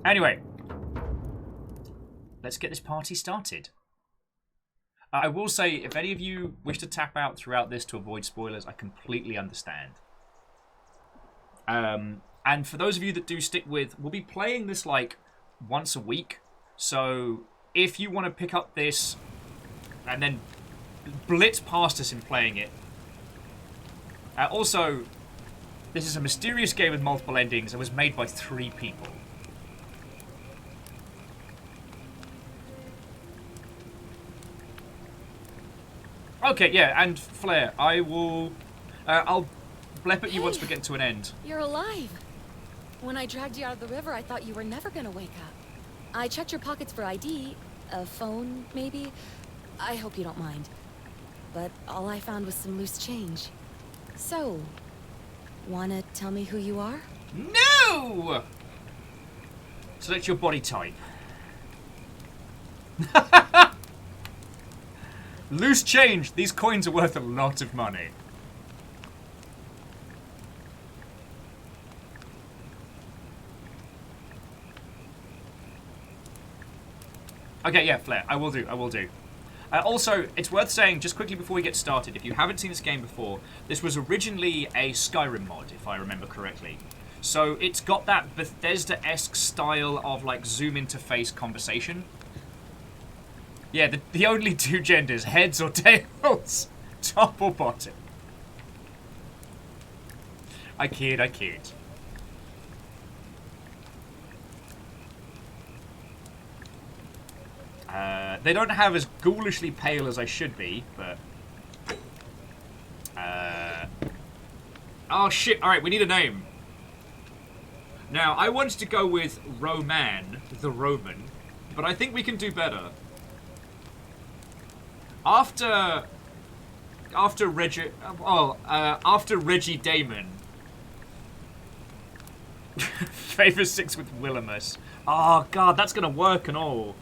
Anyway, let's get this party started. I will say, if any of you wish to tap out throughout this to avoid spoilers, I completely understand. And for those of you that do stick with, we'll be playing this like once a week. So if you want to pick up this and then blitz past us in playing it. Also, this is a mysterious game with multiple endings and was made by 3 people. Okay, yeah, and Flair, I will... I'll blep at you once we get to an end. You're alive. When I dragged you out of the river, I thought you were never gonna wake up. I checked your pockets for ID, a phone, maybe. I hope you don't mind. But all I found was some loose change. So, wanna tell me who you are? No! Select your body type. Loose change. These coins are worth a lot of money. Okay, yeah, Flair. I will do. Also, it's worth saying, just quickly before we get started, if you haven't seen this game before, this was originally a Skyrim mod, if I remember correctly. So it's got that Bethesda-esque style of, like, zoom interface conversation. Yeah, the only 2 genders, heads or tails, top or bottom. I kid. They don't have as ghoulishly pale as I should be, but... Oh shit, alright, we need a name. Now, I wanted to go with Roman, the Roman, but I think we can do better. After Reggie Damon, Favor 6 with Willimus. Oh god, that's gonna work and all.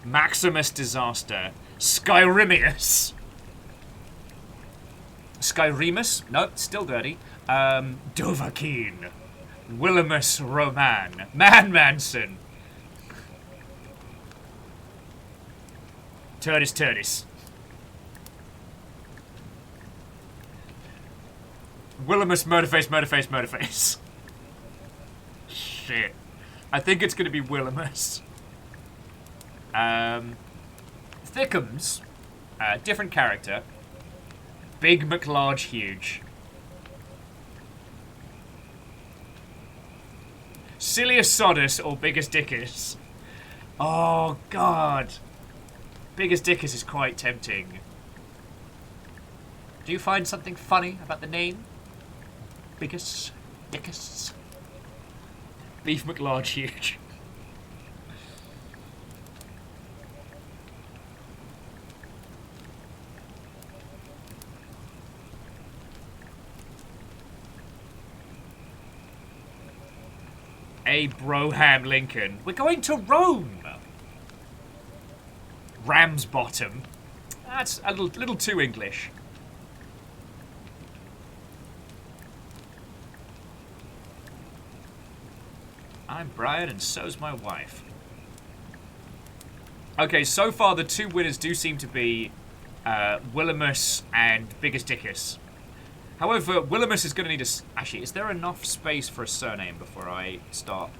Maximus Disaster, Skyrimius. Skyremus? Nope, still dirty. Dovahkiin, Willimus Roman, Man Manson. Turdis. Willimus Murderface. Shit. I think it's going to be Willimus. Thickums. Different character. Big McLarge Huge. Silliest Sodus or Biggest Dickus. Oh, God. Biggest Dickus is quite tempting. Do you find something funny about the name? Biggest Dickus. Beef McLarge Huge. Abraham Lincoln. We're going to Rome. Ramsbottom. That's a little too English. I'm Brian and so's my wife. Okay, so far the 2 winners do seem to be Willimus and Biggest Dickus. However, Willimus is going to need a... Actually, is there enough space for a surname before I start?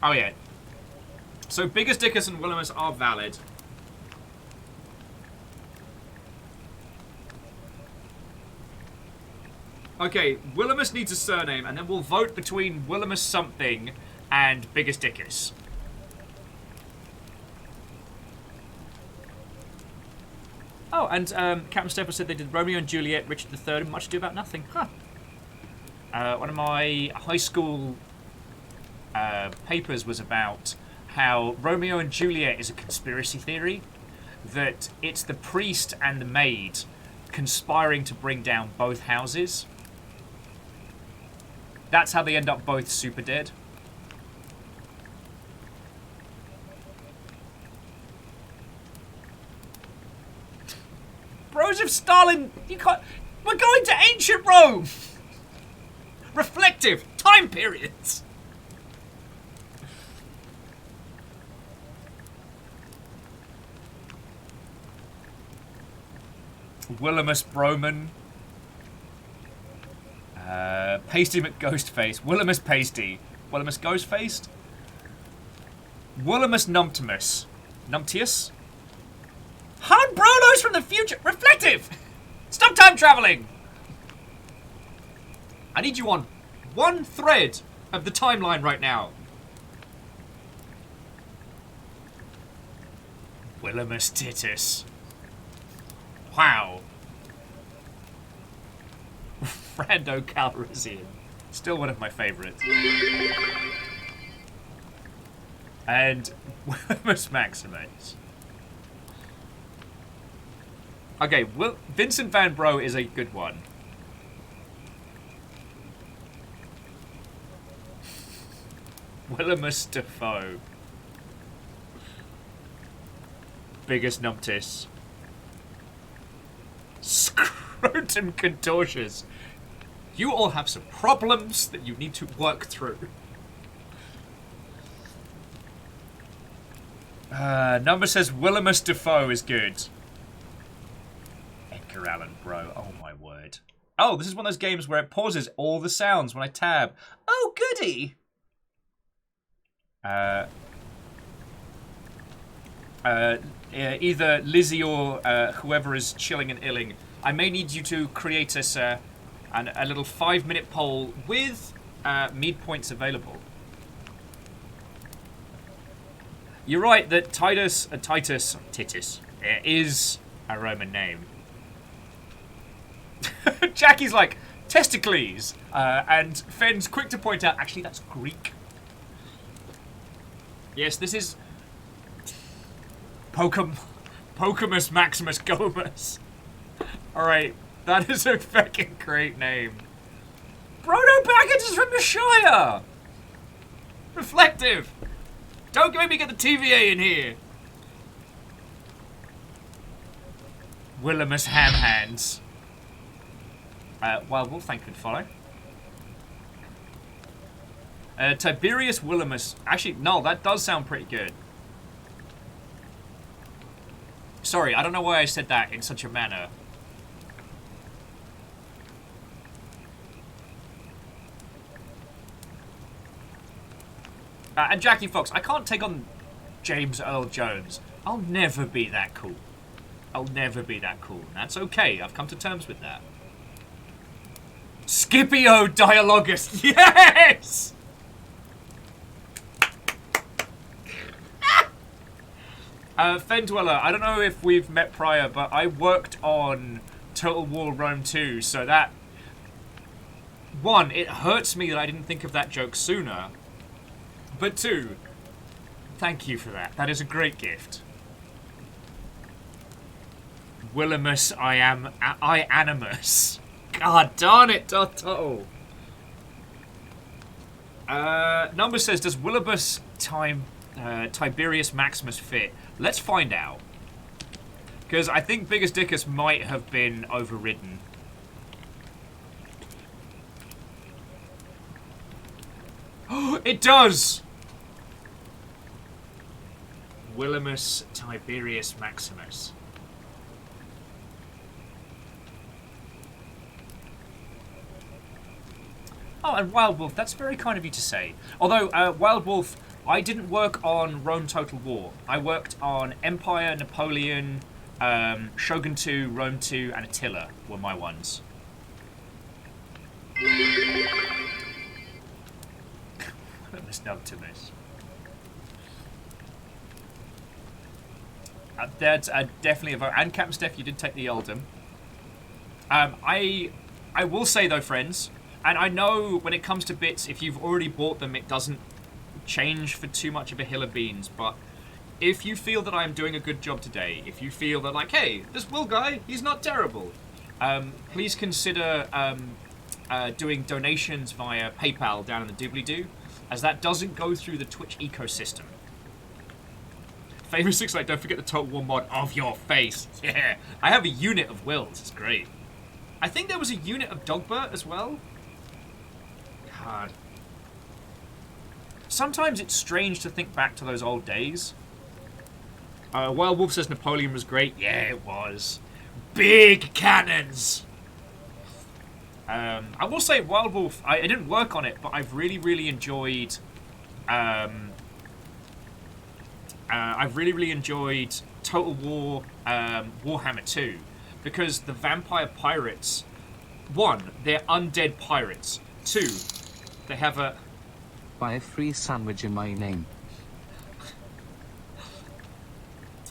Oh, yeah. So, Biggest Dickus and Willimus are valid. Okay, Willimus needs a surname, and then we'll vote between Willimus something and Biggest Dickus. Oh, and Captain Stepper said they did Romeo and Juliet, Richard III, Much Ado About Nothing. Huh. One of my high school papers was about how Romeo and Juliet is a conspiracy theory, that it's the priest and the maid conspiring to bring down both houses. That's how they end up both super dead. Bros of Stalin, you can't... We're going to ancient Ancient Rome! Reflective time periods! Willimus Broman. Pasty McGhostface. Willimus Pasty. Willimus Ghostfaced? Willimus Numptimus. Numptius? Han Brolos from the future! Reflective! Stop time traveling! I need you on one thread of the timeline right now. Willimus Titus. Wow. Frando Calrissian. Still one of my favourites. And Willimus Maximus. Okay, Vincent Van Bro is a good one. Willimus Defoe. Biggest numptis. Scrotum contortions. You all have some problems that you need to work through. Number says Willimus Defoe is good. Edgar Allan Bro. Oh my word. Oh, this is one of those games where it pauses all the sounds when I tab. Oh, goody! Either Lizzie or whoever is chilling and illing, I may need you to create us a little 5-minute poll with mead points available. You're right that Titus is a Roman name. Jackie's like, testicles, and Fenn's quick to point out, actually that's Greek. Yes, this is Pokemus Maximus Gomus. Alright, that is a fucking great name. Brodo Baggett is from the Shire! Reflective! Don't make me get the TVA in here! Willimus Hamhands. Wild Wolf, thank you for the follow. Tiberius Willimus. Actually, no, that does sound pretty good. Sorry, I don't know why I said that in such a manner. And Jackie Fox, I can't take on James Earl Jones. I'll never be that cool. I'll never be that cool. That's okay. I've come to terms with that. Scipio Dialogus. Yes! Fen Dweller, I don't know if we've met prior, but I worked on Total War Rome 2, so that... One, it hurts me that I didn't think of that joke sooner. But two, thank you for that. That is a great gift. Willimus, I animus. God darn it, Toto. Number says, does Willibus Tiberius Maximus fit? Let's find out. Because I think Biggest Dickus might have been overridden. Oh, it does! Willimus Tiberius Maximus. Oh, and Wild Wolf, that's very kind of you to say. Although, Wild Wolf, I didn't work on Rome Total War. I worked on Empire, Napoleon, Shogun 2, Rome 2, and Attila were my ones. Willimus Noctimus. That's definitely a vote. And Captain Steph, you did take the Eldom. I will say though, friends, and I know when it comes to bits, if you've already bought them, it doesn't change for too much of a hill of beans, but if you feel that I'm doing a good job today, if you feel that like, hey, this Will guy, he's not terrible, please consider doing donations via PayPal down in the doobly-doo, as that doesn't go through the Twitch ecosystem. Favorite 6 like, don't forget the Total War mod of your face. Yeah, I have a unit of Wills, it's great. I think there was a unit of Dogbert as well. God. Sometimes it's strange to think back to those old days. Wild Wolf says Napoleon was great. Yeah, it was. Big cannons! I will say Wild Wolf, I didn't work on it, but I've really, really enjoyed... I've really, really enjoyed Total War Warhammer 2. Because the vampire pirates... 1, they're undead pirates. 2, they have a... Buy a free sandwich in my name.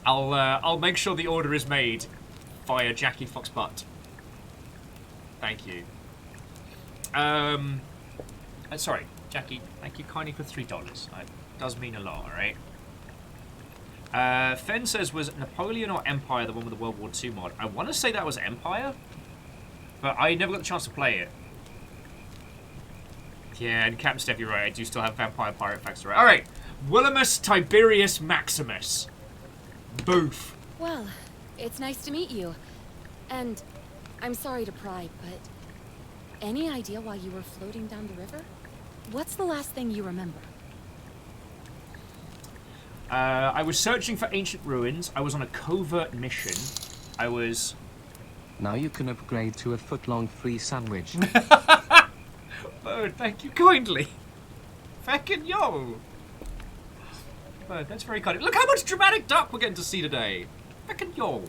I'll make sure the order is made via Jackie Foxbutt. Thank you. Sorry, Jackie. Thank you kindly for $3. That does mean a lot, alright? Fen says, was Napoleon or Empire the one with the World War II mod? I want to say that was Empire, but I never got the chance to play it. Yeah, and Captain Steph, you're right. I do still have Vampire Pirate Facts, right? Alright, Willimus Tiberius Maximus. Boof. Well, it's nice to meet you. And I'm sorry to pry, but any idea why you were floating down the river? What's the last thing you remember? I was searching for ancient ruins. I was on a covert mission. I was... Now you can upgrade to a foot-long free sandwich. Bird, thank you kindly. Feckin' yo. Bird, that's very kind. Look how much dramatic duck we're getting to see today. Feckin' yo.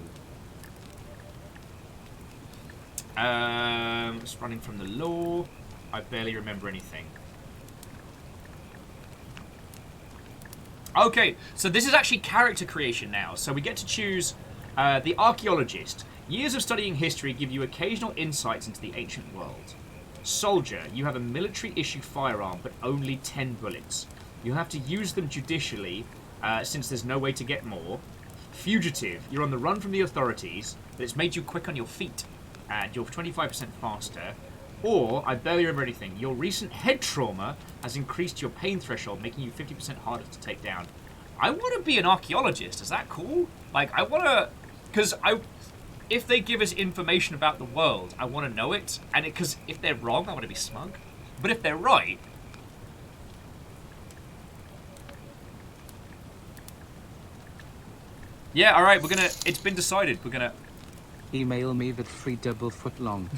Just running from the law. I barely remember anything. Okay, so this is actually character creation now. So we get to choose the archaeologist. Years of studying history give you occasional insights into the ancient world. Soldier, you have a military-issue firearm, but only 10 bullets. You have to use them judicially, since there's no way to get more. Fugitive, you're on the run from the authorities, but it's made you quick on your feet, and you're 25% faster. Or, I barely remember anything, your recent head trauma has increased your pain threshold, making you 50% harder to take down. I want to be an archaeologist, is that cool? Like, I want to... Because if they give us information about the world, I want to know it. And because if they're wrong, I want to be smug. But if they're right... Yeah, alright, we're gonna... It's been decided, we're gonna... Email me that free double foot long.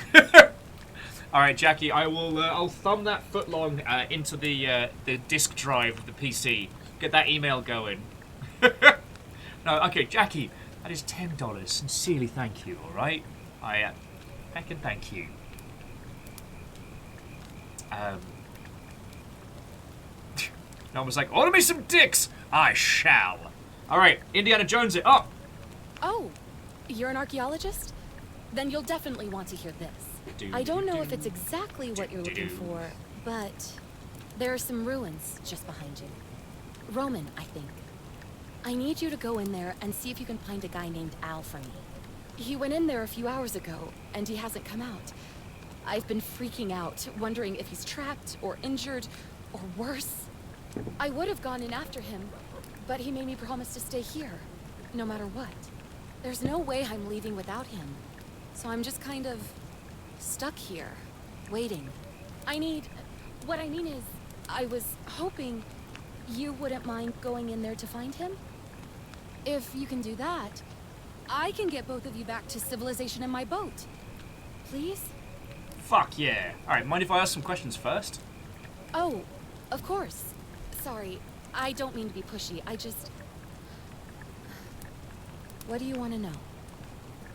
Alright, Jackie, I will. I'll thumb that foot long into the disk drive of the PC. Get that email going. No, okay, Jackie, that is $10. Sincerely, thank you. All right, I thank you. No one was like, order me some dicks. I shall. All right, Indiana Jones it up. Oh, you're an archaeologist? Then you'll definitely want to hear this. I don't know if it's exactly what you're looking for, but there are some ruins just behind you. Roman, I think. I need you to go in there and see if you can find a guy named Al for me. He went in there a few hours ago, and he hasn't come out. I've been freaking out, wondering if he's trapped or injured or worse. I would have gone in after him, but he made me promise to stay here, no matter what. There's no way I'm leaving without him, so I'm just kind of stuck here, waiting. What I mean is, I was hoping you wouldn't mind going in there to find him. If you can do that, I can get both of you back to civilization in my boat. Please? Fuck yeah. Alright, mind if I ask some questions first? Oh, of course. Sorry, I don't mean to be pushy, I just... What do you want to know?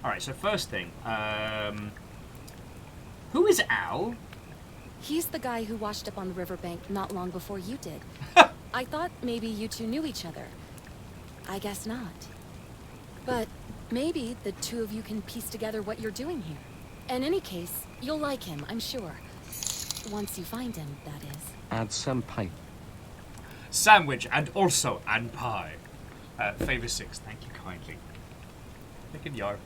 Alright, so first thing, who is Al? He's the guy who washed up on the riverbank not long before you did. I thought maybe you two knew each other. I guess not. But maybe the two of you can piece together what you're doing here. In any case, you'll like him, I'm sure. Once you find him, that is. Add some pipe. Sandwich and also and pie. Favor 6, thank you kindly. Thinking yar.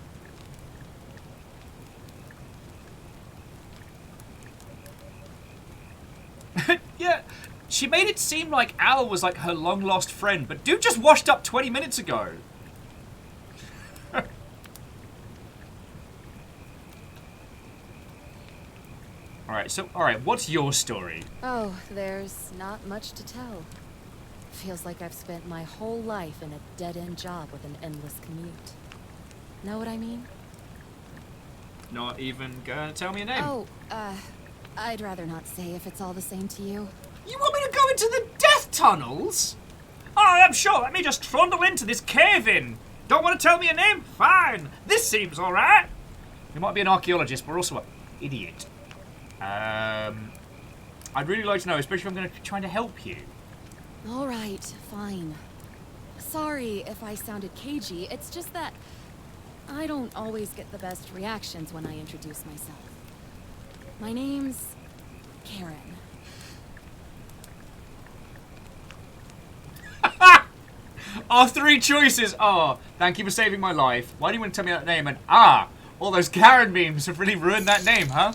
Yeah, she made it seem like Al was like her long-lost friend, but dude just washed up 20 minutes ago. Alright, what's your story? Oh, there's not much to tell. Feels like I've spent my whole life in a dead-end job with an endless commute. Know what I mean? Not even gonna tell me a name. Oh, I'd rather not say if it's all the same to you. You want me to go into the death tunnels? Oh, I'm sure. Let me just trundle into this cave-in. Don't want to tell me a name? Fine. This seems alright. You might be an archaeologist, but also an idiot. I'd really like to know, especially if I'm going to be trying to help you. All right, fine. Sorry if I sounded cagey. It's just that I don't always get the best reactions when I introduce myself. My name's Karen. Our three choices are, thank you for saving my life. Why do you want to tell me that name? And all those Karen memes have really ruined that name, huh?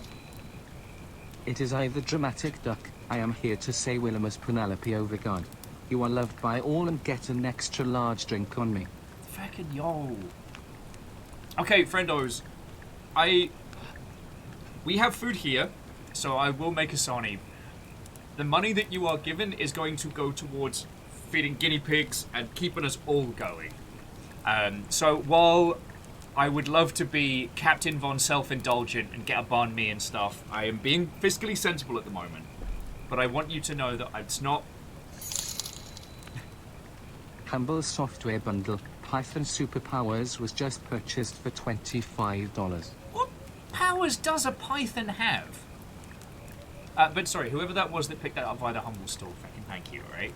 It is I, the dramatic duck. I am here to say Willimus Penelope over God. You are loved by all and get an extra large drink on me. Fucking yo. Okay, friendos. We have food here, so I will make a sarnie. The money that you are given is going to go towards feeding guinea pigs and keeping us all going. So while I would love to be Captain Von Self-Indulgent and get a banh mi and stuff, I am being fiscally sensible at the moment. But I want you to know that it's not... Humble software bundle. Python Superpowers was just purchased for $25. What powers does a Python have? But sorry, whoever that was that picked that up via the Humble store, fucking thank you, alright?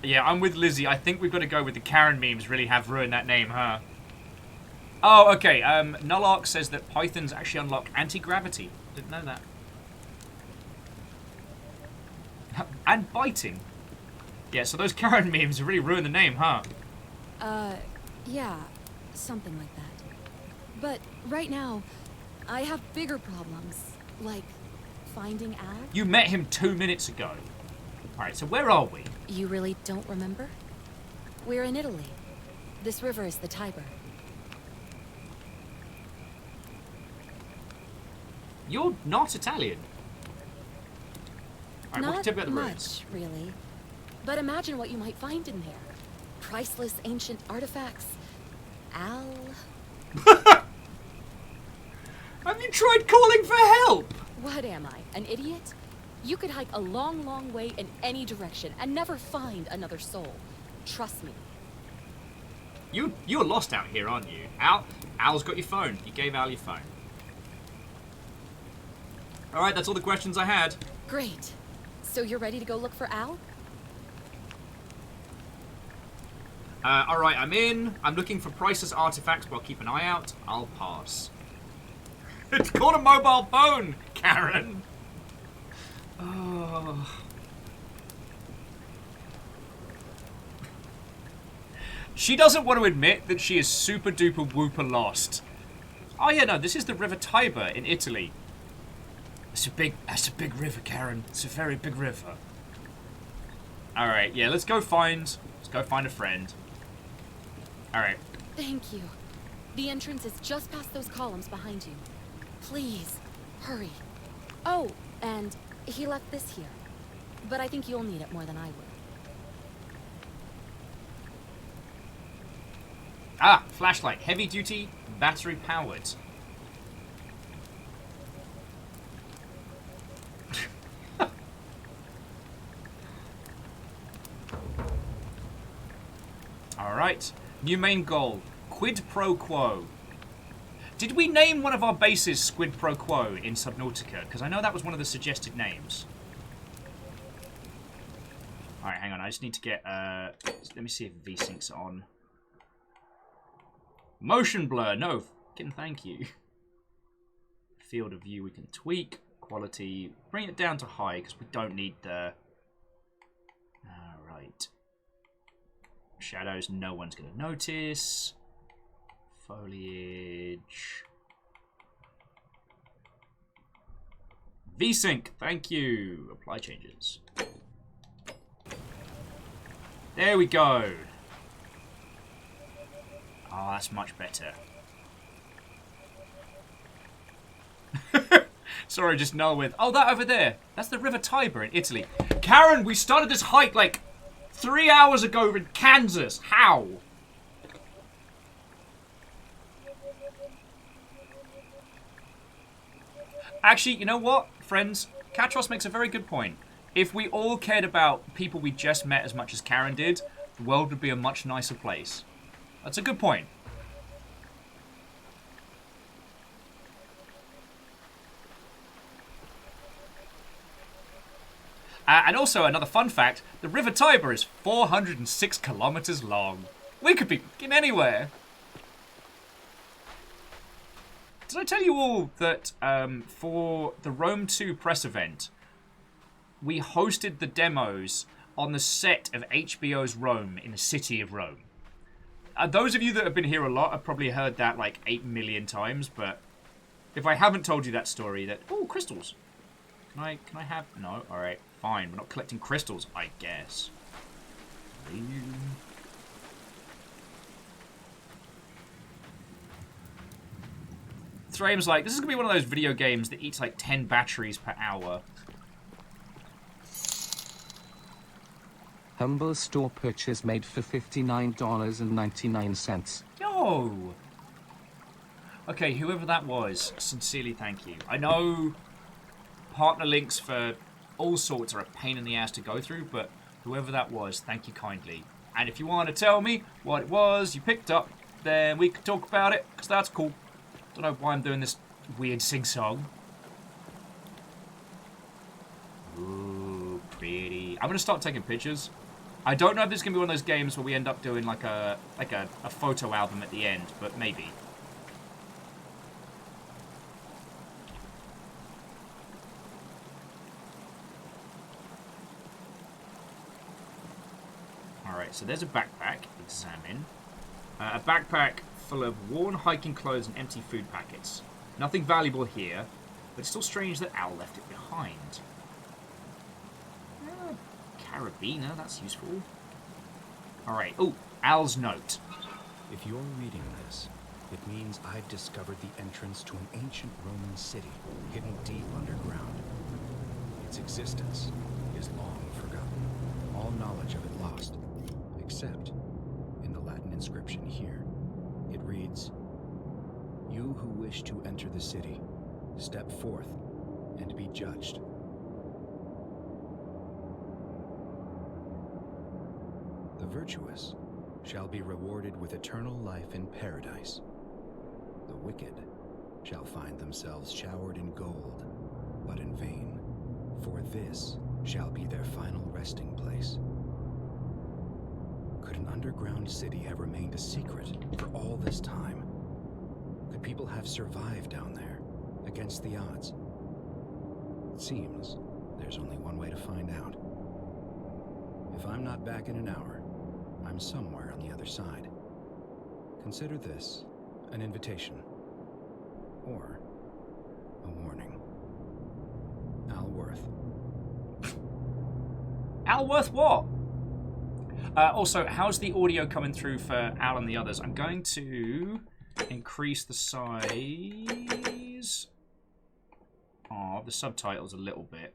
Yeah, I'm with Lizzie. I think we've got to go with the Karen memes really have ruined that name, huh? Oh, okay. Nullark says that Pythons actually unlock anti-gravity. Didn't know that. And biting. Yeah, so those Karen memes really ruined the name, huh? Yeah, something like that. But right now, I have bigger problems, like finding Al. You met him 2 minutes ago. Alright, so where are we? You really don't remember? We're in Italy. This river is the Tiber. You're not Italian. Alright, Not what can you tell me about the ruins? much, really. But imagine what you might find in there. Priceless ancient artifacts. Al. Have you tried calling for help? What am I, an idiot? You could hike a long, long way in any direction and never find another soul. Trust me. You're lost out here, aren't you? Al's got your phone. You gave Al your phone. Alright, that's all the questions I had. Great. So you're ready to go look for Al? Alright, I'm in. I'm looking for priceless artifacts, but I'll keep an eye out. I'll pass. It's called a mobile phone, Karen! Oh. She doesn't want to admit that she is super duper whooper lost. Oh yeah, no, this is the River Tiber in Italy. That's a big river, Karen. It's a very big river. Alright, yeah, let's go find a friend. Alright. Thank you. The entrance is just past those columns behind you. Please, hurry. Oh, and he left this here. But I think you'll need it more than I would. Ah, flashlight. Heavy duty, battery powered. Alright. New main goal. Quid pro quo. Did we name one of our bases Squid Pro Quo in Subnautica? Because I know that was one of the suggested names. Alright, hang on. I just need to get... let me see if V-Sync's on. Motion blur. No. Thank you. Field of view we can tweak. Quality. Bring it down to high because we don't need the... Alright. Shadows. No one's going to notice. Foliage. V-Sync, thank you. Apply changes. There we go. Oh, that's much better. Sorry, just null with. Oh, that over there. That's the River Tiber in Italy. Karen, we started this hike like 3 hours ago in Kansas. How? Actually, you know what, friends? Katros makes a very good point. If we all cared about people we just met as much as Karen did, the world would be a much nicer place. That's a good point. And also, another fun fact, the River Tiber is 406 kilometers long. We could be fucking anywhere. Did I tell you all that for the Rome 2 press event, we hosted the demos on the set of HBO's Rome in the city of Rome? Those of you that have been here a lot have probably heard that like 8 million times, but if I haven't told you that story, that... Oh, crystals. Can I have... No? Alright, fine. We're not collecting crystals, I guess. Thraim's like, this is going to be one of those video games that eats like 10 batteries per hour. Humble store purchase made for $59.99. Yo! Okay, whoever that was, sincerely thank you. I know partner links for all sorts are a pain in the ass to go through, but whoever that was, thank you kindly. And if you want to tell me what it was you picked up, then we can talk about it, because that's cool. Don't know why I'm doing this weird sing-song. Ooh, pretty. I'm going to start taking pictures. I don't know if this is going to be one of those games where we end up doing like a photo album at the end, but maybe. Alright, so there's a backpack. Examine. A backpack full of worn hiking clothes and empty food packets. Nothing valuable here, but it's still strange that Al left it behind. Carabiner, that's useful. Alright, oh, Al's note. If you're reading this, it means I've discovered the entrance to an ancient Roman city hidden deep underground. Its existence is long forgotten, all knowledge of it lost, except in the Latin inscription here. It reads, "You who wish to enter the city, step forth and be judged." The virtuous shall be rewarded with eternal life in paradise. The wicked shall find themselves showered in gold, but in vain, for this shall be their final resting place. Could an underground city have remained a secret for all this time? Could people have survived down there, against the odds? It seems there's only one way to find out. If I'm not back in an hour, I'm somewhere on the other side. Consider this an invitation, or a warning. Alworth. Alworth what? Also, how's the audio coming through for Al and the others? I'm going to increase the size of the subtitles a little bit.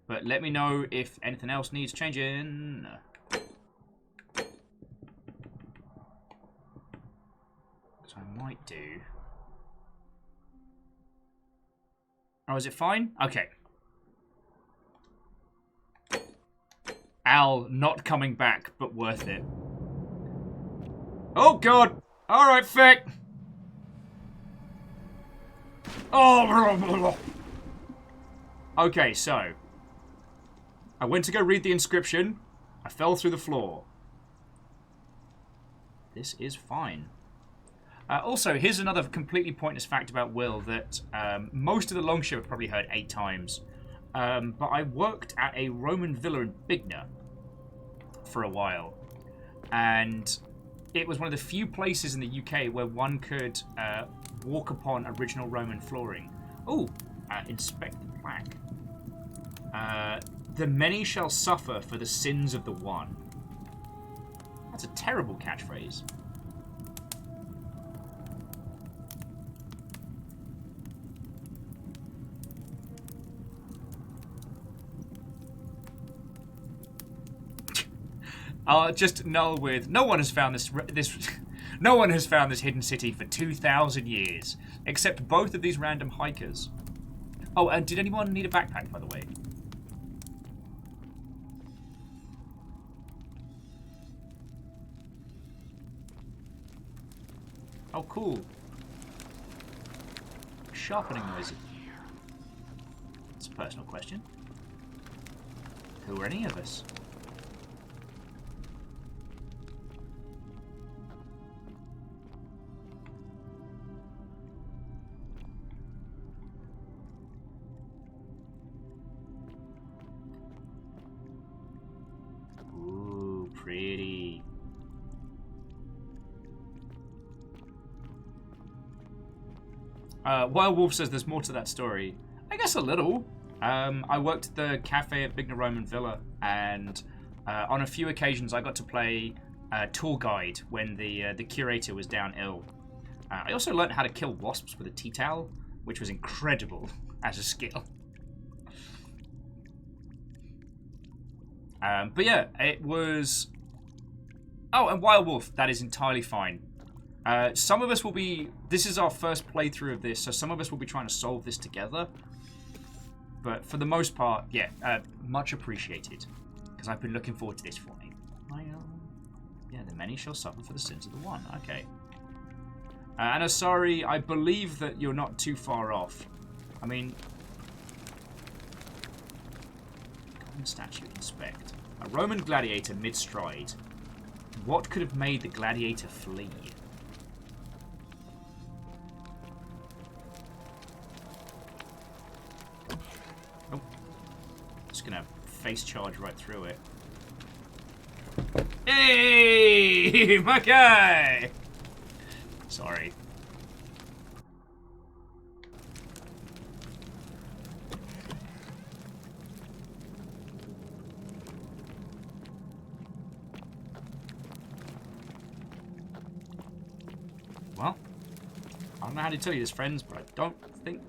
But let me know if anything else needs changing. So I might do... Oh, is it fine? Okay. Al not coming back, but worth it. Oh, God. All right, Feck. Oh. Okay, so. I went to go read the inscription. I fell through the floor. This is fine. Also, here's another completely pointless fact about Will that most of the Longship have probably heard 8 times. But I worked at a Roman villa in Bigna for a while. And it was one of the few places in the UK where one could walk upon original Roman flooring. Oh, inspect the plaque. The many shall suffer for the sins of the one. That's a terrible catchphrase. Just null with no one has found no one has found this hidden city for 2,000 years, except both of these random hikers. Oh, and did anyone need a backpack, by the way? Oh, cool. Sharpening noise. It's a personal question. Who are any of us? Ooh, pretty. Wild Wolf says there's more to that story. I guess a little. I worked at the cafe at Bigna Roman Villa, and on a few occasions I got to play tour guide when the curator was down ill. I also learned how to kill wasps with a tea towel, which was incredible as a skill. But yeah, it was... Oh, and Wild Wolf, that is entirely fine. Some of us will be... This is our first playthrough of this, so some of us will be trying to solve this together. But for the most part, yeah, much appreciated. Because I've been looking forward to this for me. Yeah, the many shall suffer for the sins of the one. Okay. And Asari, I believe that you're not too far off. I mean... Golden statue, inspect. A Roman gladiator mid-stride. What could have made the gladiator flee? Oh. Just gonna face charge right through it. Hey! My guy! Sorry. Well, I don't know how to tell you this, friends, but I don't think...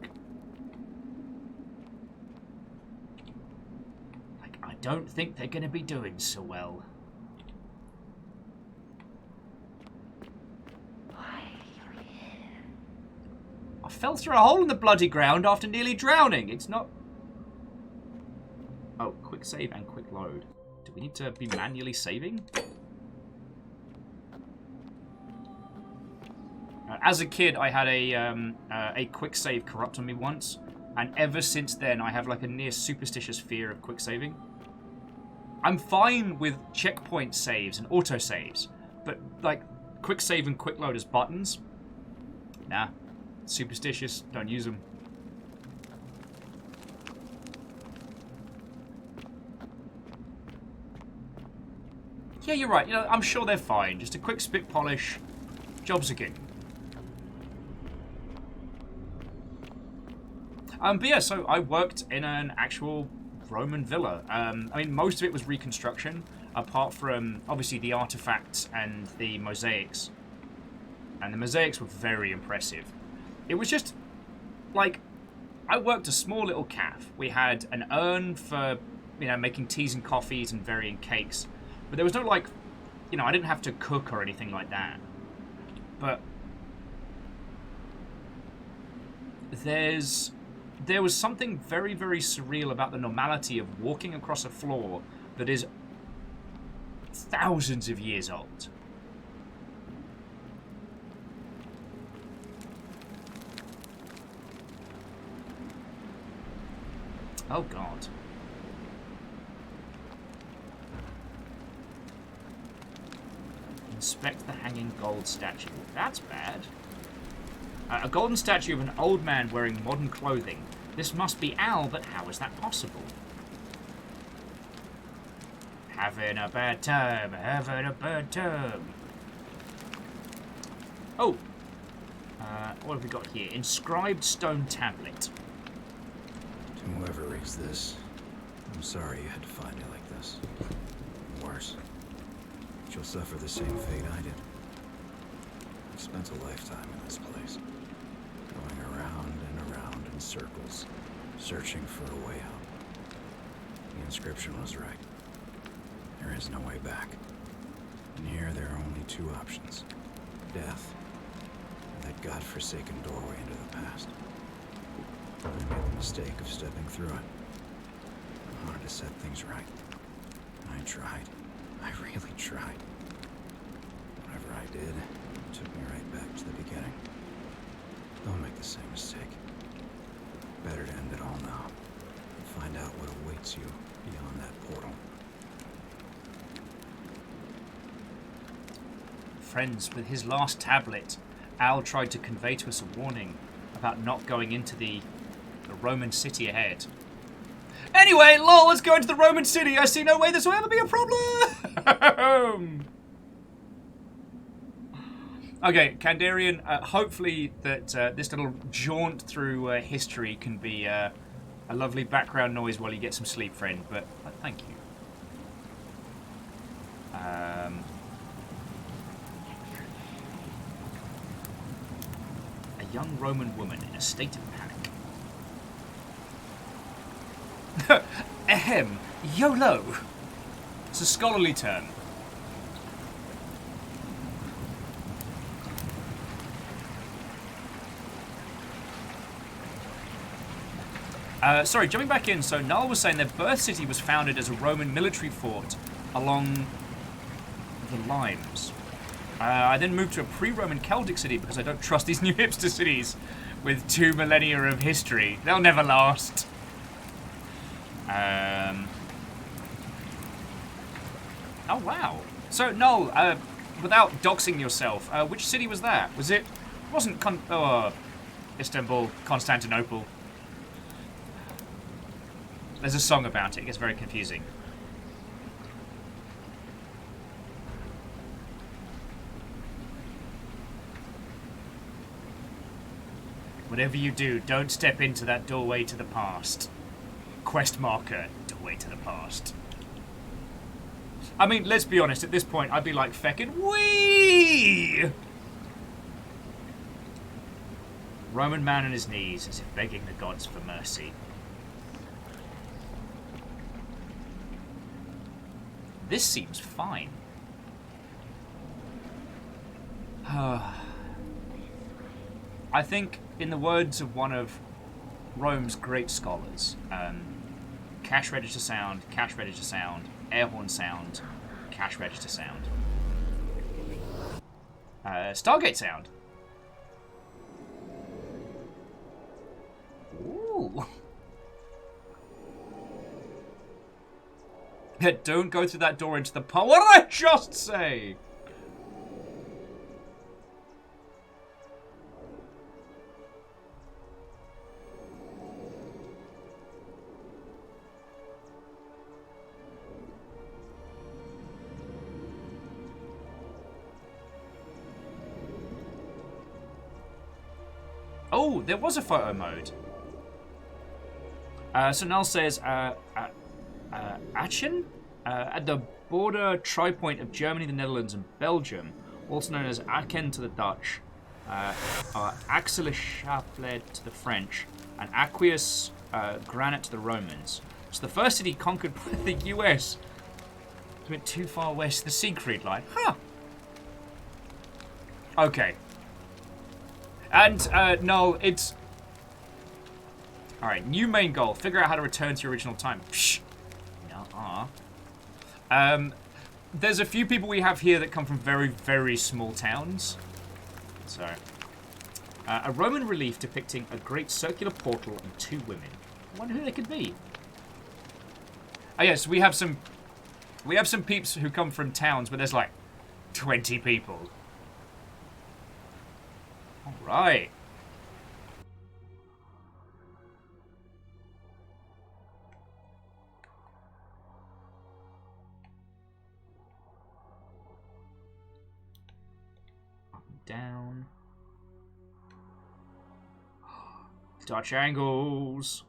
I don't think they're going to be doing so well. I fell through a hole in the bloody ground after nearly drowning. It's not... Oh, quick save and quick load. Do we need to be manually saving? As a kid, I had a quick save corrupt on me once, and ever since then, I have like a near superstitious fear of quick saving. I'm fine with checkpoint saves and auto saves, but like quick save and quick load as buttons, nah, superstitious. Don't use them. Yeah, you're right. You know, I'm sure they're fine. Just a quick spit polish, jobs are good. But yeah, so I worked in an actual Roman villa. I mean, most of it was reconstruction, apart from, obviously, the artifacts and the mosaics. And the mosaics were very impressive. It was just, like, I worked a small little cafe. We had an urn for, you know, making teas and coffees and varying cakes. But there was no, like, you know, I didn't have to cook or anything like that. But there was something very, very surreal about the normality of walking across a floor that is thousands of years old. Oh, God. Inspect the hanging gold statue. That's bad. A golden statue of an old man wearing modern clothing. This must be Al, but how is that possible? Having a bad time, having a bad time. Oh. What have we got here? Inscribed stone tablet. To whoever reads this, I'm sorry you had to find it like this. Worse. She'll suffer the same fate I did. I've spent a lifetime in this place. Going around and around in circles, searching for a way out. The inscription was right. There is no way back. And here there are only two options. Death, and that godforsaken doorway into the past. I made the mistake of stepping through it. I wanted to set things right. I tried. I really tried. Whatever I did, it took me right back to the beginning. Don't make the same mistake. Better to end it all now. And find out what awaits you beyond that portal. Friends, with his last tablet, Al tried to convey to us a warning about not going into the Roman city ahead. Anyway, lol, let's go into the Roman city. I see no way this will ever be a problem. Okay, Kandarian, hopefully that this little jaunt through history can be a lovely background noise while you get some sleep, friend, but thank you. A young Roman woman in a state of panic. Ahem, YOLO. It's a scholarly term. Sorry, jumping back in, so Null was saying their birth city was founded as a Roman military fort along the Limes. I then moved to a pre-Roman Celtic city because I don't trust these new hipster cities with 2 millennia of history. They'll never last. Oh, wow. So, Null, without doxing yourself, which city was that? Was it... It wasn't Istanbul, Constantinople. There's a song about it. It gets very confusing. Whatever you do, don't step into that doorway to the past. Quest marker, doorway to the past. I mean, let's be honest, at this point, I'd be like, feckin' wee! Roman man on his knees, as if begging the gods for mercy. This seems fine. I think, in the words of one of Rome's great scholars, cash register sound, air horn sound, cash register sound. Stargate sound. Ooh. Don't go through that door into the pub. What did I just say? Oh, there was a photo mode. So Null says, Aachen? At the border tri-point of Germany, the Netherlands, and Belgium, also known as Aachen to the Dutch, Aix-la-Chapelle to the French, and Aqueous Granite to the Romans. So the first city conquered by the US. It went too far west, the Siegfried line. Huh. Okay. And, no, it's... Alright, new main goal. Figure out how to return to your original time. Psh. Nuh-uh. There's a few people we have here that come from very, very small towns. So, a Roman relief depicting a great circular portal and 2 women. I wonder who they could be. Oh yes, we have some peeps who come from towns, but there's like 20 people. All right. Down. Dutch angles.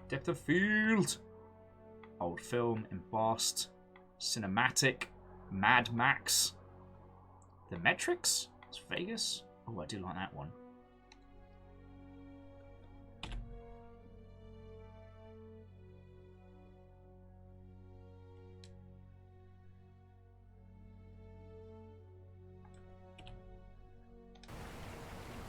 Depth of field. Old film, embossed, cinematic, Mad Max. The Metrics? It's Vegas. Oh, I do like that one.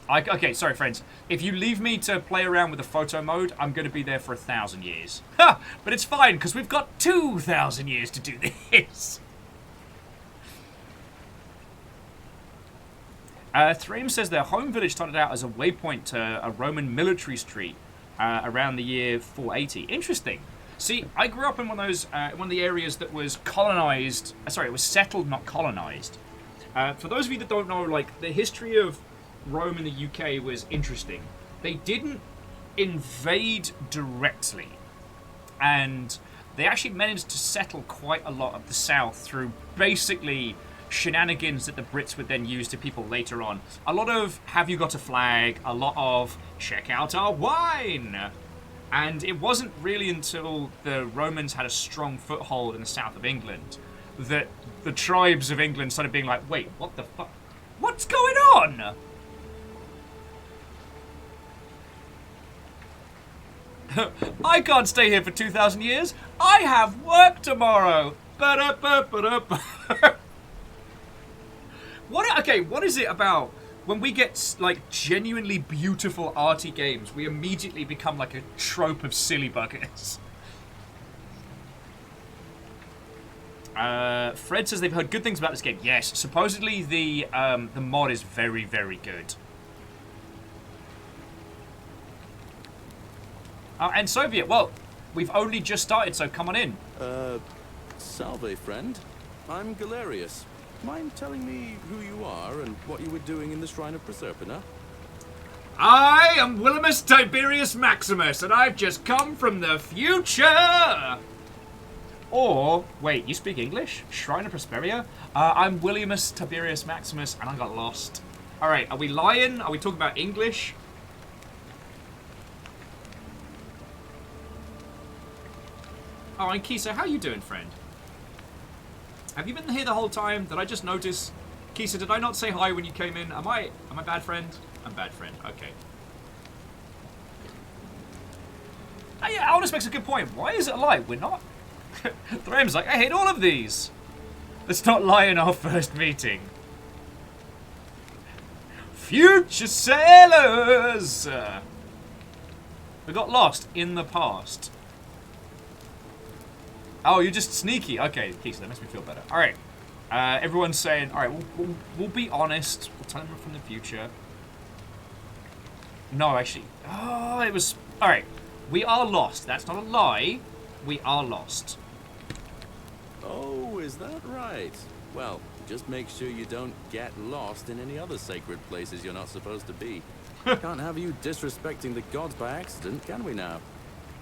Okay, sorry, friends. If you leave me to play around with the photo mode, I'm going to be there for 1,000 years. Ha! But it's fine, because we've got 2,000 years to do this. Thream says their home village started out as a waypoint to a Roman military street around the year 480. Interesting. See, I grew up in one of the areas that was colonized. Sorry, it was settled, not colonized. For those of you that don't know, like, the history of Rome in the UK was interesting. They didn't invade directly, and they actually managed to settle quite a lot of the south through basically shenanigans that the Brits would then use to people later on. A lot of have you got a flag, a lot of check out our wine. And it wasn't really until the Romans had a strong foothold in the south of England that the tribes of England started being like, wait, what the fuck? What's going on? I can't stay here for 2,000 years. I have work tomorrow. What is it about when we get, like, genuinely beautiful arty games, we immediately become like a trope of silly buggers? Fred says they've heard good things about this game. Yes, supposedly the mod is very, very good. And Soviet, well, we've only just started, so come on in. Salve, friend. I'm Galerius. Mind telling me who you are and what you were doing in the Shrine of Proserpina? I am Willimus Tiberius Maximus, and I've just come from the future! Or, wait, you speak English? Shrine of Prosperia? I'm Willimus Tiberius Maximus, and I got lost. Alright, are we lying? Are we talking about English? Oh, and Kisa, how you doing, friend? Have you been here the whole time? Did I just notice? Kisa, did I not say hi when you came in? Am I bad friend? I'm bad friend, okay. Oh, yeah, Aldous makes a good point. Why is it a lie? We're not. Thram's like, I hate all of these. Let's not lie in our first meeting. Future sailors! We got lost in the past. Oh, you're just sneaky. Okay, Keith, that makes me feel better. All right. Everyone's saying, all right, we'll be honest. We'll tell them we're from the future. No, actually. Oh, it was... All right. We are lost. That's not a lie. We are lost. Oh, is that right? Well, just make sure you don't get lost in any other sacred places you're not supposed to be. Can't have you disrespecting the gods by accident, can we now?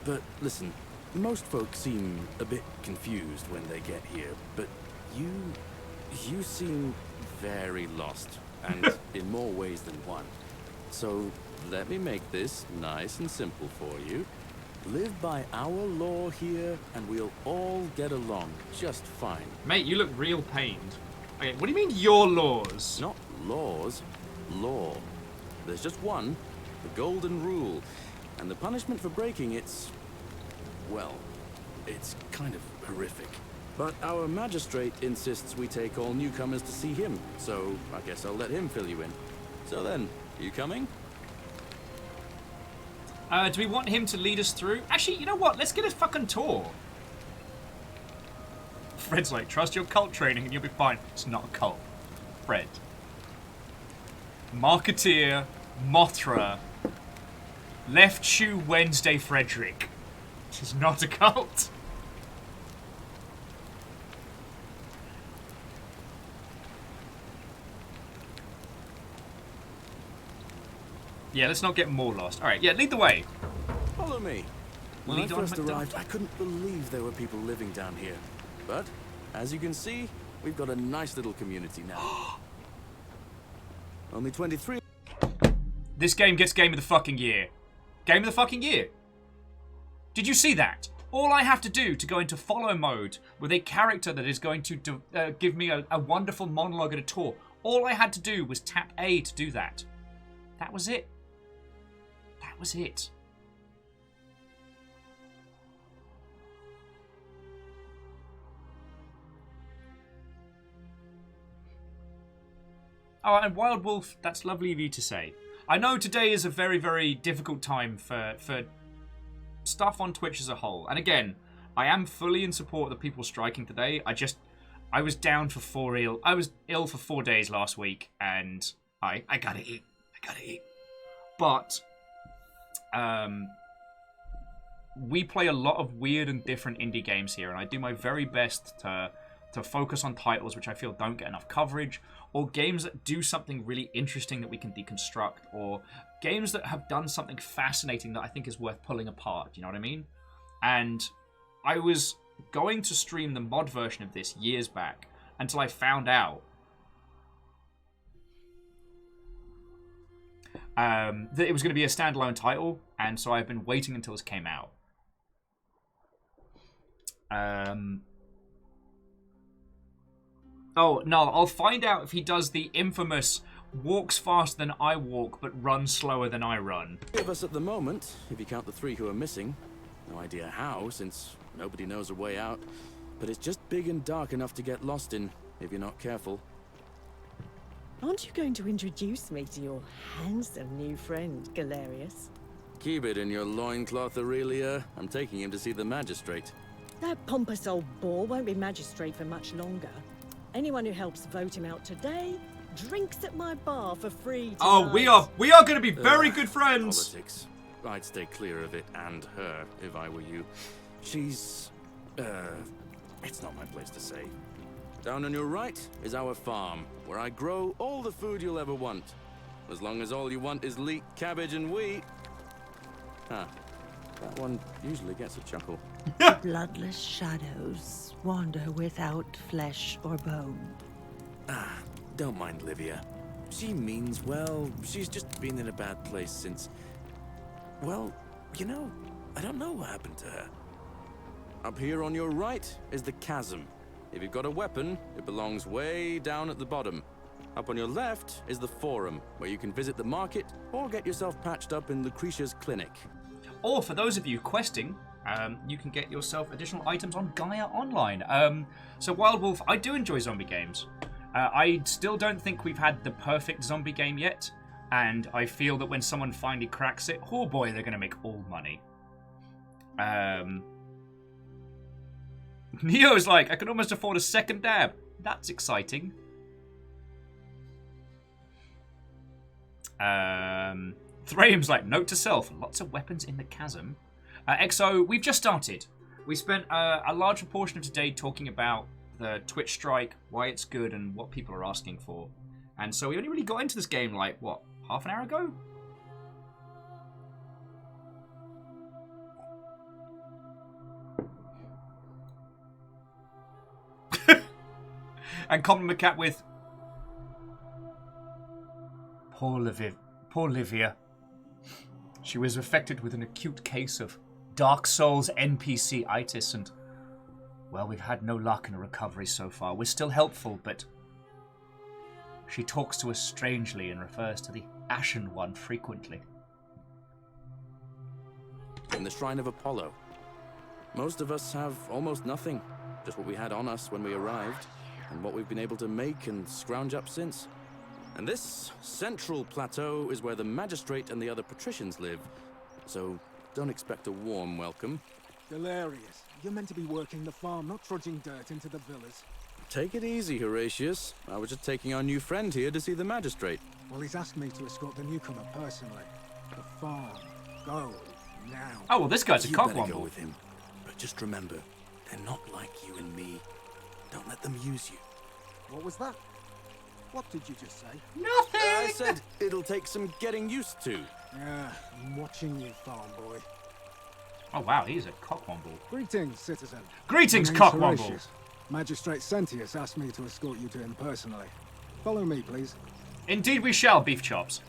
But listen, most folks seem a bit confused when they get here, but you seem very lost, and in more ways than one. So let me make this nice and simple for you. Live by our law here, and we'll all get along just fine. Mate, you look real pained. Okay, what do you mean, your laws? Not laws, law. There's just one, the golden rule, and the punishment for breaking it's, well, it's kind of horrific. But our magistrate insists we take all newcomers to see him, so I guess I'll let him fill you in. So then, you coming? Do we want him to lead us through? Actually, you know what? Let's get a fucking tour. Fred's like, trust your cult training and you'll be fine. It's not a cult. Fred. Marketeer, Mothra, Left Shoe Wednesday Frederick. This is not a cult. Yeah, let's not get more lost. Alright, yeah, lead the way. Follow me. When I first arrived, I couldn't believe there were people living down here. But, as you can see, we've got a nice little community now. Only 23. This game gets Game of the fucking year. Game of the fucking year. Did you see that? All I have to do to go into follow mode with a character that is going to give me a wonderful monologue at a tour, all I had to do was tap A to do that. That was it. That was it. Oh, and Wild Wolf, that's lovely of you to say. I know today is a very, very difficult time for stuff on Twitch as a whole. And again, I am fully in support of the people striking today. I was down for I was ill for 4 days last week, and I gotta eat. I gotta eat. But we play a lot of weird and different indie games here, and I do my very best to focus on titles which I feel don't get enough coverage, or games that do something really interesting that we can deconstruct, or games that have done something fascinating that I think is worth pulling apart, you know what I mean? And I was going to stream the mod version of this years back until I found out that it was going to be a standalone title, and so I've been waiting until this came out. Oh, no, I'll find out if he does the infamous walks faster than I walk, but runs slower than I run. Three of us at the moment, if you count the 3 who are missing. No idea how, since nobody knows a way out. But it's just big and dark enough to get lost in, if you're not careful. Aren't you going to introduce me to your handsome new friend, Galerius? Keep it in your loincloth, Aurelia. I'm taking him to see the magistrate. That pompous old bore won't be magistrate for much longer. Anyone who helps vote him out today drinks at my bar for free tonight. Oh, we are going to be very good friends. Politics. I'd stay clear of it, and her, if I were you. She's... it's not my place to say. Down on your right is our farm, where I grow all the food you'll ever want. As long as all you want is leek, cabbage, and wheat. Huh. That one usually gets a chuckle. Bloodless shadows wander without flesh or bone. Ah, don't mind Livia. She means well. She's just been in a bad place since... Well, you know, I don't know what happened to her. Up here on your right is the chasm. If you've got a weapon, it belongs way down at the bottom. Up on your left is the forum, where you can visit the market or get yourself patched up in Lucretia's clinic. Or for those of you questing, you can get yourself additional items on Gaia Online. So Wild Wolf, I do enjoy zombie games. I still don't think we've had the perfect zombie game yet, and I feel that when someone finally cracks it, oh boy, they're going to make all money. Neo's like, I can almost afford a second dab. That's exciting. Thraim's like, note to self, lots of weapons in the chasm. XO, we've just started. We spent a large proportion of today talking about the Twitch strike, why it's good, and what people are asking for. And so we only really got into this game, like, what, half an hour ago? And compliment Cat with, Poor Livia. She was affected with an acute case of Dark Souls NPC-itis, and, well, we've had no luck in a recovery so far. We're still helpful, but she talks to us strangely and refers to the Ashen One frequently. In the Shrine of Apollo. Most of us have almost nothing. Just what we had on us when we arrived, and what we've been able to make and scrounge up since. And this central plateau is where the magistrate and the other patricians live. So don't expect a warm welcome. Galerius, you're meant to be working the farm, not trudging dirt into the villas. Take it easy, Horatius. I was just taking our new friend here to see the magistrate. Well, he's asked me to escort the newcomer personally. The farm. Go. Now. Oh, well, this guy's a You better go cockwomble. with him. But just remember, they're not like you and me. Don't let them use you. What was that? What did you just say? Nothing! I said it'll take some getting used to. Yeah, I'm watching you, farm boy. Oh, wow, he's a cockwomble. Greetings, citizen. Greetings, My name's cockwomble. Horatius. Magistrate Sentius asked me to escort you to him personally. Follow me, please. Indeed we shall, beef chops.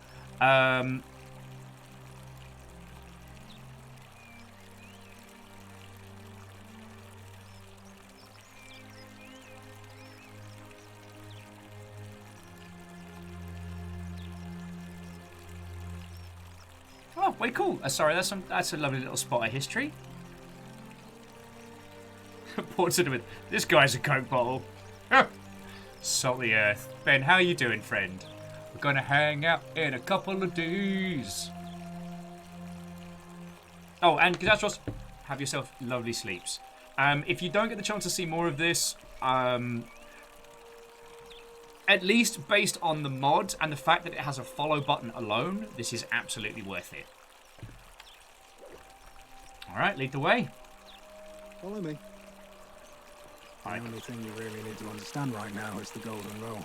Oh, way cool. Sorry, that's a lovely little spot of history. Portrait with this guy's a Coke bottle. Salt the earth. Ben, how you doing, friend? We're gonna hang out in a couple of days. Oh, and Catastros, have yourself lovely sleeps. If you don't get the chance to see more of this, at least based on the mod and the fact that it has a follow button alone, this is absolutely worth it. Alright, lead the way. Follow me. The Right. only thing you really need to understand right now is the Golden Rule.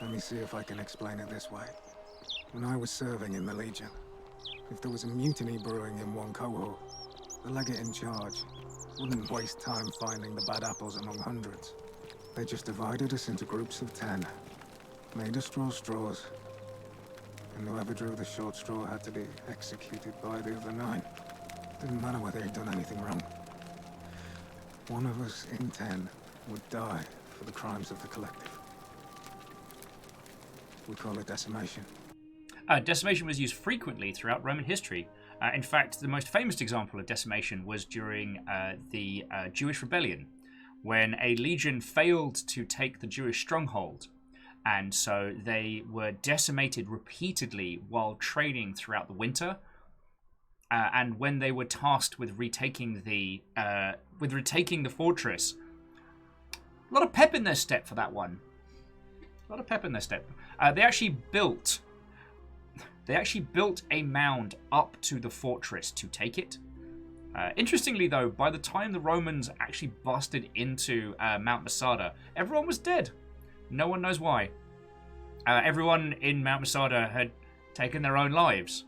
Let me see if I can explain it this way. When I was serving in the Legion, if there was a mutiny brewing in one cohort, the legate in charge wouldn't waste time finding the bad apples among hundreds. They just divided us into groups of 10, made us draw straws, and whoever drew the short straw had to be executed by the other 9. Didn't matter whether he'd done anything wrong. One of us in 10 would die for the crimes of the collective. We call it decimation. Decimation was used frequently throughout Roman history. In fact, the most famous example of decimation was during the Jewish rebellion, when a legion failed to take the Jewish stronghold, and so they were decimated repeatedly while training throughout the winter. And when they were tasked with retaking the fortress, a lot of pep in their step for that one. A lot of pep in their step. They actually built a mound up to the fortress to take it. Interestingly, though, by the time the Romans actually busted into Mount Masada, everyone was dead. No one knows why. Everyone in Mount Masada had taken their own lives.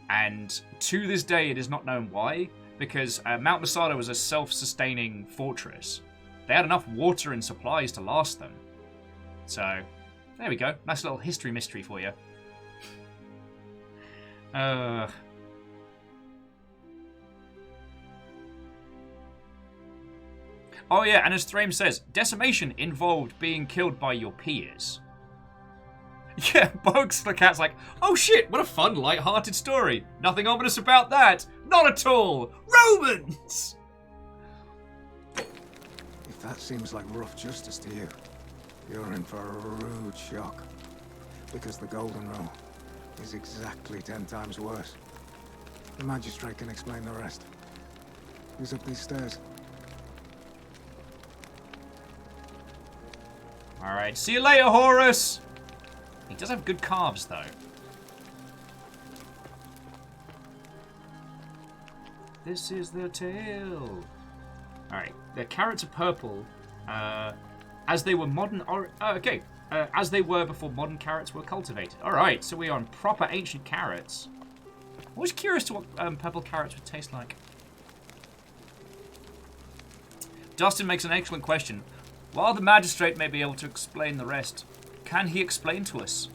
And to this day, it is not known why, because Mount Masada was a self-sustaining fortress. They had enough water and supplies to last them. So, there we go. Nice little history mystery for you. Oh yeah, and as Thrame says, decimation involved being killed by your peers. Yeah, Bugs the cat's like, oh shit, what a fun, light-hearted story. Nothing ominous about that. Not at all. Romans! If that seems like rough justice to you, you're in for a rude shock. Because the Golden Rule is exactly 10 times worse. The magistrate can explain the rest. Who's up these stairs? Alright, see you later, Horus! He does have good calves, though. This is the tale. Alright, the carrots are purple. As they were modern... as they were before modern carrots were cultivated. Alright, so we are on proper ancient carrots. I'm always curious to what purple carrots would taste like. Dustin makes an excellent question. While the magistrate may be able to explain the rest, can he explain to us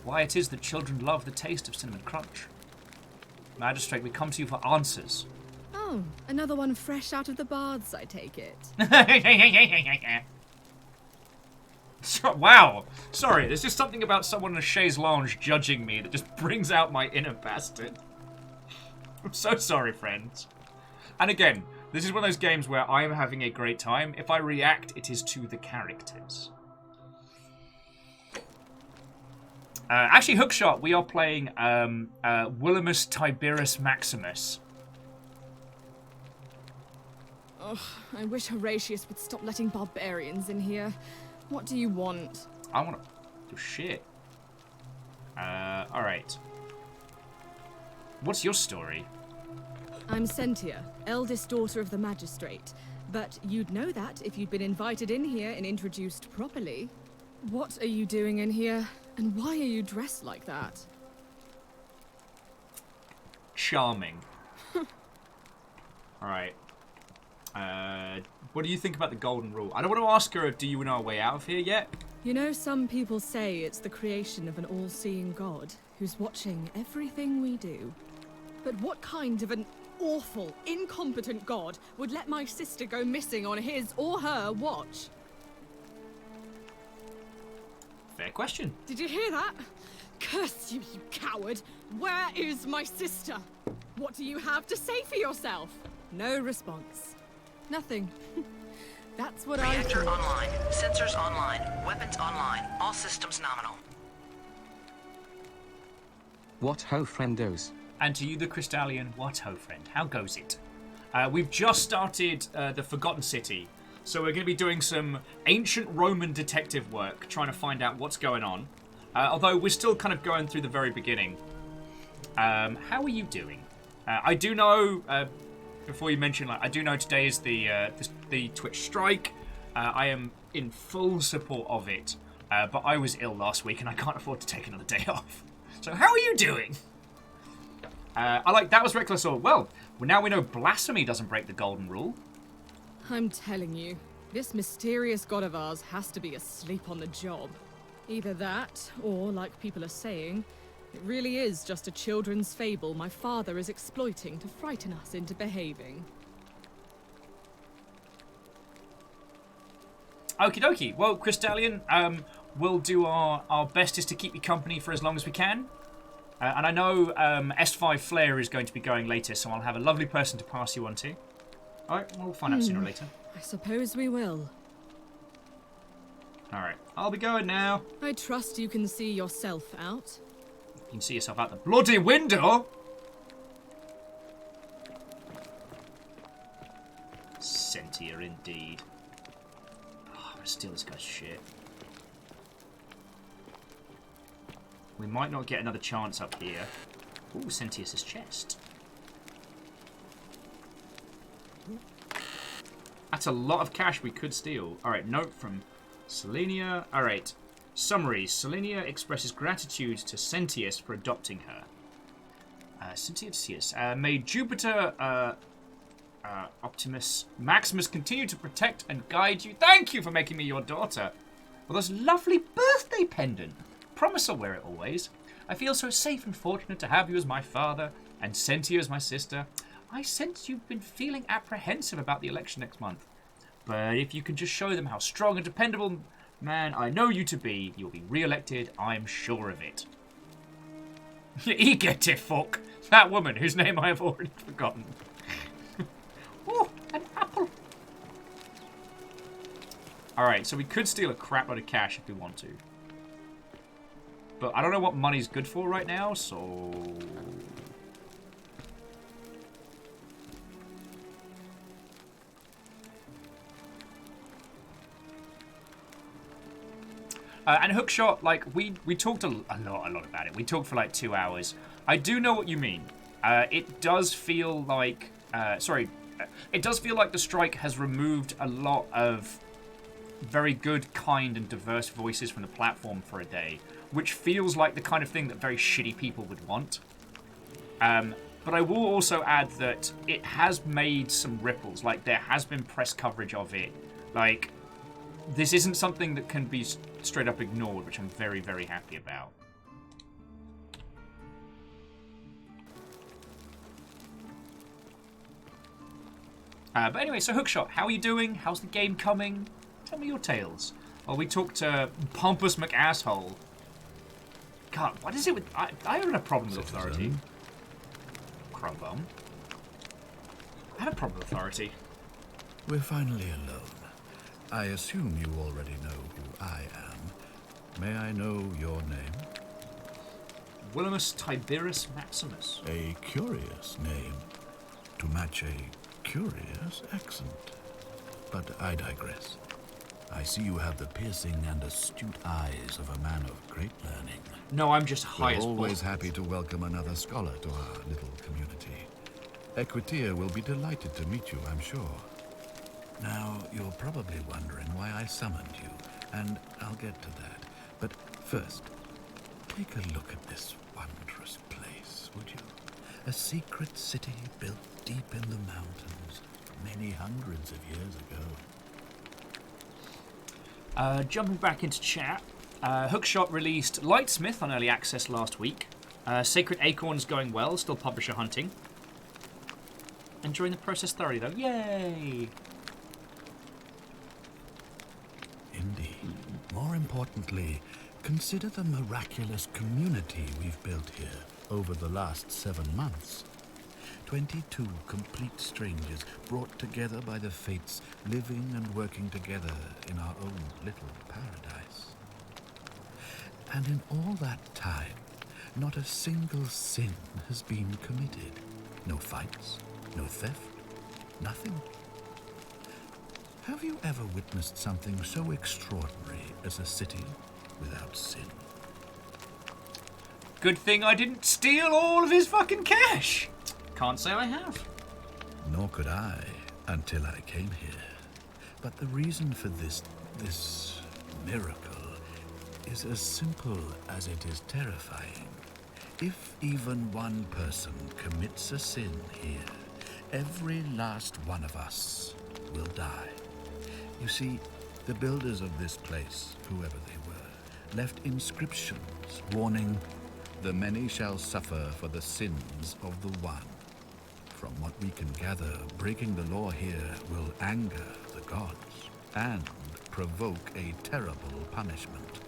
why it is that children love the taste of cinnamon crunch? Magistrate, we come to you for answers. Oh, another one fresh out of the baths, I take it. Wow. Sorry, there's just something about someone in a chaise lounge judging me that just brings out my inner bastard. I'm so sorry, friends. And again, this is one of those games where I am having a great time. If I react, it is to the characters. Actually, Hookshot, we are playing Willimus Tiberius Maximus. Ugh, I wish Horatius would stop letting barbarians in here. What do you want? I want to do shit. Alright. What's your story? I'm Sentia, eldest daughter of the magistrate. But you'd know that if you'd been invited in here and introduced properly. What are you doing in here? And why are you dressed like that? Charming. Alright. What do you think about the Golden Rule? I don't want to ask her, do you know our way out of here yet? You know, some people say it's the creation of an all-seeing god who's watching everything we do. But what kind of an awful, incompetent god would let my sister go missing on his or her watch? Fair question. Did you hear that? Curse you, you coward! Where is my sister? What do you have to say for yourself? No response. Nothing. That's what I Reactor thought. online. Sensors online. Weapons online. All systems nominal. What ho, friendos? And to you, the Crystallian, what ho, friend? How goes it? We've just started the Forgotten City, so we're going to be doing some ancient Roman detective work, trying to find out what's going on. Although we're still kind of going through the very beginning. How are you doing? I do know, before you mention, I do know today is the Twitch strike. I am in full support of it, but I was ill last week and I can't afford to take another day off. So how are you doing? I like that was reckless or well, now we know blasphemy doesn't break the golden rule. I'm telling you, this mysterious god of ours has to be asleep on the job. Either that, or, like people are saying, it really is just a children's fable my father is exploiting to frighten us into behaving. Okie dokie. Well, Crystallian, we'll do our bestest to keep you company for as long as we can. And I know S5 Flare is going to be going later, so I'll have a lovely person to pass you on to. Alright, we'll find out sooner or later. I suppose we will. Alright, I'll be going now. I trust you can see yourself out. You can see yourself out the bloody window! Sentia, indeed. Oh, I'm gonna steal this guy's shit. We might not get another chance up here. Ooh, Sentius's chest. That's a lot of cash we could steal. Alright, note from Selenia. Alright. Summary. Selenia expresses gratitude to Sentius for adopting her. Sentius. May Jupiter, Optimus, Maximus continue to protect and guide you. Thank you for making me your daughter. Well, this lovely birthday pendant. Promise I'll wear it always. I feel so safe and fortunate to have you as my father and Sentia as my sister. I sense you've been feeling apprehensive about the election next month. But if you can just show them how strong and dependable man I know you to be, you'll be re-elected, I'm sure of it. Egate fuck. That woman whose name I have already forgotten. Oh, an apple. Alright, so we could steal a crap load of cash if we want to. But I don't know what money's good for right now, so... and Hookshot, like, we talked a lot about it. We talked for like 2 hours. I do know what you mean. It does feel like... it does feel like the strike has removed a lot of very good, kind, and diverse voices from the platform for a day, which feels like the kind of thing that very shitty people would want. But I will also add that it has made some ripples. Like, there has been press coverage of it. Like, this isn't something that can be straight up ignored, which I'm very, very happy about. But anyway, so Hookshot, how are you doing? How's the game coming? Tell me your tales. Well, we talked to Pompous McAsshole. God, what is it with... I have a problem with authority. Crumbum. I have a problem with authority. We're finally alone. I assume you already know who I am. May I know your name? Willimus Tiberius Maximus. A curious name to match a curious accent. But I digress. I see you have the piercing and astute eyes of a man of great learning. No, I'm just high as We're always balls. happy to welcome another scholar to our little community. Equitia will be delighted to meet you, I'm sure. Now, you're probably wondering why I summoned you, and I'll get to that. But first, take a look at this wondrous place, would you? A secret city built deep in the mountains many hundreds of years ago. Jumping back into chat, Hookshot released Lightsmith on early access last week. Sacred Acorn's going well, still publisher hunting. Enjoying the process thoroughly though, yay! Indeed. More importantly, consider the miraculous community we've built here over the last 7 months. 22 complete strangers brought together by the fates, living and working together in our own little paradise. And in all that time, not a single sin has been committed. No fights, no theft, nothing. Have you ever witnessed something so extraordinary as a city without sin? Good thing I didn't steal all of his fucking cash. Can't say I have. Nor could I until I came here. But the reason for this miracle is as simple as it is terrifying. If even one person commits a sin here, every last one of us will die. You see, the builders of this place, whoever they were, left inscriptions warning, "The many shall suffer for the sins of the one." From what we can gather, breaking the law here will anger the gods and provoke a terrible punishment.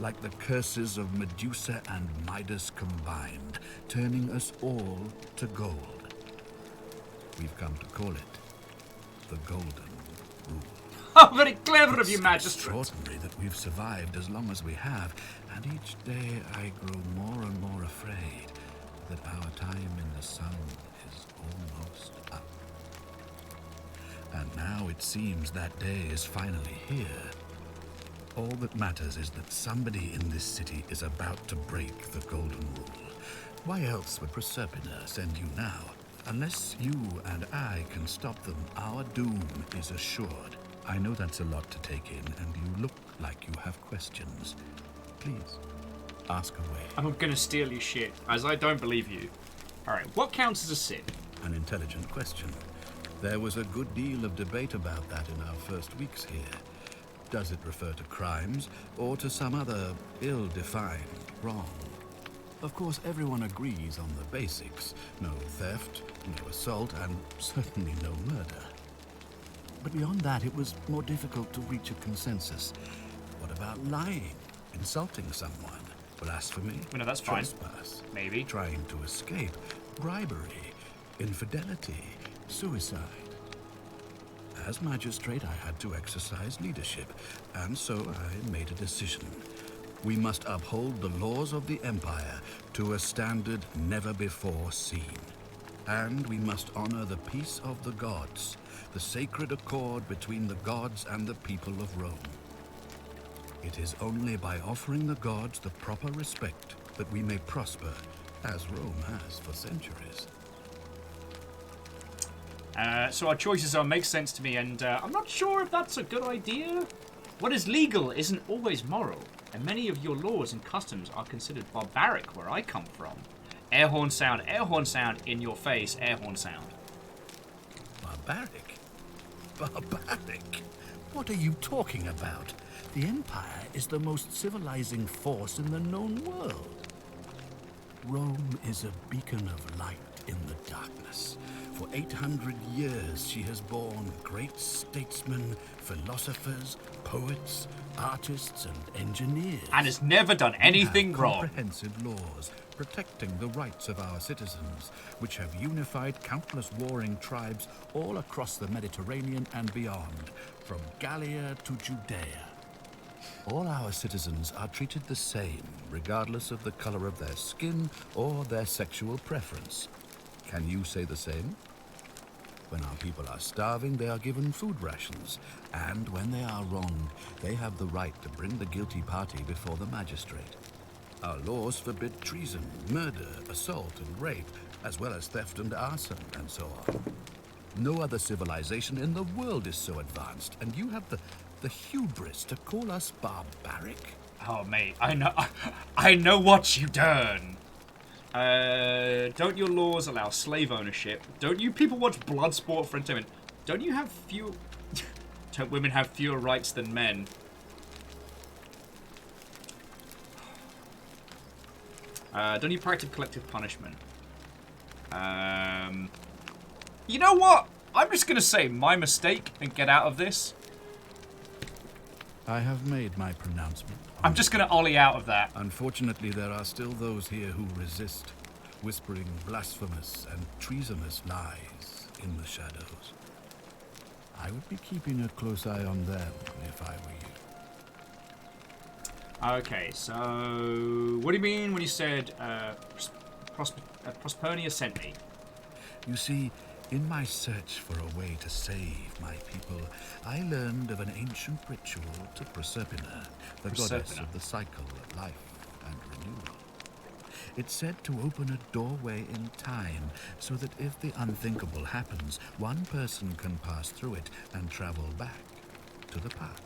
Like the curses of Medusa and Midas combined, turning us all to gold. We've come to call it the Golden Rule. Oh, very clever of you, Magistrate. It's extraordinary that we've survived as long as we have, and each day I grow more and more afraid that our time in the sun is almost up. And now it seems that day is finally here. All that matters is that somebody in this city is about to break the Golden Rule. Why else would Proserpina send you now? Unless you and I can stop them, our doom is assured. I know that's a lot to take in, and you look like you have questions. Please, ask away. I'm gonna steal your shit, as I don't believe you. Alright, what counts as a sin? An intelligent question. There was a good deal of debate about that in our first weeks here. Does it refer to crimes, or to some other ill-defined wrong? Of course, everyone agrees on the basics. No theft, no assault, and certainly no murder. But beyond that, it was more difficult to reach a consensus. What about lying, insulting someone, blasphemy, Well, no, that's fine. trespass, Maybe. trying to escape, bribery, infidelity, suicide? As magistrate, I had to exercise leadership, and so I made a decision. We must uphold the laws of the Empire to a standard never before seen. And we must honor the peace of the gods, the sacred accord between the gods and the people of Rome. It is only by offering the gods the proper respect that we may prosper, as Rome has for centuries. So our choices make sense to me, and I'm not sure if that's a good idea. What is legal isn't always moral, and many of your laws and customs are considered barbaric where I come from. Air horn sound, in your face, air horn sound. Barbaric? Barbaric? What are you talking about? The Empire is the most civilizing force in the known world. Rome is a beacon of light in the darkness. For 800 years, she has borne great statesmen, philosophers, poets, artists, and engineers. And has never done anything wrong. Comprehensive laws protecting the rights of our citizens, which have unified countless warring tribes all across the Mediterranean and beyond, from Gallia to Judea. All our citizens are treated the same, regardless of the color of their skin or their sexual preference. Can you say the same? When our people are starving, they are given food rations, and when they are wronged, they have the right to bring the guilty party before the magistrate. Our laws forbid treason, murder, assault, and rape, as well as theft and arson, and so on. No other civilization in the world is so advanced, and you have the hubris to call us barbaric? Oh, mate, I know what you done. Don't your laws allow slave ownership? Don't you people watch Bloodsport for entertainment? Don't you have fewer... Don't women have fewer rights than men? Don't you practice collective punishment? You know what? I'm just gonna say my mistake and get out of this. I have made my pronouncement. I'm just gonna ollie out of that. Unfortunately, there are still those here who resist. whispering blasphemous and treasonous lies in the shadows. I would be keeping a close eye on them if I were you. Okay, so what do you mean when you said Prospernia sent me? You see, in my search for a way to save my people, I learned of an ancient ritual to Proserpina, the goddess of the cycle of life and renewal. It's said to open a doorway in time, so that if the unthinkable happens, one person can pass through it and travel back to the past.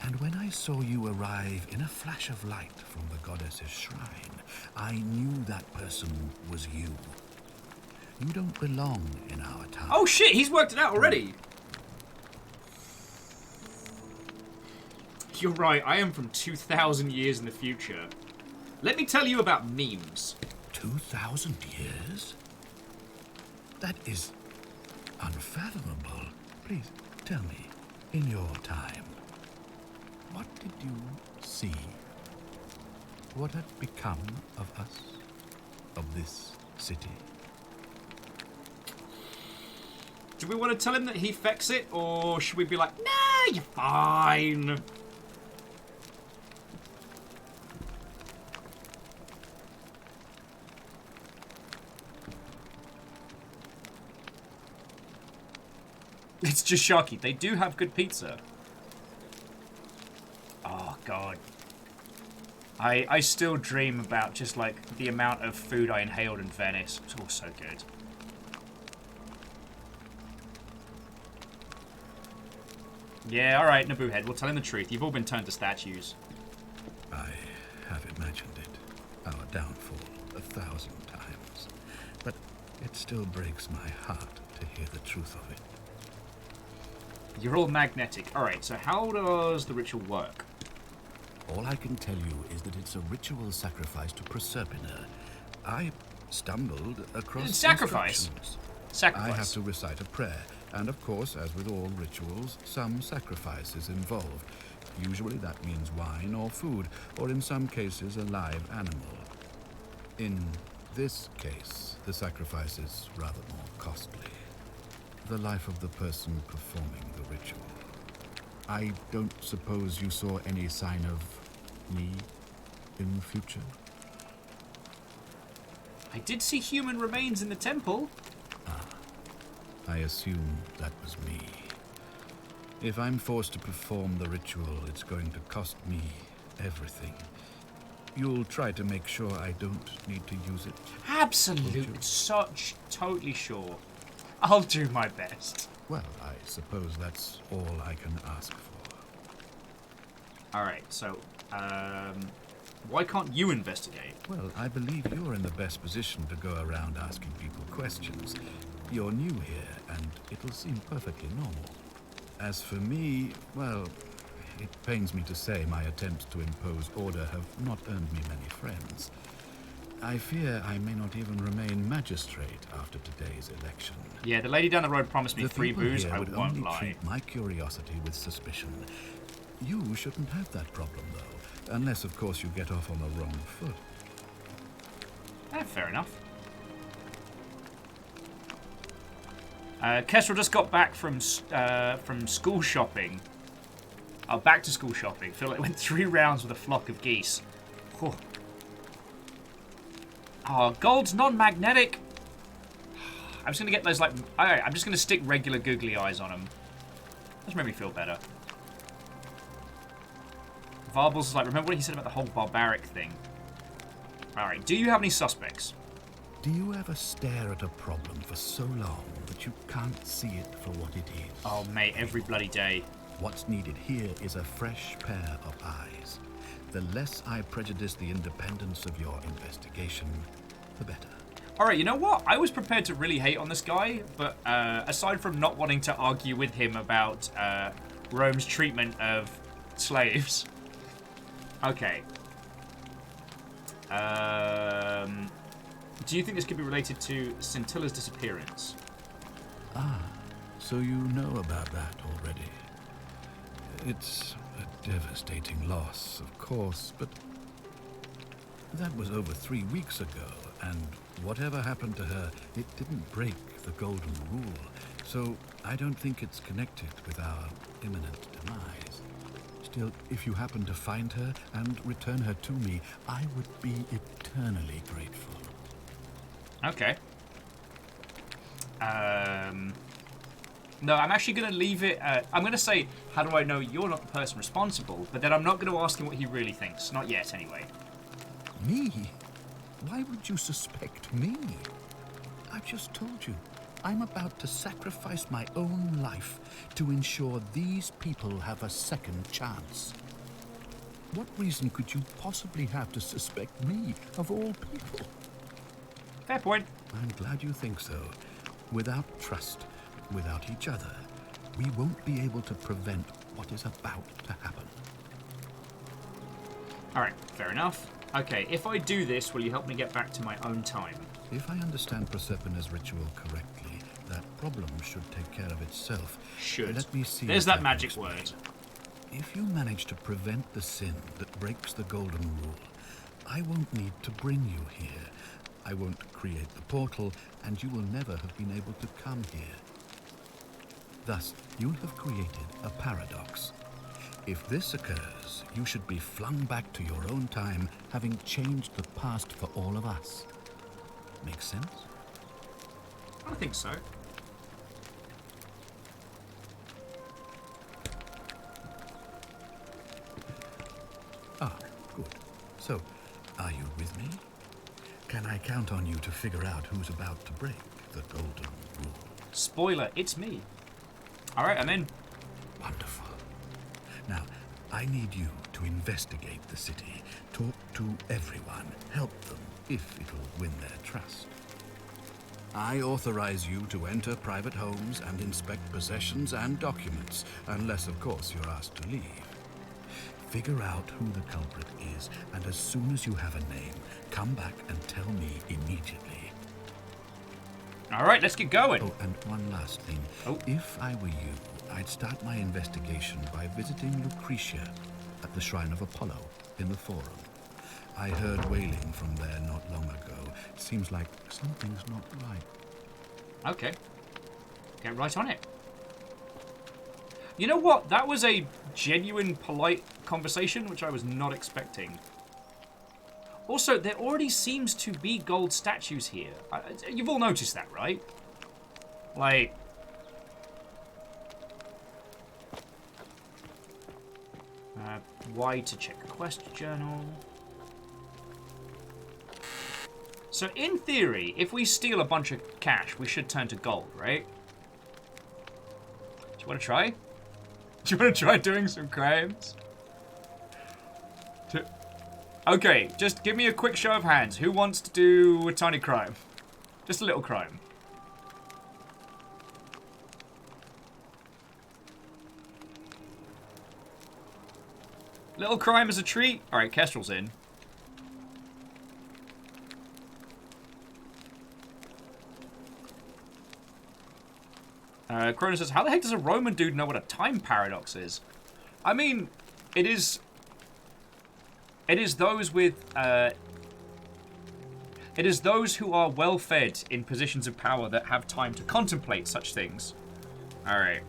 And when I saw you arrive in a flash of light from the goddess's shrine, I knew that person was you. You don't belong in our town. Oh shit, he's worked it out already! You're right, I am from 2,000 years in the future. Let me tell you about memes. 2,000 years? That is unfathomable. Please, tell me, in your time, what did you see? What had become of us? Of this city? Do we want to tell him that he fecks it, or should we be like, nah, you're fine? It's just shocking. They do have good pizza. Oh, God. I still dream about just, like, the amount of food I inhaled in Venice. It's all so good. Yeah, alright, Naboo Head. We'll tell him the truth. You've all been turned to statues. I have imagined it. Our downfall 1,000 times. But it still breaks my heart to hear the truth of it. You're all magnetic. Alright, so how does the ritual work? All I can tell you is that it's a ritual sacrifice to Proserpina. I stumbled across Sacrifice? instructions. Sacrifice. I have to recite a prayer, and of course, as with all rituals, some sacrifice is involved. Usually that means wine or food, or in some cases a live animal. In this case, the sacrifice is rather more costly. The life of the person performing the ritual. I don't suppose you saw any sign of me in the future? I did see human remains in the temple. I assume that was me. If I'm forced to perform the ritual, it's going to cost me everything. You'll try to make sure I don't need to use it? Absolutely. Totally sure. I'll do my best. Well, I suppose that's all I can ask for. Alright, so, why can't you investigate? Well, I believe you're in the best position to go around asking people questions. You're new here, and it'll seem perfectly normal. As for me, well, it pains me to say my attempts to impose order have not earned me many friends. I fear I may not even remain magistrate after today's election. Yeah, the lady down the road promised me The free people booze. here I would won't only lie. treat my curiosity with suspicion. You shouldn't have that problem, though, unless, of course, you get off on the wrong foot. Fair enough. Kestrel just got back from school shopping. Oh, back to school shopping. Feel like it went 3 rounds with a flock of geese. Whew. Oh, gold's non-magnetic. I'm just gonna get those, like, alright, I'm just gonna stick regular googly eyes on them. Just made me feel better. Varbles is like, remember what he said about the whole barbaric thing? Alright, do you have any suspects? Do you ever stare at a problem for so long that you can't see it for what it is? Oh, mate, every bloody day. What's needed here is a fresh pair of eyes. The less I prejudice the independence of your investigation, the better. Alright, you know what? I was prepared to really hate on this guy, but aside from not wanting to argue with him about Rome's treatment of slaves. Okay. Do you think this could be related to Scintilla's disappearance? Ah, so you know about that already. It's a devastating loss, of course, but that was over 3 weeks ago. And whatever happened to her, it didn't break the golden rule. So I don't think it's connected with our imminent demise. Still, if you happen to find her and return her to me, I would be eternally grateful. Okay. No, I'm actually going to leave it. I'm going to say, how do I know you're not the person responsible? But then I'm not going to ask him what he really thinks. Not yet, anyway. Me? Why would you suspect me? I've just told you. I'm about to sacrifice my own life to ensure these people have a second chance. What reason could you possibly have to suspect me, of all people? Fair point. I'm glad you think so. Without trust, without each other, we won't be able to prevent what is about to happen. Alright, fair enough. Okay, if I do this, will you help me get back to my own time? If I understand Prosepina's ritual correctly, that problem should take care of itself. Should. Let me see. There's that magic word. If you manage to prevent the sin that breaks the golden rule, I won't need to bring you here. I won't create the portal, and you will never have been able to come here. Thus, you'll have created a paradox. If this occurs, you should be flung back to your own time, having changed the past for all of us. Make sense? I think so. Ah, good. So, are you with me? Can I count on you to figure out who's about to break the golden rule? Spoiler, it's me. Alright, I'm in. Wonderful. Now, I need you to investigate the city, talk to everyone, help them, if it'll win their trust. I authorize you to enter private homes and inspect possessions and documents, unless, of course, you're asked to leave. Figure out who the culprit is, and as soon as you have a name, come back and tell me immediately. Alright, let's get going. Oh, and one last thing. Oh. If I were you, I'd start my investigation by visiting Lucretia at the Shrine of Apollo in the Forum. I heard wailing from there not long ago. It seems like something's not right. Okay. Get right on it. You know what? That was a genuine, polite conversation, which I was not expecting. Also, there already seems to be gold statues here. You've all noticed that, right? Like... Y to check a quest journal. So, in theory, if we steal a bunch of cash, we should turn to gold, right? Do you want to try? Do you want to try doing some crimes? Okay, just give me a quick show of hands. Who wants to do a tiny crime? Just a little crime. Little crime as a treat? Alright, Kestrel's in. Cronus says, how the heck does a Roman dude know what a time paradox is? I mean, it is those with, it is those who are well fed in positions of power that have time to contemplate such things. Alright.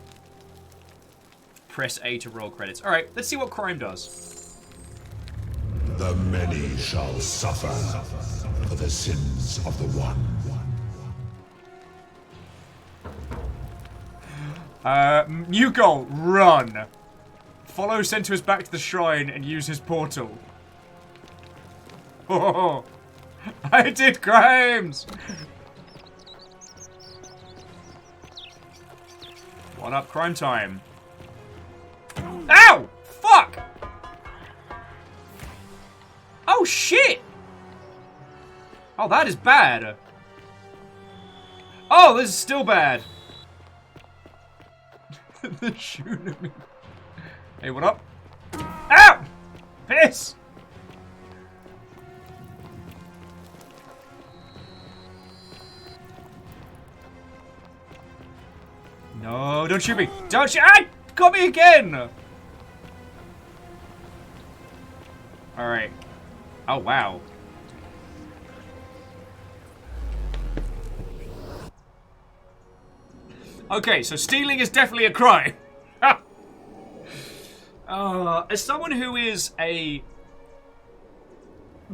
Press A to roll credits. Alright, let's see what crime does. The many shall suffer for the sins of the one. New goal, run. Follow Centaurs back to the shrine and use his portal. Oh, I did crimes. One up crime time. Ow! Fuck! Oh shit! Oh, that is bad. Oh, this is still bad. They're shooting at me. Hey, what up? Ow! Piss! No, don't shoot me! Don't shoot! Ah! Got me again! Alright. Oh, wow. Okay, so stealing is definitely a crime. As someone who is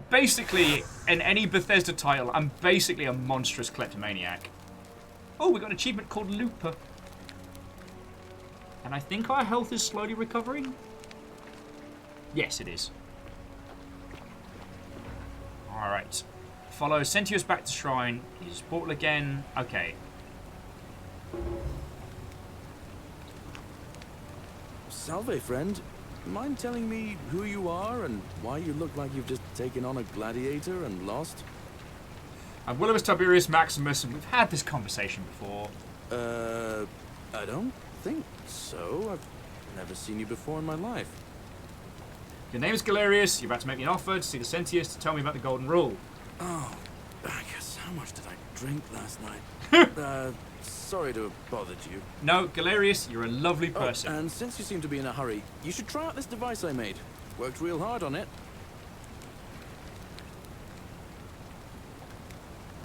basically, in any Bethesda title, I'm basically a monstrous kleptomaniac. Oh, we got an achievement called Looper. And I think our health is slowly recovering. Yes, it is. Alright. Follow Sentius back to Shrine. Use portal again. Okay. Salve, friend. Mind telling me who you are and why you look like you've just taken on a gladiator and lost? I'm Willimus Tiberius Maximus, and we've had this conversation before. I don't think so. I've never seen you before in my life. Your name's Galerius. You're about to make me an offer to see the Sentius to tell me about the Golden Rule. Oh, I guess how much did I drink last night? Sorry to have bothered you. No, Galerius, you're a lovely person. Oh, and since you seem to be in a hurry, you should try out this device I made. Worked real hard on it.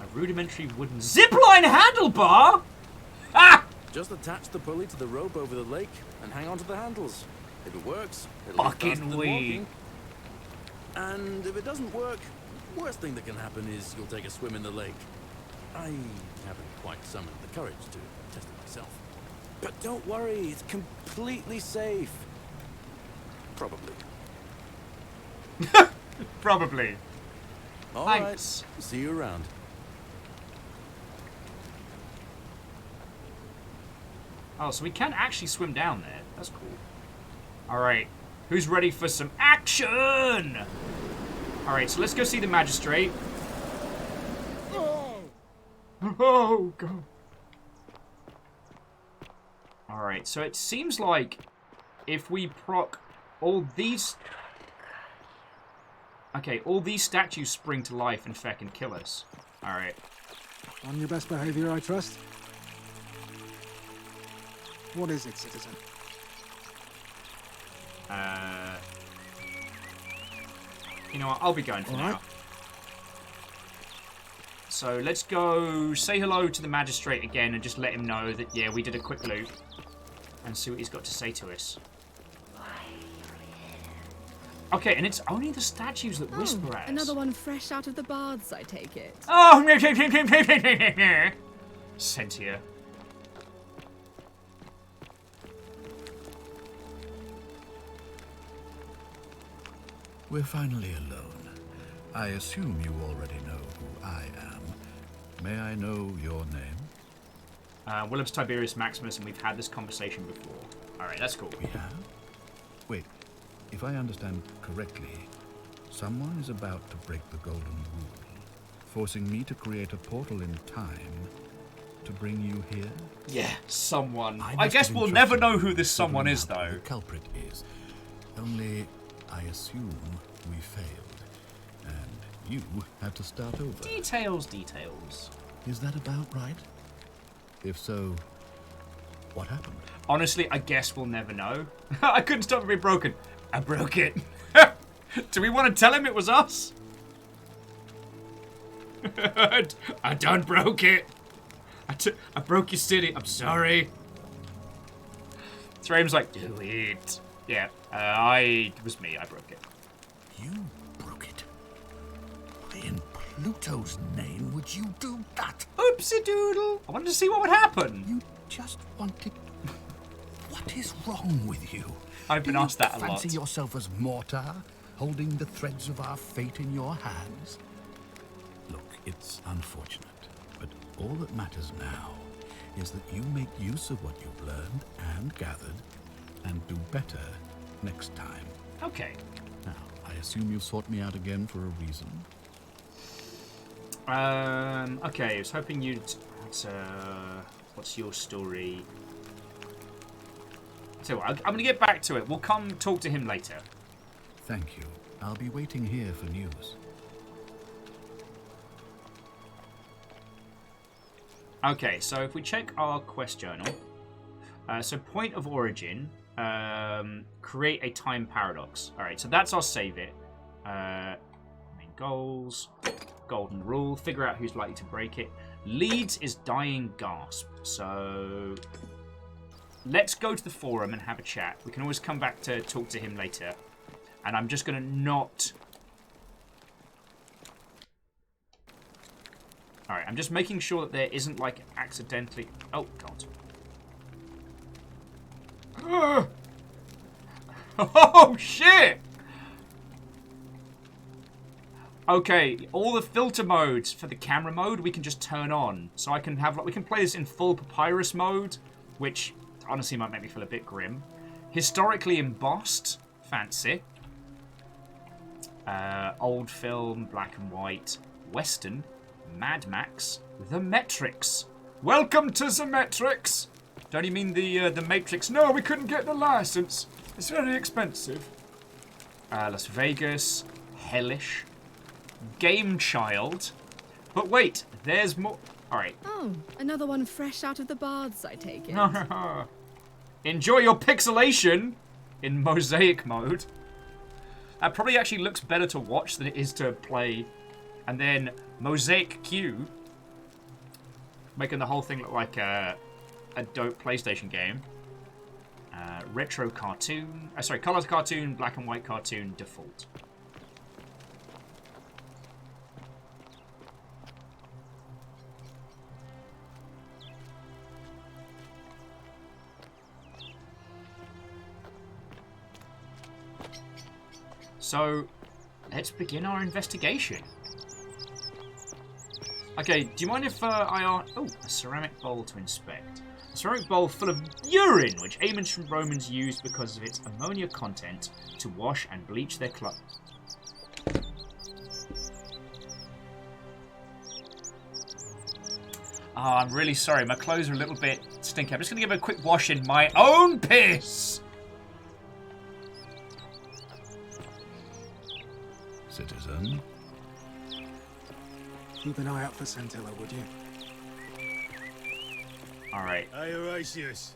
A rudimentary wooden zipline handlebar? Ah! Just attach the pulley to the rope over the lake and hang on to the handles. If it works, it'll be faster than walking. And if it doesn't work, worst thing that can happen is you'll take a swim in the lake. I haven't quite summoned the courage to test it myself. But don't worry, it's completely safe. Probably. Probably. All Thanks. right. See you around. Oh, so we can actually swim down there. That's cool. Alright. Who's ready for some action? Alright, so let's go see the magistrate. Oh, God. Alright, so it seems like if we proc all these... Okay, all these statues spring to life and feck and kill us. Alright. On your best behavior, I trust. What is it, citizen? You know what, I'll be going for now. So let's go say hello to the magistrate again and just let him know that, yeah, we did a quick loop. And see what he's got to say to us. Okay, and it's only the statues that whisper at us. Another one fresh out of the baths, I take it. Oh, Sentia. We're finally alone. I assume you already know who I am. May I know your name? Williams Tiberius Maximus, and we've had this conversation before. Alright, that's cool. We have? Wait, if I understand correctly, someone is about to break the Golden Rule, forcing me to create a portal in time to bring you here? Yeah, someone. I guess we'll never know who this someone is, though. The culprit is. Only, I assume we failed. And you had to start over. Details. Is that about right? If so, what happened? Honestly, I guess we'll never know. I couldn't stop it being broken. I broke it. Do we want to tell him it was us? I done broke it. I broke your city. I'm sorry. Thraim's like, do it. Yeah, it was me. I broke it. You broke it? Why in Pluto's name would you do that? Oopsie doodle. I wanted to see what would happen. You just wanted... What is wrong with you? I've been asked that a lot. Fancy yourself as mortar, holding the threads of our fate in your hands? Look, it's unfortunate, but all that matters now is that you make use of what you've learned and gathered and do better next time. Okay. Now, I assume you sought me out again for a reason. Okay, I was hoping you'd... what's your story? So I'm going to get back to it. We'll come talk to him later. Thank you. I'll be waiting here for news. Okay, so if we check our quest journal, so point of origin, create a time paradox. All right, so that's our save it. Main goals, golden rule, figure out who's likely to break it. Leeds is dying gasp. So let's go to the forum and have a chat. We can always come back to talk to him later. And I'm just going to not... Alright, I'm just making sure that there isn't, like, accidentally... Oh, God. Oh, shit! Okay, all the filter modes for the camera mode we can just turn on. So I can have, like, we can play this in full papyrus mode, which honestly might make me feel a bit grim. Historically embossed, fancy. Old film, black and white, Western, Mad Max, The Metrics. Welcome to The Metrics! Don't you mean the Matrix? No, we couldn't get the license. It's very expensive. Las Vegas, Hellish, Game Child. But wait, there's more. Alright. Oh, another one fresh out of the baths, I take it. Enjoy your pixelation in mosaic mode. That probably actually looks better to watch than it is to play. And then Mosaic Q, making the whole thing look like a dope PlayStation game. Retro cartoon, sorry, colored cartoon, black and white cartoon, default. So, let's begin our investigation. Okay, do you mind if I... Oh, a ceramic bowl to inspect. A ceramic bowl full of urine, which ancient Romans used because of its ammonia content to wash and bleach their clothes. Oh, I'm really sorry. My clothes are a little bit stinky. I'm just going to give it a quick wash in my own piss. Citizen. Keep an eye out for Scintilla, would you? Alright. Hey, Horatius.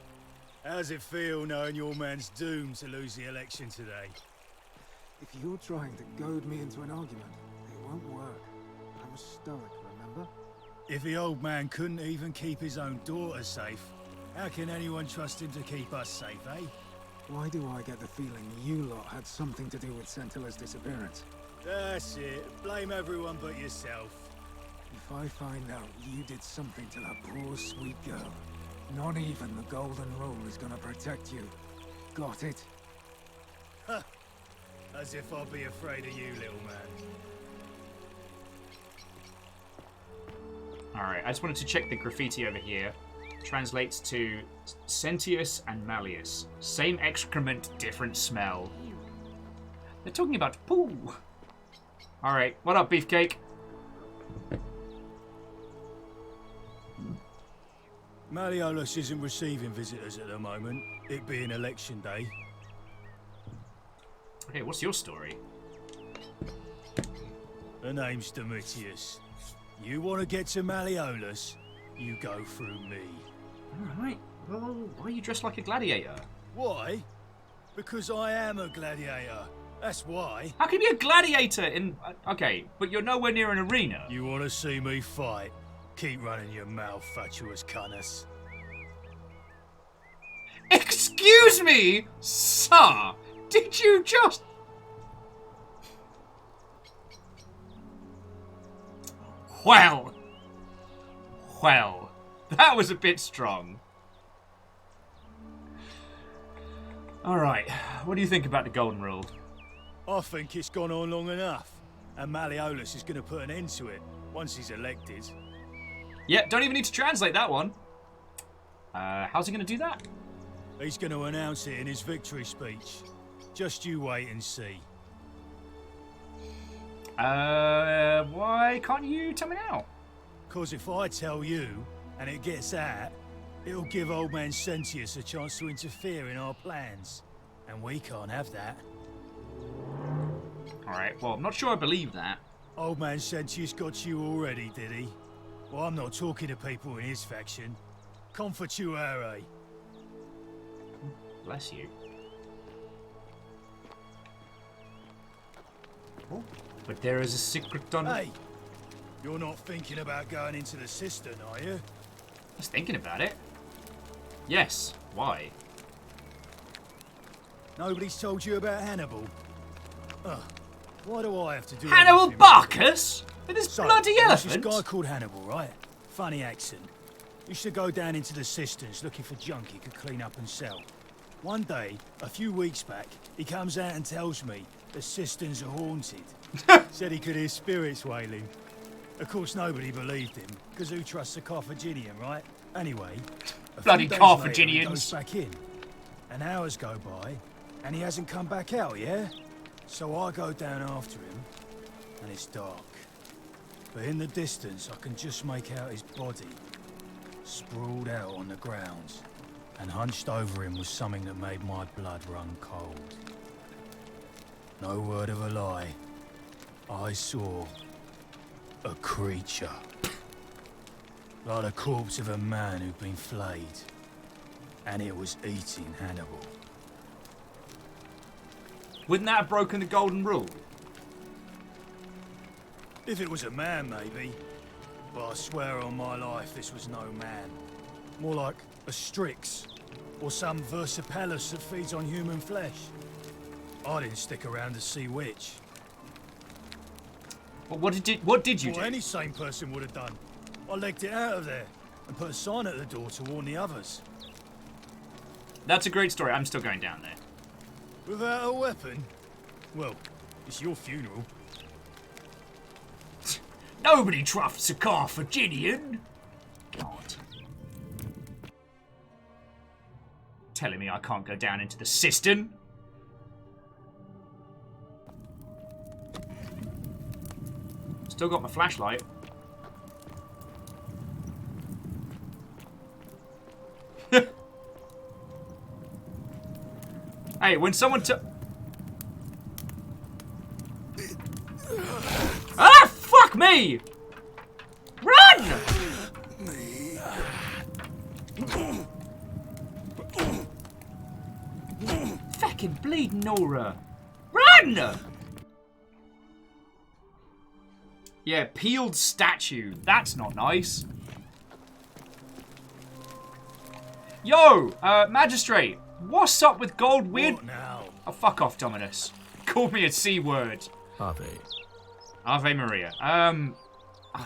How's it feel knowing your man's doomed to lose the election today? If you're trying to goad me into an argument, it won't work. I was stoic, remember? If the old man couldn't even keep his own daughter safe, how can anyone trust him to keep us safe, eh? Why do I get the feeling you lot had something to do with Scintilla's disappearance? That's it. Blame everyone but yourself. If I find out you did something to that poor sweet girl, not even the Golden Rule is gonna protect you. Got it? Huh. As if I'll be afraid of you, little man. Alright, I just wanted to check the graffiti over here. Translates to Sentius and Malleus. Same excrement, different smell. They're talking about poo. Alright, what up, Beefcake? Malleolus isn't receiving visitors at the moment, it being election day. Okay, what's your story? The name's Domitius. You want to get to Malleolus, you go through me. Alright, well, why are you dressed like a gladiator? Why? Because I am a gladiator. That's why. How can you be a gladiator in... Okay, but you're nowhere near an arena. You want to see me fight? Keep running your mouth, fatuous cunners. Excuse me, sir! Did you just... Well, that was a bit strong. Alright, what do you think about the Golden Rule? I think it's gone on long enough, and Malleolus is going to put an end to it once he's elected. Yeah, don't even need to translate that one. How's he going to do that? He's going to announce it in his victory speech. Just you wait and see. Why can't you tell me now? 'Cause if I tell you, and it gets out, it'll give old man Sentius a chance to interfere in our plans. And we can't have that. Alright, well, I'm not sure I believe that. Old man Sentius got you already, did he? Well, I'm not talking to people in his faction. Confituare. Bless you. Oh, but there is a secret on... Hey! You're not thinking about going into the cistern, are you? I was thinking about it. Yes. Why? Nobody's told you about Hannibal? Ugh. Why do I have to do Hannibal everything Barcus? With his bloody there's elephant? This guy called Hannibal, right? Funny accent. Used to go down into the cisterns looking for junk he could clean up and sell. One day, a few weeks back, he comes out and tells me the cisterns are haunted. Said he could hear spirits wailing. Of course, nobody believed him, because who trusts a Carthaginian, right? Anyway, bloody Carthaginians. He goes back in, and hours go by, and he hasn't come back out, yeah? So I go down after him, and it's dark. But in the distance, I can just make out his body, sprawled out on the ground, and hunched over him was something that made my blood run cold. No word of a lie. I saw a creature. Like the corpse of a man who'd been flayed. And it was eating Hannibal. Wouldn't that have broken the golden rule? If it was a man, maybe. But I swear on my life this was no man. More like a Strix. Or some Versipelus that feeds on human flesh. I didn't stick around to see which. But what did you do? Any sane person would have done. I legged it out of there and put a sign at the door to warn the others. That's a great story. I'm still going down there. Without a weapon? Well, it's your funeral. Nobody trusts a Carthaginian. God. Telling me I can't go down into the cistern? Still got my flashlight. Hey, when someone Ah, fuck me! Run! Fucking bleeding Nora. Run! Yeah, peeled statue. That's not nice. Yo, magistrate. What's up with gold weird? What now? Oh, fuck off, Dominus. Called me a C word. Ave. Ave Maria. I'm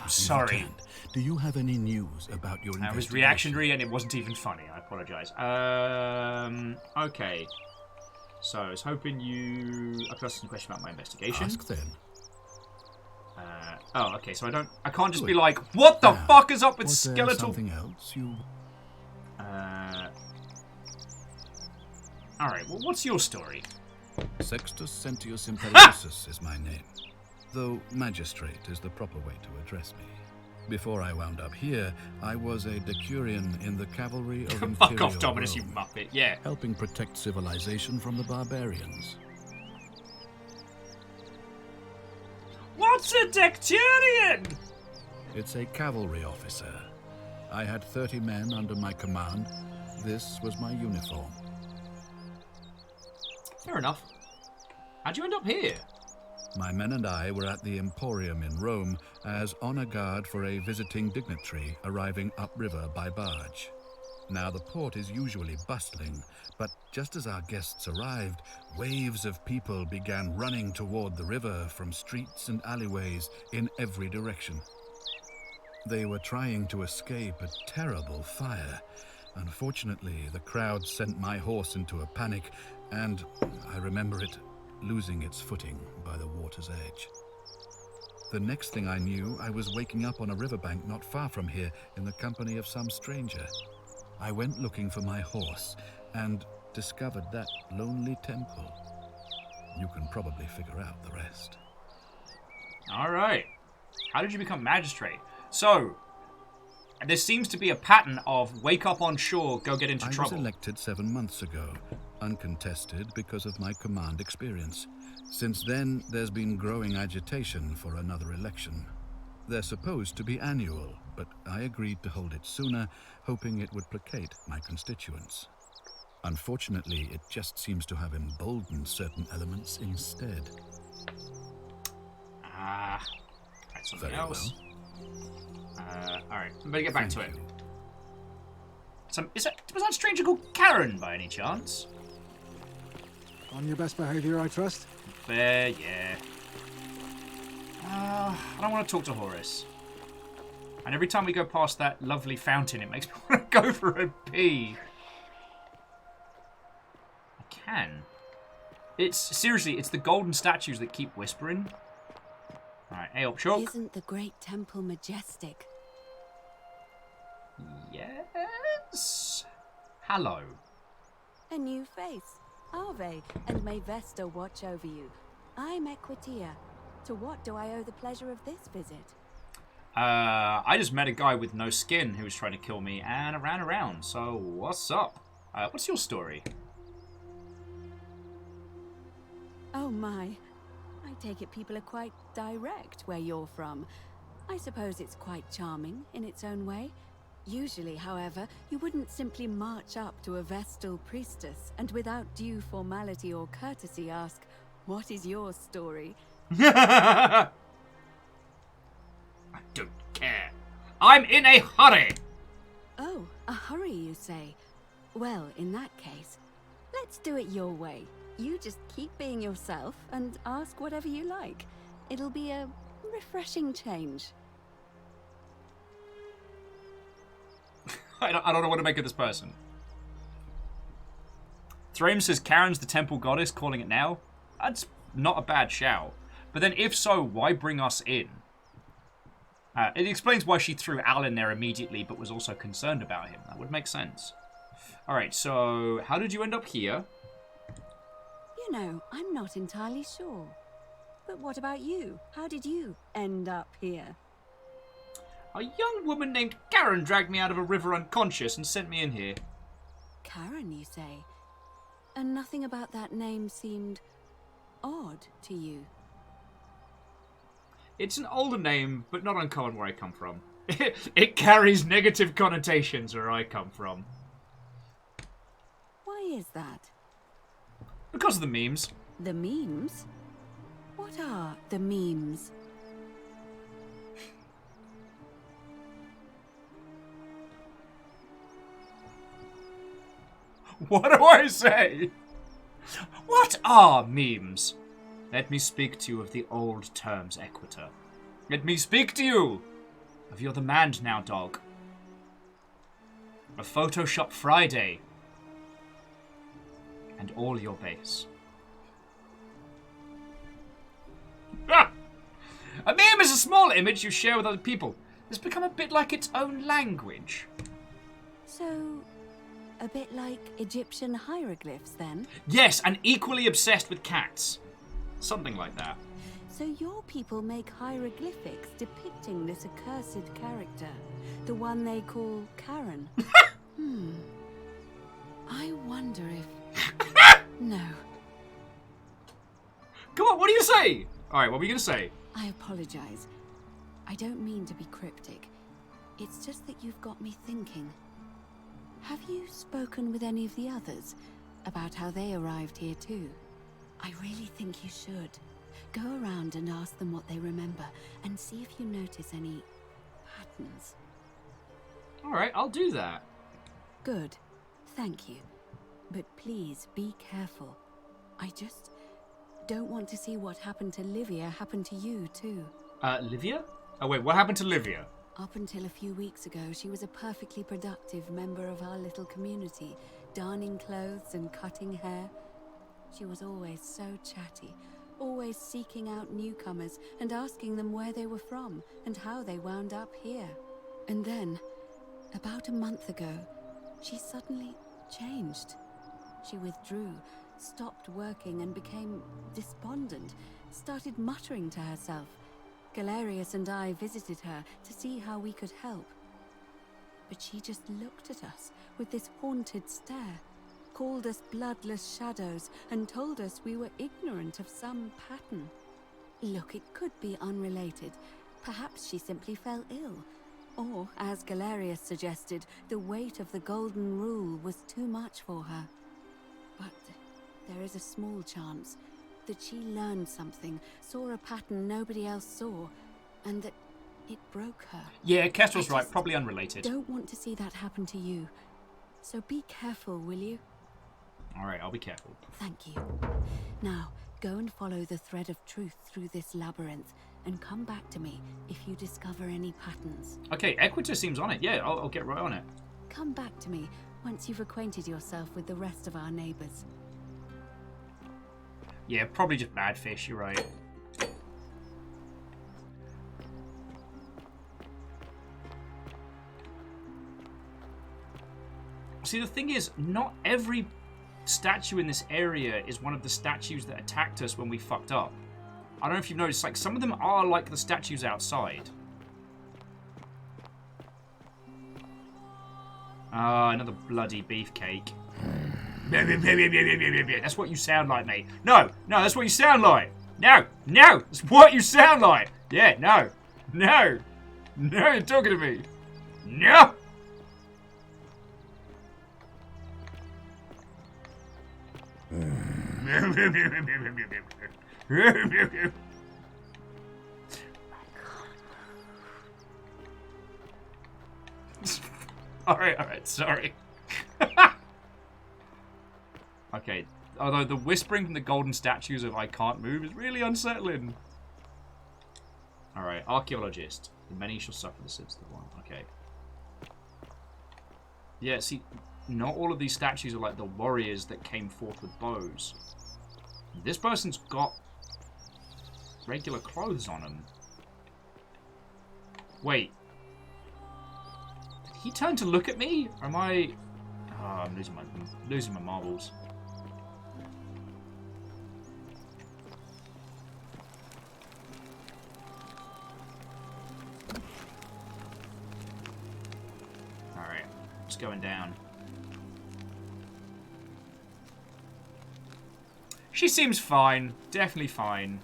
sorry. Do you have any news about your investigation? That was reactionary and it wasn't even funny. I apologize. Okay. So I was hoping I could ask you a question about my investigation. Ask then. Oh, okay. So I can't just be like, what the fuck is up with was skeletal? There something else you? All right. Well, what's your story? Sextus Sentius Imperius is my name, though magistrate is the proper way to address me. Before I wound up here, I was a decurion in the cavalry of Imperial Fuck off, Dominus, you Rome, muppet. Yeah. helping protect civilization from the barbarians. What's a decurion? It's a cavalry officer. I had 30 men under my command. This was my uniform. Fair enough. How'd you end up here? My men and I were at the Emporium in Rome as honor guard for a visiting dignitary arriving upriver by barge. Now, the port is usually bustling, but just as our guests arrived, waves of people began running toward the river from streets and alleyways in every direction. They were trying to escape a terrible fire. Unfortunately, the crowd sent my horse into a panic, and I remember it losing its footing by the water's edge. The next thing I knew, I was waking up on a riverbank not far from here in the company of some stranger. I went looking for my horse and discovered that lonely temple. You can probably figure out the rest. All right. How did you become magistrate? So, there seems to be a pattern of wake up on shore, go get into trouble. I was elected 7 months ago, uncontested because of my command experience. Since then, there's been growing agitation for another election. They're supposed to be annual, but I agreed to hold it sooner, hoping it would placate my constituents. Unfortunately, it just seems to have emboldened certain elements instead. That's something Very else. well. Alright, I better get back to it. Was that stranger called Karen by any chance? On your best behavior, I trust? Fair, yeah. I don't want to talk to Horace. And every time we go past that lovely fountain, it makes me want to go for a pee. I can. Seriously, it's the golden statues that keep whispering. Alright, hey up, Chalk. Isn't the great temple majestic? Yes. Hello. A new face. Ave, and may Vesta watch over you. I'm Equitia. To what do I owe the pleasure of this visit? I just met a guy with no skin who was trying to kill me, and I ran around. So, what's up? What's your story? Oh my. I take it people are quite direct where you're from. I suppose it's quite charming in its own way. Usually, however, you wouldn't simply march up to a Vestal priestess and without due formality or courtesy ask, "What is your story?" I don't care. I'm in a hurry! Oh, a hurry, you say? Well, in that case, let's do it your way. You just keep being yourself and ask whatever you like. It'll be a refreshing change. I don't know what to make of this person. Thraim says Karen's the temple goddess, calling it now. That's not a bad shout. But then if so, why bring us in? It explains why she threw Al in there immediately, but was also concerned about him. That would make sense. Alright, so how did you end up here? You know, I'm not entirely sure. But what about you? How did you end up here? A young woman named Karen dragged me out of a river unconscious and sent me in here. Karen, you say? And nothing about that name seemed odd to you? It's an older name, but not uncommon where I come from. It carries negative connotations where I come from. Why is that? Because of the memes. The memes? What are the memes? What do I say? What are memes? Let me speak to you of the old terms, Equita. Let me speak to you of you're the man now, dog. A Photoshop Friday. And all your base. Ah! A meme is a small image you share with other people. It's become a bit like its own language. So, a bit like Egyptian hieroglyphs, then? Yes, and equally obsessed with cats. Something like that. So your people make hieroglyphics depicting this accursed character, the one they call Karen. I wonder if... No. Come on, what do you say? Alright, what were you going to say? I apologize. I don't mean to be cryptic. It's just that you've got me thinking. Have you spoken with any of the others about how they arrived here too? I really think you should. Go around and ask them what they remember and see if you notice any patterns. Alright, I'll do that. Good. Thank you. But please be careful. I just don't want to see what happened to Livia happen to you too. Livia? Oh wait, what happened to Livia? Up until a few weeks ago, she was a perfectly productive member of our little community, darning clothes and cutting hair. She was always so chatty, always seeking out newcomers and asking them where they were from and how they wound up here. And then, about a month ago, she suddenly changed. She withdrew, stopped working and became despondent, started muttering to herself. Galerius and I visited her to see how we could help. But she just looked at us with this haunted stare, called us bloodless shadows, and told us we were ignorant of some pattern. Look, it could be unrelated. Perhaps she simply fell ill. Or, as Galerius suggested, the weight of the Golden Rule was too much for her. But there is a small chance that she learned something, saw a pattern nobody else saw, and that It broke her. Yeah, Kestrel's I right. just Probably unrelated. Don't want to see that happen to you. So be careful, will you? All right, I'll be careful. Thank you. Now, go and follow the thread of truth through this labyrinth and come back to me if you discover any patterns. Okay, Equita seems on it. Yeah, I'll get right on it. Come back to me once you've acquainted yourself with the rest of our neighbors. Yeah, probably just bad fish, you're right. See, the thing is, not every statue in this area is one of the statues that attacked us when we fucked up. I don't know if you've noticed, like, some of them are like the statues outside. Ah, another bloody beefcake. That's what you sound like, mate. No, that's what you sound like. No, that's what you sound like. Yeah, no, you're talking to me. No. Alright, sorry. Okay, although the whispering from the golden statues of I can't move is really unsettling. Alright, archaeologist. The many shall suffer the sins of the one. Okay. Yeah, see, not all of these statues are like the warriors that came forth with bows. This person's got regular clothes on him. Wait. Did he turn to look at me? Or am I... Oh, I'm losing my marbles. Alright, it's going down. She seems fine. Definitely fine.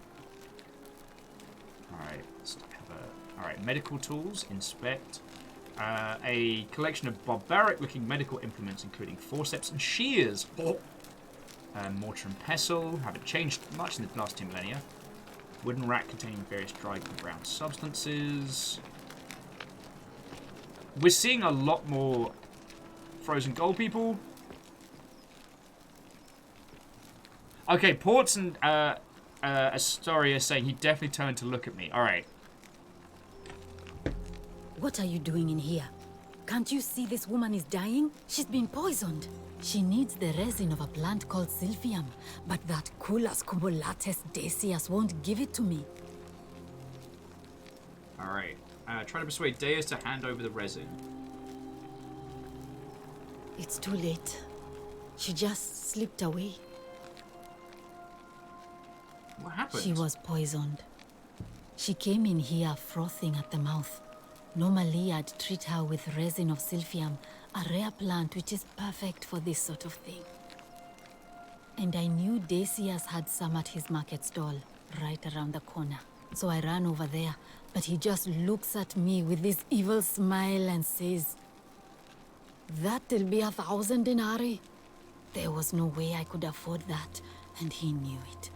Alright, let's have a... Alright, medical tools. Inspect. A collection of barbaric-looking medical implements, including forceps and shears. Oh. Mortar and pestle. Haven't changed much in the last 2 millennia. Wooden rack containing various dried and brown substances. We're seeing a lot more frozen gold people. Okay, Ports and Astoria saying he definitely turned to look at me. Alright. What are you doing in here? Can't you see this woman is dying? She's been poisoned. She needs the resin of a plant called Silphium, but that Culus cubulatus decius won't give it to me. Alright. Try to persuade Deus to hand over the resin. It's too late. She just slipped away. What happened? She was poisoned. She came in here frothing at the mouth. Normally, I'd treat her with resin of Silphium, a rare plant which is perfect for this sort of thing. And I knew Decius had some at his market stall, right around the corner. So I ran over there, but he just looks at me with this evil smile and says, "That'll be 1,000 denarii." There was no way I could afford that, and he knew it.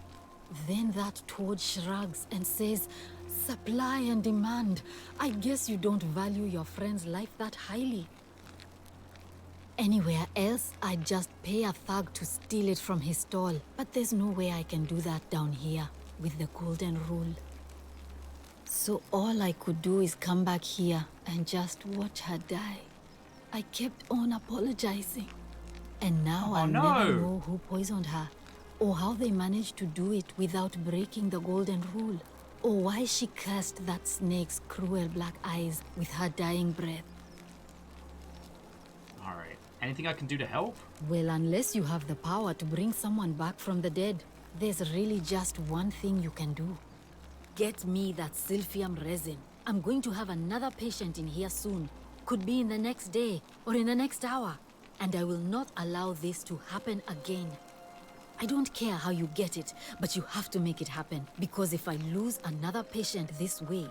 Then that toad shrugs and says, "Supply and demand. I guess you don't value your friend's life that highly." Anywhere else, I'd just pay a thug to steal it from his stall. But there's no way I can do that down here, with the golden rule. So all I could do is come back here and just watch her die. I kept on apologizing. And now I'll never know who poisoned her, or how they managed to do it without breaking the golden rule, or why she cursed that snake's cruel black eyes with her dying breath. Alright. Anything I can do to help? Well, unless you have the power to bring someone back from the dead, there's really just one thing you can do. Get me that Silphium resin. I'm going to have another patient in here soon. Could be in the next day, or in the next hour. And I will not allow this to happen again. I don't care how you get it, but you have to make it happen. Because if I lose another patient this way,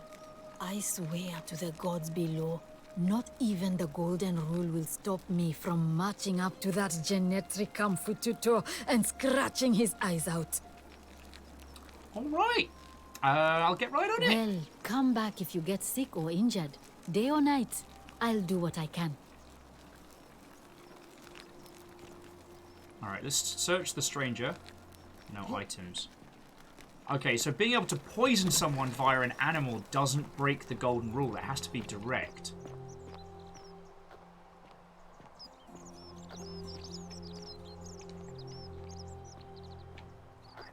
I swear to the gods below, not even the golden rule will stop me from marching up to that Genetricum Fututo and scratching his eyes out. Alright. I'll get right on it. Well, come back if you get sick or injured. Day or night, I'll do what I can. Alright, let's search the stranger. No items. Okay, so being able to poison someone via an animal doesn't break the golden rule. It has to be direct.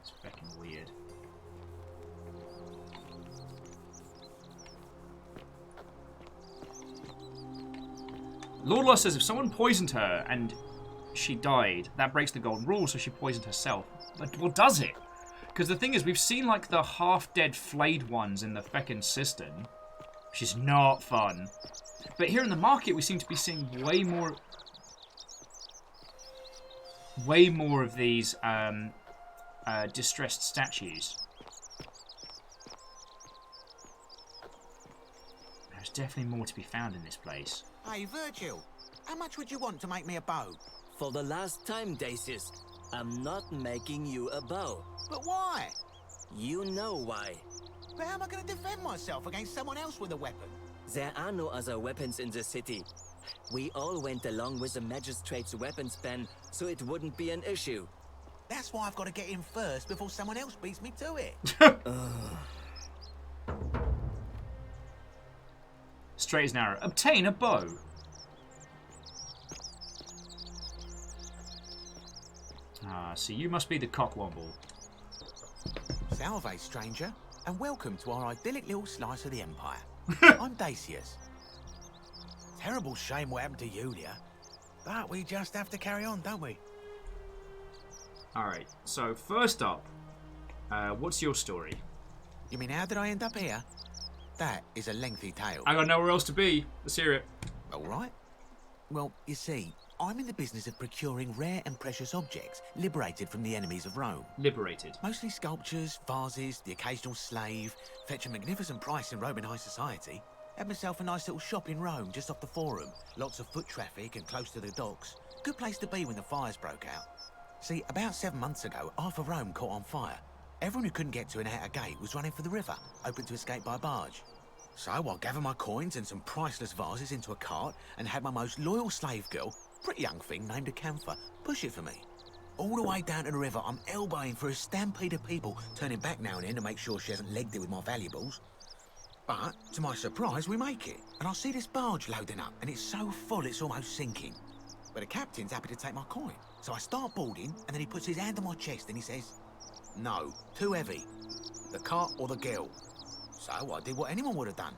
It's fucking weird. Lord Law says if someone poisoned her and she died, that breaks the golden rule, so she poisoned herself. But, well, does it? Because the thing is, we've seen, like, the half-dead flayed ones in the feckin' cistern, which is not fun. But here in the market, we seem to be seeing way more of these distressed statues. There's definitely more to be found in this place. Hey, Virgil, how much would you want to make me a bow? For the last time, Dacius, I'm not making you a bow. But why? You know why. But how am I going to defend myself against someone else with a weapon? There are no other weapons in the city. We all went along with the magistrate's weapons ban, so it wouldn't be an issue. That's why I've got to get in first before someone else beats me to it. Straight as an arrow. Obtain a bow. Ah, so you must be the cockwomble. Salve, stranger, and welcome to our idyllic little slice of the Empire. I'm Dacius. Terrible shame what happened to Yulia, but we just have to carry on, don't we? Alright, so first up, what's your story? You mean how did I end up here? That is a lengthy tale. I got nowhere else to be. Let's hear it. Alright. Well, you see, I'm in the business of procuring rare and precious objects liberated from the enemies of Rome. Liberated. Mostly sculptures, vases, the occasional slave. Fetch a magnificent price in Roman high society. Had myself a nice little shop in Rome just off the Forum. Lots of foot traffic and close to the docks. Good place to be when the fires broke out. See, about 7 months ago, half of Rome caught on fire. Everyone who couldn't get to an outer gate was running for the river, open to escape by barge. So I gathered my coins and some priceless vases into a cart and had my most loyal slave girl, pretty young thing named Acantha, push it for me. All the way down to the river, I'm elbowing for a stampede of people, turning back now and then to make sure she hasn't legged it with my valuables. But, to my surprise, we make it, and I see this barge loading up, and it's so full it's almost sinking. But the captain's happy to take my coin, so I start boarding, and then he puts his hand on my chest and he says, "No, too heavy. The cart or the girl." So I did what anyone would have done.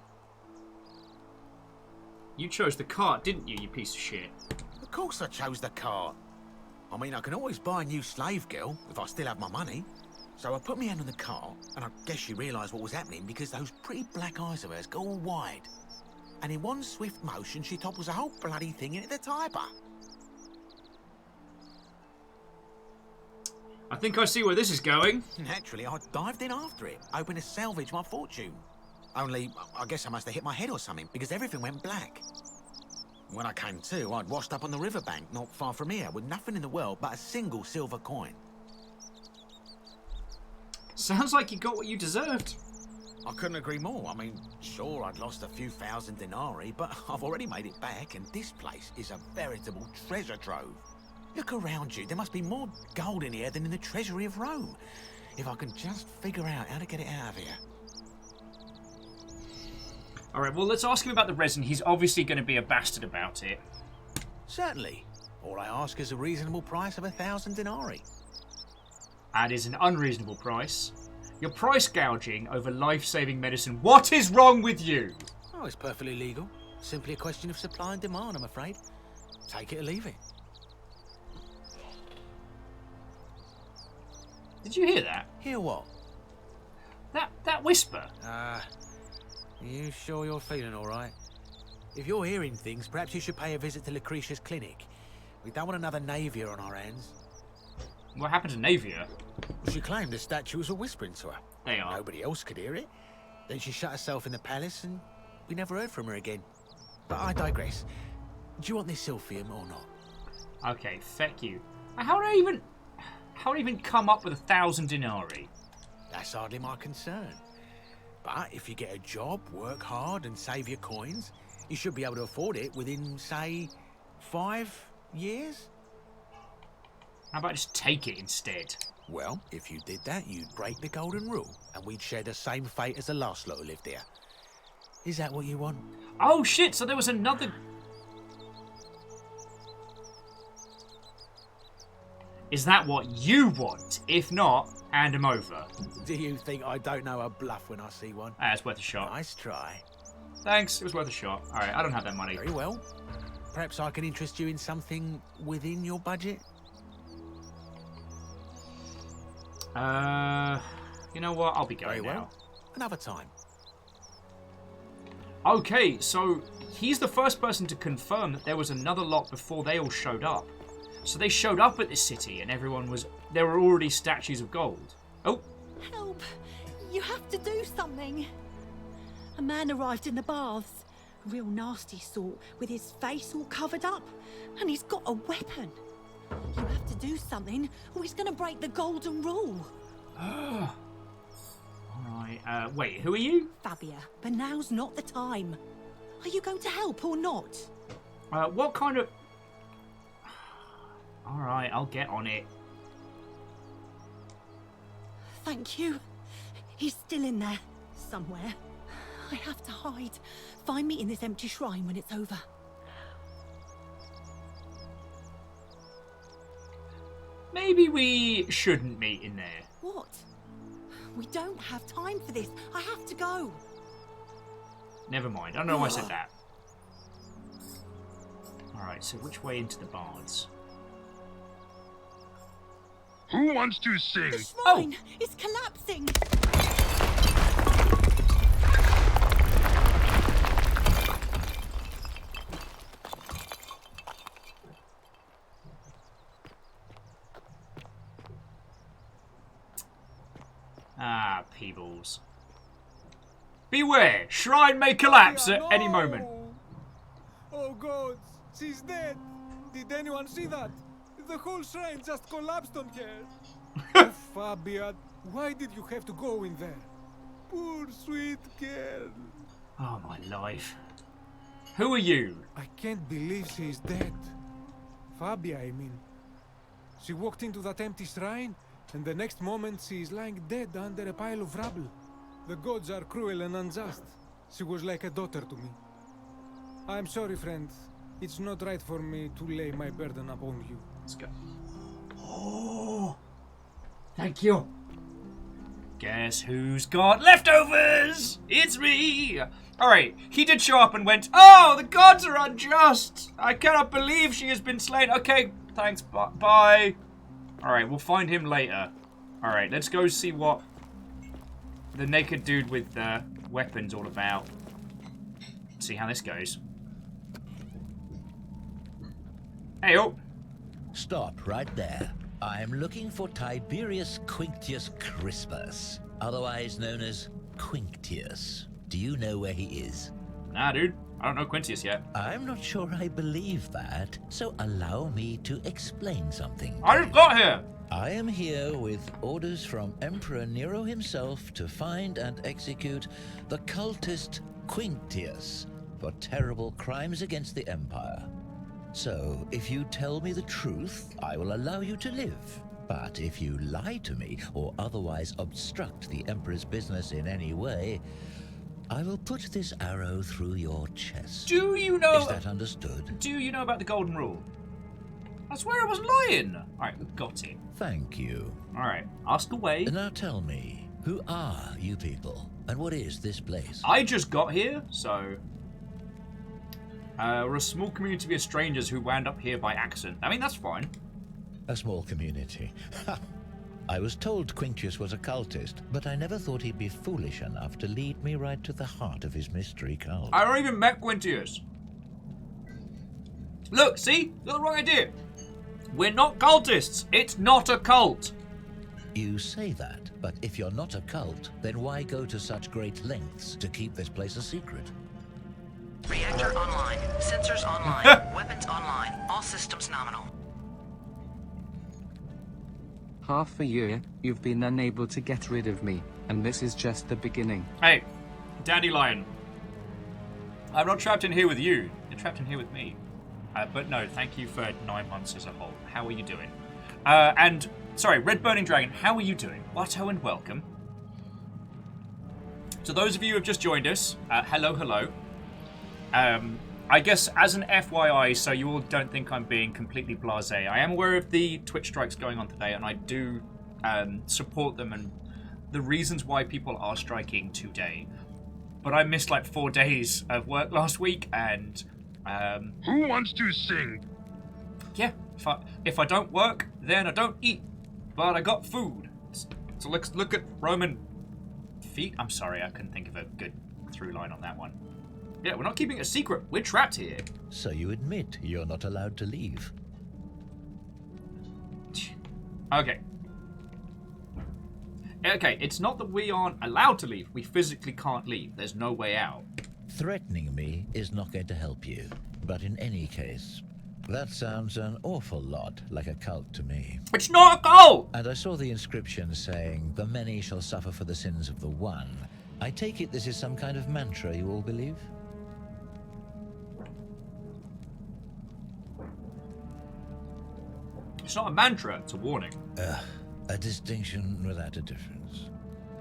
You chose the cart, didn't you, you piece of shit? Of course I chose the cart. I mean, I can always buy a new slave girl if I still have my money. So I put my hand on the cart, and I guess she realised what was happening because those pretty black eyes of hers go all wide. And in one swift motion, she topples the whole bloody thing into the Tiber. I think I see where this is going. Naturally, I dived in after it, hoping to salvage my fortune. Only, I guess I must have hit my head or something, because everything went black. When I came to, I'd washed up on the riverbank, not far from here, with nothing in the world but a single silver coin. Sounds like you got what you deserved. I couldn't agree more. I mean, sure, I'd lost a few thousand denarii, but I've already made it back, and this place is a veritable treasure trove. Look around you. There must be more gold in here than in the treasury of Rome. If I can just figure out how to get it out of here. Alright, well, let's ask him about the resin. He's obviously going to be a bastard about it. Certainly. All I ask is a reasonable price of 1,000 denarii. That is an unreasonable price. You're price gouging over life-saving medicine. What is wrong with you? Oh, it's perfectly legal. Simply a question of supply and demand, I'm afraid. Take it or leave it. Did you hear that? Hear what? That whisper. You sure you're feeling all right? If you're hearing things, perhaps you should pay a visit to Lucretia's clinic. We don't want another Navia on our hands. What happened to Navia? She claimed the statues were whispering to her. They are. Nobody else could hear it. Then she shut herself in the palace and we never heard from her again. But I digress. Do you want this silphium or not? Okay, feck you. How do I even come up with 1,000 denarii? That's hardly my concern. But if you get a job, work hard and save your coins, you should be able to afford it within, say, 5 years? How about just take it instead? Well, if you did that, you'd break the golden rule, and we'd share the same fate as the last lot who lived here. Is that what you want? Oh shit, so there was another... Is that what you want? If not, hand him over. Do you think I don't know a bluff when I see one? Ah, it's worth a shot. Nice try. Thanks, it was worth a shot. Alright, I don't have that money. Very well. Perhaps I can interest you in something within your budget? You know what? I'll be going Very well. now. Another time. Okay, so he's the first person to confirm that there was another lot before they all showed up. So they showed up at this city and everyone was... There were already statues of gold. Oh. Help! You have to do something. A man arrived in the baths. A real nasty sort, with his face all covered up. And he's got a weapon. You have to do something, or he's going to break the golden rule. Alright, wait, who are you? Fabia, but now's not the time. Are you going to help or not? What kind of... Alright, I'll get on it. Thank you. He's still in there, somewhere. I have to hide. Find me in this empty shrine when it's over. Maybe we shouldn't meet in there. What? We don't have time for this. I have to go. Never mind, I don't know why I said that. Alright, so which way into the bards? Who wants to sing? The shrine is collapsing. Ah, Peebles. Beware! Shrine may collapse at any moment. Oh God, she's dead. Did anyone see that? The whole shrine just collapsed on her. Oh, Fabia, why did you have to go in there? Poor sweet girl. Oh, my life. Who are you? I can't believe she's dead. Fabia, I mean. She walked into that empty shrine, and the next moment she is lying dead under a pile of rubble. The gods are cruel and unjust. She was like a daughter to me. I'm sorry, friend. It's not right for me to lay my burden upon you. Let's go. Oh, thank you. Guess who's got leftovers? It's me. All right, he did show up and went, oh, the gods are unjust. I cannot believe she has been slain. Okay, thanks, bye. All right, we'll find him later. All right, let's go see what the naked dude with the weapon's all about. See how this goes. Hey, oh. Stop right there. I'm looking for Tiberius Quinctius Crispus, otherwise known as Quinctius. Do you know where he is? Nah, dude. I don't know Quintius yet. I'm not sure I believe that, so allow me to explain something. I just got here! I am here with orders from Emperor Nero himself to find and execute the cultist Quinctius for terrible crimes against the Empire. So, if you tell me the truth, I will allow you to live. But if you lie to me or otherwise obstruct the Emperor's business in any way, I will put this arrow through your chest. Do you know... Is that understood? Do you know about the Golden Rule? I swear I wasn't lying. Alright, we've got it. Thank you. Alright, ask away. Now tell me, who are you people? And what is this place? I just got here, so... we're a small community of strangers who wound up here by accident. I mean, that's fine. A small community. I was told Quinctius was a cultist, but I never thought he'd be foolish enough to lead me right to the heart of his mystery cult. I don't even met Quintius. Look, see? You got the wrong idea. We're not cultists. It's not a cult. You say that, but if you're not a cult, then why go to such great lengths to keep this place a secret? Reactor online. Sensors online. Weapons online. All systems nominal. Half a year, you've been unable to get rid of me, and this is just the beginning. Hey, Dandelion. I'm not trapped in here with you. You're trapped in here with me. But no, thank you for 9 months as a whole. How are you doing? And, sorry, Red Burning Dragon, how are you doing? Watto and welcome. So those of you who have just joined us, hello, hello. I guess as an FYI, so you all don't think I'm being completely blasé, I am aware of the Twitch strikes going on today, and I do support them and the reasons why people are striking today. But I missed like 4 days of work last week, and who wants to sing? Yeah, if I don't work, then I don't eat. But I got food. So let's look at Roman feet. I'm sorry, I couldn't think of a good through line on that one. Yeah, we're not keeping it a secret. We're trapped here. So you admit you're not allowed to leave? Okay. Okay, it's not that we aren't allowed to leave. We physically can't leave. There's no way out. Threatening me is not going to help you. But in any case, that sounds an awful lot like a cult to me. It's not a cult! And I saw the inscription saying, "The many shall suffer for the sins of the one." I take it this is some kind of mantra you all believe? It's not a mantra, it's a warning. A distinction without a difference.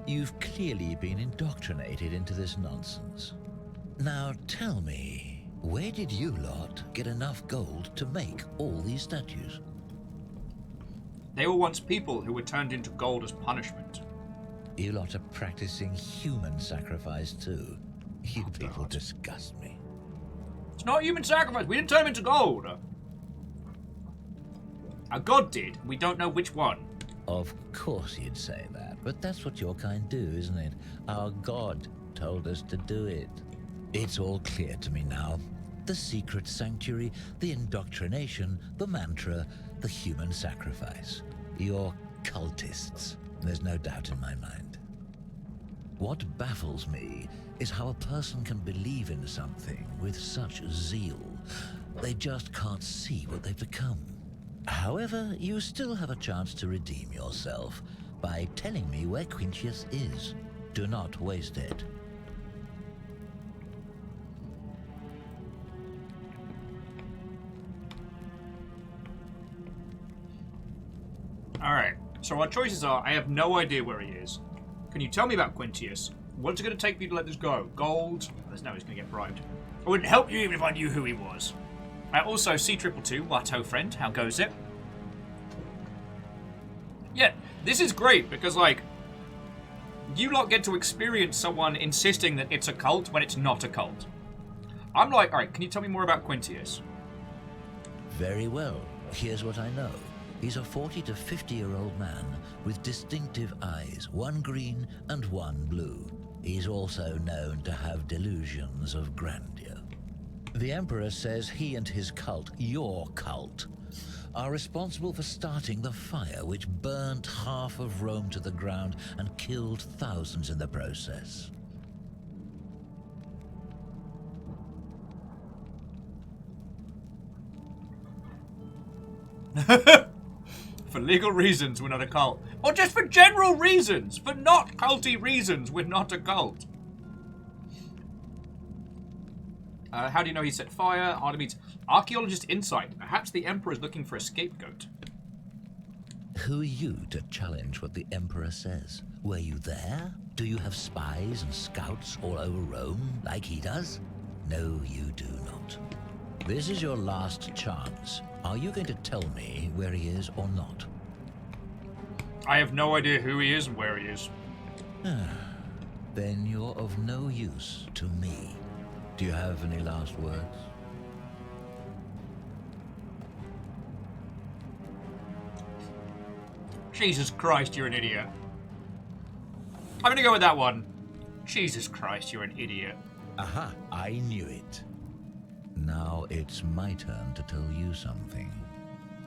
You've clearly been indoctrinated into this nonsense. Now tell me, where did you lot get enough gold to make all these statues? They were once people who were turned into gold as punishment. You lot are practicing human sacrifice too. You people disgust me. It's not human sacrifice. We didn't turn them into gold. A god did. We don't know which one. Of course you'd say that, but that's what your kind do, isn't it? Our god told us to do it. It's all clear to me now. The secret sanctuary, the indoctrination, the mantra, the human sacrifice. You're cultists. There's no doubt in my mind. What baffles me is how a person can believe in something with such zeal. They just can't see what they've become. However, you still have a chance to redeem yourself by telling me where Quintius is. Do not waste it. Alright, so our choices are, I have no idea where he is. Can you tell me about Quintius? What's it going to take for you to let this go? Gold? There's no, he's going to get bribed. I wouldn't help you even if I knew who he was. Also, C222, Watto friend, how goes it? Yeah, this is great because, like, you lot get to experience someone insisting that it's a cult when it's not a cult. I'm like, alright, can you tell me more about Quintius? Very well. Here's what I know. He's a 40 to 50-year-old man with distinctive eyes, one green and one blue. He's also known to have delusions of grandeur. The Emperor says he and his cult, your cult, are responsible for starting the fire which burnt half of Rome to the ground and killed thousands in the process. For legal reasons, we're not a cult. Or just for general reasons. For not culty reasons, we're not a cult. How do you know he set fire? Artemis. Archaeologist insight. Perhaps the Emperor is looking for a scapegoat. Who are you to challenge what the Emperor says? Were you there? Do you have spies and scouts all over Rome like he does? No, you do not. This is your last chance. Are you going to tell me where he is or not? I have no idea who he is and where he is. Then you're of no use to me. Do you have any last words? Jesus Christ, you're an idiot. I'm gonna go with that one. Jesus Christ, you're an idiot. Aha, I knew it. Now it's my turn to tell you something.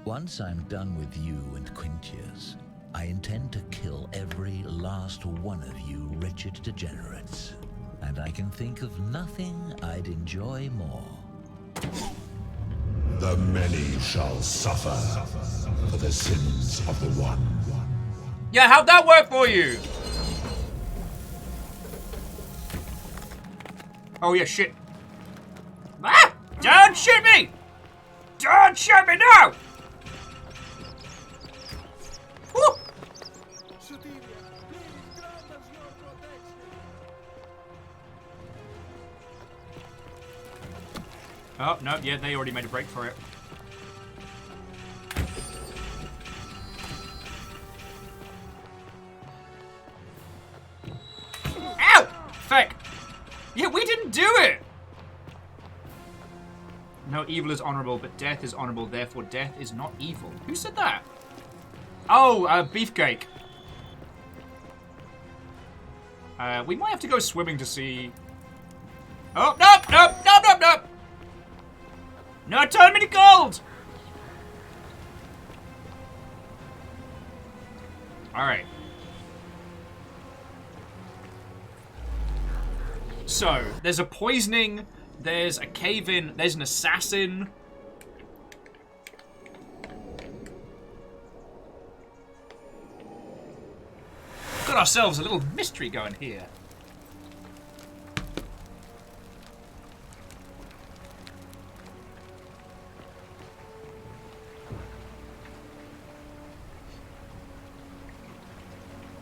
Once I'm done with you and Quintius, I intend to kill every last one of you wretched degenerates. And I can think of nothing I'd enjoy more. The many shall suffer for the sins of the one. Yeah, how'd that work for you? Oh yeah, shit. Ah! Don't shoot me! Don't shoot me now! Woo! Oh, no, yeah, they already made a break for it. Ow! Feck! Yeah, we didn't do it! No evil is honorable, but death is honorable, therefore death is not evil. Who said that? Oh, Beefcake. We might have to go swimming to see... Oh, nope, nope, nope, nope, nope! No, turn me to gold! Alright. So, there's a poisoning, there's a cave-in, there's an assassin. Got ourselves a little mystery going here.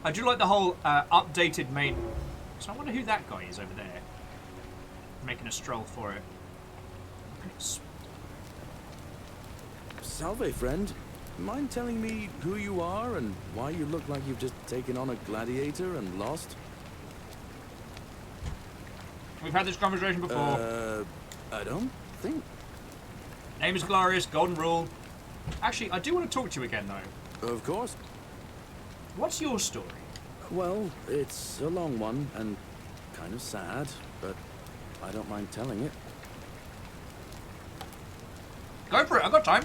I do like the whole updated main. So I wonder who that guy is over there. Making a stroll for it. Salve, friend. Mind telling me who you are and why you look like you've just taken on a gladiator and lost? We've had this conversation before. I don't think. Name is Glorious, Golden Rule. Actually, I do want to talk to you again, though. Of course. What's your story? Well, it's a long one and kind of sad, but I don't mind telling it. Go for it, I've got time.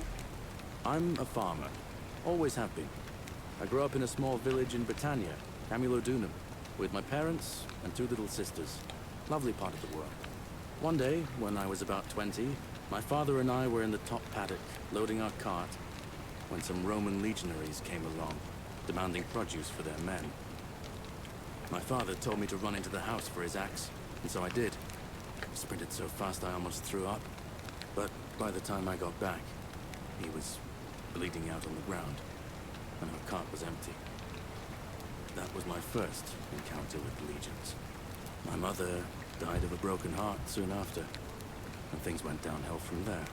I'm a farmer. Always have been. I grew up in a small village in Britannia, Camulodunum, with my parents and 2 little sisters. Lovely part of the world. One day, when I was about 20, my father and I were in the top paddock, loading our cart, when some Roman legionaries came along, demanding produce for their men. My father told me to run into the house for his axe, and so I did. I sprinted so fast I almost threw up, but by the time I got back, he was bleeding out on the ground, and our cart was empty. That was my first encounter with the legions. My mother died of a broken heart soon after, and things went downhill from there.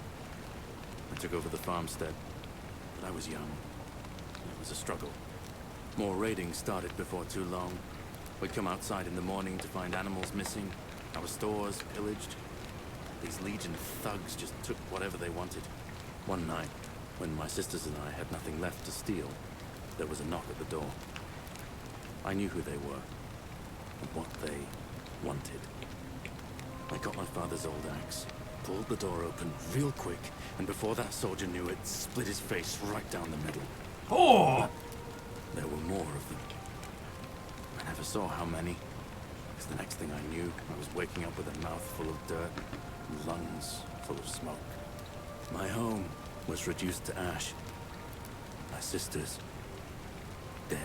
I took over the farmstead, but I was young. It was a struggle. More raiding started before too long. We'd come outside in the morning to find animals missing, our stores pillaged. These Legion thugs just took whatever they wanted. One night, when my sisters and I had nothing left to steal, there was a knock at the door. I knew who they were, and what they wanted. I got my father's old axe, pulled the door open real quick, and before that soldier knew it, split his face right down the middle. Oh! But there were more of them. I never saw how many, because the next thing I knew, I was waking up with a mouth full of dirt and lungs full of smoke. My home was reduced to ash. My sisters, dead.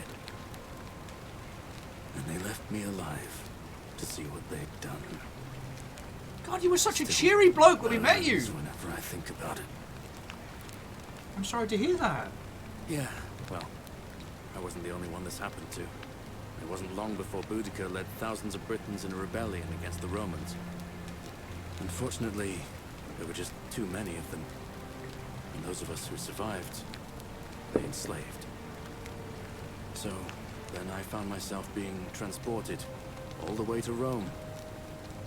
And they left me alive to see what they'd done. God, you were such a cheery bloke when we met you. Whenever I think about it. I'm sorry to hear that. Yeah, well, I wasn't the only one this happened to. It wasn't long before Boudica led thousands of Britons in a rebellion against the Romans. Unfortunately, there were just too many of them. And those of us who survived, they enslaved. So, then I found myself being transported all the way to Rome,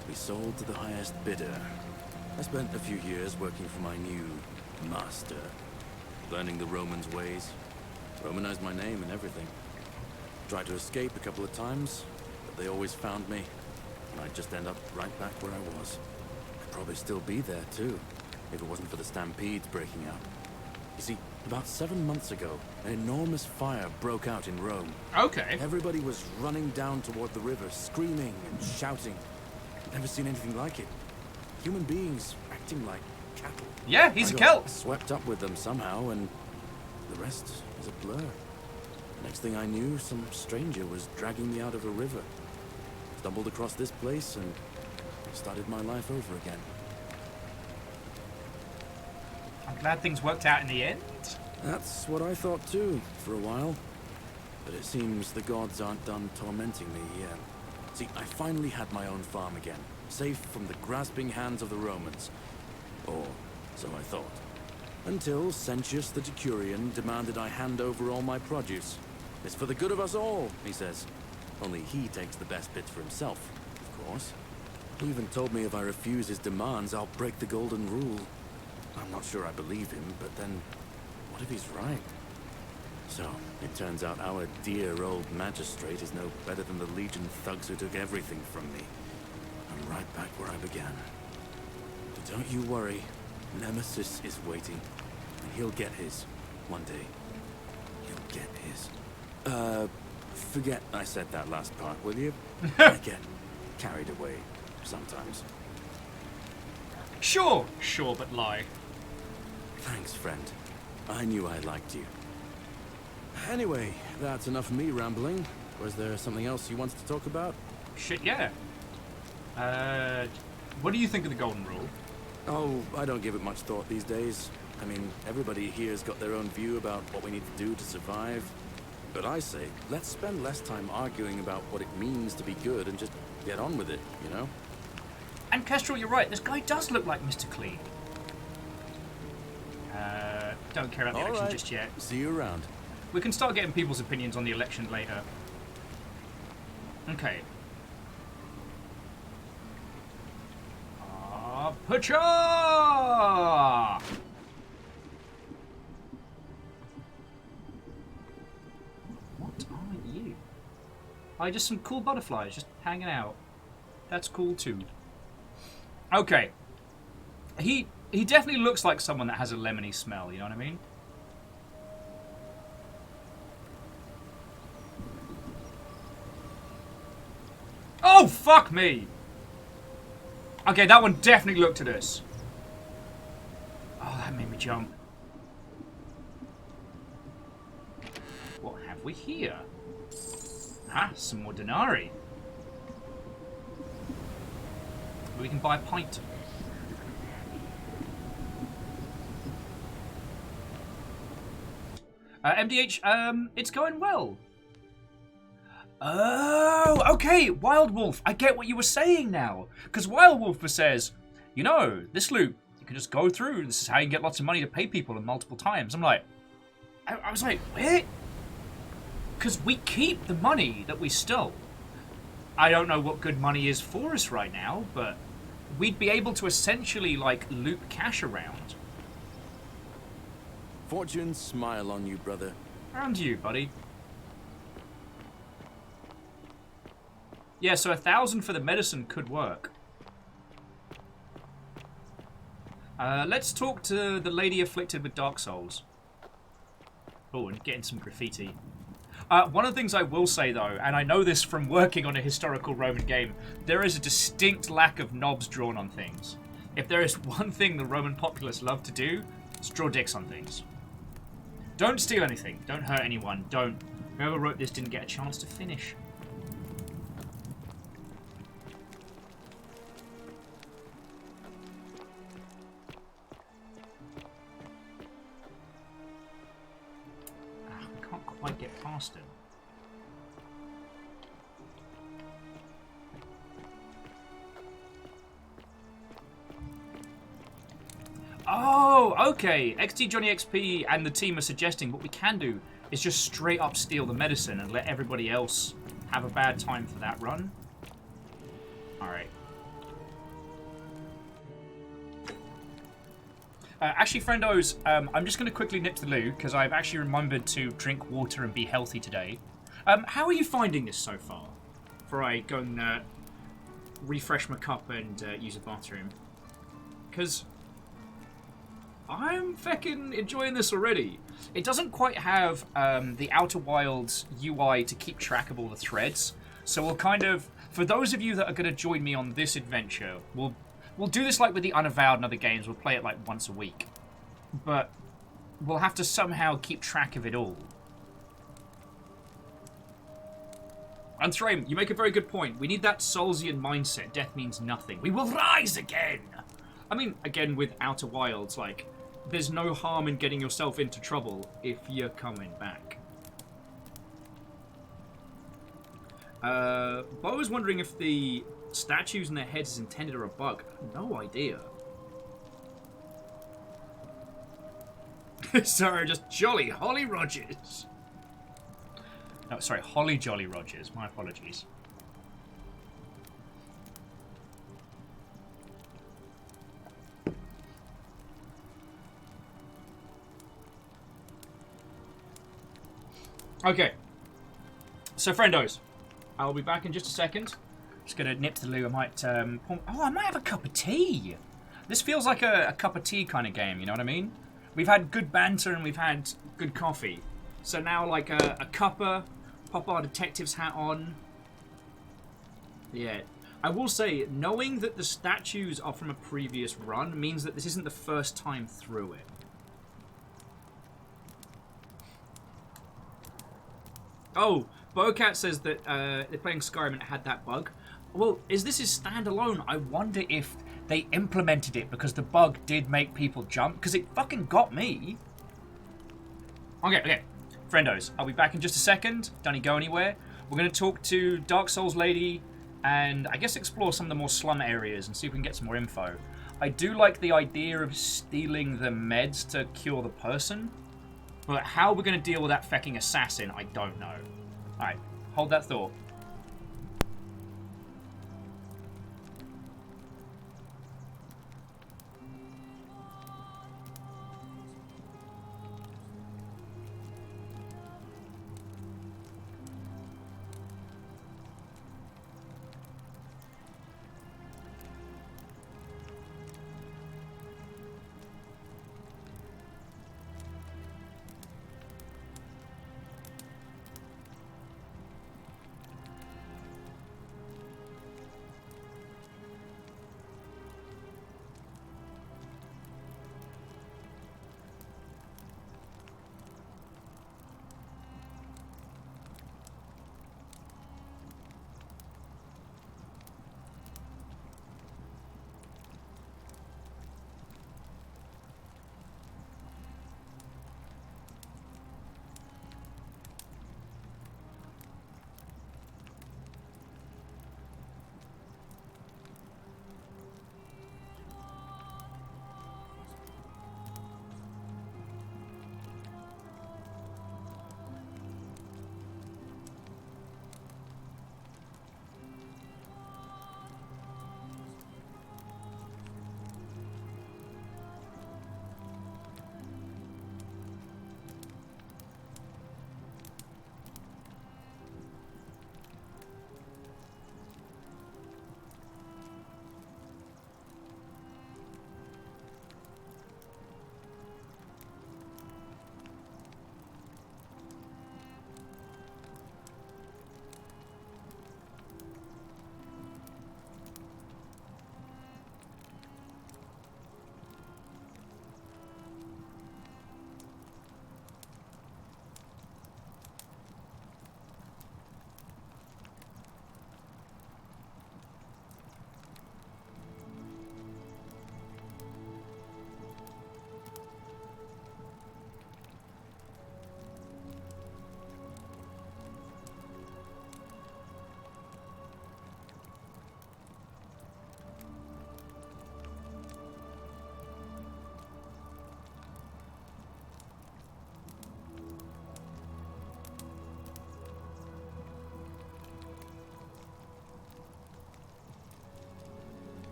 to be sold to the highest bidder. I spent a few years working for my new master, learning the Romans' ways, Romanized my name and everything. Tried to escape a couple of times, but they always found me, and I'd just end up right back where I was. I'd probably still be there too, if it wasn't for the stampedes breaking out. You see, about 7 months ago, an enormous fire broke out in Rome. Okay. Everybody was running down toward the river, screaming and shouting. I'd never seen anything like it. Human beings acting like cattle. Yeah, he's a I Celt. got swept up with them somehow, and the rest is a blur. Next thing I knew, some stranger was dragging me out of a river. Stumbled across this place, and started my life over again. I'm glad things worked out in the end. That's what I thought too, for a while. But it seems the gods aren't done tormenting me yet. See, I finally had my own farm again, safe from the grasping hands of the Romans. Or so I thought. Until Sentius the Decurion demanded I hand over all my produce. It's for the good of us all, he says. Only he takes the best bits for himself, of course. He even told me if I refuse his demands, I'll break the golden rule. I'm not sure I believe him, but then, what if he's right? So, it turns out our dear old magistrate is no better than the Legion thugs who took everything from me. I'm right back where I began. But don't you worry, Nemesis is waiting, and he'll get his, one day. He'll get his. Forget I said that last part, will you? I get carried away sometimes. Sure, but lie. Thanks, friend. I knew I liked you. Anyway, that's enough of me rambling. Was there something else you wanted to talk about? Shit, yeah. What do you think of the Golden Rule? Oh, I don't give it much thought these days. I mean, everybody here's got their own view about what we need to do to survive. But I say, let's spend less time arguing about what it means to be good and just get on with it, you know? And Kestrel, you're right. This guy does look like Mr. Clean. Don't care about the election just yet. See you around. We can start getting people's opinions on the election later. Okay. Pacha! What are you? Just some cool butterflies just hanging out. That's cool too. Okay. He definitely looks like someone that has a lemony smell, you know what I mean? Oh, fuck me! Okay, that one definitely looked at us. Oh, that made me jump. What have we here? Ah, some more denarii. We can buy a pint. MDH, it's going well. Oh, okay, Wild Wolf. I get what you were saying now. Because Wild Wolf says, you know, this loop, you can just go through. This is how you get lots of money to pay people in multiple times. I'm like, I was like, wait? Because we keep the money that we stole. I don't know what good money is for us right now, but we'd be able to essentially, like, loop cash around. Fortune smile on you, brother. And you, buddy. Yeah, so 1,000 for the medicine could work. Let's talk to the lady afflicted with Dark Souls. Oh, and getting some graffiti. One of the things I will say, though, and I know this from working on a historical Roman game, there is a distinct lack of knobs drawn on things. If there is one thing the Roman populace love to do, it's draw dicks on things. Don't steal anything. Don't hurt anyone. Don't. Whoever wrote this didn't get a chance to finish. I can't quite get past him. Oh, okay. XT Johnny XP and the team are suggesting what we can do is just straight up steal the medicine and let everybody else have a bad time for that run. Alright. Actually, friendos, I'm just going to quickly nip to the loo because I've actually remembered to drink water and be healthy today. How are you finding this so far? Before I go and refresh my cup and use the bathroom. Because I'm feckin' enjoying this already. It doesn't quite have the Outer Wilds UI to keep track of all the threads. So we'll kind of, for those of you that are going to join me on this adventure, we'll do this like with the Unavowed and other games. We'll play it like once a week. But we'll have to somehow keep track of it all. And Thraim, you make a very good point. We need that Soulsian mindset. Death means nothing. We will rise again! I mean, again, with Outer Wilds, like, there's no harm in getting yourself into trouble if you're coming back. Bo was wondering if the statues in their heads is intended or a bug. No idea. Sorry, just Jolly Holly Rogers. No, sorry, Holly Jolly Rogers. My apologies. Okay. So, friendos, I'll be back in just a second. Just gonna nip to the loo. I might, I might have a cup of tea. This feels like a cup of tea kind of game, you know what I mean? We've had good banter and we've had good coffee. So now, like, a cuppa, pop our detective's hat on. Yeah. I will say, knowing that the statues are from a previous run means that this isn't the first time through it. Oh, Bocat says that they're playing Skyrim and it had that bug. Well, is this is standalone? I wonder if they implemented it because the bug did make people jump, because it fucking got me. Okay. Friendos, I'll be back in just a second. Don't go anywhere. We're going to talk to Dark Souls Lady and I guess explore some of the more slum areas and see if we can get some more info. I do like the idea of stealing the meds to cure the person. But how we're going to deal with that fecking assassin, I don't know. Alright, hold that thought.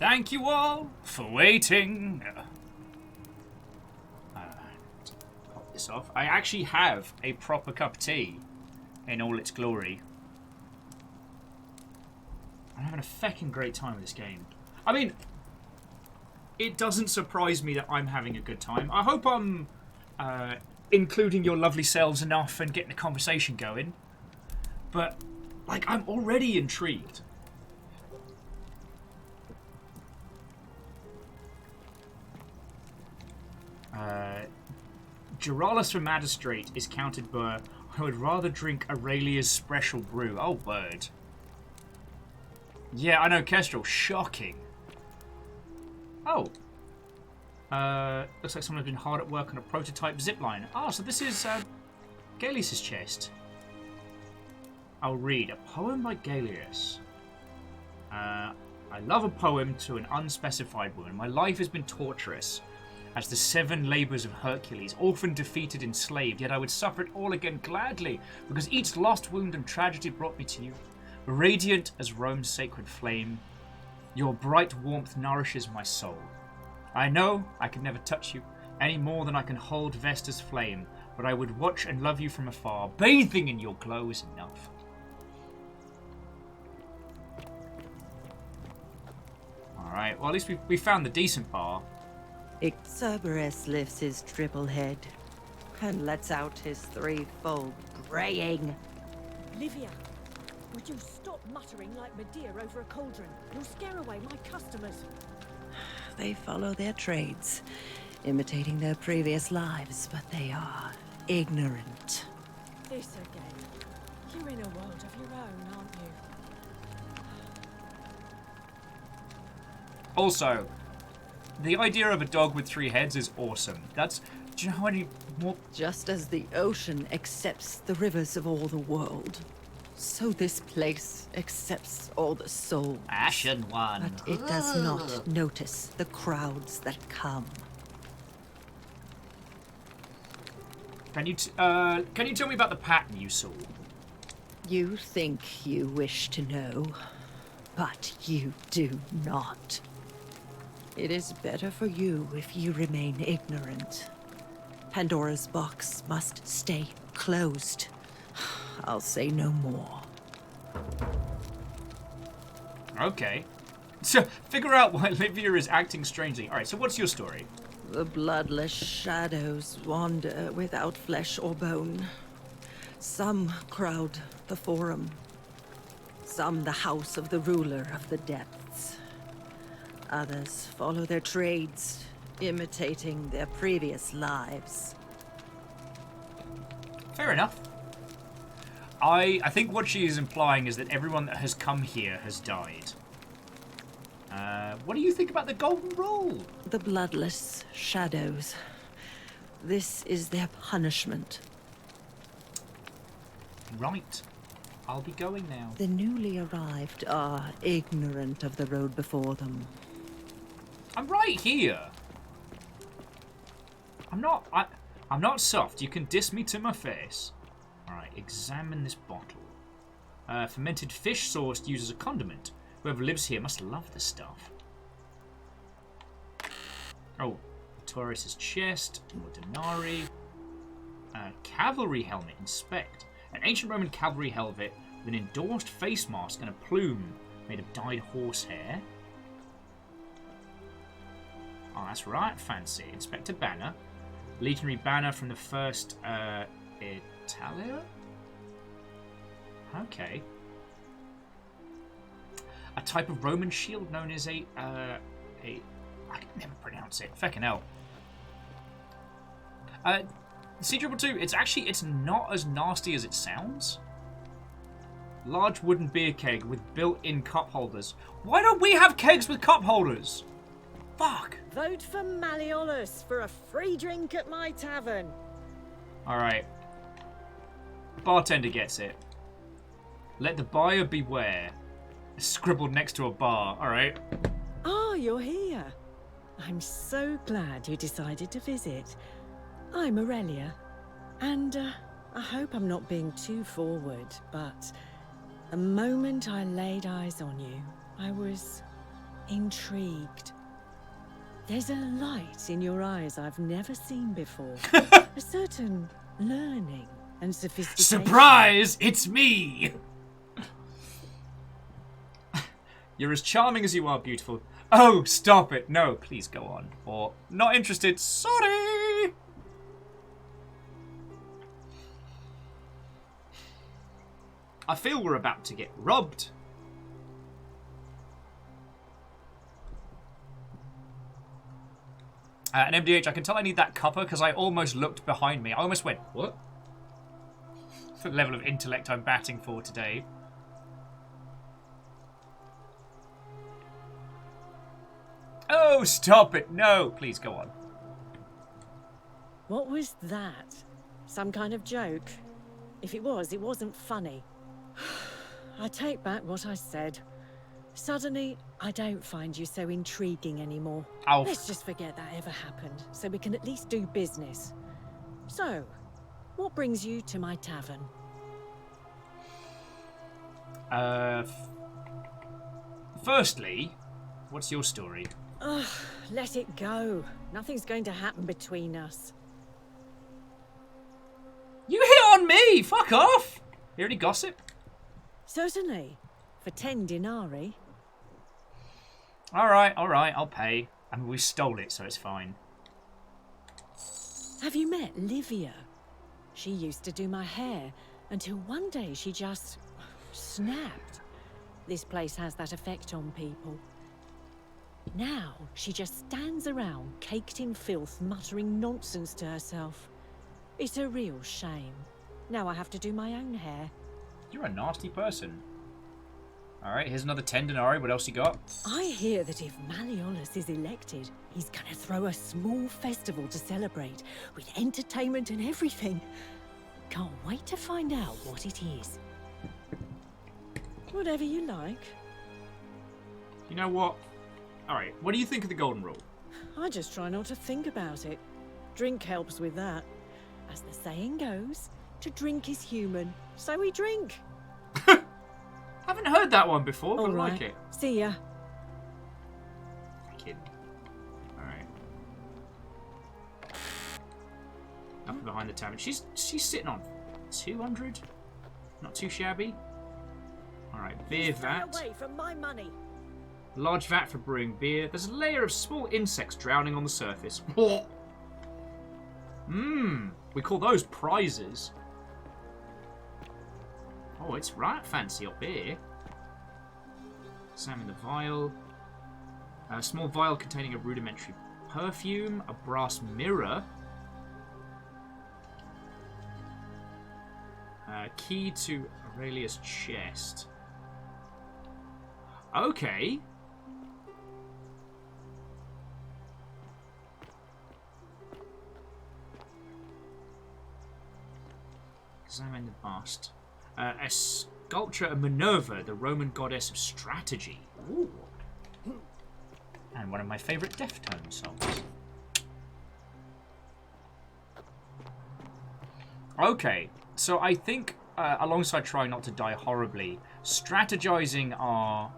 Thank you all for waiting. Pop this off. I actually have a proper cup of tea in all its glory. I'm having a feckin' great time with this game. I mean, it doesn't surprise me that I'm having a good time. I hope I'm including your lovely selves enough and getting the conversation going. But, like, I'm already intrigued. Giralis for Magistrate is counted by I would rather drink Aurelia's special brew. Oh, word. Yeah, I know, Kestrel. Shocking. Oh. Looks like someone's been hard at work on a prototype zipline. Ah, so this is Gallius' chest. I'll read. A poem by Gallius. I love a poem to an unspecified woman. My life has been torturous as the 7 labours of Hercules, often defeated, enslaved, yet I would suffer it all again gladly, because each lost wound and tragedy brought me to you. Radiant as Rome's sacred flame, your bright warmth nourishes my soul. I know I can never touch you, any more than I can hold Vesta's flame, but I would watch and love you from afar. Bathing in your glow is enough. Alright, well at least we found the decent bar. Cerberus lifts his triple head and lets out his threefold braying. Livia, would you stop muttering like Medea over a cauldron? You'll scare away my customers. They follow their trades, imitating their previous lives, but they are ignorant. This again. You're in a world of your own, aren't you? Also, the idea of a dog with 3 heads is awesome. Do you know how many more... Just as the ocean accepts the rivers of all the world, so this place accepts all the souls. Ashen one. But it does not notice the crowds that come. Can you tell me about the pattern you saw? You think you wish to know, but you do not. It is better for you if you remain ignorant. Pandora's box must stay closed. I'll say no more. Okay. So, figure out why Livia is acting strangely. Alright, so what's your story? The bloodless shadows wander without flesh or bone. Some crowd the Forum. Some the house of the ruler of the depths. Others follow their trades, imitating their previous lives. Fair enough. I think what she is implying is that everyone that has come here has died. What do you think about the Golden Rule? The bloodless shadows. This is their punishment. Right. I'll be going now. The newly arrived are ignorant of the road before them. I'm right here. I'm not soft. You can diss me to my face. Alright, examine this bottle. Fermented fish sauce used as a condiment. Whoever lives here must love the stuff. Oh, Taurus's chest, more denarii. Cavalry helmet, inspect. An ancient Roman cavalry helmet with an endorsed face mask and a plume made of dyed horsehair. Oh, that's right, fancy. Inspect a banner. Legionary banner from the first Italia? Okay. A type of Roman shield known as I can never pronounce it. Feckin' hell. C222, it's not as nasty as it sounds. Large wooden beer keg with built-in cup holders. Why don't we have kegs with cup holders? Fuck. Vote for Malleolus for a free drink at my tavern. Alright. Bartender gets it. Let the buyer beware. Scribbled next to a bar. Alright. Ah, you're here. I'm so glad you decided to visit. I'm Aurelia, and I hope I'm not being too forward, but the moment I laid eyes on you, I was intrigued. There's a light in your eyes I've never seen before. A certain learning and sophistication. Surprise! It's me! You're as charming as you are beautiful. Oh, stop it. No, please go on. Or, not interested. Sorry! I feel we're about to get robbed. And MDH, I can tell I need that cuppa because I almost looked behind me. I almost went, what? For the level of intellect I'm batting for today. Oh, stop it. No, please go on. What was that? Some kind of joke? If it was, it wasn't funny. I take back what I said. Suddenly, I don't find you so intriguing anymore. Oh. Let's just forget that ever happened, so we can at least do business. So, what brings you to my tavern? Firstly, what's your story? Ugh, let it go. Nothing's going to happen between us. You hit on me! Fuck off! Hear any gossip? Certainly. For 10 denarii. Alright, I'll pay. I mean, we stole it, so it's fine. Have you met Livia? She used to do my hair, until one day she just snapped. This place has that effect on people. Now, she just stands around, caked in filth, muttering nonsense to herself. It's a real shame. Now I have to do my own hair. You're a nasty person. Alright, here's another 10 denarii. What else you got? I hear that if Malleolus is elected, he's gonna throw a small festival to celebrate, with entertainment and everything. Can't wait to find out what it is. Whatever you like. You know what? Alright, what do you think of the golden rule? I just try not to think about it. Drink helps with that. As the saying goes, to drink is human, so we drink. Haven't heard that one before, but All right. I like it. See ya. Freaking. Alright. Nothing behind the tavern. She's sitting on 200? Not too shabby. Alright, beer vat. Stay away from my money. Large vat for brewing beer. There's a layer of small insects drowning on the surface. We call those prizes. Oh, it's right fancy up here. Examine the vial. A small vial containing a rudimentary perfume. A brass mirror. Key to Aurelia's chest. Okay. Examine the bust. A sculpture of Minerva, the Roman goddess of strategy. Ooh. And one of my favourite Deftone songs. Okay, so I think, alongside trying not to die horribly, strategizing are...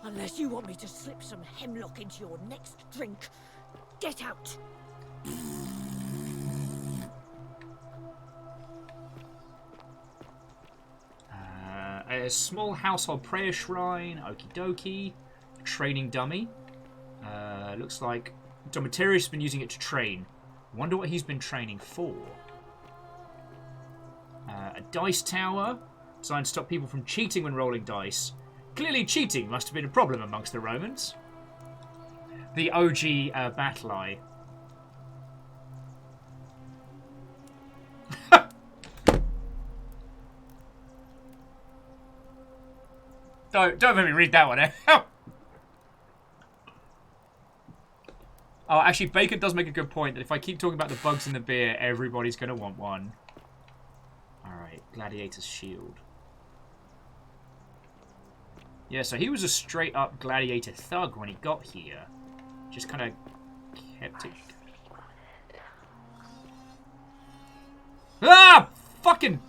Unless you want me to slip some hemlock into your next drink, get out. A small household prayer shrine, okie dokie. A training dummy. Looks like Domitarius has been using it to train. Wonder what he's been training for. A dice tower, designed to stop people from cheating when rolling dice. Clearly cheating must have been a problem amongst the Romans. The OG battle eye. Don't let me read that one, eh? Oh, actually, Bacon does make a good point that if I keep talking about the bugs in the beer, everybody's going to want one. Alright, Gladiator's Shield. Yeah, so he was a straight-up gladiator thug when he got here. Just kind of kept it... Ah! Fucking...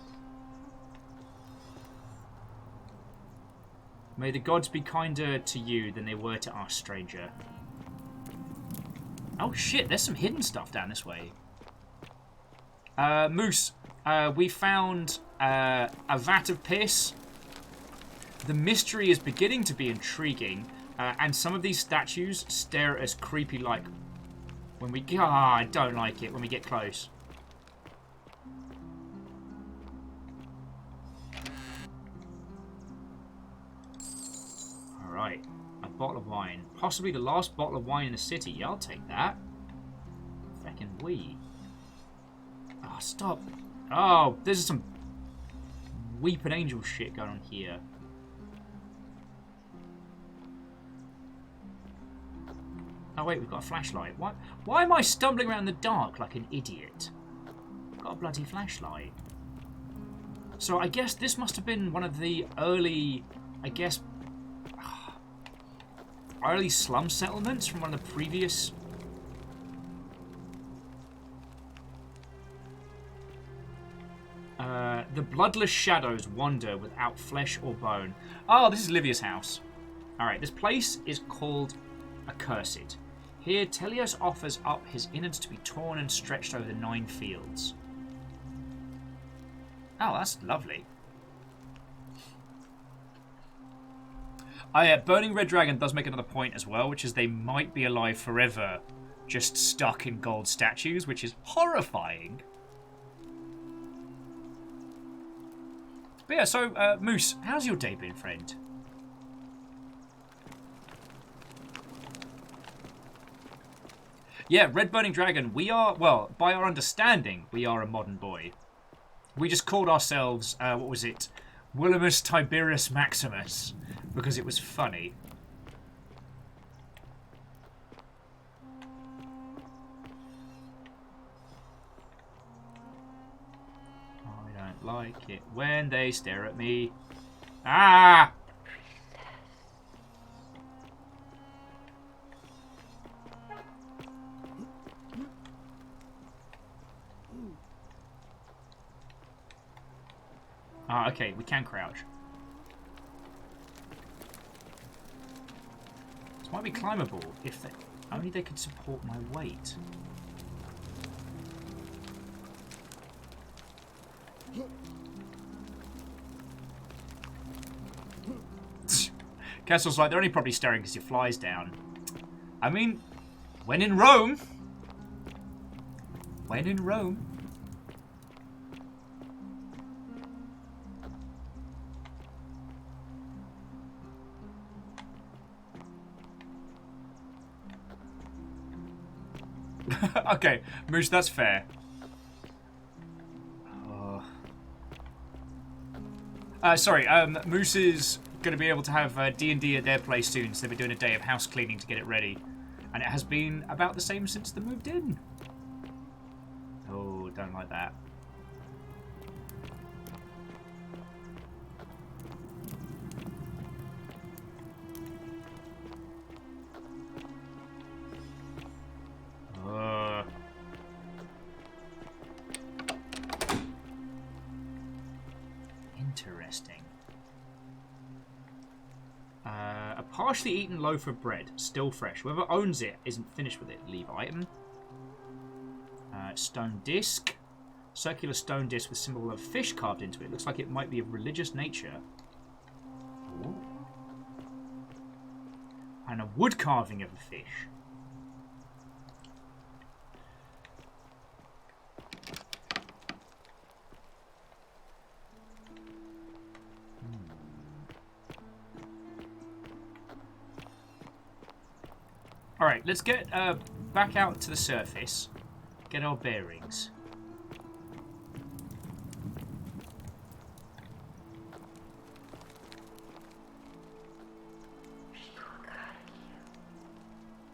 May the gods be kinder to you than they were to us, stranger. Oh shit, there's some hidden stuff down this way. Moose, we found a vat of piss. The mystery is beginning to be intriguing, and some of these statues stare at us creepy like when we... Ah, I don't like it when we get close. Alright, a bottle of wine. Possibly the last bottle of wine in the city. Yeah, I'll take that. Feckin' wee. Oh, stop. Oh, there's some weeping angel shit going on here. Oh wait, we've got a flashlight. Why am I stumbling around in the dark like an idiot? I've got a bloody flashlight. So I guess this must have been one of the early, early slum settlements from one of the previous... the bloodless shadows wander without flesh or bone. Oh, this is Livia's house. Alright, this place is called Accursed. Here, Telios offers up his innards to be torn and stretched over the 9 fields. Oh, that's lovely. Oh yeah, Burning Red Dragon does make another point as well, which is they might be alive forever, just stuck in gold statues, which is horrifying. But yeah, so, Moose, how's your day been, friend? Yeah, Red Burning Dragon, we are, well, by our understanding, we are a modern boy. We just called ourselves, what was it? Willimus Tiberius Maximus, because it was funny. I don't like it when they stare at me. Ah! Ah, okay, we can crouch. This might be climbable if they... Only they could support my weight. Castle's like, they're only probably staring because your fly's down. I mean, when in Rome. When in Rome. Okay, Moose, that's fair. Sorry, Moose is going to be able to have D&D at their place soon, so they'll be doing a day of house cleaning to get it ready. And it has been about the same since they moved in. Oh, don't like that. Interesting. A partially eaten loaf of bread, still fresh. Whoever owns it isn't finished with it. Leave item. Stone disc. Circular stone disc with symbol of fish carved into it. Looks like it might be of religious nature. Ooh. And a wood carving of a fish. Alright, let's get back out to the surface. Get our bearings.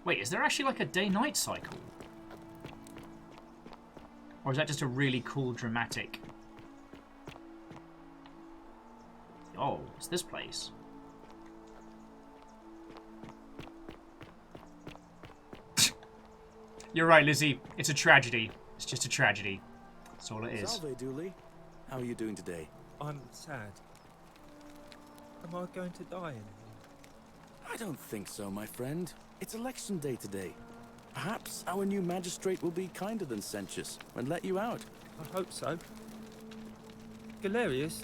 Wait, is there actually like a day-night cycle? Or is that just a really cool, dramatic... Oh, it's this place. You're right, Lizzie. It's a tragedy. It's just a tragedy. That's all it is. Salve, Dooley. How are you doing today? I'm sad. Am I going to die in? I don't think so, my friend. It's election day today. Perhaps our new magistrate will be kinder than Sentius and let you out. I hope so. Galerius,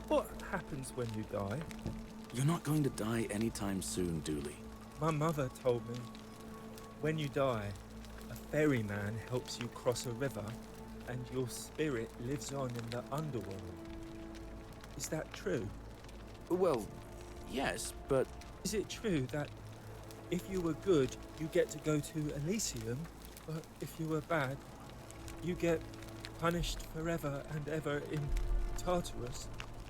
what happens when you die? You're not going to die anytime soon, Dooley. My mother told me, when you die, a ferryman helps you cross a river and your spirit lives on in the underworld. Is that true? Well, yes, but... Is it true that if you were good, you get to go to Elysium, but if you were bad, you get punished forever and ever in Tartarus?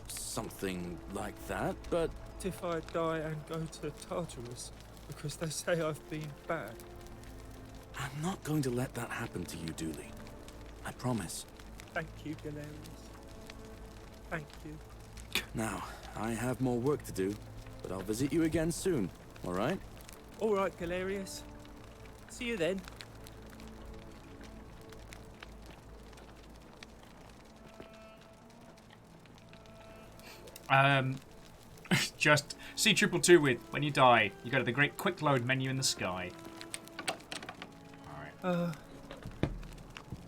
Something like that, but... If I die and go to Tartarus, because they say I've been bad. I'm not going to let that happen to you, Dooley. I promise. Thank you, Galerius. Thank you. Now, I have more work to do, but I'll visit you again soon, all right? All right, Galerius. See you then. Just C222 with when you die, you go to the great quick load menu in the sky. Alright.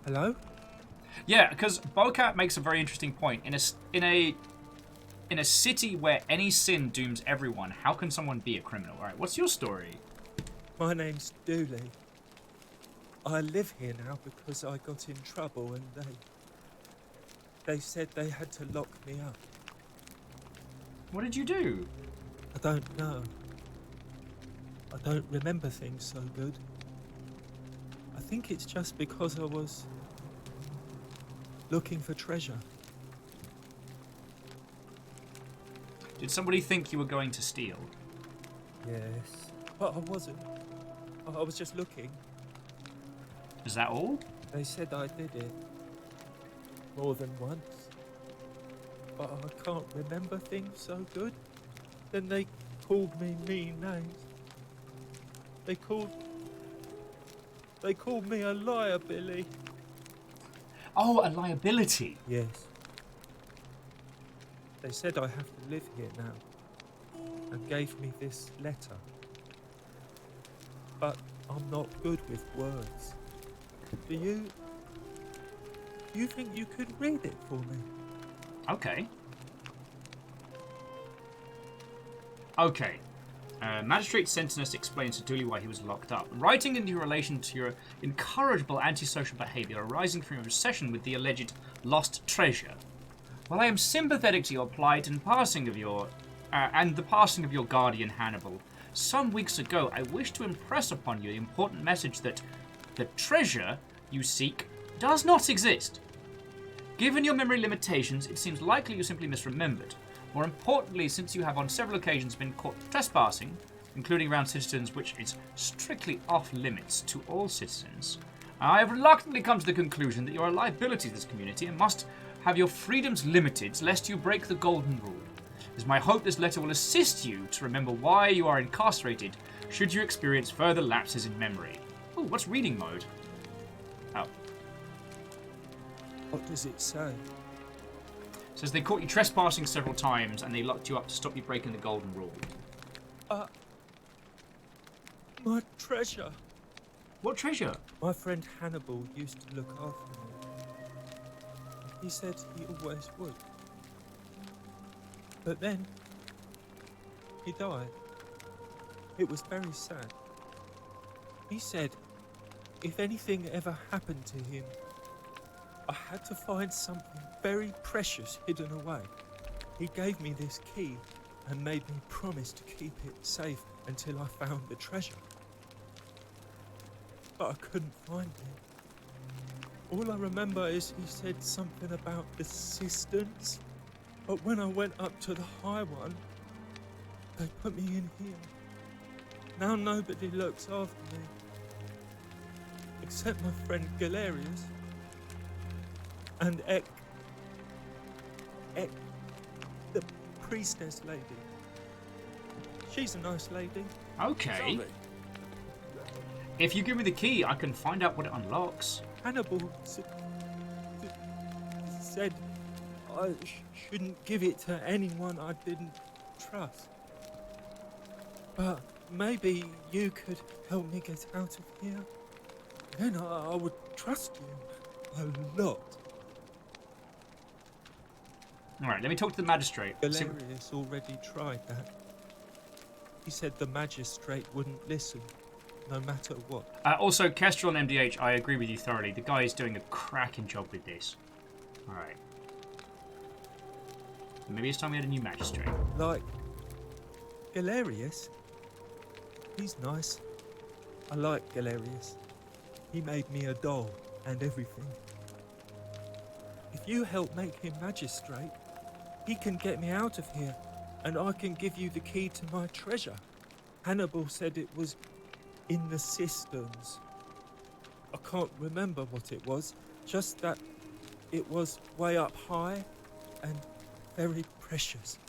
Hello? Yeah, because Bocat makes a very interesting point. In a city where any sin dooms everyone, how can someone be a criminal? Alright, what's your story? My name's Dooley. I live here now because I got in trouble and they said they had to lock me up. What did you do? I don't know. I don't remember things so good. I think it's just because I was looking for treasure. Did somebody think you were going to steal? Yes. But I wasn't. I was just looking. Is that all? They said I did it. More than once. But I can't remember things so good. Then they called me mean names. They called me a liar, Billy. Oh, a liability. Yes. They said I have to live here now, and gave me this letter. But I'm not good with words. Do you think you could read it for me? Okay. Okay. Magistrate Sentinus explains to Dooley why he was locked up, writing into your relation to your incorrigible antisocial behaviour arising from your obsession with the alleged lost treasure. While I am sympathetic to your plight and passing of your the passing of your guardian Hannibal, some weeks ago I wish to impress upon you the important message that the treasure you seek does not exist. Given your memory limitations, it seems likely you simply misremembered. More importantly, since you have on several occasions been caught trespassing, including around citizens, which is strictly off limits to all citizens, I have reluctantly come to the conclusion that you are a liability to this community and must have your freedoms limited lest you break the golden rule. It is my hope this letter will assist you to remember why you are incarcerated should you experience further lapses in memory. Oh, what's reading mode? Oh. What does it say? It says they caught you trespassing several times and they locked you up to stop you breaking the golden rule. My treasure. What treasure? My friend Hannibal used to look after me. He said he always would. But then, he died. It was very sad. He said, if anything ever happened to him, I had to find something very precious hidden away. He gave me this key and made me promise to keep it safe until I found the treasure. But I couldn't find it. All I remember is he said something about the cisterns, but when I went up to the high one, they put me in here. Now nobody looks after me, except my friend Galerius. And Ek, the priestess lady. She's a nice lady. Okay. If you give me the key, I can find out what it unlocks. Hannibal said I shouldn't give it to anyone I didn't trust. But maybe you could help me get out of here. Then I would trust you a lot. Alright, let me talk to the magistrate. Galerius already tried that. He said the magistrate wouldn't listen, no matter what. Also, Kestrel and MDH, I agree with you thoroughly. The guy is doing a cracking job with this. Alright. Maybe it's time we had a new magistrate. Like Galerius? He's nice. I like Galerius. He made me a doll and everything. If you help make him magistrate, he can get me out of here, and I can give you the key to my treasure. Hannibal said it was in the cisterns. I can't remember what it was, just that it was way up high and very precious.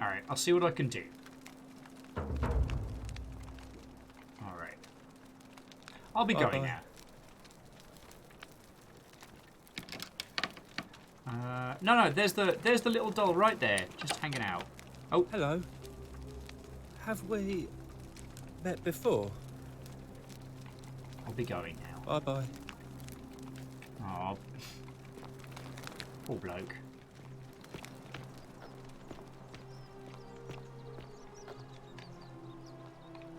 Alright, I'll see what I can do. Alright. I'll be going now. No, there's the little doll right there, just hanging out. Oh, hello. Have we met before? I'll be going now. Bye-bye. Oh, poor bloke.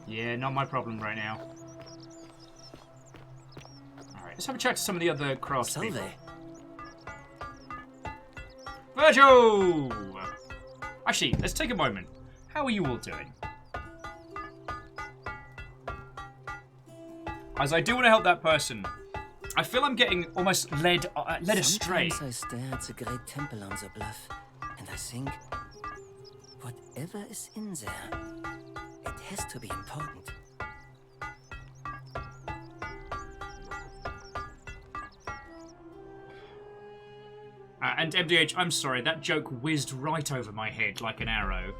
Yeah, not my problem right now. Alright, let's have a chat to some of the other craftspeople. Virgil! Actually, let's take a moment. How are you all doing? As I do want to help that person. I feel I'm getting almost led astray. Sometimes I stare at the great temple on the bluff, and I think, whatever is in there, it has to be important. And MDH, I'm sorry, that joke whizzed right over my head like an arrow.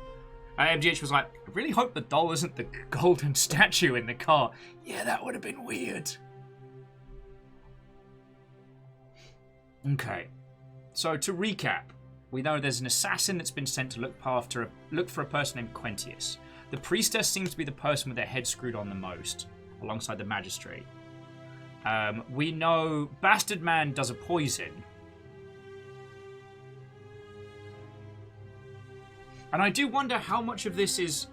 MDH was like, I really hope the doll isn't the golden statue in the car. Yeah, that would have been weird. Okay, so to recap, we know there's an assassin that's been sent to look for a person named Quentius. The priestess seems to be the person with their head screwed on the most, alongside the magistrate. We know Bastard Man does a poison. And I do wonder how much of this is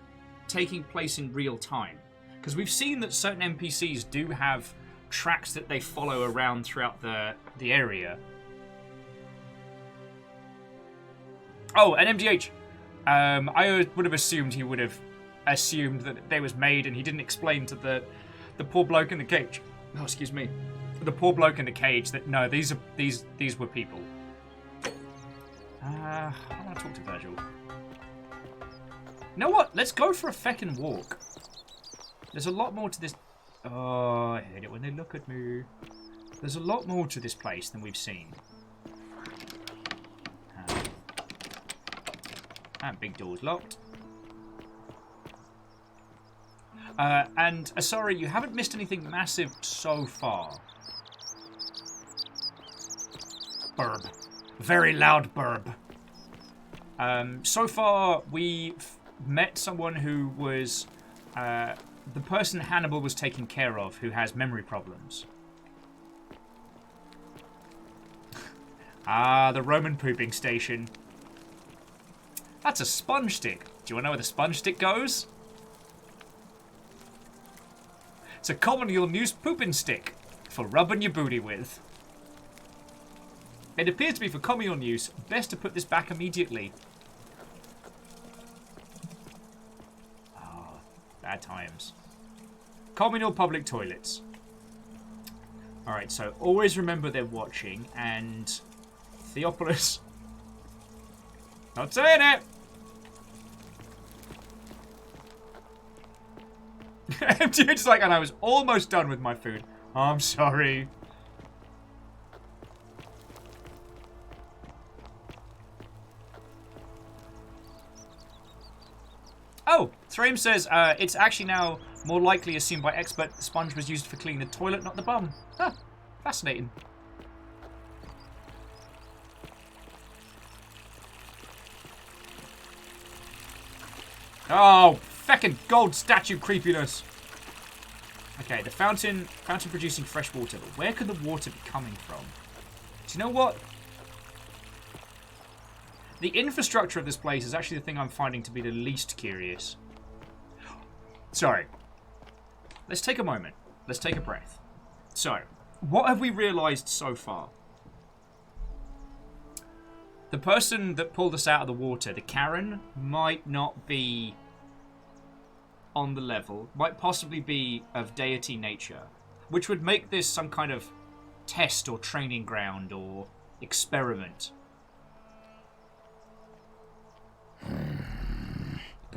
taking place in real time. Because we've seen that certain NPCs do have tracks that they follow around throughout the area. Oh, and MDH. I would have assumed he would have assumed that they was made, and he didn't explain to the poor bloke in the cage. Oh, excuse me. The poor bloke in the cage that no, these were people. I want to talk to Virgil. You know what? Let's go for a feckin' walk. There's a lot more to this. Oh, I hate it when they look at me. There's a lot more to this place than we've seen. That big door's locked. And sorry, you haven't missed anything massive so far. Burb. Very loud burb. So far, we've met someone who was the person Hannibal was taking care of, who has memory problems. The Roman pooping station. That's a sponge stick. Do you want to know where the sponge stick goes? It's a commonly used pooping stick for rubbing your booty with. It appears to be for communal use. Best to put this back immediately. Oh, bad times. Communal public toilets. Alright, so always remember they're watching, and Theophilus... Not saying it! Dude's like, and I was almost done with my food. Oh, I'm sorry. Oh, Thrame says, it's actually now more likely assumed by expert the sponge was used for cleaning the toilet, not the bum. Huh, fascinating. Oh, feckin' gold statue creepiness. Okay, the fountain producing fresh water. But where could the water be coming from? Do you know what? The infrastructure of this place is actually the thing I'm finding to be the least curious. Sorry. Let's take a moment. Let's take a breath. So, what have we realized so far? The person that pulled us out of the water, the Karen, might not be on the level, might possibly be of deity nature, which would make this some kind of test or training ground or experiment.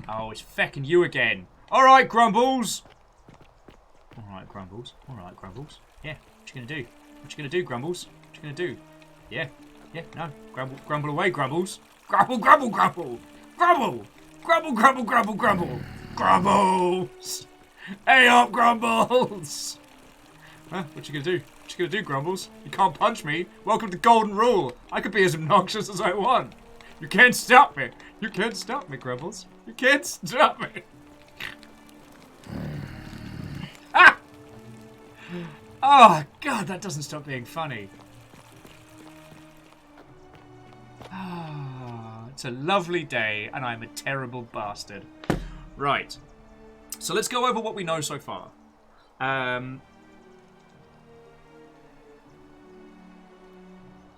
Oh, it's fecking you again. Alright, Grumbles! Alright, Grumbles. Alright, Grumbles. Yeah, what you gonna do? What you gonna do, Grumbles? What you gonna do? Yeah, no. Grumble away, Grumbles. Grumble, grumble, grumble! Grumble! Grumble, grumble, grumble, grumble! Grumbles! Hey up, Grumbles! Huh? What you gonna do? What you gonna do, Grumbles? You can't punch me. Welcome to Golden Rule. I could be as obnoxious as I want. You can't stop me. You can't stop me, Grumbles. You can't stop me. Ah! Oh, God, that doesn't stop being funny. Ah, it's a lovely day, and I'm a terrible bastard. Right. So let's go over what we know so far.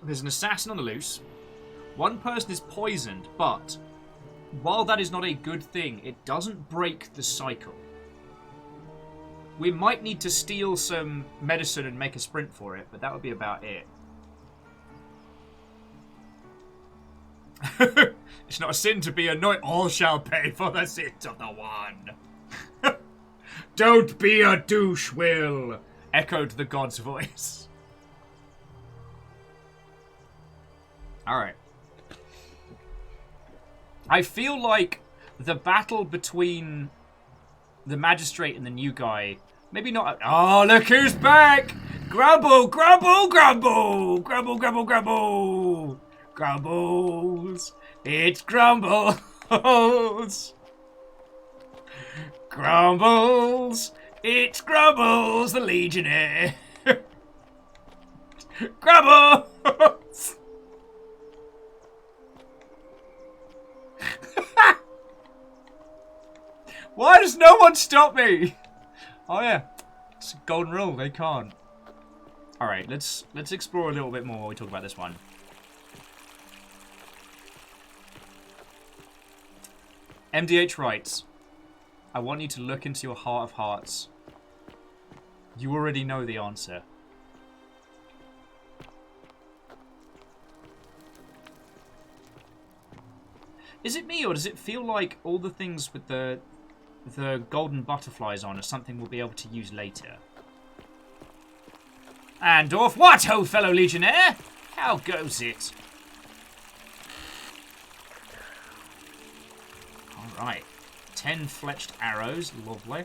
There's an assassin on the loose. One person is poisoned, but while that is not a good thing, it doesn't break the cycle. We might need to steal some medicine and make a sprint for it, but that would be about it. It's not a sin to be anointed. All shall pay for the sins of the one. Don't be a douche, Will, echoed the god's voice. Alright. I feel like the battle between the magistrate and the new guy, maybe not. Oh, look who's back! Grumble, grumble, grumble! Grumble, grumble, grumble! Grumbles! It's Grumbles! Grumbles! It's Grumbles, the Legionnaire! Grumbles! Why does no one stop me? Oh yeah, it's a golden rule. They can't. All right, let's explore a little bit more while we talk about this one. MDH writes, I want you to look into your heart of hearts. You already know the answer. Is it me, or does it feel like all the things with the golden butterflies on are something we'll be able to use later? Andorf, what, ho, fellow Legionnaire? How goes it? Alright. 10 fletched arrows. Lovely.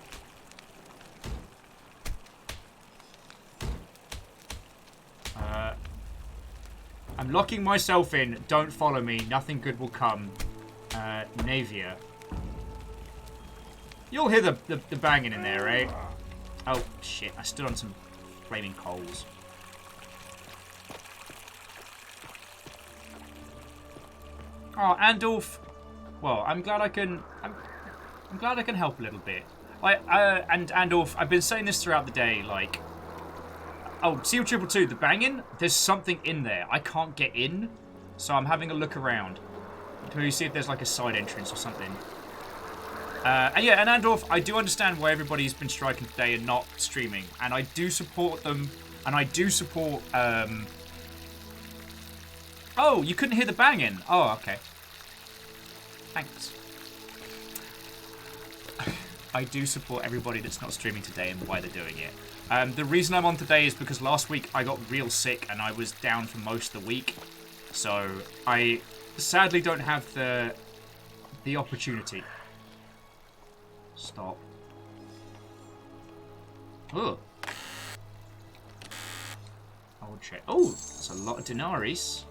I'm locking myself in. Don't follow me. Nothing good will come. Navia. You'll hear the banging in there, right? Oh, shit. I stood on some flaming coals. Oh, Andorf. Well, I'm glad I can... I'm glad I can help a little bit. And Andorf, I've been saying this throughout the day, like... Oh, Seal 222, the banging? There's something in there. I can't get in, so I'm having a look around to see if there's like a side entrance or something. And yeah, and Andorf, I do understand why everybody's been striking today and not streaming. And I do support them, and I do support... Oh, you couldn't hear the banging. Oh, okay. Thanks. I do support everybody that's not streaming today and why they're doing it. The reason I'm on today is because last week I got real sick and I was down for most of the week. So I sadly don't have the opportunity. Stop. Oh. I'll check. Oh, that's a lot of denaries.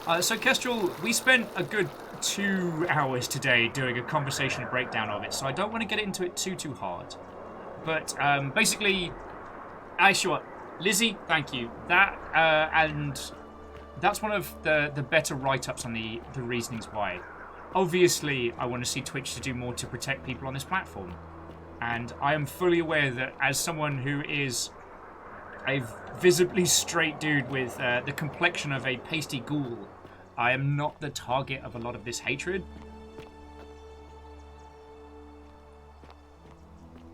So Kestrel, we spent a good 2 hours today doing a conversational breakdown of it, so I don't want to get into it too hard. But basically, sure, Lizzie, thank you. That and that's one of the better write-ups on the reasonings why. Obviously, I want to see Twitch to do more to protect people on this platform, and I am fully aware that as someone who is a visibly straight dude with the complexion of a pasty ghoul, I am not the target of a lot of this hatred.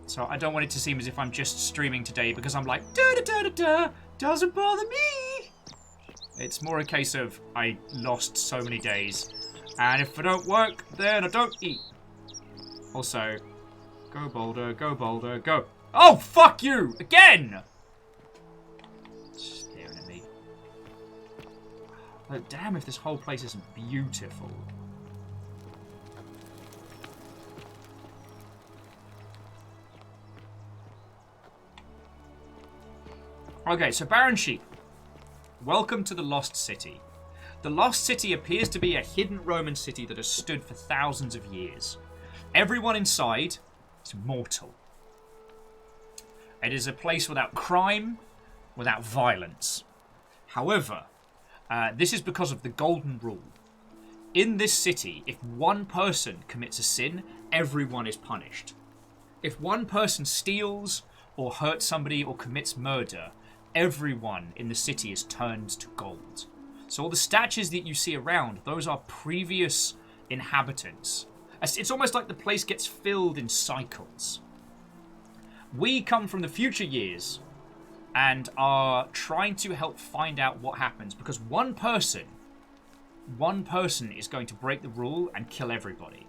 So I don't want it to seem as if I'm just streaming today because I'm like, da-da-da-da-da, doesn't bother me. It's more a case of I lost so many days, and if I don't work, then I don't eat. Also, go Boulder, go. Oh, fuck you! Again! Staring at me. But damn if this whole place isn't beautiful. Okay, so Baron Sheep. Welcome to the Lost City. The Lost City appears to be a hidden Roman city that has stood for thousands of years. Everyone inside is mortal. It is a place without crime, without violence. However, this is because of the golden rule. In this city, if one person commits a sin, everyone is punished. If one person steals or hurts somebody or commits murder, everyone in the city is turned to gold. So all the statues that you see around, those are previous inhabitants. It's almost like the place gets filled in cycles. We come from the future years and are trying to help find out what happens because one person is going to break the rule and kill everybody.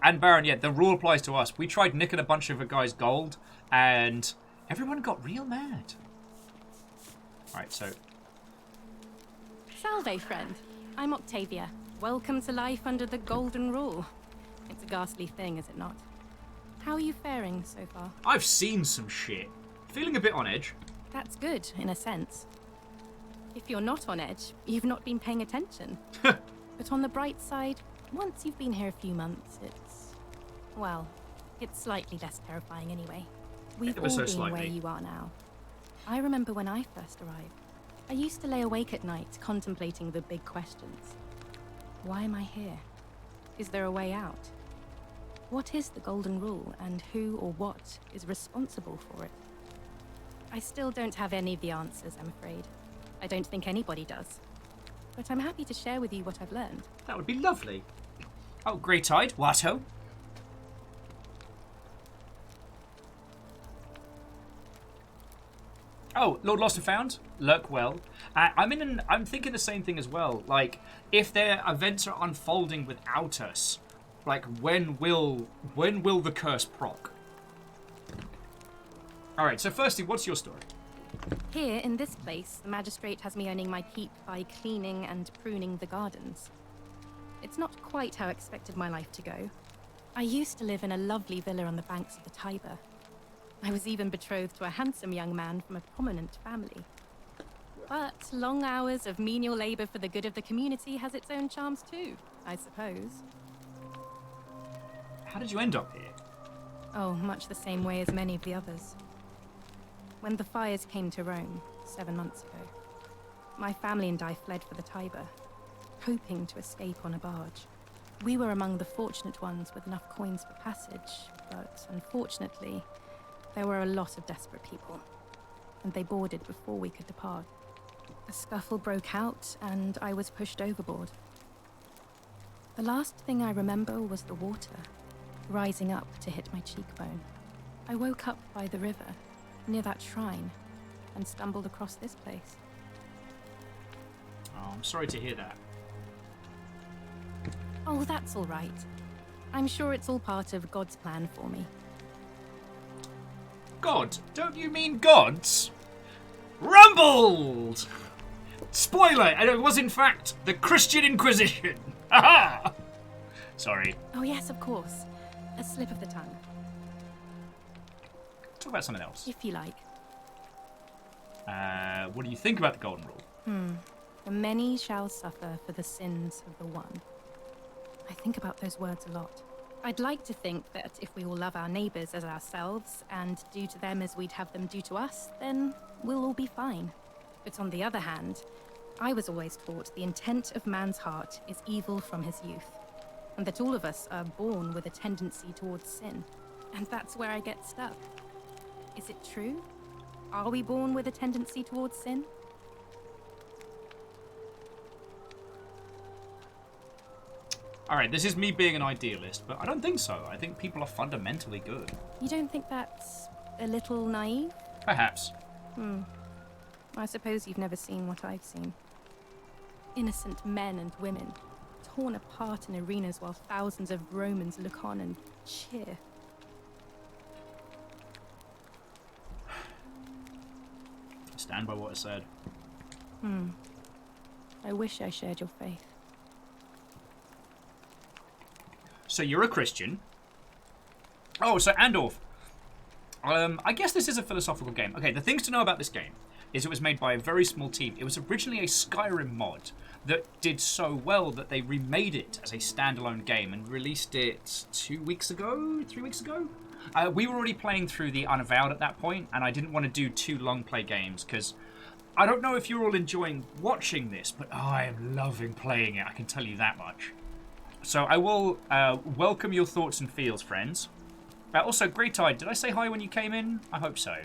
And Baron, the rule applies to us. We tried nicking a bunch of a guy's gold, and everyone got real mad. Alright, so... Salve, friend. I'm Octavia. Welcome to life under the Golden Rule. It's a ghastly thing, is it not? How are you faring so far? I've seen some shit. Feeling a bit on edge. That's good, in a sense. If you're not on edge, you've not been paying attention. But on the bright side, once you've been here a few months, it's slightly less terrifying anyway. We've all been where you are now. I remember when I first arrived. I used to lay awake at night contemplating the big questions. Why am I here? Is there a way out? What is the Golden Rule, and who or what is responsible for it? I still don't have any of the answers, I'm afraid. I don't think anybody does. But I'm happy to share with you what I've learned. That would be lovely. Oh, Grey-Tide, Watto. Oh, Lord Lost and Found, lurk well. I'm thinking the same thing as well. Like, if their events are unfolding without us, like when will the curse proc? All right. So, firstly, what's your story? Here, in this place, the magistrate has me earning my keep by cleaning and pruning the gardens. It's not quite how I expected my life to go. I used to live in a lovely villa on the banks of the Tiber. I was even betrothed to a handsome young man from a prominent family. But long hours of menial labor for the good of the community has its own charms too, I suppose. How did you end up here? Oh, much the same way as many of the others. When the fires came to Rome 7 months ago, my family and I fled for the Tiber, hoping to escape on a barge. We were among the fortunate ones with enough coins for passage, but unfortunately, there were a lot of desperate people, and they boarded before we could depart. A scuffle broke out, and I was pushed overboard. The last thing I remember was the water, rising up to hit my cheekbone. I woke up by the river, near that shrine, and stumbled across this place. Oh, I'm sorry to hear that. Oh, that's all right. I'm sure it's all part of God's plan for me. God? Don't you mean gods? Rumbled! Spoiler! And it was in fact the Christian Inquisition. Haha! Sorry. Oh yes, of course. A slip of the tongue. Talk about something else. If you like. What do you think about the Golden Rule? The many shall suffer for the sins of the one. I think about those words a lot. I'd like to think that if we all love our neighbours as ourselves and do to them as we'd have them do to us, then we'll all be fine. But on the other hand, I was always taught the intent of man's heart is evil from his youth, and that all of us are born with a tendency towards sin. And that's where I get stuck. Is it true? Are we born with a tendency towards sin? Alright, this is me being an idealist, but I don't think so. I think people are fundamentally good. You don't think that's a little naive? Perhaps. I suppose you've never seen what I've seen. Innocent men and women, torn apart in arenas while thousands of Romans look on and cheer. Stand by what I said. I wish I shared your faith. So you're a Christian. Oh, so Andorf. I guess this is a philosophical game. Okay, the things to know about this game is it was made by a very small team. It was originally a Skyrim mod that did so well that they remade it as a standalone game and released it 2 weeks ago, 3 weeks ago? We were already playing through the Unavowed at that point, and I didn't want to do too long play games because I don't know if you're all enjoying watching this, but I am loving playing it, I can tell you that much. So I will welcome your thoughts and feels, friends. Also, Greytide, did I say hi when you came in? I hope so.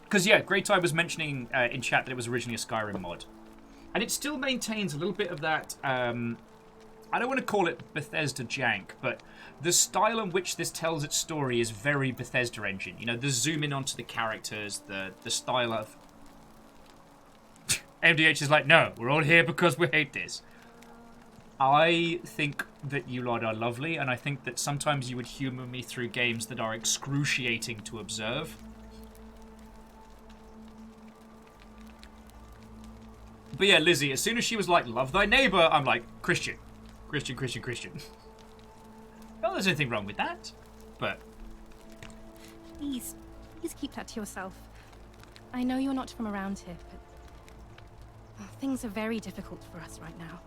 Because, yeah, Greytide was mentioning in chat that it was originally a Skyrim mod. And it still maintains a little bit of that, I don't want to call it Bethesda jank, but the style in which this tells its story is very Bethesda engine. You know, the zoom in onto the characters, the style of... MDH is like, no, we're all here because we hate this. I think that you lot are lovely, and I think that sometimes you would humour me through games that are excruciating to observe. But yeah, Lizzie, as soon as she was like, love thy neighbour, I'm like, Christian. Christian, Christian, Christian. Well, there's anything wrong with that, but... Please keep that to yourself. I know you're not from around here, but... things are very difficult for us right now.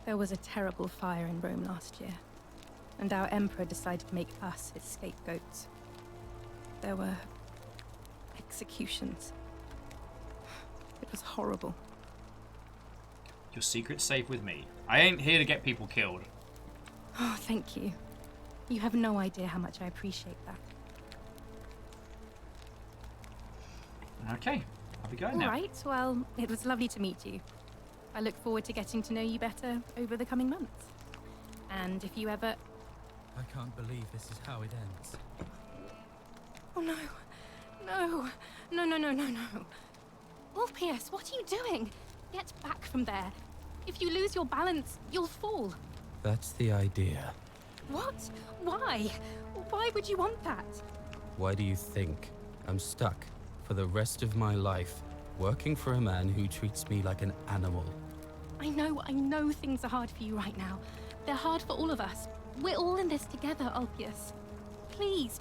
There was a terrible fire in Rome last year, and our emperor decided to make us his scapegoats. There were executions. It was horrible. Your secret's safe with me. I ain't here to get people killed. Oh, thank you. You have no idea how much I appreciate that. Okay, I'll be going now. All right, well, it was lovely to meet you. I look forward to getting to know you better over the coming months. And if you ever... I can't believe this is how it ends. Oh no. No. No, no, no, no, no. Ulpius, what are you doing? Get back from there. If you lose your balance, you'll fall. That's the idea. What? Why? Why would you want that? Why do you think I'm stuck for the rest of my life working for a man who treats me like an animal? I know things are hard for you right now. They're hard for all of us. We're all in this together, Ulpius. Please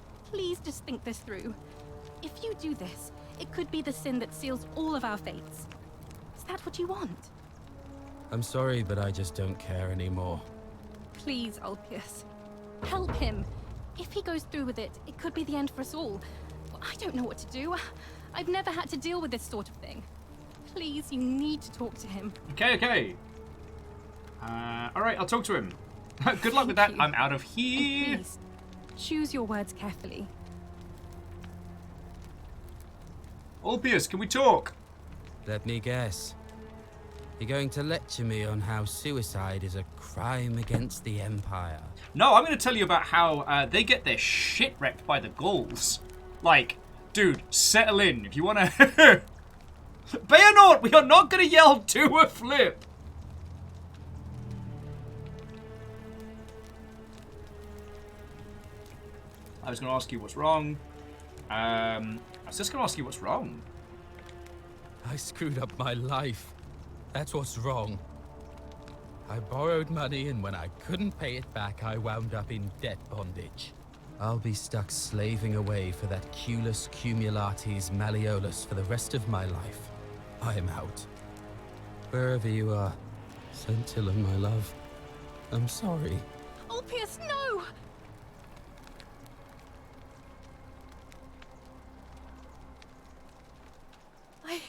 just think this through. If you do this, it could be the sin that seals all of our fates. Is that what you want? I'm sorry, but I just don't care anymore. Please, Ulpius. Help him. If he goes through with it, it could be the end for us all. I don't know what to do. I've never had to deal with this sort of thing. Please, you need to talk to him. Okay. Alright, I'll talk to him. Good luck with that. I'm out of here. And please, choose your words carefully. Ulpius, can we talk? Let me guess. You're going to lecture me on how suicide is a crime against the Empire. No, I'm going to tell you about how they get their shit wrecked by the Gauls. Like, dude, settle in. If you want to... Bayonort, we are not going to yell do a flip. I was going to ask you what's wrong. I was just going to ask you what's wrong. I screwed up my life. That's what's wrong. I borrowed money, and when I couldn't pay it back, I wound up in debt bondage. I'll be stuck slaving away for that Culus Cumulatis Malleolus for the rest of my life. I am out. Wherever you are, Scintilla, my love, I'm sorry. Ulpius, no! I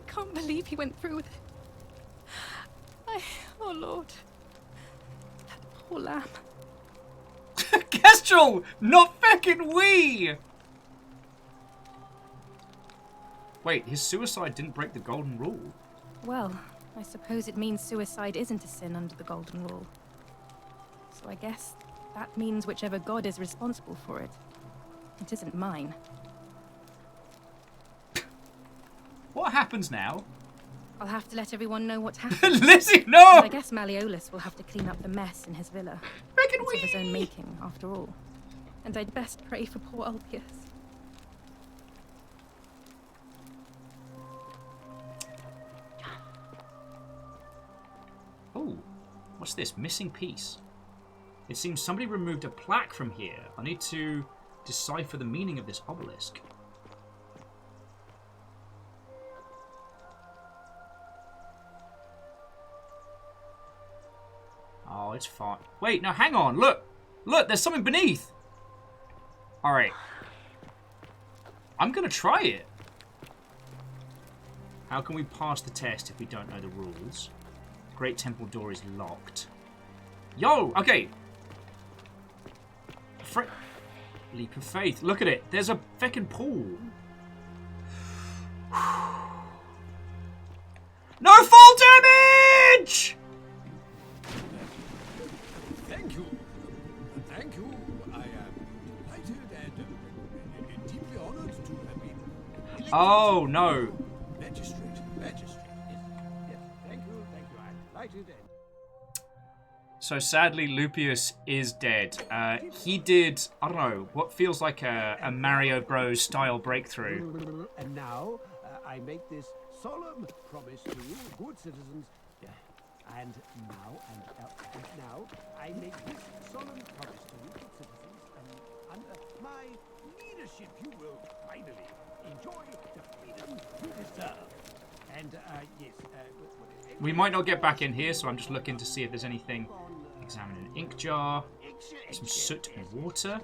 can't believe he went through with it. Oh Lord. That poor lamb. Kestrel! Not fucking we! Wait, his suicide didn't break the golden rule. Well, I suppose it means suicide isn't a sin under the Golden Rule. So I guess that means whichever god is responsible for it. It isn't mine. What happens now? I'll have to let everyone know what happened. Lizzie, no! And I guess Malleolus will have to clean up the mess in his villa. It's of his own making, after all. And I'd best pray for poor Ulpius. Oh, what's this? Missing piece. It seems somebody removed a plaque from here. I need to decipher the meaning of this obelisk. Oh, it's fine. Wait, no, hang on. Look. Look, there's something beneath. All right. I'm going to try it. How can we pass the test if we don't know the rules? Great temple door is locked. Yo, okay. Leap of faith. Look at it. There's a feckin' pool. No fall damage! Thank you. Thank you. I am delighted and deeply honored to have been elected. Oh, no. Magistrate. Yes. Thank you. I'm delighted and... So sadly, Lupius is dead. He did, I don't know, what feels like a Mario Bros. Style breakthrough. And now, I make this solemn promise to you, good citizens. And now, I make this solemn promise to you, good citizens. Under my leadership, you will finally enjoy the freedom you deserve. And, yes, We might not get back in here, so I'm just looking to see if there's anything. Examine an ink jar. Some soot and water.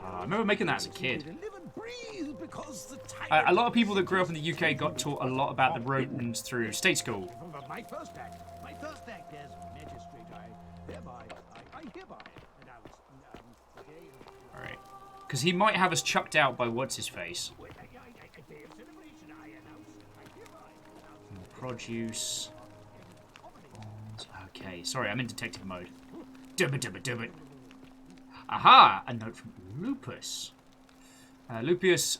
I remember making that as a kid. A lot of people that grew up in the UK got taught a lot about the Romans through state school. My first act as magistrate, I hereby announce the day of... Alright. Because he might have us chucked out by what's-his-face. More produce. Okay, sorry, I'm in detective mode. Dubbit. Aha! A note from Lupus. Lupius,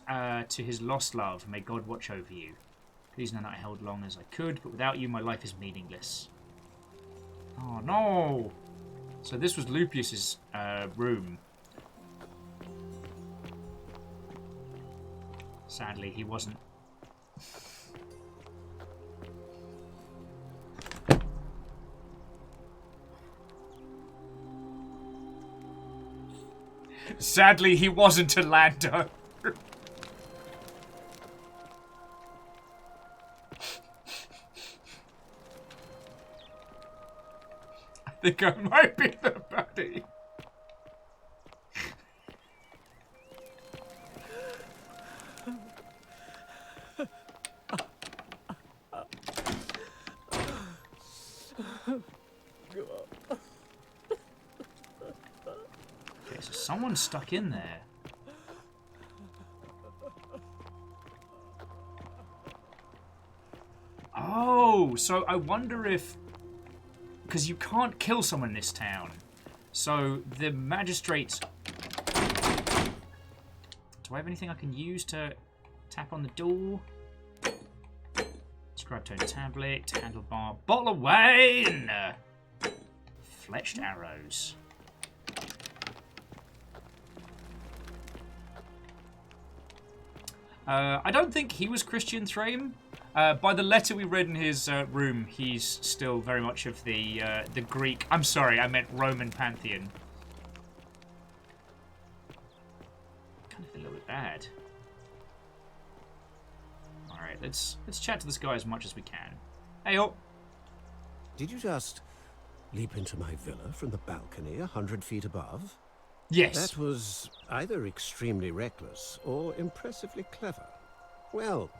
to his lost love, may God watch over you. Please know that I held long as I could, but without you, my life is meaningless. Oh, no! So this was Lupius's room. Sadly, he wasn't. Sadly, he wasn't a Lando. I think I might be the buddy. Okay, so someone's stuck in there. Oh, so I wonder if... Because you can't kill someone in this town. So the magistrate... Do I have anything I can use to tap on the door? Inscribed tone tablet, handlebar, bottle of wine! Fletched arrows. I don't think he was Christian Thraim. By the letter we read in his room, he's still very much of the Greek... I'm sorry, I meant Roman pantheon. Kind of feel a little bit bad. Alright, let's chat to this guy as much as we can. Hey, oh. Did you just leap into my villa from the balcony 100 feet above? Yes. That was either extremely reckless or impressively clever. Well,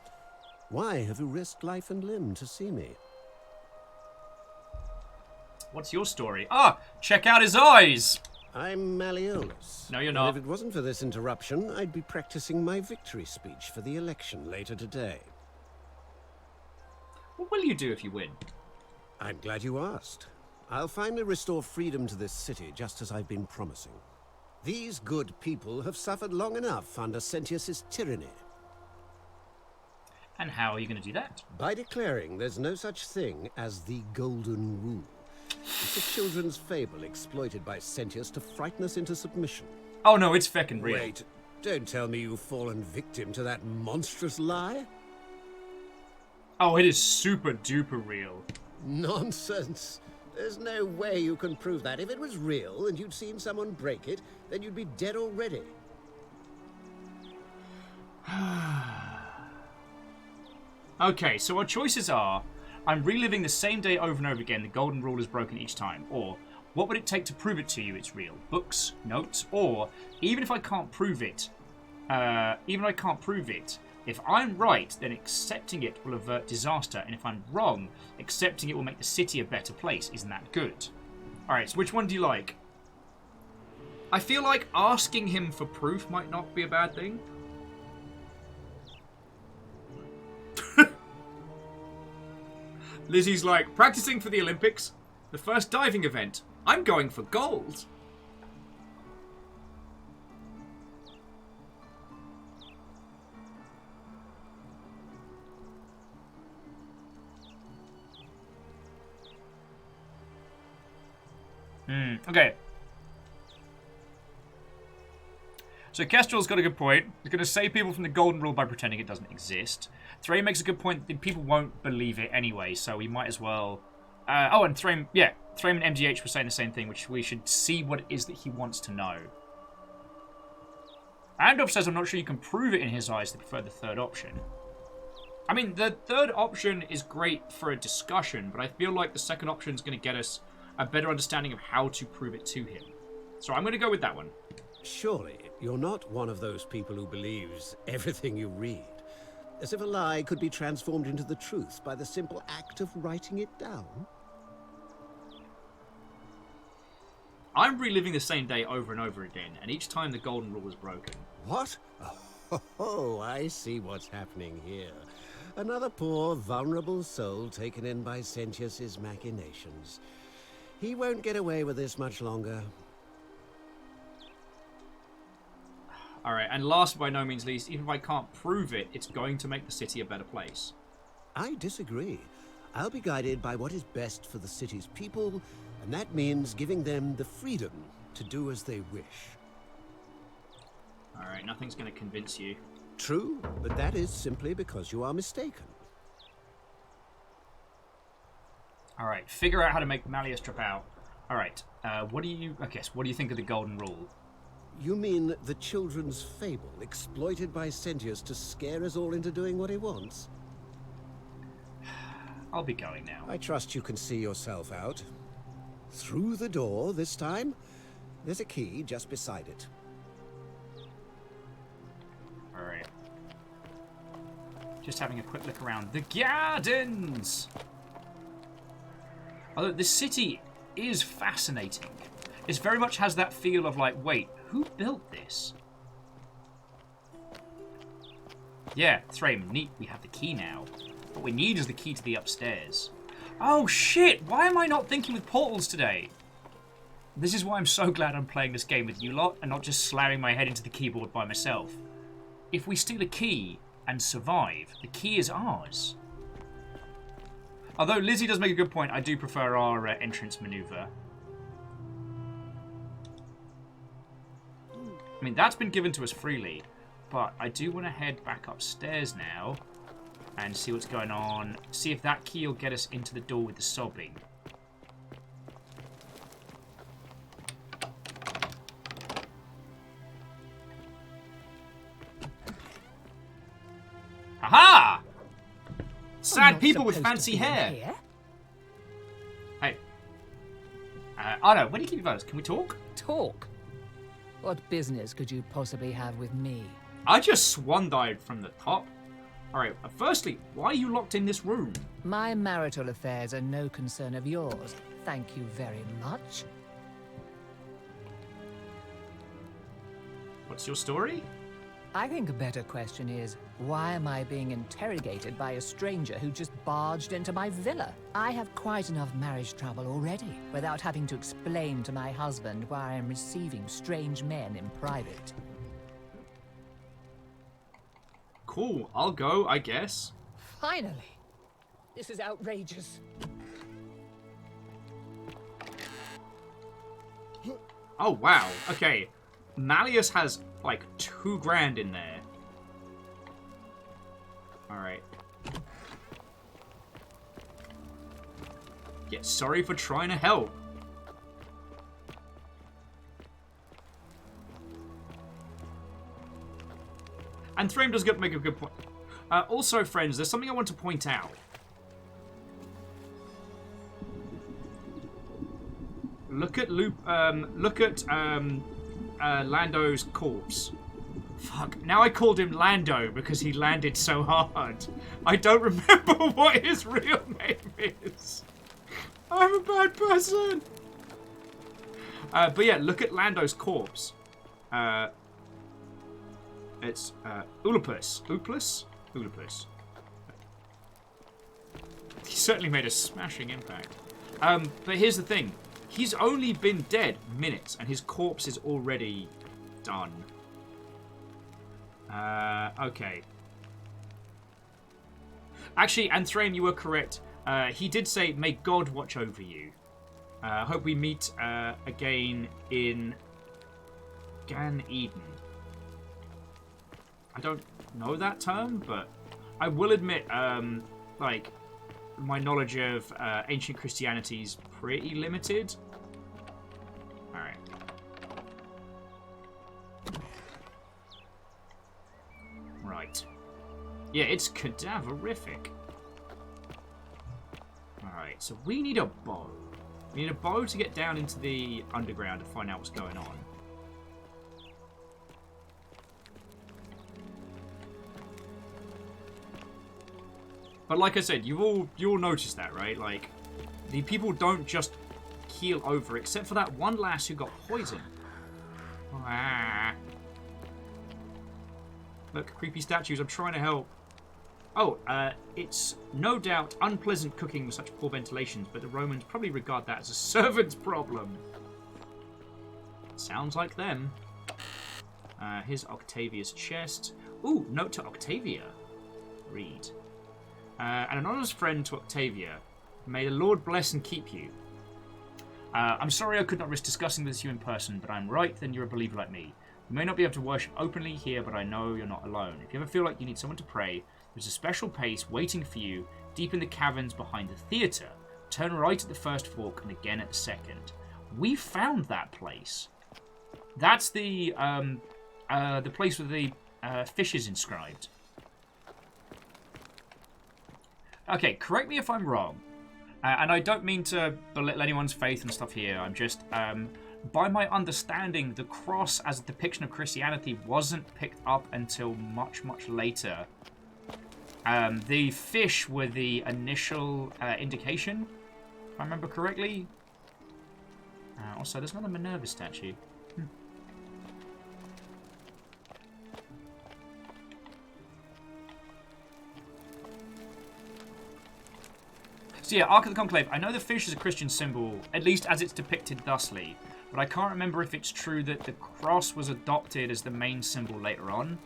why have you risked life and limb to see me? What's your story? Ah, check out his eyes! I'm Malleolus. No, you're And not. if it wasn't for this interruption, I'd be practicing my victory speech for the election later today. What will you do if you win? I'm glad you asked. I'll finally restore freedom to this city, just as I've been promising. These good people have suffered long enough under Sentius's tyranny. And how are you going to do that? By declaring there's no such thing as the Golden Rule. It's a children's fable exploited by Sentius to frighten us into submission. Oh no, it's feckin' real. Wait, don't tell me you've fallen victim to that monstrous lie? Oh, it is super duper real. Nonsense. There's no way you can prove that. If it was real and you'd seen someone break it, then you'd be dead already. Okay, so our choices are, I'm reliving the same day over and over again, the golden rule is broken each time, or what would it take to prove it to you it's real? Books, notes, or even if I can't prove it, if I'm right, then accepting it will avert disaster, and if I'm wrong, accepting it will make the city a better place. Isn't that good? Alright, so which one do you like? I feel like asking him for proof might not be a bad thing. Lizzie's like, practicing for the Olympics, the first diving event. I'm going for gold. Okay. So Kestrel's got a good point. He's going to save people from the golden rule by pretending it doesn't exist. Thraim makes a good point that people won't believe it anyway, so we might as well... oh, and Thraim and MGH were saying the same thing, which we should see what it is that he wants to know. Andorf says I'm not sure you can prove it in his eyes, they prefer the third option. I mean, the third option is great for a discussion, but I feel like the second option is going to get us a better understanding of how to prove it to him. So I'm going to go with that one. Surely, you're not one of those people who believes everything you read. As if a lie could be transformed into the truth by the simple act of writing it down. I'm reliving the same day over and over again, and each time the golden rule is broken. What? Oh, I see what's happening here. Another poor, vulnerable soul taken in by Sentius's machinations. He won't get away with this much longer. Alright, and last but by no means least, even if I can't prove it, it's going to make the city a better place. I disagree. I'll be guided by what is best for the city's people, and that means giving them the freedom to do as they wish. Alright, nothing's going to convince you. True, but that is simply because you are mistaken. Alright, figure out how to make Malleus drop out. Alright, what do you think of the golden rule? You mean the children's fable exploited by Sentius to scare us all into doing what he wants? I'll be going now. I trust you can see yourself out. Through the door this time? There's a key just beside it. Alright. Just having a quick look around the gardens! Although this city is fascinating. It very much has that feel of like, wait, who built this? Yeah, Thraim, neat, we have the key now. What we need is the key to the upstairs. Oh shit, why am I not thinking with portals today? This is why I'm so glad I'm playing this game with you lot and not just slamming my head into the keyboard by myself. If we steal a key and survive, the key is ours. Although Lizzie does make a good point, I do prefer our entrance maneuver. I mean, that's been given to us freely. But I do want to head back upstairs now and see what's going on. See if that key will get us into the door with the sobbing. Aha! Sad people with fancy hair. Hey. Arno, where do you keep your photos? Can we talk? Talk? What business could you possibly have with me? I just swan-dived from the top. Alright, firstly, why are you locked in this room? My marital affairs are no concern of yours. Thank you very much. What's your story? I think a better question is, why am I being interrogated by a stranger who just barged into my villa? I have quite enough marriage trouble already, without having to explain to my husband why I am receiving strange men in private. Cool, I'll go, I guess. Finally! This is outrageous. Oh, wow. Okay. Malleus has, like, 2 grand in there. Alright. Yeah, sorry for trying to help. And Thrame does make a good point. Also, friends, there's something I want to point out. Look at Lando's corpse. Fuck. Now I called him Lando because he landed so hard. I don't remember what his real name is. I'm a bad person. But yeah, look at Lando's corpse. It's Ulupus. Ulupus. He certainly made a smashing impact. But here's the thing. He's only been dead minutes, and his corpse is already done. Okay. Actually, Anthrain, you were correct. He did say, may God watch over you. Hope we meet again in Gan Eden. I don't know that term, but I will admit, like, my knowledge of ancient Christianity is pretty limited. Alright. Right. Yeah, it's cadaverific. Alright, so we need a bow. We need a bow to get down into the underground to find out what's going on. But like I said, you all noticed that, right? Like, the people don't just keel over, except for that one lass who got poisoned. Ah. Look, creepy statues, I'm trying to help. Oh, it's no doubt unpleasant cooking with such poor ventilations, but the Romans probably regard that as a servant's problem. Sounds like them. Here's Octavia's chest. Ooh, note to Octavia. Read. An anonymous friend to Octavia. May the Lord bless and keep you. I'm sorry I could not risk discussing this with you in person, but I'm right, then you're a believer like me. You may not be able to worship openly here, but I know you're not alone. If you ever feel like you need someone to pray, there's a special place waiting for you deep in the caverns behind the theatre. Turn right at the first fork and again at the second. We found that place. That's the place with the fish is inscribed. Okay, correct me if I'm wrong. And I don't mean to belittle anyone's faith and stuff here. I'm just, by my understanding, the cross as a depiction of Christianity wasn't picked up until much, much later. The fish were the initial indication, if I remember correctly. Also, there's another Minerva statue. So yeah, Ark of the Conclave. I know the fish is a Christian symbol, at least as it's depicted thusly, but I can't remember if it's true that the cross was adopted as the main symbol later on.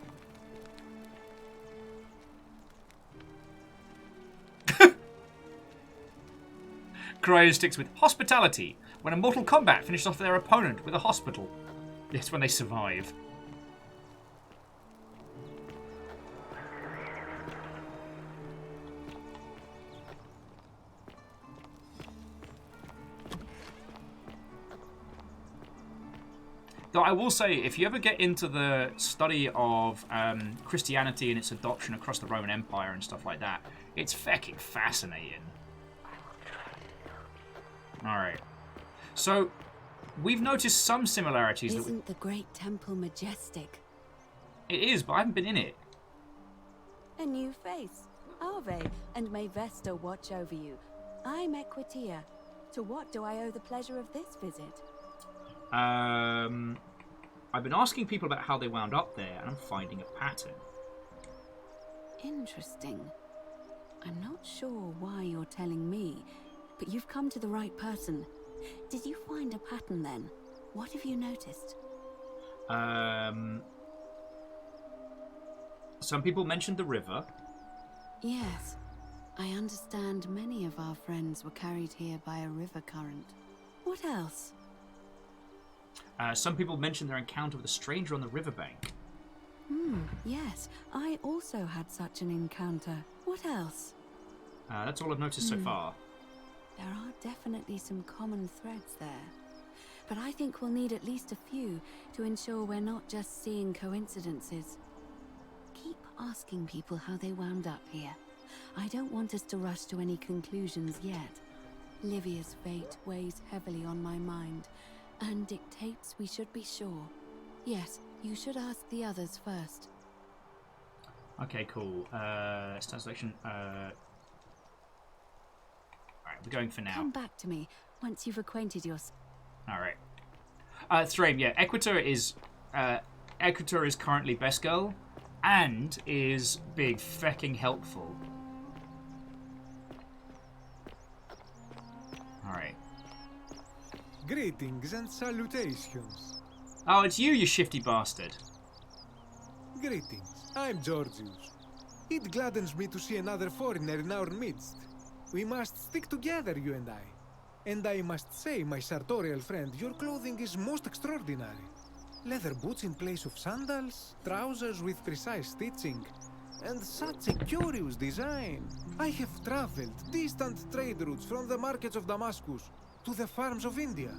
Cryo sticks with hospitality, when a Mortal Kombat finished off their opponent with a hospital. It's when they survive. Though I will say, if you ever get into the study of Christianity and its adoption across the Roman Empire and stuff like that, it's fucking fascinating. Alright. So, we've noticed some similarities. Isn't the Great Temple majestic? It is, but I haven't been in it. A new face. Ave, and may Vesta watch over you. I'm Equitia. To what do I owe the pleasure of this visit? I've been asking people about how they wound up there, and I'm finding a pattern. Interesting. I'm not sure why you're telling me, but you've come to the right person. Did you find a pattern then? What have you noticed? Some people mentioned the river. Yes. I understand many of our friends were carried here by a river current. What else? Some people mentioned their encounter with a stranger on the riverbank. Yes. I also had such an encounter. What else? That's all I've noticed so far. There are definitely some common threads there. But I think we'll need at least a few to ensure we're not just seeing coincidences. Keep asking people how they wound up here. I don't want us to rush to any conclusions yet. Livia's fate weighs heavily on my mind, and dictates we should be sure. Yes, you should ask the others first. Okay, cool. Translation. Alright, we're going for now. Come back to me once you've acquainted yourself. Alright. Thraim, yeah, Equitor is currently best girl, and is big fecking helpful. Alright. Greetings and salutations. Oh, it's you shifty bastard. Greetings. I'm Georgius. It gladdens me to see another foreigner in our midst. We must stick together, you and I. And I must say, my sartorial friend, your clothing is most extraordinary. Leather boots in place of sandals, trousers with precise stitching, and such a curious design. I have traveled distant trade routes from the markets of Damascus to the farms of India,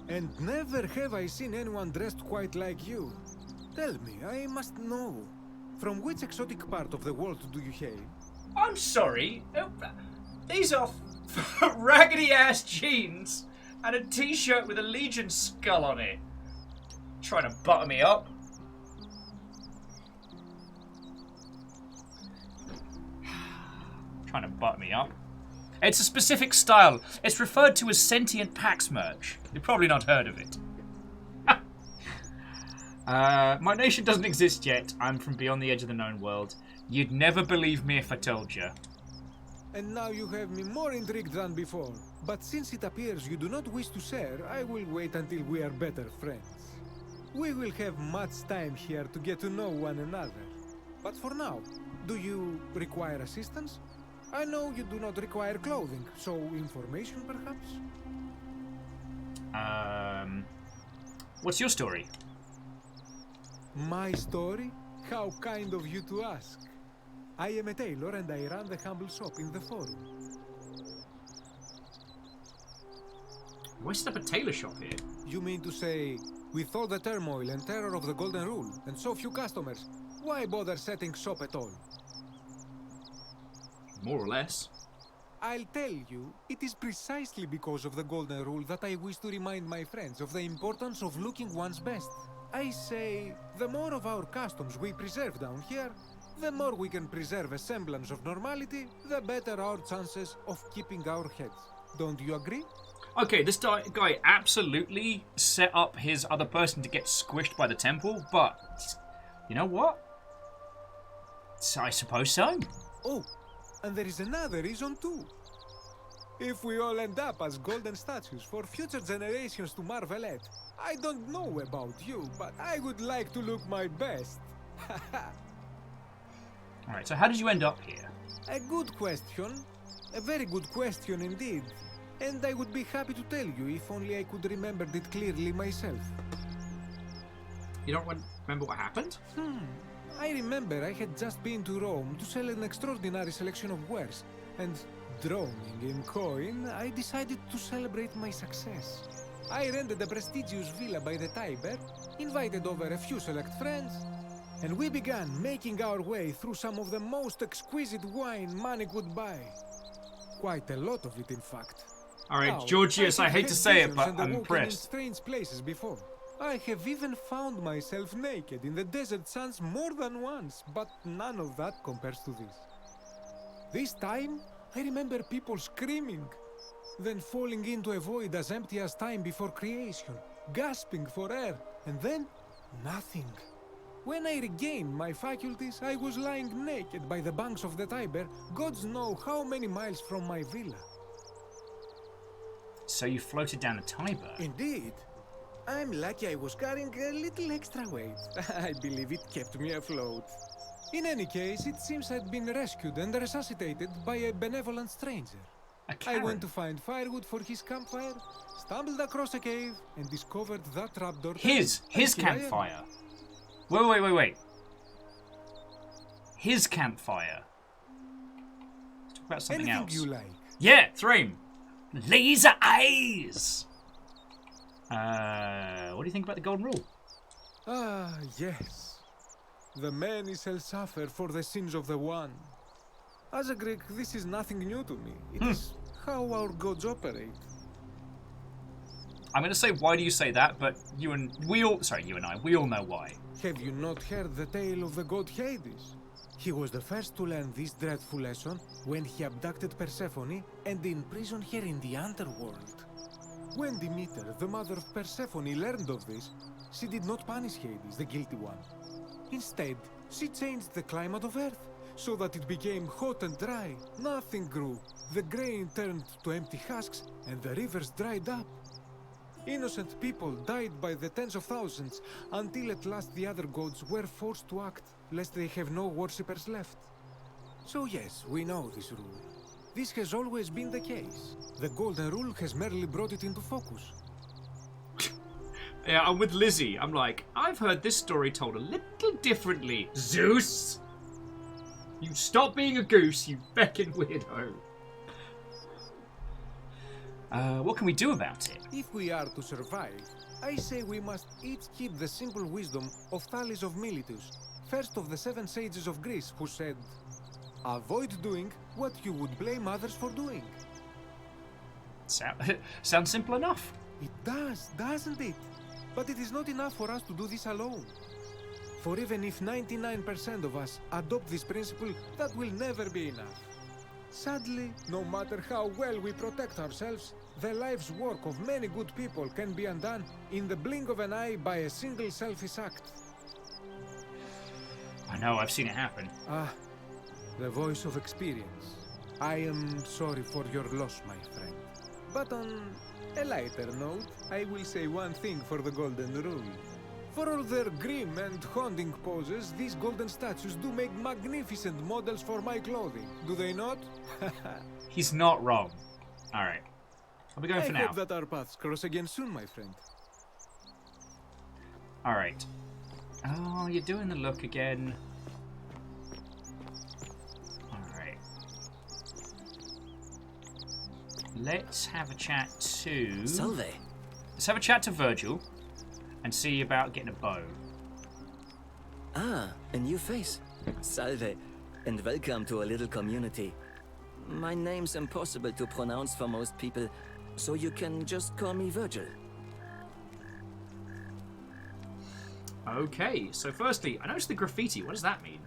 and never have I seen anyone dressed quite like you. Tell me, I must know, from which exotic part of the world do you hail? I'm sorry. These are raggedy-ass jeans and a t-shirt with a Legion skull on it. Trying to butter me up. Trying to butter me up. It's a specific style. It's referred to as sentient Pax merch. You've probably not heard of it. My nation doesn't exist yet. I'm from beyond the edge of the known world. You'd never believe me if I told you. And now you have me more intrigued than before. But since it appears you do not wish to share, I will wait until we are better friends. We will have much time here to get to know one another. But for now, do you require assistance? I know you do not require clothing, so information perhaps? What's your story? My story? How kind of you to ask. I am a tailor and I run the humble shop in the forum. Why set up a tailor shop here? You mean to say, with all the turmoil and terror of the Golden Rule, and so few customers, why bother setting shop at all? More or less. I'll tell you, it is precisely because of the Golden Rule that I wish to remind my friends of the importance of looking one's best. I say, the more of our customs we preserve down here, the more we can preserve a semblance of normality, the better our chances of keeping our heads. Don't you agree? Okay, this guy absolutely set up his other person to get squished by the temple, but you know what? I suppose so. Oh, and there is another reason too. If we all end up as golden statues for future generations to marvel at, I don't know about you, but I would like to look my best. Alright, so how did you end up here? A good question. A very good question indeed. And I would be happy to tell you if only I could remember it clearly myself. You don't remember what happened? I remember I had just been to Rome to sell an extraordinary selection of wares, and droning in coin, I decided to celebrate my success. I rented a prestigious villa by the Tiber, invited over a few select friends, and we began making our way through some of the most exquisite wine money could buy. Quite a lot of it, in fact. Alright, Now, Georgius, I have hate had to say it, visions but and I'm awoken impressed. in strange places before. I have even found myself naked in the desert sands more than once, but none of that compares to this. This time, I remember people screaming, then falling into a void as empty as time before creation, gasping for air, and then nothing. When I regained my faculties, I was lying naked by the banks of the Tiber, gods know how many miles from my villa. So you floated down the Tiber? Indeed. I'm lucky I was carrying a little extra weight. I believe it kept me afloat. In any case, it seems I'd been rescued and resuscitated by a benevolent stranger. I went to find firewood for his campfire, stumbled across a cave, and discovered that trapdoor. His campfire. Wait. His campfire. Let's talk about something Anything else. you like. Yeah, Thream. Laser eyes. What do you think about the golden rule? Ah, yes. The many shall suffer for the sins of the one. As a Greek, this is nothing new to me. It is how our gods operate. I'm going to say, why do you say that? But you and I, we all know why. Have you not heard the tale of the god Hades? He was the first to learn this dreadful lesson when he abducted Persephone and imprisoned her in the underworld. When Demeter, the mother of Persephone, learned of this, she did not punish Hades, the guilty one. Instead, she changed the climate of Earth so that it became hot and dry. Nothing grew. The grain turned to empty husks and the rivers dried up. Innocent people died by the tens of thousands until at last the other gods were forced to act, lest they have no worshippers left. So yes, we know this rule. This has always been the case. The Golden Rule has merely brought it into focus. Yeah, I'm with Lizzie. I'm like, I've heard this story told a little differently. Zeus! You stop being a goose, you feckin' weirdo. What can we do about it? If we are to survive, I say we must each keep the simple wisdom of Thales of Miletus, first of the 7 sages of Greece, who said, avoid doing what you would blame others for doing. Sounds simple enough. It does, doesn't it? But it is not enough for us to do this alone. For even if 99% of us adopt this principle, that will never be enough. Sadly, no matter how well we protect ourselves, the life's work of many good people can be undone in the blink of an eye by a single selfish act. I know, I've seen it happen. Ah, the voice of experience. I am sorry for your loss, my friend. But on a lighter note, I will say one thing for the Golden Rule. For all their grim and haunting poses, these golden statues do make magnificent models for my clothing, do they not? He's not wrong. Alright. I'll be going for I now. hope that our paths cross again soon, my friend. Alright. Oh, you're doing the look again. Alright. Let's have a chat to... Salve. Let's have a chat to Virgil and see about getting a bow. Ah, a new face. Salve, and welcome to a little community. My name's impossible to pronounce for most people, so you can just call me Virgil. Okay, so firstly, I noticed the graffiti. What does that mean?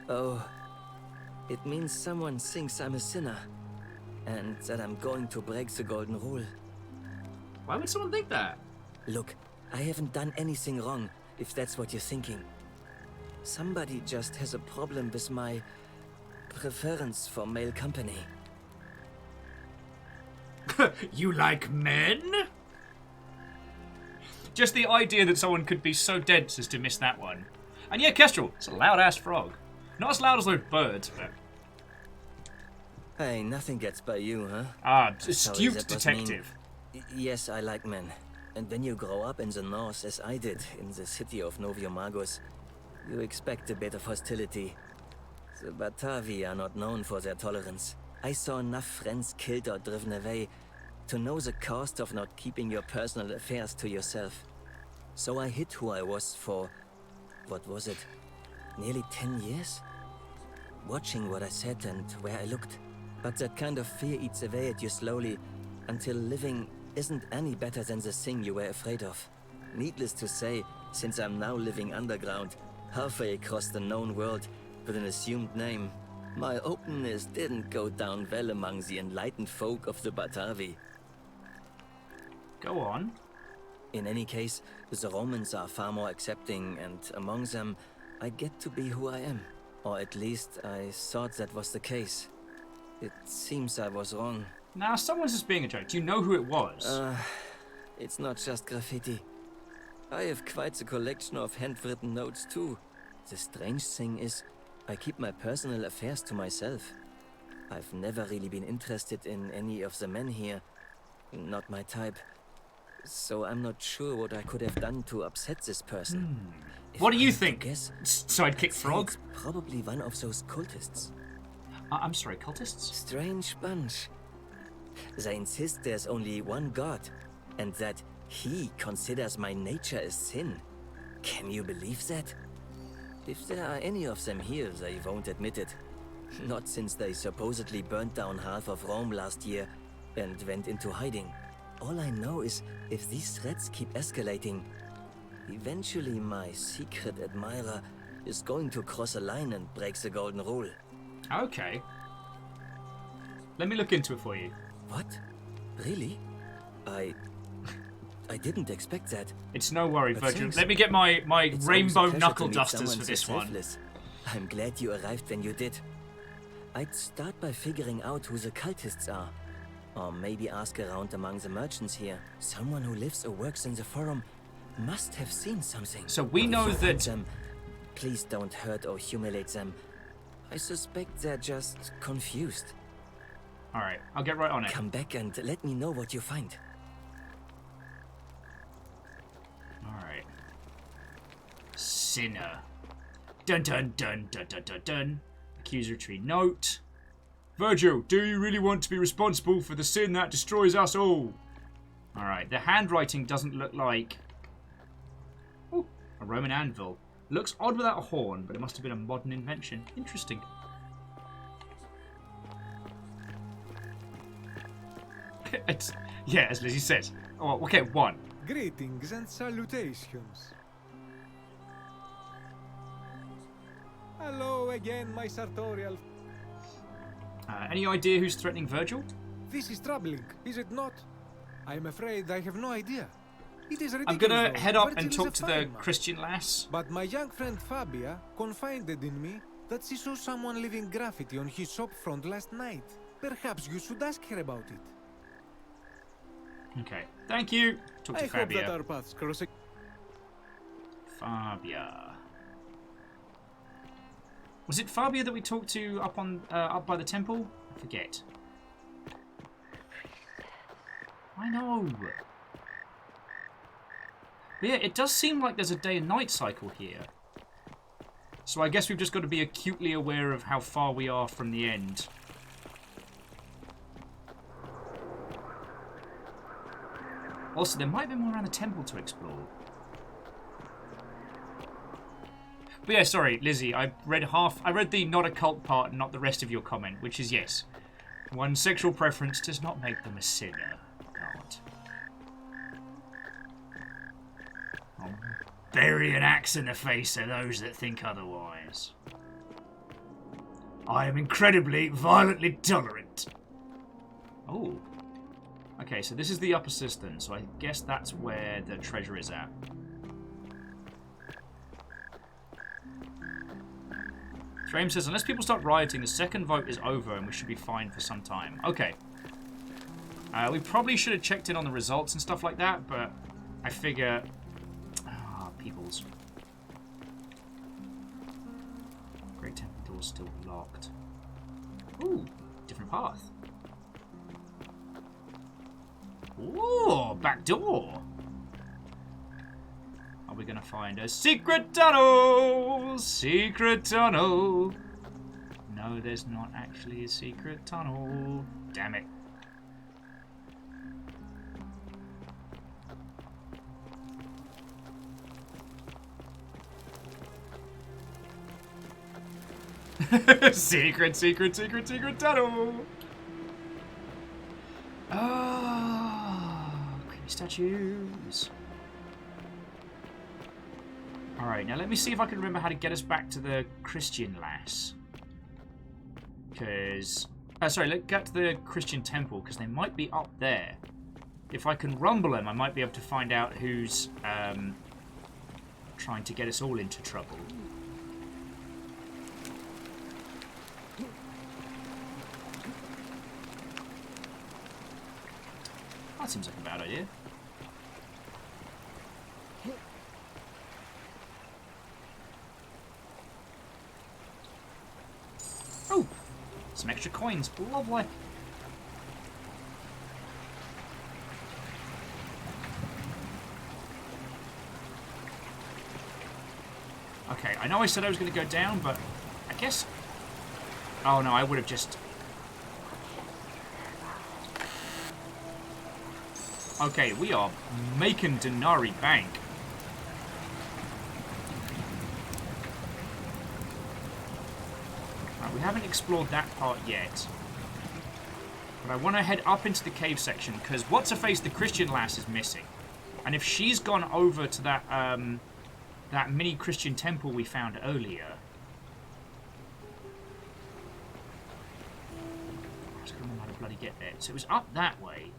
Oh, it means someone thinks I'm a sinner, and that I'm going to break the Golden Rule. Why would someone think that? Look, I haven't done anything wrong, if that's what you're thinking. Somebody just has a problem with my preference for male company. You like men? Just the idea that someone could be so dense as to miss that one. And yeah, Kestrel, it's a loud-ass frog. Not as loud as those birds, but... Hey, nothing gets by you, huh? Ah, Sorry, astute that was detective. mean. Yes, I like men. And when you grow up in the north, as I did, in the city of Noviomagus, you expect a bit of hostility. The Batavi are not known for their tolerance. I saw enough friends killed or driven away to know the cost of not keeping your personal affairs to yourself. So I hid who I was for, what was it, nearly 10 years? Watching what I said and where I looked. But that kind of fear eats away at you slowly, until living isn't any better than the thing you were afraid of. Needless to say, since I'm now living underground, halfway across the known world, with an assumed name, my openness didn't go down well among the enlightened folk of the Batavi. Go on. In any case, the Romans are far more accepting, and among them, I get to be who I am. Or at least, I thought that was the case. It seems I was wrong. Now, someone's just being a joke. Do you know who it was? It's not just graffiti. I have quite a collection of handwritten notes too. The strange thing is, I keep my personal affairs to myself. I've never really been interested in any of the men here. Not my type. So I'm not sure what I could have done to upset this person. What do you think? Guess, Sidekick Frog? Probably one of those cultists. I'm sorry, cultists? Strange bunch. They insist there's only one god, and that he considers my nature a sin. Can you believe that? If there are any of them here, they won't admit it. Not since they supposedly burnt down half of Rome last year and went into hiding. All I know is, if these threats keep escalating, eventually my secret admirer is going to cross a line and break the golden rule. Okay. Let me look into it for you. What? Really? I didn't expect that. It's no worry, But Virgil. thanks. Let me get my It's rainbow always a pleasure knuckle to meet dusters someone for so this one. selfless. I'm glad you arrived when you did. I'd start by figuring out who the cultists are. Or maybe ask around among the merchants here. Someone who lives or works in the forum must have seen something. So we know If you find that- them, please don't hurt or humiliate them. I suspect they're just confused. Alright, I'll get right on it. Come back and let me know what you find. Alright. Sinner. Dun dun dun dun dun dun dun. Accusatory note. Virgil, do you really want to be responsible for the sin that destroys us all? Alright, the handwriting doesn't look like... Ooh, a Roman anvil. Looks odd without a horn, but it must have been a modern invention. Interesting. Yeah, as Lizzie says. Oh, okay, one. Greetings and salutations. Hello again, my sartorial. Any idea who's threatening Virgil? This is troubling, is it not? I am afraid I have no idea. It is ridiculous. I'm gonna though. head up Virgil and is talk a to the fine man. Christian lass. But my young friend Fabia confided in me that she saw someone leaving graffiti on his shop front last night. Perhaps you should ask her about it. Okay, thank you. Talk to I hope that Fabia. our paths cross. Fabia. Was it Fabia that we talked to up on up by the temple? I forget. I know. But yeah, it does seem like there's a day and night cycle here. So I guess we've just got to be acutely aware of how far we are from the end. Also, there might be more around the temple to explore. But yeah, sorry, Lizzie, I read the not a cult part, not the rest of your comment, which is yes. One's sexual preference does not make them a sinner. God. I'll bury an axe in the face of those that think otherwise. I am incredibly, violently tolerant. Oh. Okay, so this is the upper cistern, so I guess that's where the treasure is at. Frame says, unless people start rioting, the second vote is over and we should be fine for some time. Okay. We probably should have checked in on the results and stuff like that, but I figure... peoples. Great Temple door's still locked. Ooh, different path. Ooh, back door. Are we gonna find a secret tunnel? Secret tunnel. No, there's not actually a secret tunnel. Damn it. Secret tunnel! Oh, creepy statues. Alright, now let me see if I can remember how to get us back to the Christian lass. Because... sorry, let's get to the Christian temple, because they might be up there. If I can rumble them, I might be able to find out who's trying to get us all into trouble. That seems like a bad idea. Oh! Some extra coins. Lovely. Okay, I know I said I was going to go down, but I guess... Oh no, I would have just... Okay, we are making Denari bank. Right, we haven't explored that part yet. But I want to head up into the cave section, because what's-her-face, the Christian lass, is missing. And if she's gone over to that, that mini Christian temple we found earlier... I just can't remember how to bloody get there. So it was up that way.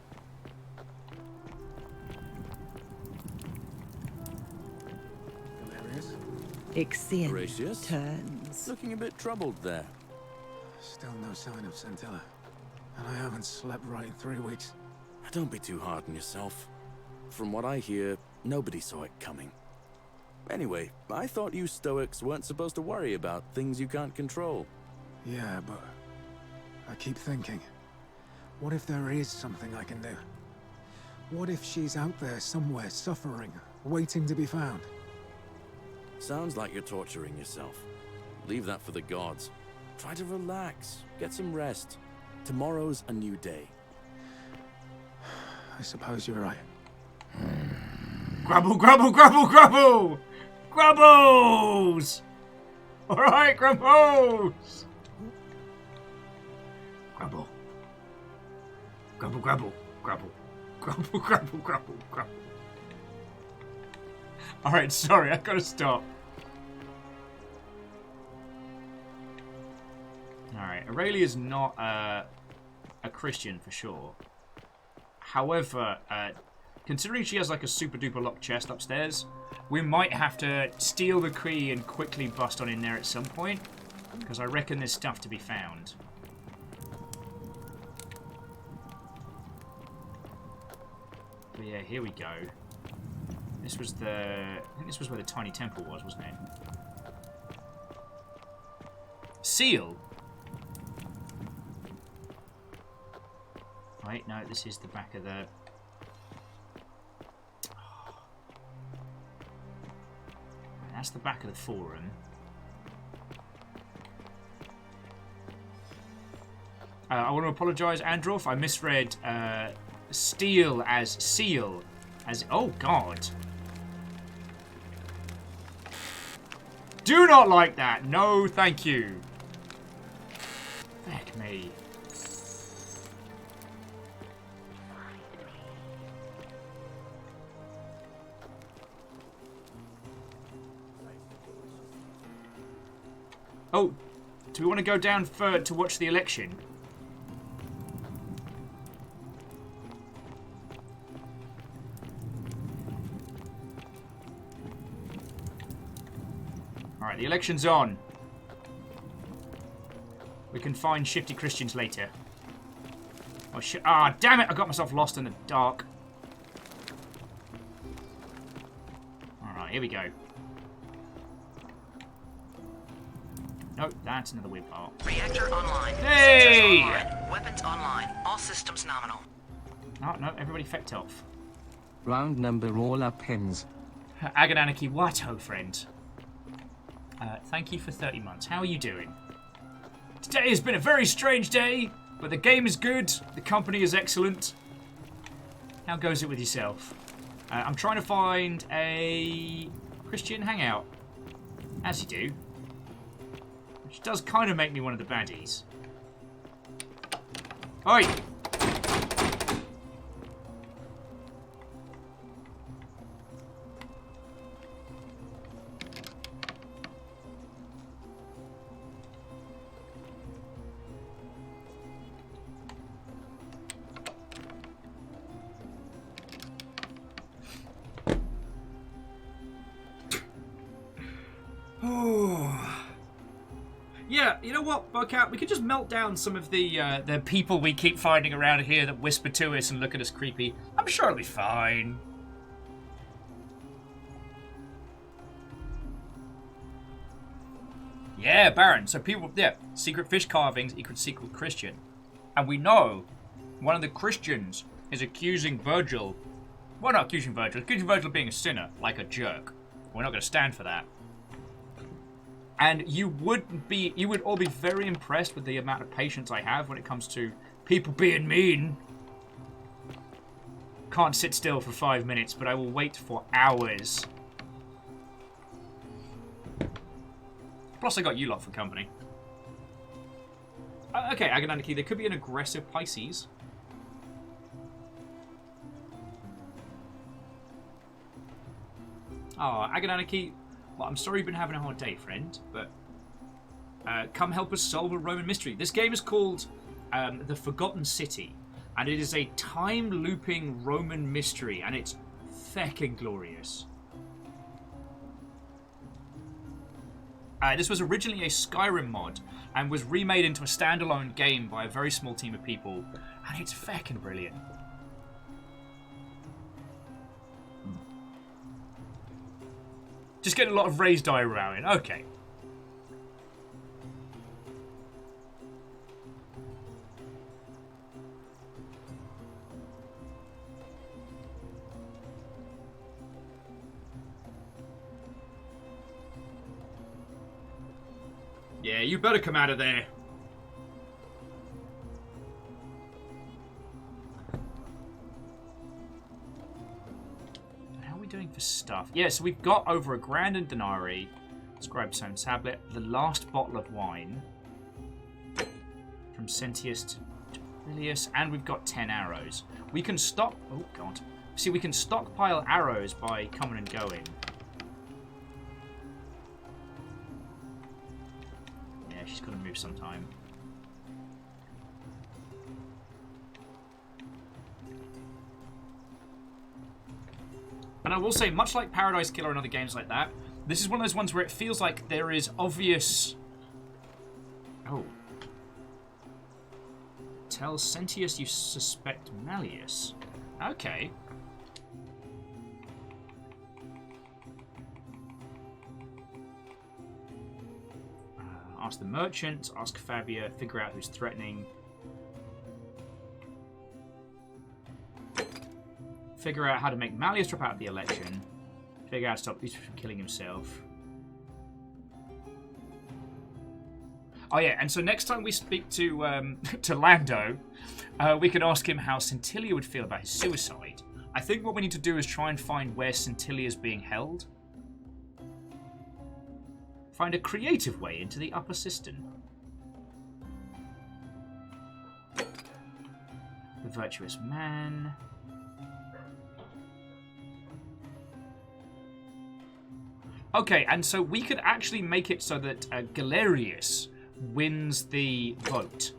Ixion Gracious. turns. Looking a bit troubled there. Still no sign of Scintilla. And I haven't slept right in 3 weeks. Don't be too hard on yourself. From what I hear, nobody saw it coming. Anyway, I thought you Stoics weren't supposed to worry about things you can't control. Yeah, but I keep thinking, what if there is something I can do? What if she's out there somewhere suffering, waiting to be found? Sounds like you're torturing yourself. Leave that for the gods. Try to relax, get some rest. Tomorrow's a new day. I suppose you're right. Grubble, grubble, grubble, grubble! Grubbles! Alright, grubbles! Grubble. Grubble, grubble, grubble. Grubble, grubble, grubble, grubble. Alright, sorry, I gotta stop. Alright, Aurelia's not a Christian for sure. However, considering she has like a super duper locked chest upstairs, we might have to steal the key and quickly bust on in there at some point, because I reckon there's stuff to be found. But yeah, here we go. This was the... I think this was where the tiny temple was, wasn't it? Seal? Wait, no, this is the back of the... That's the back of the forum. I want to apologise, Androff. I misread steel as seal. As... Oh, God. Do not like that. No, thank you. Feck me. Oh, do we want to go down to watch the election? Alright, the election's on. We can find shifty Christians later. Oh shit! Ah, damn it! I got myself lost in the dark. Alright, here we go. Nope, that's another weird part. Reactor online. Hey! Sensors online. Weapons online. All systems nominal. No, no, everybody fecked off. Round number all our pins. Agananiki Whiteho, friend. Thank you for 30 months. How are you doing? Today has been a very strange day, but the game is good. The company is excellent. How goes it with yourself? I'm trying to find a Christian hangout. As you do. Which does kind of make me one of the baddies. Oi! Yeah, you know what, Bowcat? We could just melt down some of the people we keep finding around here that whisper to us and look at us creepy. I'm sure it'll be fine. Yeah, Baron. So people, yeah, secret fish carvings equal secret Christian. And we know one of the Christians is accusing Virgil. Well, not accusing Virgil of being a sinner, like a jerk. We're not going to stand for that. And you would all be very impressed with the amount of patience I have when it comes to people being mean. Can't sit still for 5 minutes, but I will wait for hours. Plus, I got you lot for company. Okay, Agonaniki, there could be an aggressive Pisces. Oh, Agonaniki, well, I'm sorry you've been having a hard day, friend, but come help us solve a Roman mystery. This game is called The Forgotten City, and it is a time-looping Roman mystery, and it's feckin' glorious. This was originally a Skyrim mod, and was remade into a standalone game by a very small team of people, and it's feckin' brilliant. Just getting a lot of raised eye around it. Okay. Yeah, you better come out of there. How are we doing for stuff? Yeah, so we've got over 1 grand in denarii. Inscribed stone tablet. The last bottle of wine. From Sentius to Ilius. And we've got 10 arrows. We can stock... Oh, God. See, we can stockpile arrows by coming and going. She's got to move sometime. And I will say, much like Paradise Killer and other games like that, this is one of those ones where it feels like there is obvious... Oh. Tell Sentius you suspect Malleus. Okay. Ask the merchant, ask Fabia, figure out who's threatening. Figure out how to make Malleus drop out of the election. Figure out how to stop Lucifer from killing himself. Oh yeah, and so next time we speak to to Lando, we can ask him how Scintilla would feel about his suicide. I think what we need to do is try and find where Scintilla is being held. Find a creative way into the upper cistern. The virtuous man. Okay, and so we could actually make it so that Galerius wins the vote.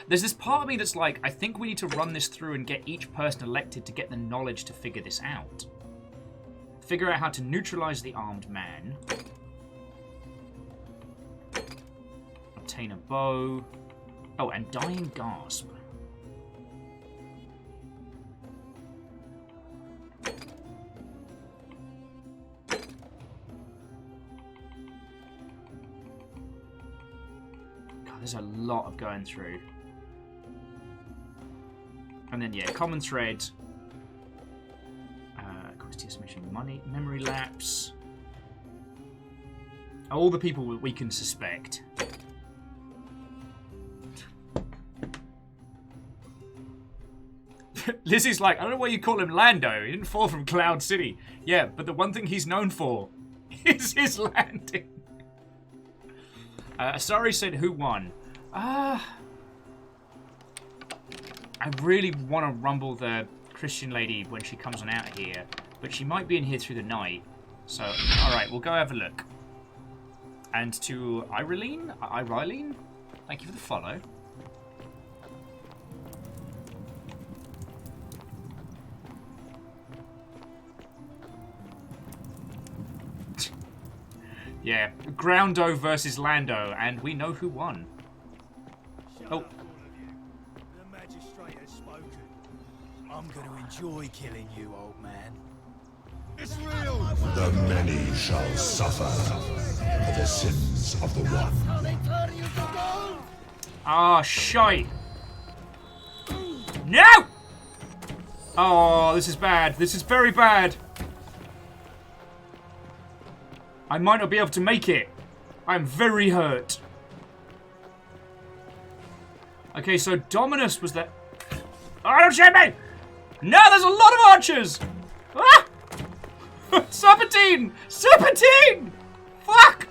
There's this part of me that's like, I think we need to run this through and get each person elected to get the knowledge to figure this out. Figure out how to neutralize the armed man. Obtain a bow. Oh, and dying gasp. God, there's a lot of going through. And then, yeah, common thread. Questius mission money, memory lapse. All the people we can suspect. Lizzie's like, I don't know why you call him Lando. He didn't fall from Cloud City. Yeah, but the one thing he's known for is his landing. Asari said, who won? I really want to rumble the Christian lady when she comes on out of here, but she might be in here through the night. So, alright, we'll go have a look. And to Irene, thank you for the follow. Yeah, Groundo versus Lando, and we know who won. Oh. The magistrate has spoken. I'm going to enjoy killing you, old man. It's real! The many shall suffer for the sins of the one. Ah, shite. No! Oh, this is bad. This is very bad. I might not be able to make it. I'm very hurt. Okay, so Dominus was that. Oh, don't shoot me! No, there's a lot of archers! Ah! Serpentine! Serpentine! Fuck!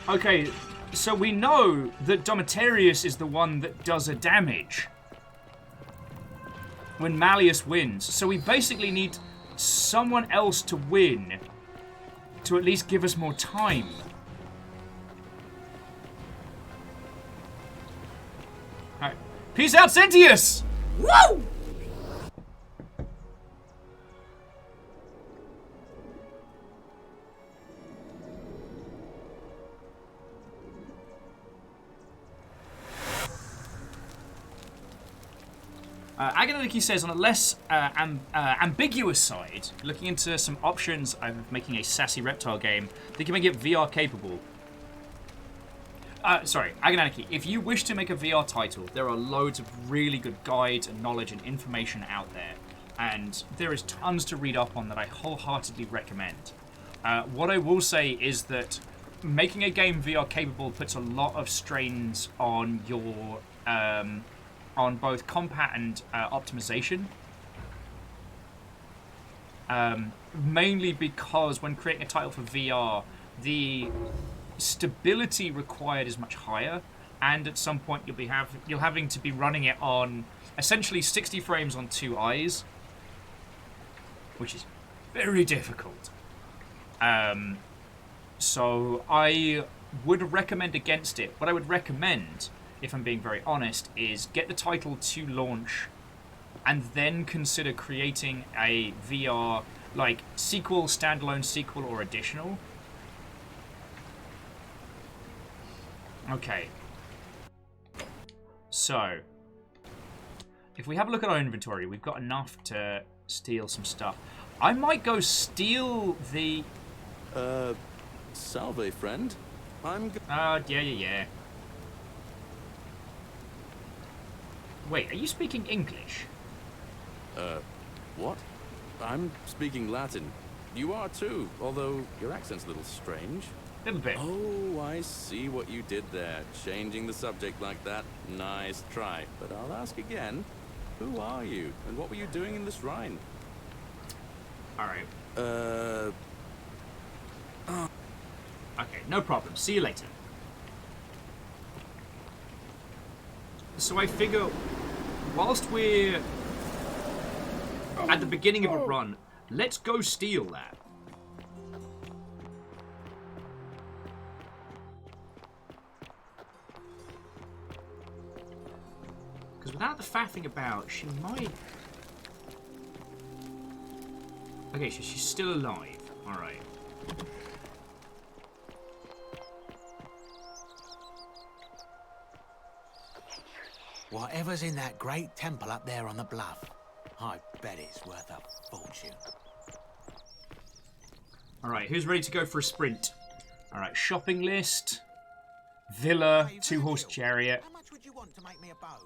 Okay, so we know that Domitarius is the one that does a damage when Malleus wins. So we basically need someone else to win to at least give us more time. Alright. Peace out, Sentius! Woo! Aganaki says, on a less ambiguous side, looking into some options of making a sassy reptile game, they can make it VR capable. Sorry, Aganaki, if you wish to make a VR title, there are loads of really good guides and knowledge and information out there, and there is tons to read up on that I wholeheartedly recommend. What I will say is that making a game VR capable puts a lot of strains on your on both compat and optimization. Mainly because when creating a title for VR, the stability required is much higher, and at some point you'll having to be running it on essentially 60 frames on 2 eyes, which is very difficult. So I would recommend against it. What I would recommend, if I'm being very honest, is get the title to launch and then consider creating a VR, like, sequel, standalone sequel, or additional. Okay. So, if we have a look at our inventory, we've got enough to steal some stuff. I might go steal the... Salve, friend. Yeah. Wait, are you speaking English? What? I'm speaking Latin. You are too, although your accent's a little strange. Little bit. Oh, I see what you did there. Changing the subject like that. Nice try. But I'll ask again. Who are you? And what were you doing in the shrine? Alright. Okay, no problem. See you later. So I figure, whilst we're at the beginning of a run, let's go steal that. Because without the faffing about, she might... Okay, so she's still alive. Alright. Whatever's in that great temple up there on the bluff, I bet it's worth a fortune. Alright, who's ready to go for a sprint? Alright, shopping list, villa, 2-horse chariot. How much would you want to make me a bow?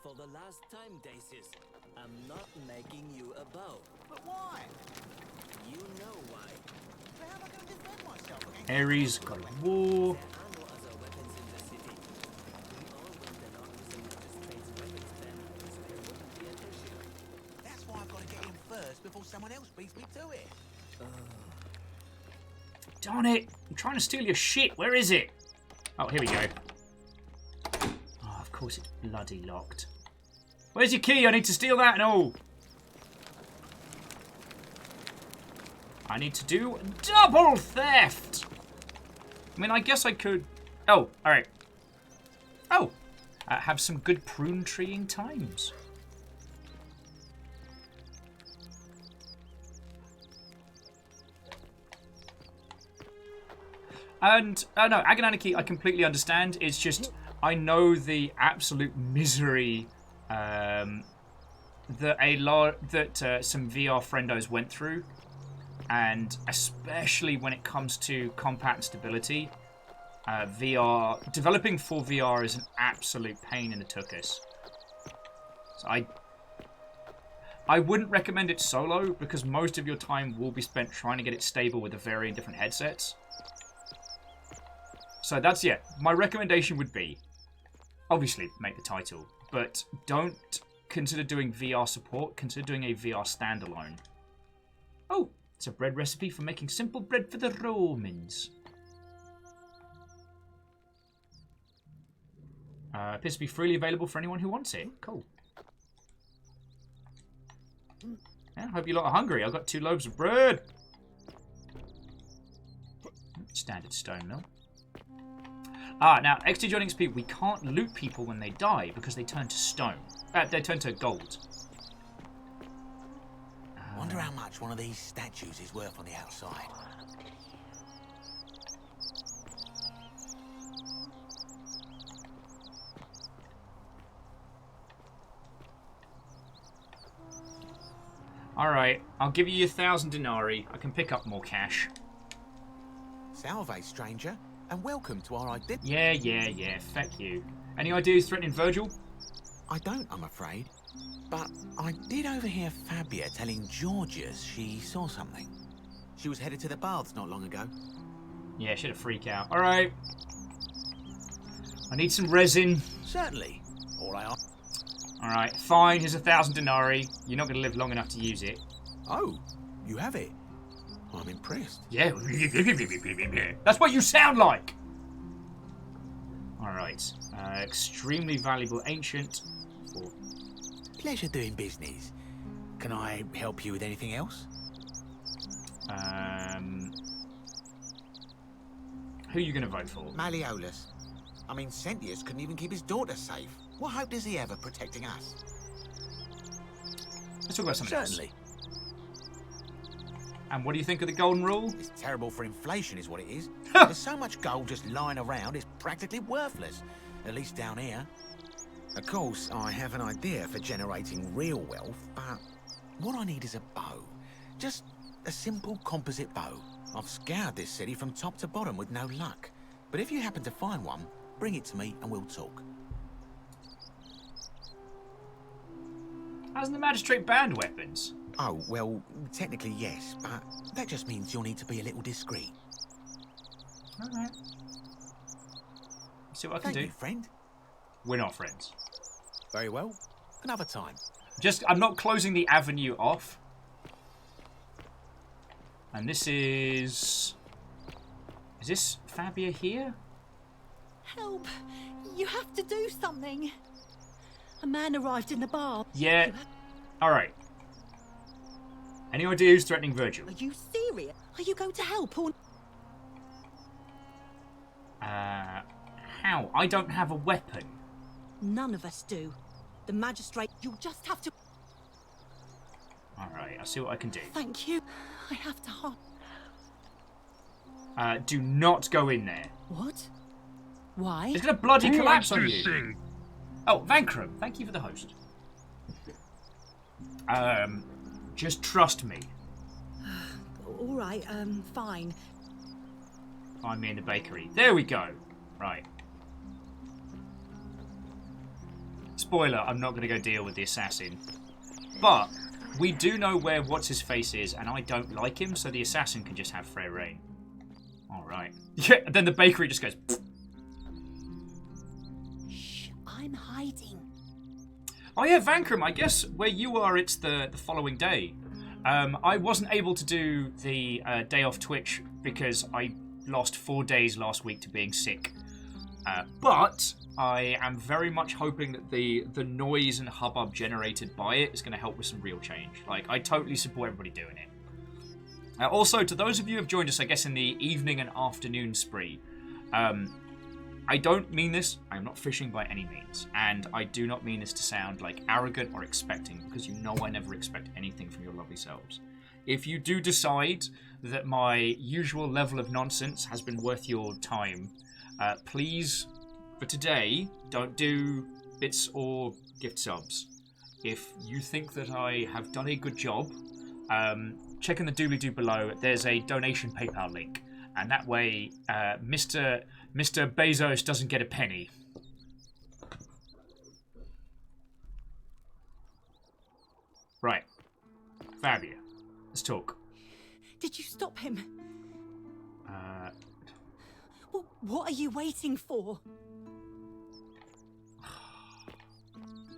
For the last time, Dacius, I'm not making you a bow. But why? You know why. So how am I going to defend myself against... Ares, God of War. That's why I've got to get in first before someone else beats me to it. Darn it! I'm trying to steal your shit. Where is it? Oh, here we go. Oh, of course it's bloody locked. Where's your key? I need to steal that and all. I need to do double theft. I mean, I guess I could... Oh, alright. Oh, have some good prune treeing times. And, no, Agonanarchy, I completely understand. It's just, I know the absolute misery that some VR friendos went through. And especially when it comes to compat and stability, developing for VR is an absolute pain in the tuchus. So I wouldn't recommend it solo, because most of your time will be spent trying to get it stable with the varying different headsets. So that's, yeah, my recommendation would be, obviously, make the title, but don't consider doing VR support, consider doing a VR standalone. Oh, it's a bread recipe for making simple bread for the Romans. Appears to be freely available for anyone who wants it. Cool. Yeah, hope you lot are hungry. I've got 2 loaves of bread. Standard stone mill. Now, XT joining XP, we can't loot people when they die because they turn to stone. They turn to gold. Wonder how much one of these statues is worth on the outside. Alright, I'll give you 1,000 denarii. I can pick up more cash. Salve, stranger, and welcome to our identity. Yeah, feck you. Any ideas threatening Virgil? I don't, I'm afraid. But I did overhear Fabia telling Georgius she saw something. She was headed to the baths not long ago. Yeah, should have freaked out. Alright. I need some resin. Certainly. All I ask. Alright, fine. Here's 1,000 denarii. You're not going to live long enough to use it. Oh, you have it. I'm impressed. Yeah. That's what you sound like. Alright. Extremely valuable ancient. Pleasure doing business. Can I help you with anything else? Who are you going to vote for? Malleolus. I mean, Sentius couldn't even keep his daughter safe. What hope does he have of protecting us? Let's talk about something else. Certainly. And what do you think of the golden rule? It's terrible for inflation is what it is. There's so much gold just lying around, it's practically worthless. At least down here. Of course, I have an idea for generating real wealth, but what I need is a bow. Just a simple composite bow. I've scoured this city from top to bottom with no luck. But if you happen to find one, bring it to me and we'll talk. Hasn't the magistrate banned weapons? Oh, well, technically yes, but that just means you'll need to be a little discreet. Alright. See what I can Thank do. you, friend. We're not friends. Very well. Another time. I'm not closing the avenue off. And this is... Is this Fabia here? Help! You have to do something. A man arrived in the bar. Yeah. Alright. Any idea who's threatening Virgil? Are you serious? Are you going to help or... How? I don't have a weapon. None of us do. The magistrate... You'll just have to... Alright, I'll see what I can do. Thank you. I have to hide. Do not go in there. What? Why? It's gonna bloody collapse on you. Oh, Vankram, thank you for the host. Just trust me. All right, fine. Find me in the bakery. There we go. Right. Spoiler, I'm not going to go deal with the assassin. But we do know where What's-His-Face is, and I don't like him, so the assassin can just have fair reign. Alright. Yeah, then the bakery just goes... Shh, I'm hiding. Oh yeah, Vankram, I guess where you are, it's the following day. I wasn't able to do the day off Twitch because I lost 4 days last week to being sick. But I am very much hoping that the noise and hubbub generated by it is going to help with some real change. Like, I totally support everybody doing it. Also, to those of you who have joined us, I guess, in the evening and afternoon spree, I don't mean this. I'm not fishing by any means. And I do not mean this to sound, like, arrogant or expecting, because you know I never expect anything from your lovely selves. If you do decide that my usual level of nonsense has been worth your time, please, for today, don't do bits or gift subs. If you think that I have done a good job, check in the doobly-doo below. There's a donation PayPal link. And that way, Mr. Bezos doesn't get a penny. Right. Fabia, let's talk. Did you stop him? Well, what are you waiting for?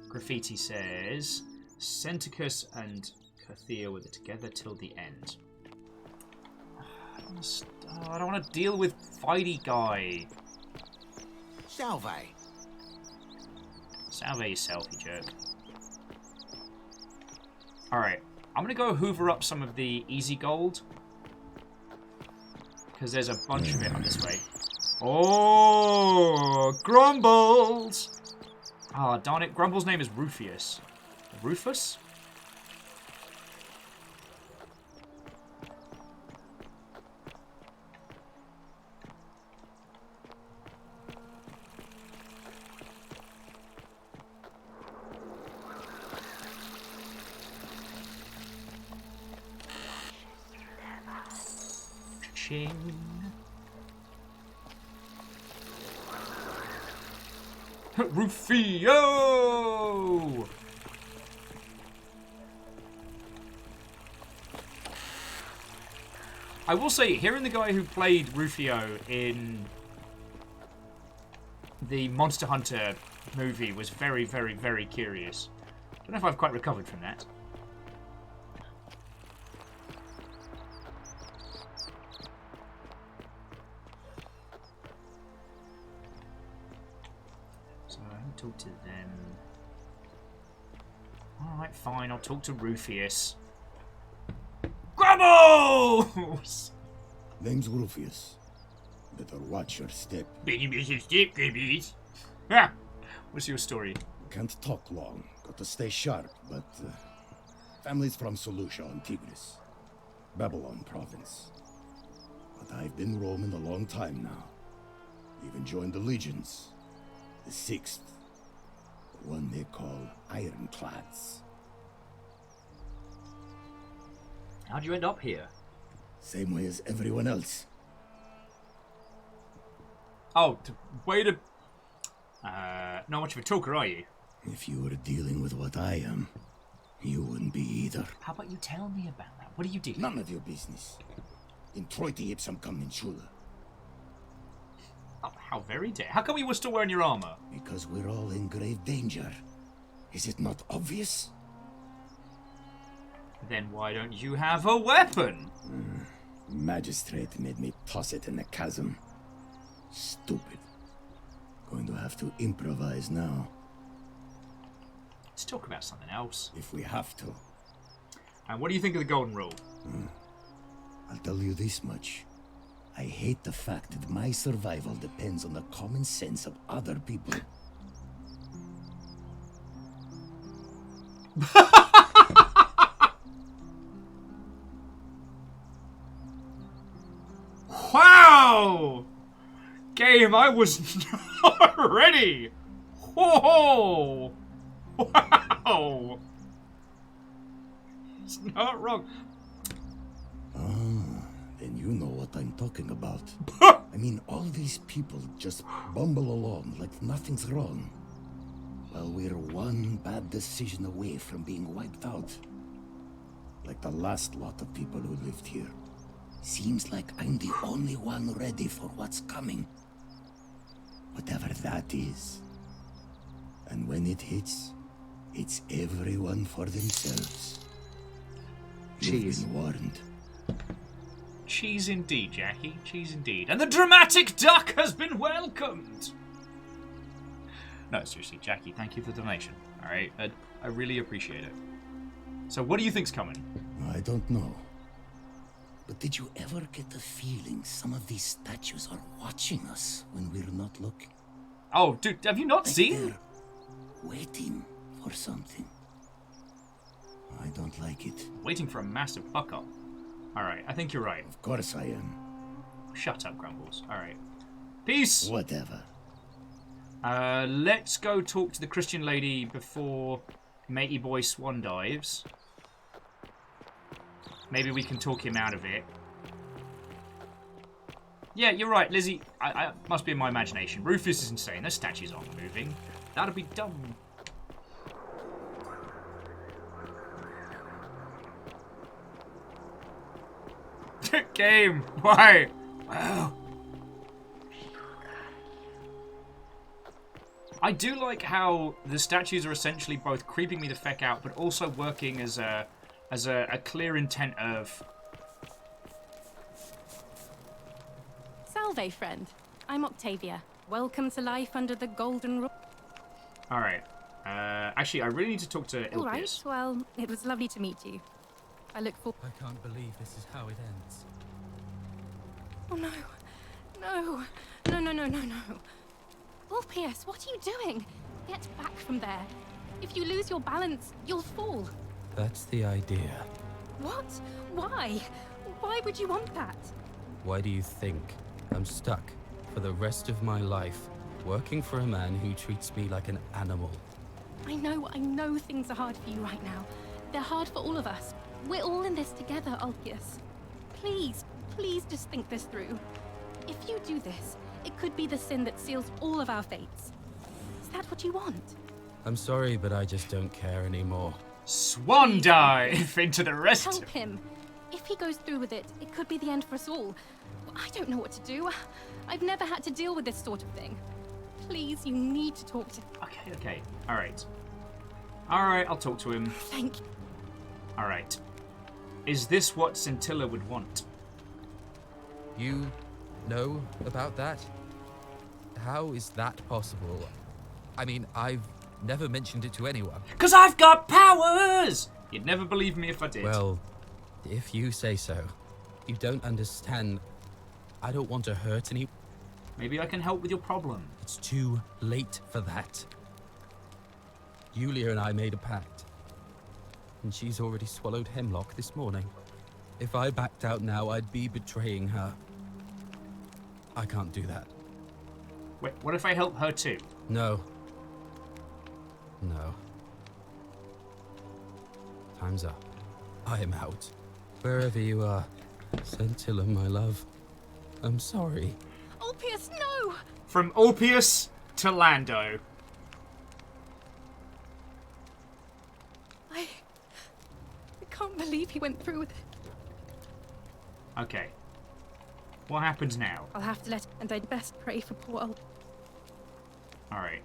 Graffiti says, Centicus and Cathea were together till the end. I don't want to deal with fighty guy. Salve. Salve yourself, you jerk. Alright, I'm going to go hoover up some of the easy gold. Because there's a bunch of it on this way. Oh, Grumbles! Ah, darn it. Grumble's name is Rufius. Rufus? Ching. Rufio! I will say, hearing the guy who played Rufio in the Monster Hunter movie was very, very, very curious. Don't know if I've quite recovered from that. Talk to them. Alright, fine, I'll talk to Rufius. Grumbles! Name's Rufius. Better watch your step. Ah, what's your story? Can't talk long. Got to stay sharp, but family's from Seleucia on Tigris, Babylon province. But I've been roaming a long time now. Even joined the legions. The 6th. One they call Ironclads. How'd you end up here? Same way as everyone else. Oh, way to... not much of a talker, are you? If you were dealing with what I am, you wouldn't be either. How about you tell me about that? What do you do? None of your business. Introiti ipsam commensula. Oh, how very dare. How come you were still wearing your armor? Because we're all in grave danger. Is it not obvious? Then why don't you have a weapon? Magistrate made me toss it in the chasm. Stupid. Going to have to improvise now. Let's talk about something else. If we have to. And what do you think of the Golden Rule? I'll tell you this much. I hate the fact that my survival depends on the common sense of other people. Wow! Game, I was not ready! Whoa! Wow! It's not wrong. Then you know what I'm talking about. I mean, all these people just bumble along like nothing's wrong. While we're one bad decision away from being wiped out. Like the last lot of people who lived here. Seems like I'm the only one ready for what's coming. Whatever that is. And when it hits, it's everyone for themselves. You've been warned. Cheese indeed, Jackie. Cheese indeed. And the dramatic duck has been welcomed! No, seriously, Jackie, thank you for the donation. All right, I really appreciate it. So, what do you think's coming? I don't know. But did you ever get the feeling some of these statues are watching us when we're not looking? Oh, dude, have you not seen? They're waiting for something. I don't like it. Waiting for a massive fuck up. Alright, I think you're right. Of course I am. Shut up, Grumbles. Alright. Peace! Whatever. Let's go talk to the Christian lady before Matey Boy Swan dives. Maybe we can talk him out of it. Yeah, you're right, Lizzie. I must be in my imagination. Rufus is insane. Those statues aren't moving. That'd be dumb. Game. Why? Wow. I do like how the statues are essentially both creeping me the feck out, but also working as a clear intent of... Salve, friend. I'm Octavia. Welcome to life under the golden rule. Alright. Actually, I really need to talk to Ilpius. All right, well, it was lovely to meet you. I look forward... I can't believe this is how it ends. Oh, no. No. No, no, no, no, no. Ulpius, what are you doing? Get back from there. If you lose your balance, you'll fall. That's the idea. What? Why? Why would you want that? Why do you think I'm stuck for the rest of my life working for a man who treats me like an animal? I know things are hard for you right now. They're hard for all of us. We're all in this together, Ulpius. Please, please just think this through. If you do this, it could be the sin that seals all of our fates. Is that what you want? I'm sorry, but I just don't care anymore. Swan dive into the rest. Help him. If he goes through with it, it could be the end for us all. I don't know what to do. I've never had to deal with this sort of thing. Please, you need to talk to... Okay. Alright. Alright, I'll talk to him. Thank you. Alright. Is this what Scintilla would want? You know about that? How is that possible? I mean, I've never mentioned it to anyone. Because I've got powers! You'd never believe me if I did. Well, if you say so. You don't understand. I don't want to hurt any... Maybe I can help with your problem. It's too late for that. Yulia and I made a pact. And she's already swallowed hemlock this morning. If I backed out now, I'd be betraying her. I can't do that. Wait, what if I help her too? No. No. Time's up. I am out. Wherever you are, Scintilla, my love. I'm sorry. Ulpius, no! From Ulpius to Lando. I can't believe he went through with it. Okay. What happens now? I'll have to let... And I'd best pray for poor Ulpius. Alright.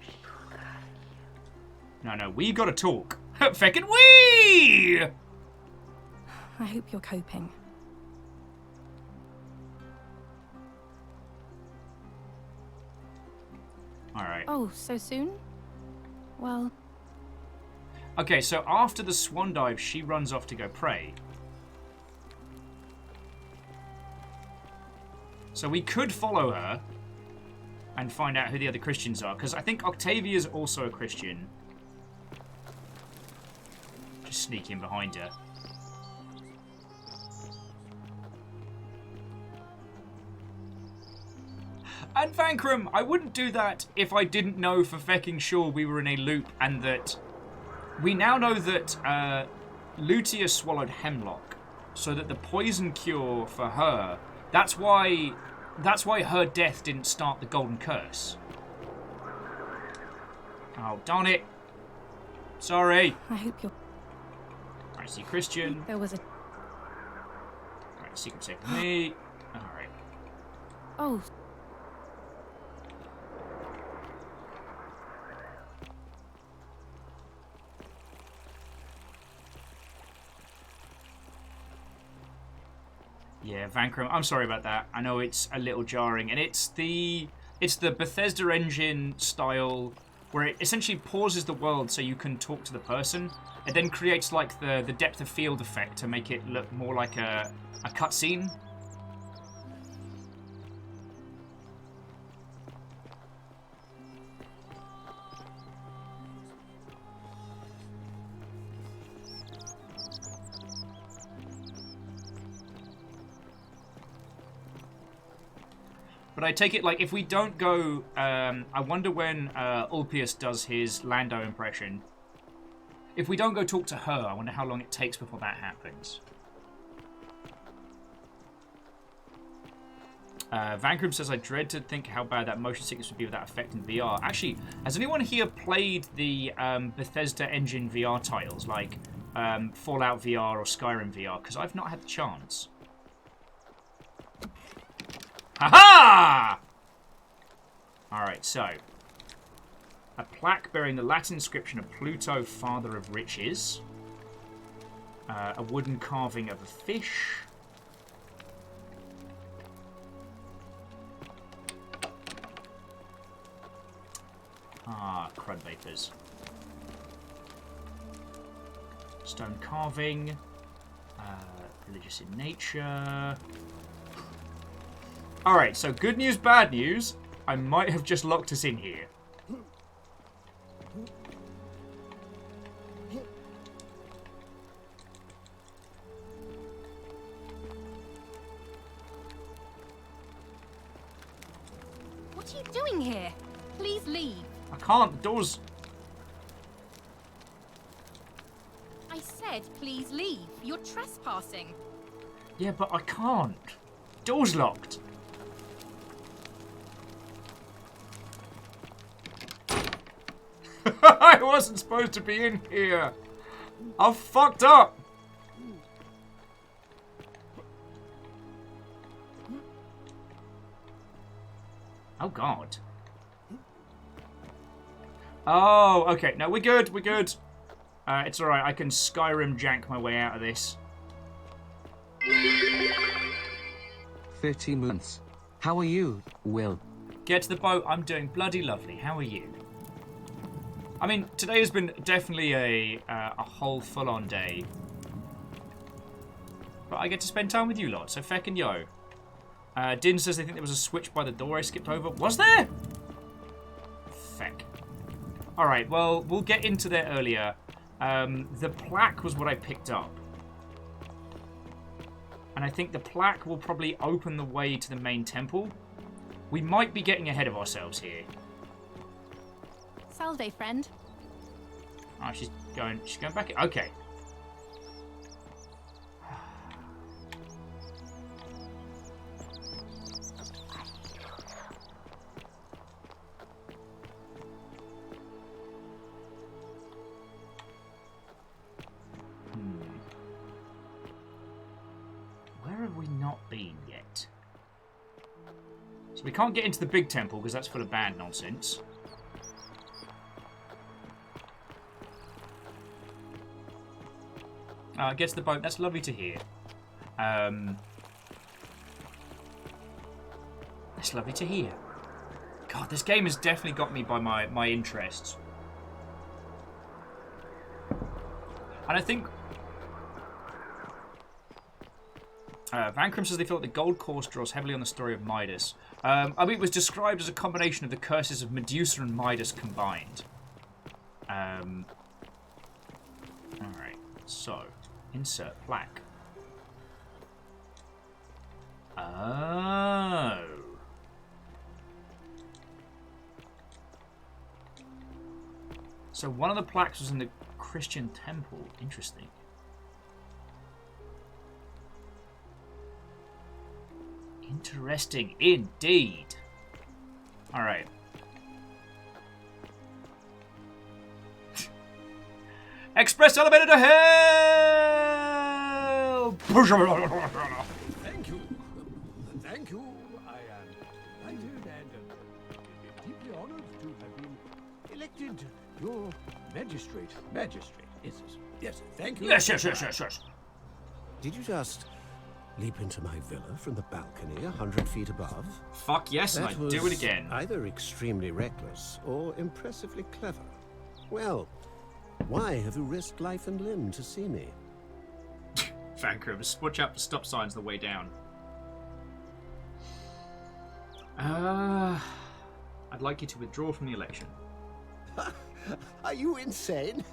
No, we gotta talk. Feckin' we! I hope you're coping. Alright. Oh, so soon? Well... Okay, so after the swan dive, she runs off to go pray. So we could follow her and find out who the other Christians are, because I think Octavia's also a Christian. Just sneak in behind her. And Vankram, I wouldn't do that if I didn't know for fecking sure we were in a loop and that... We now know that Lutia swallowed hemlock, so that the poison cure for her... That's why her death didn't start the golden curse. Oh, darn it. Sorry. I hope you're... I see Christian. There was a... Right, secret safe for me. Alright. Oh. Yeah, Vankram, I'm sorry about that. I know it's a little jarring, and it's the Bethesda engine style where it essentially pauses the world so you can talk to the person. It then creates like the depth of field effect to make it look more like a cutscene. But I take it, like, if we don't go... I wonder when Ulpius does his Lando impression. If we don't go talk to her, I wonder how long it takes before that happens. Vancrum says, I dread to think how bad that motion sickness would be without effect in VR. Actually, has anyone here played the Bethesda engine VR titles, like Fallout VR or Skyrim VR? Because I've not had the chance. Ha-ha! Alright, so. A plaque bearing the Latin inscription of Pluto, Father of Riches. A wooden carving of a fish. Ah, crud vapors. Stone carving. Religious in nature. Alright, so good news, bad news. I might have just locked us in here. What are you doing here? Please leave. I can't. The door's... I said please leave. You're trespassing. Yeah, but I can't. Door's locked. I wasn't supposed to be in here. I fucked up. Oh, God. Oh, okay. No, we're good. We're good. It's alright. I can Skyrim jank my way out of this. 30 months. How are you, Will? Get to the boat. I'm doing bloody lovely. How are you? I mean, today has been definitely a whole full-on day. But I get to spend time with you lot, so feck and yo. Din says they think there was a switch by the door I skipped over. Was there? Feck. Alright, well, we'll get into there earlier. The plaque was what I picked up. And I think the plaque will probably open the way to the main temple. We might be getting ahead of ourselves here. Salve, friend. Oh, she's going back. Okay. Where have we not been yet? So we can't get into the big temple because that's full of bad nonsense. Gets the boat. That's lovely to hear. That's lovely to hear. God, this game has definitely got me by my interests. And I think... Vancrum says they feel that the Gold Course draws heavily on the story of Midas. I mean, it was described as a combination of the curses of Medusa and Midas combined. Alright, so... Insert plaque. Oh. So one of the plaques was in the Christian temple. Interesting. Interesting indeed. Alright. Express elevator to hell! Thank you. Thank you. I am delighted and deeply honored to have been elected your magistrate. Magistrate. Yes. Yes. Thank you. Yes. Did you just Leap into my villa from the balcony 100 feet above? Fuck yes, and That I'd do it was again. Either extremely reckless or impressively clever. Well, why have you risked life and limb to see me? Vancouver, just watch out for stop signs on the way down. I'd like you to withdraw from the election. Are you insane?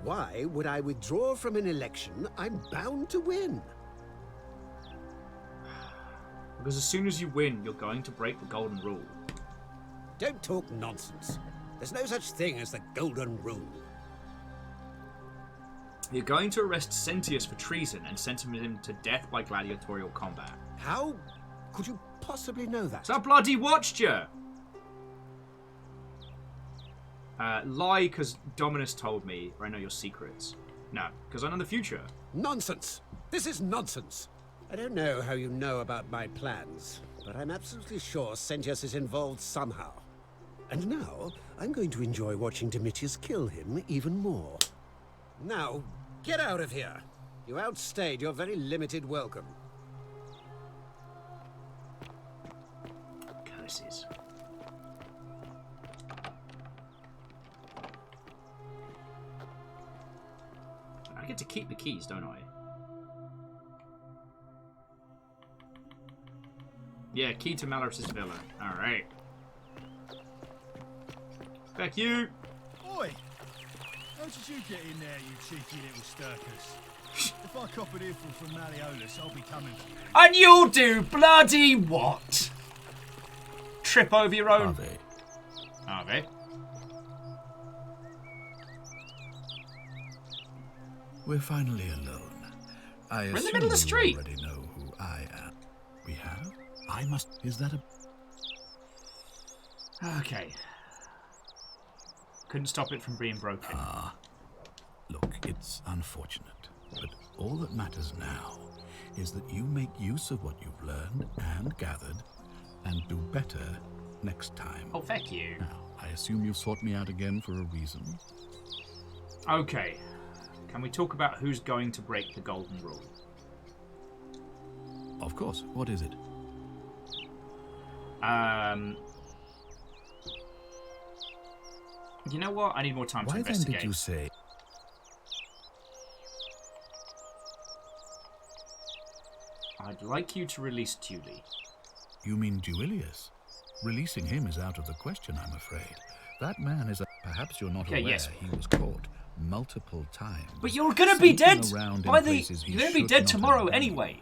Why would I withdraw from an election I'm bound to win? Because as soon as you win, you're going to break the golden rule. Don't talk nonsense. There's no such thing as the golden rule. You're going to arrest Sentius for treason and sentence him to death by gladiatorial combat. How could you possibly know that? So I bloody watched you! Lie because Dominus told me, or I know your secrets. No, because I know the future. Nonsense! This is nonsense! I don't know how you know about my plans, but I'm absolutely sure Sentius is involved somehow. And now, I'm going to enjoy watching Domitius kill him even more. Now, get out of here! You outstayed your very limited welcome. Curses. I get to keep the keys, don't I? Yeah, key to Malorus's villa. Alright. Back you! Oi! How did you get in there, you cheeky little stirkers? If I cop an earful from Malleolus, I'll be coming for you. And you'll do bloody what? Trip over your own... Are they? We're finally alone. We're in the middle of the street. You already know who I am. We have? I must... Is that a... Okay. Couldn't stop it from being broken. Look, it's unfortunate, but all that matters now is that you make use of what you've learned and gathered and do better next time. Oh, thank you. Now, I assume you've sought me out again for a reason. Okay. Can we talk about who's going to break the golden rule? Of course. What is it? You know what? I need more time to Why then investigate. did you say... I'd like you to release Julie. You mean Duilius? Releasing him is out of the question, I'm afraid. That man is a... Perhaps you're not Okay, aware yes. he was caught multiple times. But you're gonna be dead around in by the... places he You're gonna be should dead not tomorrow have been. anyway.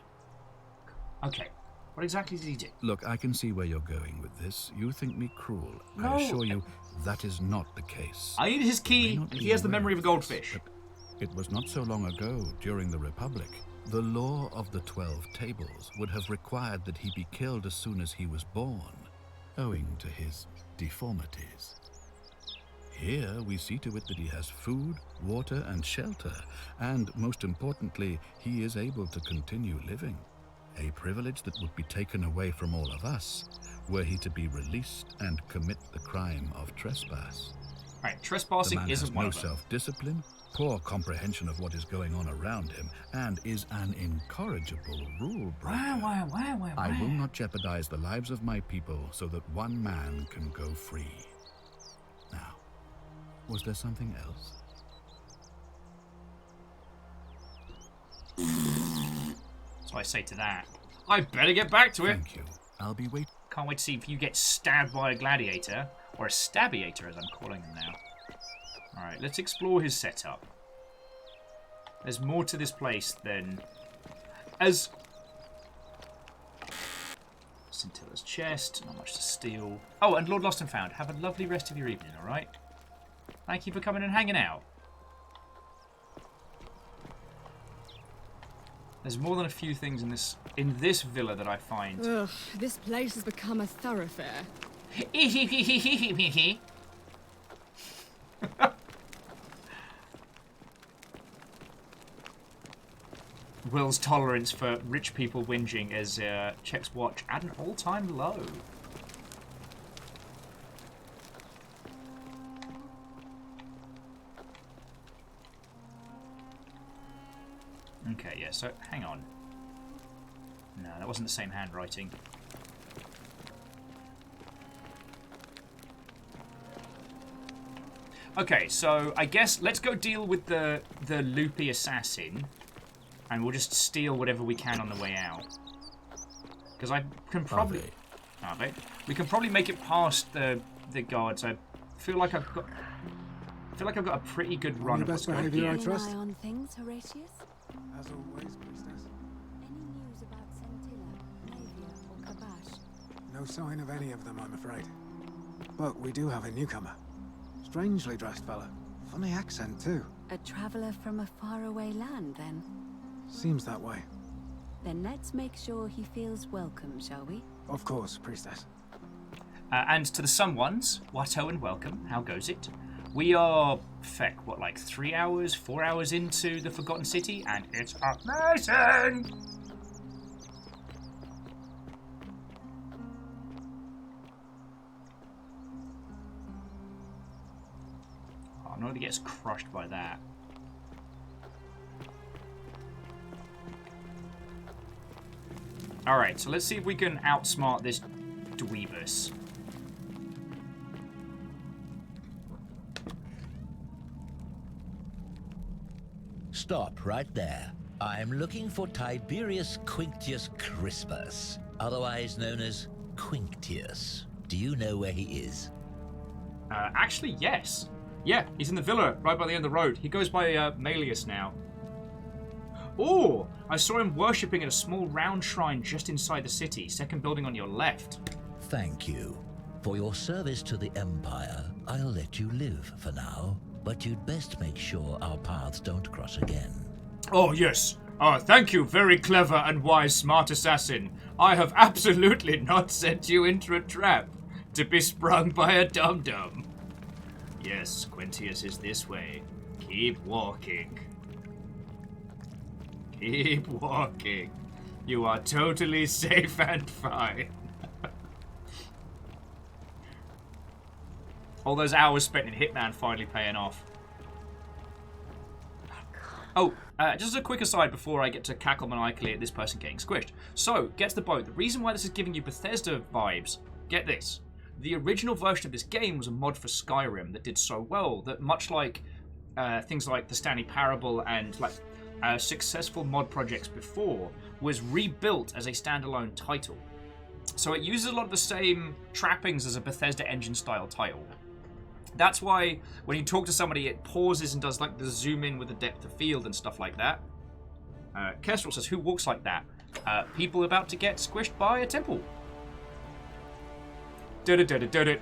Okay. What exactly did he do? Look, I can see where you're going with this. You think me cruel. No. I assure you, that is not the case. I need his key, You may not and be he has the aware memory of a goldfish. It was not so long ago, during the Republic. The law of the 12 Tables would have required that he be killed as soon as he was born, owing to his deformities. Here, we see to it that he has food, water, and shelter, and, most importantly, he is able to continue living. A privilege that would be taken away from all of us, were he to be released and commit the crime of trespass. Right, trespassing The man isn't has one no of them. self-discipline, poor comprehension of what is going on around him, and is an incorrigible rule breaker. I will not jeopardize the lives of my people so that one man can go free. Now, was there something else? That's what I say to that. I better get back to it. Thank you. I'll be waiting. Can't wait to see if you get stabbed by a gladiator, or a stabbiator as I'm calling him now. Alright, let's explore his setup. There's more to this place than... As... Scintilla's chest, not much to steal. Oh, and Lord Lost and Found, have a lovely rest of your evening, alright? Thank you for coming and hanging out. There's more than a few things in this villa that I find. Ugh, this place has become a thoroughfare. Will's tolerance for rich people whinging as checks watch at an all-time low. Okay, yeah, so hang on. No, that wasn't the same handwriting. Okay, so I guess let's go deal with the loopy assassin, and we'll just steal whatever we can on the way out. Because I can probably... Are they? We can probably make it past the guards. I feel like I've got a pretty good run of what's going behaviour, I on. trust. Eye on things, Horatius? As always, priestess. Any news about Centilla, Navia, or Kabash? No sign of any of them, I'm afraid. But we do have a newcomer. Strangely dressed fella. Funny accent, too. A traveler from a faraway land, then? Seems that way. Then let's make sure he feels welcome, shall we? Of course, priestess. And to the someones, Watto and welcome. How goes it? We are, feck, what, like 3 hours, 4 hours into the Forgotten City, and it's amazing! Oh, nobody gets crushed by that. Alright, so let's see if we can outsmart this dweebus. Stop right there. I'm looking for Tiberius Quinctius Crispus, otherwise known as Quinctius. Do you know where he is? Actually, yes. Yeah, he's in the villa right by the end of the road. He goes by Malleus now. Oh, I saw him worshipping at a small round shrine just inside the city, second building on your left. Thank you. For your service to the Empire, I'll let you live for now, but you'd best make sure our paths don't cross again. Oh, yes. Thank you, very clever and wise smart assassin. I have absolutely not sent you into a trap to be sprung by a dum-dum. Yes, Quintius is this way. Keep walking. Keep walking. You are totally safe and fine. All those hours spent in Hitman finally paying off. Oh, just as a quick aside before I get to cackle maniacally at this person getting squished. So, get to the boat. The reason why this is giving you Bethesda vibes, get this. The original version of this game was a mod for Skyrim that did so well that much like things like the Stanley Parable and like successful mod projects before, was rebuilt as a standalone title. So it uses a lot of the same trappings as a Bethesda engine style title. That's why when you talk to somebody, it pauses and does like the zoom in with the depth of field and stuff like that. Kestrel says, who walks like that? People about to get squished by a temple. Did it, did it, did it.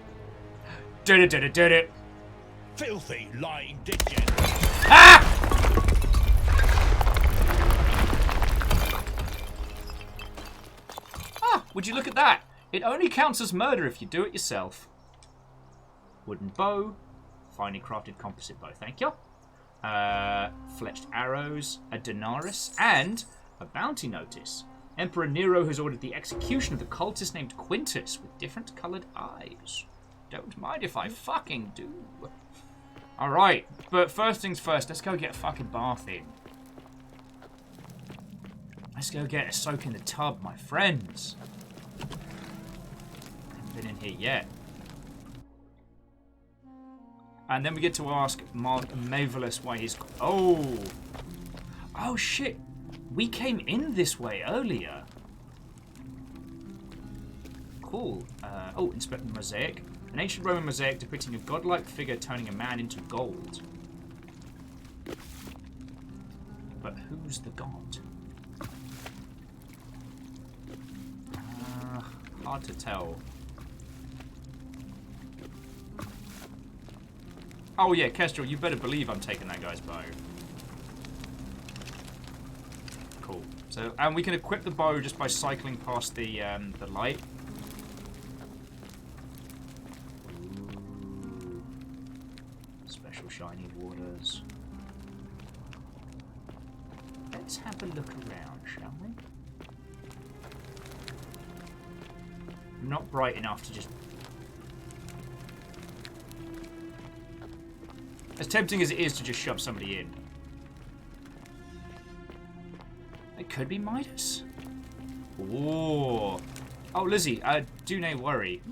Did it, did it, did it. Filthy lying digit. Ah! Ah, would you look at that? It only counts as murder if you do it yourself. Wooden bow, finely crafted composite bow, thank you. Fletched arrows, a denarius, and a bounty notice. Emperor Nero has ordered the execution of the cultist named Quintus with different coloured eyes. Don't mind if I fucking do. Alright, but first things first, let's go get a fucking bath in. Let's go get a soak in the tub, my friends. Haven't been in here yet. And then we get to ask Mavelus why he's... Oh! Oh, shit! We came in this way earlier. Cool. Oh, inspect the mosaic. An ancient Roman mosaic depicting a godlike figure turning a man into gold. But who's the god? Hard to tell. Oh yeah, Kestrel, you better believe I'm taking that guy's bow. Cool. So, and we can equip the bow just by cycling past the light. Ooh. Special shiny waters. Let's have a look around, shall we? Not bright enough to just... As tempting as it is to just shove somebody in. It could be Midas. Ooh. Oh, Lizzie, do nay worry.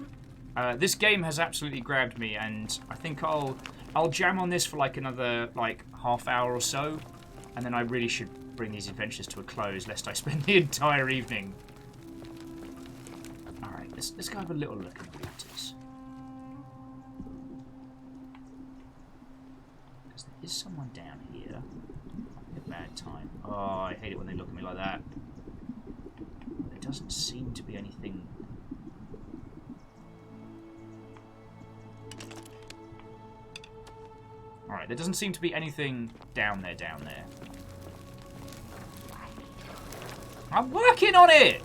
This game has absolutely grabbed me, and I think I'll jam on this for like another half hour or so, and then I really should bring these adventures to a close, lest I spend the entire evening. All right, let's go have a little look at the waters. Because there is someone down here. Having a bad time. Oh, I hate it when they look at me like that. There doesn't seem to be anything. Alright, there doesn't seem to be anything down there. I'm working on it!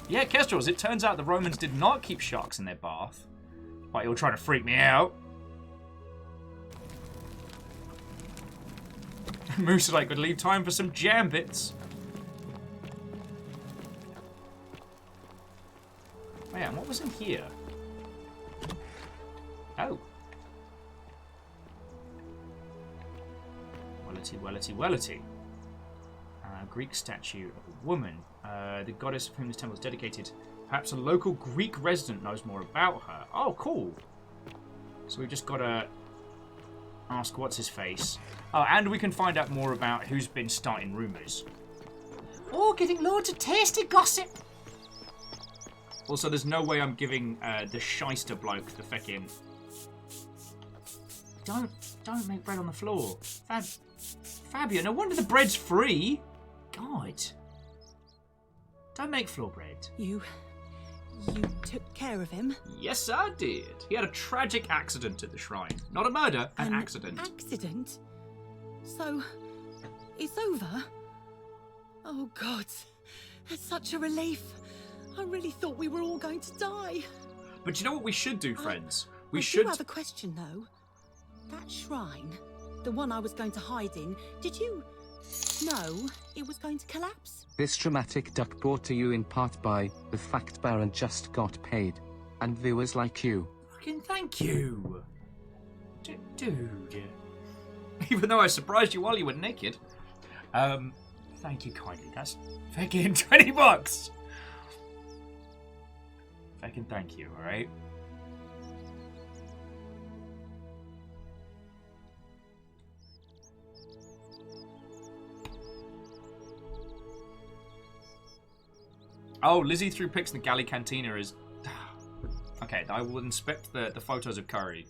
Yeah, Kestrels, it turns out the Romans did not keep sharks in their bath. Like, you're trying to freak me out. Moose is like, could leave time for some jam bits. Oh yeah, and what was in here? Oh. Wellity. Greek statue of a woman. The goddess of whom this temple is dedicated. Perhaps a local Greek resident knows more about her. Oh, cool. So we've just got to ask what's his face. Oh, and we can find out more about who's been starting rumours. Oh, getting loads of tasty gossip. Also, there's no way I'm giving the shyster bloke the feckin'. Don't make bread on the floor. Fabio, no wonder the bread's free. God. Don't make floor bread. You took care of him? Yes, I did. He had a tragic accident at the shrine. Not a murder, an accident. Accident? So, it's over? Oh, God. It's such a relief. I really thought we were all going to die. But you know what we should do, friends? I do have a question, though. That shrine, the one I was going to hide in, did you know it was going to collapse? This dramatic duck brought to you in part by the fact Baron just got paid, and viewers like you. Fucking thank you. Dude. Even though I surprised you while you were naked. Thank you kindly. That's fucking $20. Fucking thank you, alright? Oh, Lizzie threw pics in the galley cantina is... Okay, I will inspect the photos of curry.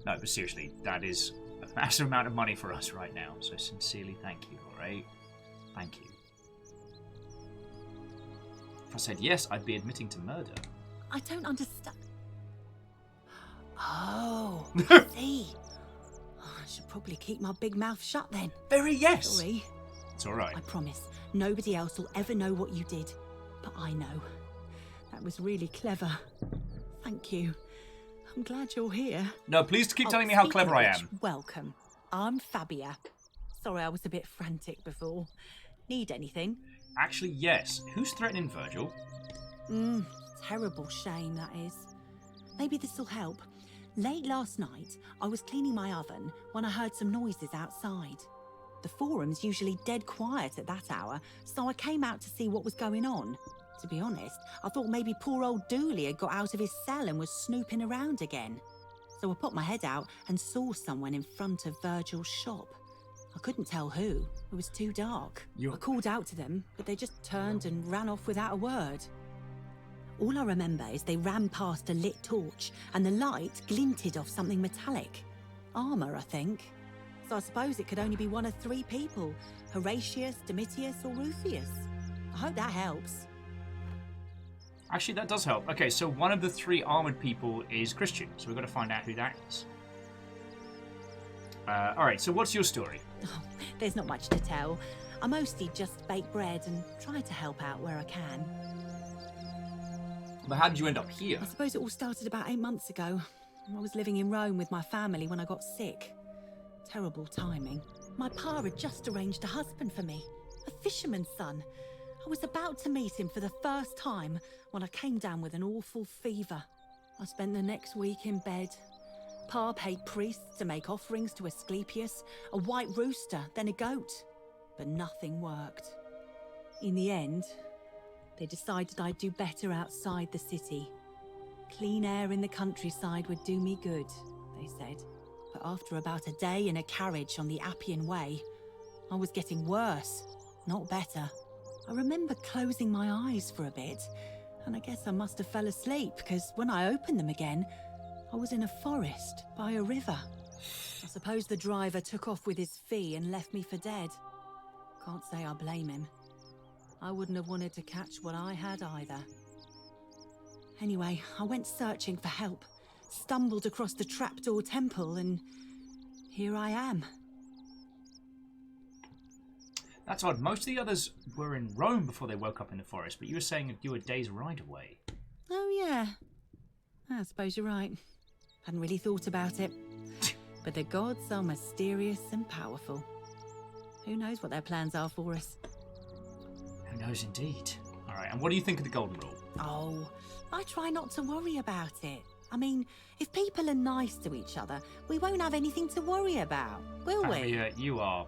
No, but seriously, that is a massive amount of money for us right now. So sincerely, thank you, alright? Thank you. If I said yes, I'd be admitting to murder. I don't understand. Oh, see. I should probably keep my big mouth shut then. Very yes. Sorry. It's alright. I promise, nobody else will ever know what you did. But I know. That was really clever. Thank you. I'm glad you're here. No, please keep telling me how clever I am. Welcome. I'm Fabia. Sorry I was a bit frantic before. Need anything? Actually, yes. Who's threatening Virgil? Terrible shame, that is. Maybe this'll help. Late last night, I was cleaning my oven when I heard some noises outside. The forum's usually dead quiet at that hour, so I came out to see what was going on. To be honest, I thought maybe poor old Dooley had got out of his cell and was snooping around again. So I put my head out and saw someone in front of Virgil's shop. I couldn't tell who. It was too dark. I called out to them, but they just turned and ran off without a word. All I remember is they ran past a lit torch, and the light glinted off something metallic. Armour, I think. So I suppose it could only be one of three people. Horatius, Domitius, or Rufius. I hope that helps. Actually, that does help. Okay, so one of the three armoured people is Christian, so we've got to find out who that is. Alright, so what's your story? Oh, there's not much to tell. I mostly just bake bread and try to help out where I can. But how did you end up here? I suppose it all started about 8 months ago. I was living in Rome with my family when I got sick. Terrible timing. My pa had just arranged a husband for me, a fisherman's son. I was about to meet him for the first time when I came down with an awful fever. I spent the next week in bed, Pa paid priests to make offerings to Asclepius, a white rooster, then a goat. But nothing worked. In the end, they decided I'd do better outside the city. Clean air in the countryside would do me good, they said. But after about a day in a carriage on the Appian Way, I was getting worse, not better. I remember closing my eyes for a bit, and I guess I must have fell asleep, because when I opened them again, I was in a forest by a river. I suppose the driver took off with his fee and left me for dead. Can't say I blame him. I wouldn't have wanted to catch what I had either. Anyway, I went searching for help, stumbled across the trapdoor temple, and here I am. That's odd. Most of the others were in Rome before they woke up in the forest, but you were saying you were a day's ride away. Oh, yeah. I suppose you're right. Hadn't really thought about it. But the gods are mysterious and powerful. Who knows what their plans are for us? Who knows indeed. All right, and what do you think of the Golden Rule? Oh, I try not to worry about it. I mean, if people are nice to each other, we won't have anything to worry about, will we? Yeah, you are.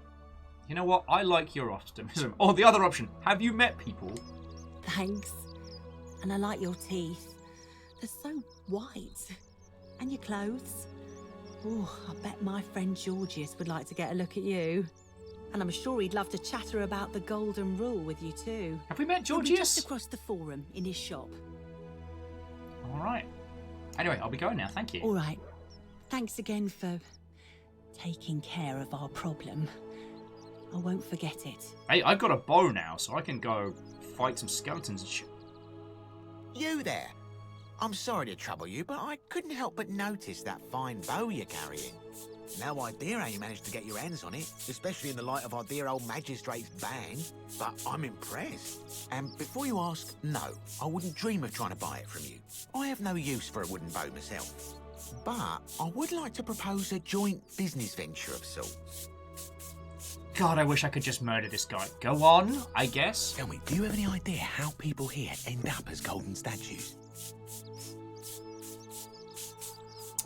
You know what? I like your optimism. Or the other option. Have you met people? Thanks. And I like your teeth. They're so white. And your clothes. Oh, I bet my friend Georgius would like to get a look at you. And I'm sure he'd love to chatter about the Golden Rule with you too. Have we met He'll be Georgius? just across the forum in his shop. All right. Anyway, I'll be going now. Thank you. All right. Thanks again for taking care of our problem. I won't forget it. Hey, I've got a bow now, so I can go fight some skeletons and shit. You there? I'm sorry to trouble you, but I couldn't help but notice that fine bow you're carrying. No idea how you managed to get your hands on it, especially in the light of our dear old magistrate's ban, but I'm impressed. And before you ask, no, I wouldn't dream of trying to buy it from you. I have no use for a wooden bow myself. But I would like to propose a joint business venture of sorts. God, I wish I could just murder this guy. Go on, I guess. Tell me, do you have any idea how people here end up as golden statues?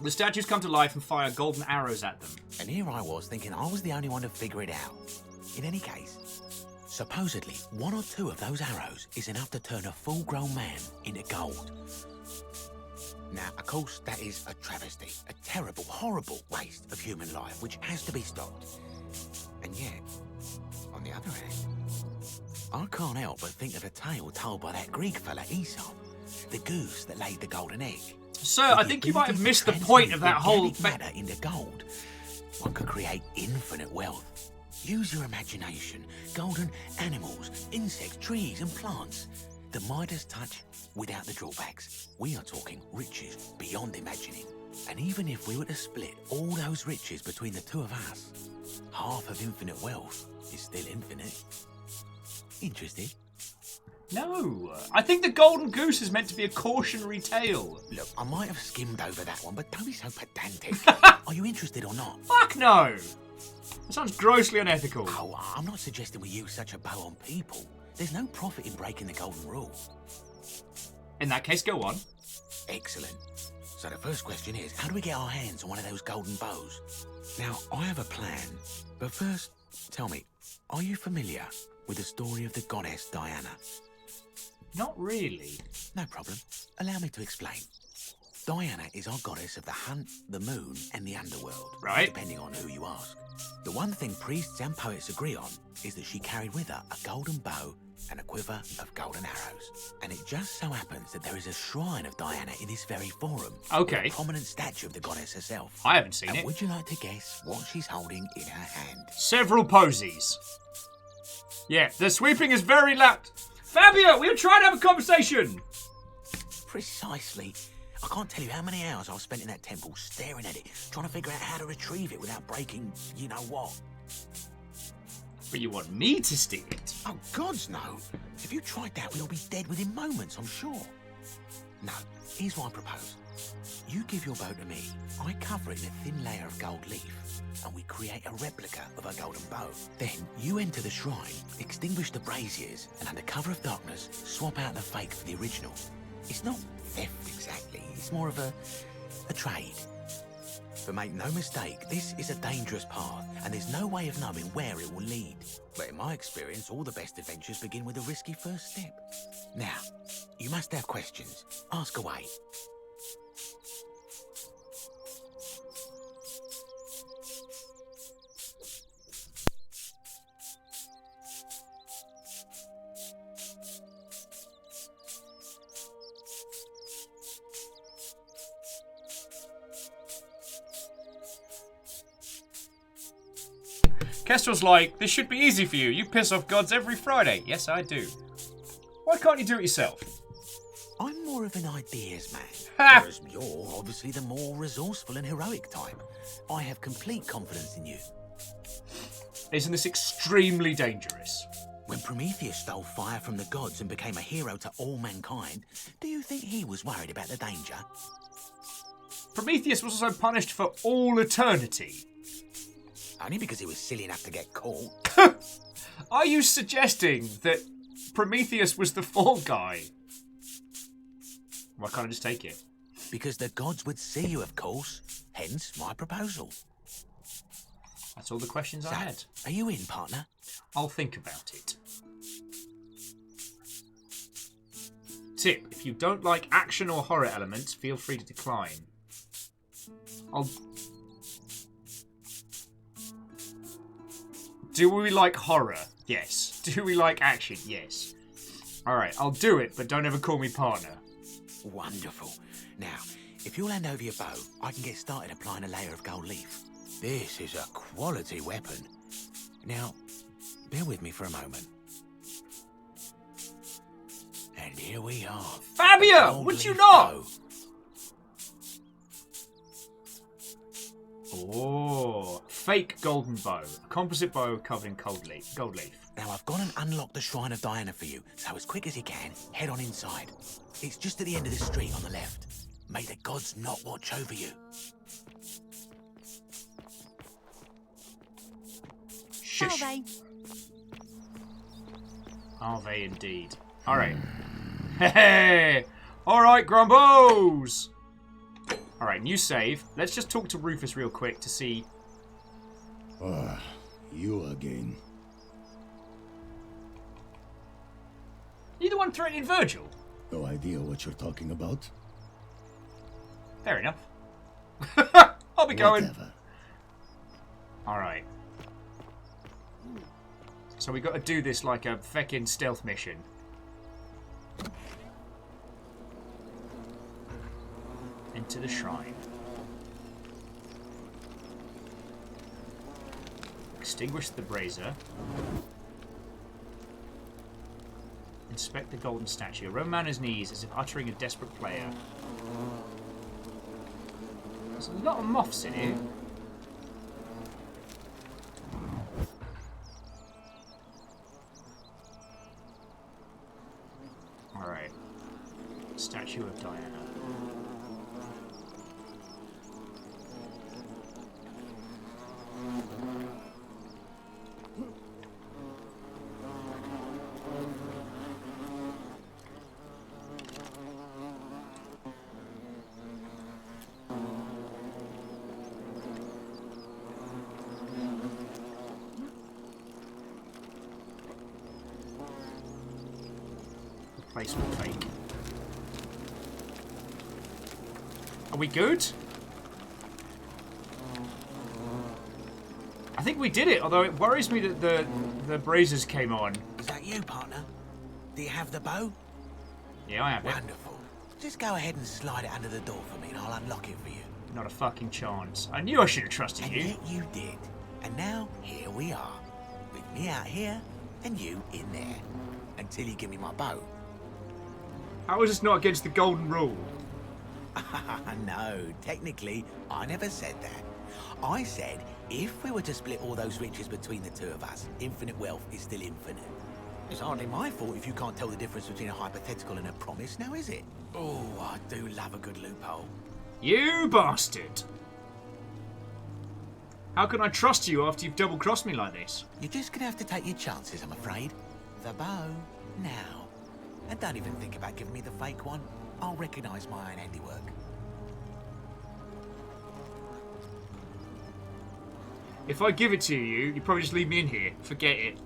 The statues come to life and fire golden arrows at them. And here I was thinking I was the only one to figure it out. In any case, supposedly one or two of those arrows is enough to turn a full-grown man into gold. Now, of course, that is a travesty, a terrible, horrible waste of human life, which has to be stopped. And yet, on the other hand, I can't help but think of a tale told by that Greek fella Aesop, the goose that laid the golden egg. Sir, I think you might have missed the point of that whole matter into gold. One could create infinite wealth. Use your imagination. Golden animals, insects, trees, and plants. The Midas touch without the drawbacks. We are talking riches beyond imagining. And even if we were to split all those riches between the two of us, half of infinite wealth is still infinite. Interested? No, I think the golden goose is meant to be a cautionary tale. Look, I might have skimmed over that one, but don't be so pedantic. Are you interested or not? Fuck no! That sounds grossly unethical. Oh, I'm not suggesting we use such a bow on people. There's no profit in breaking the golden rule. In that case, go on. Excellent. So the first question is, how do we get our hands on one of those golden bows? Now, I have a plan, but first, tell me, are you familiar with the story of the goddess Diana? Not really. No problem. Allow me to explain. Diana is our goddess of the hunt, the moon, and the underworld. Right. Depending on who you ask. The one thing priests and poets agree on is that she carried with her a golden bow and a quiver of golden arrows. And it just so happens that there is a shrine of Diana in this very forum. Okay. With a prominent statue of the goddess herself. I haven't seen and it. Would you like to guess what she's holding in her hand? Several posies. Yeah, the sweeping is very loud. Fabio, we were trying to have a conversation. Precisely. I can't tell you how many hours I've spent in that temple staring at it, trying to figure out how to retrieve it without breaking you know what. But you want me to steal it? Oh, gods no. If you tried that, we'd all be dead within moments, I'm sure. No, here's what I propose. You give your bow to me, I cover it in a thin layer of gold leaf, and we create a replica of a golden bow. Then you enter the shrine, extinguish the braziers, and under cover of darkness, swap out the fake for the original. It's not theft exactly, it's more of a trade. But make no mistake, this is a dangerous path, and there's no way of knowing where it will lead. But in my experience, all the best adventures begin with a risky first step. Now, you must have questions. Ask away. Kestrel's like, this should be easy for you. You piss off gods every Friday. Yes, I do. Why can't you do it yourself? I'm more of an ideas man. Ha! Whereas you're obviously the more resourceful and heroic type. I have complete confidence in you. Isn't this extremely dangerous? When Prometheus stole fire from the gods and became a hero to all mankind, do you think he was worried about the danger? Prometheus was also punished for all eternity. Only because he was silly enough to get caught. Are you suggesting that Prometheus was the fall guy? Why can't I just take it? Because the gods would see you, of course. Hence my proposal. That's all the questions I had. Are you in, partner? I'll think about it. Tip, if you don't like action or horror elements, feel free to decline. Do we like horror? Yes. Do we like action? Yes. Alright, I'll do it, but don't ever call me partner. Wonderful. Now, if you'll hand over your bow, I can get started applying a layer of gold leaf. This is a quality weapon. Now, bear with me for a moment. And here we are. Fabio! Would you not? Bow. Oh, fake golden bow. A composite bow covered in gold leaf. Now, I've gone and unlocked the Shrine of Diana for you, so as quick as you can, head on inside. It's just at the end of the street on the left. May the gods not watch over you. Shush. Are they indeed? Alright. Hey! Alright, Grumbos! Alright, new save. Let's just talk to Rufus real quick to see... you again. You the one threatening Virgil? No idea what you're talking about. Fair enough. I'll be going. Whatever. Alright. So we got to do this like a feckin' stealth mission. Enter the shrine. Extinguish the brazier. Inspect the golden statue. A Roman on his knees as if uttering a desperate prayer. There's a lot of moths in here. Alright. Statue of Diana. Replacement fake. Are we good? I think we did it, although it worries me that the braziers came on. Is that you, partner? Do you have the bow? Yeah, I have it. Wonderful. Just go ahead and slide it under the door for me and I'll unlock it for you. Not a fucking chance. I knew I should have trusted And you. yet you did. And now, here we are. With me out here, and you in there. Until you give me my bow. How is this not against the golden rule? No, technically, I never said that. I said, if we were to split all those riches between the two of us, infinite wealth is still infinite. It's hardly my fault if you can't tell the difference between a hypothetical and a promise, now is it? Oh, I do love a good loophole. You bastard! How can I trust you after you've double-crossed me like this? You're just gonna have to take your chances, I'm afraid. The bow, now. And don't even think about giving me the fake one. I'll recognise my own handiwork. If I give it to you, you probably just leave me in here. Forget it.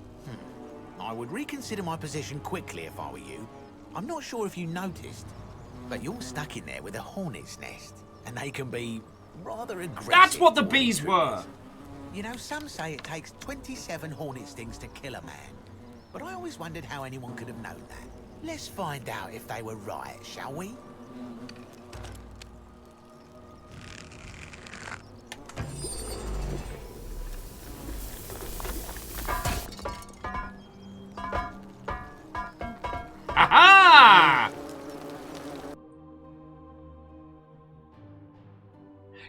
I would reconsider my position quickly if I were you. I'm not sure if you noticed, but you're stuck in there with a hornet's nest, and they can be rather aggressive. That's what the bees were! You know, some say it takes 27 hornet stings to kill a man, but I always wondered how anyone could have known that. Let's find out if they were right, shall we? Aha!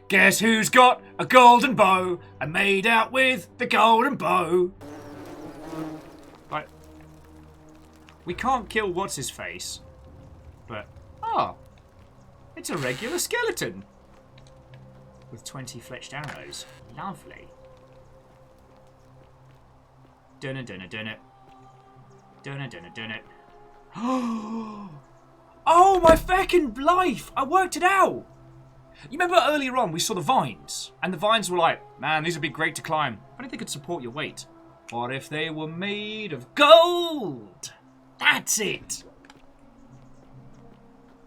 Guess who's got a golden bow and made out with the golden bow? Right. We can't kill what's-his-face, but... Oh! It's a regular skeleton! With 20 fletched arrows. Lovely. Dun it, dun it, dun it. Dun it, dun it, dun it. Oh, my feckin' life! I worked it out! You remember earlier on we saw the vines? And the vines were like, man, these would be great to climb. If only they could support your weight. What if they were made of gold? That's it!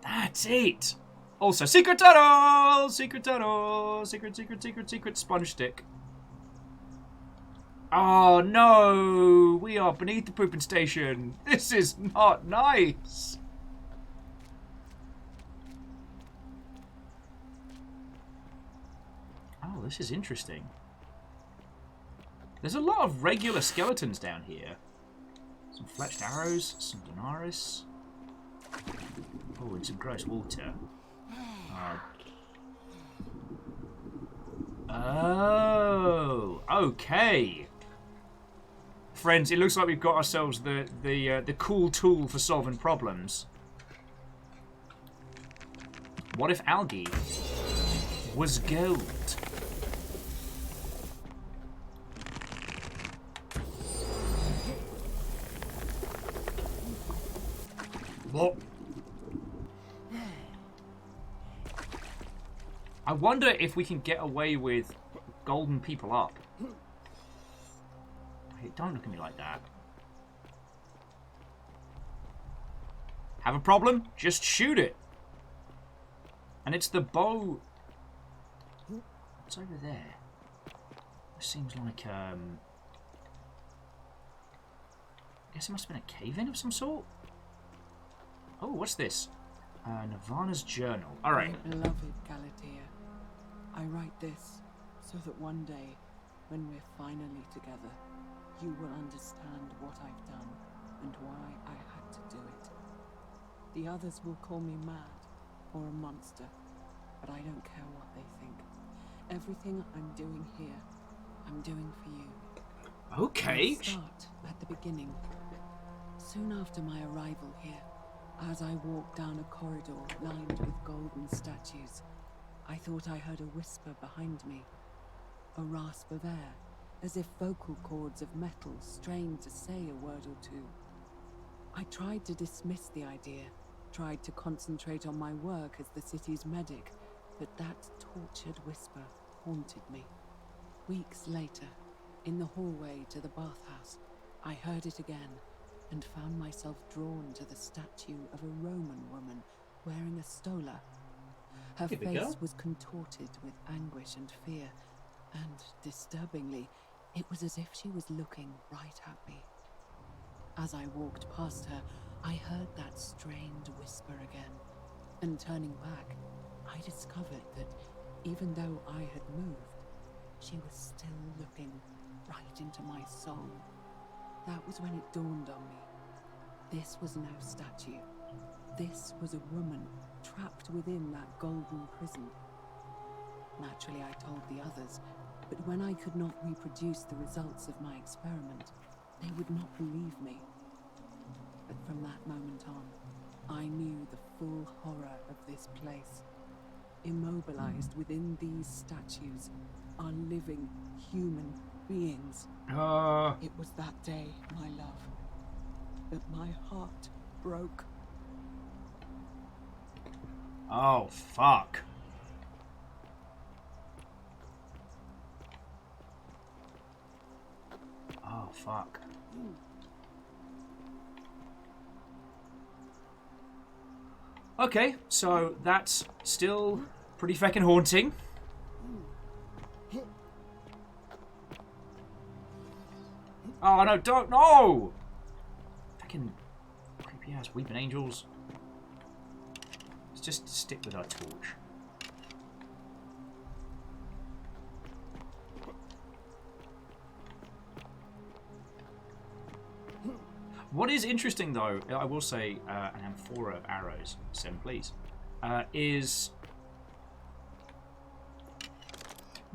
That's it! Also, secret tunnel! Secret tunnel! Secret sponge stick. Oh no! We are beneath the pooping station. This is not nice. Oh, this is interesting. There's a lot of regular skeletons down here. Some fletched arrows, some Donaris. Oh, and some gross water. Oh, okay. Friends, it looks like we've got ourselves the cool tool for solving problems. What if algae was gold? What? I wonder if we can get away with golden people up. Hey, don't look at me like that. Have a problem? Just shoot it. And it's the bow. What's over there? It seems like, I guess it must have been a cave-in of some sort? Oh, what's this? Nirvana's journal. Alright. My beloved Galatea, I write this so that one day, when we're finally together, you will understand what I've done and why I had to do it. The others will call me mad or a monster, but I don't care what they think. Everything I'm doing here, I'm doing for you. Okay. I'll start at the beginning. Soon after my arrival here, as I walked down a corridor lined with golden statues, I thought I heard a whisper behind me, a rasp of air, as if vocal cords of metal strained to say a word or two. I tried to dismiss the idea, tried to concentrate on my work as the city's medic, but that tortured whisper haunted me. Weeks later, in the hallway to the bathhouse, I heard it again, and found myself drawn to the statue of a Roman woman wearing a stola. Her face was contorted with anguish and fear, and, disturbingly, it was as if she was looking right at me. As I walked past her, I heard that strained whisper again, and turning back, I discovered that, even though I had moved, she was still looking right into my soul. That was when it dawned on me. This was no statue. This was a woman trapped within that golden prison. Naturally, I told the others, but when I could not reproduce the results of my experiment, they would not believe me. But from that moment on, I knew the full horror of this place. Immobilized within these statues are living human beings. It was that day, my love, that my heart broke. Oh, fuck. Oh, fuck. Okay, so that's still pretty fucking haunting. Oh, no, don't, no! Fucking creepy ass weeping angels. Let's just stick with our torch. What is interesting, though, I will say, an amphora of arrows, 7 please, is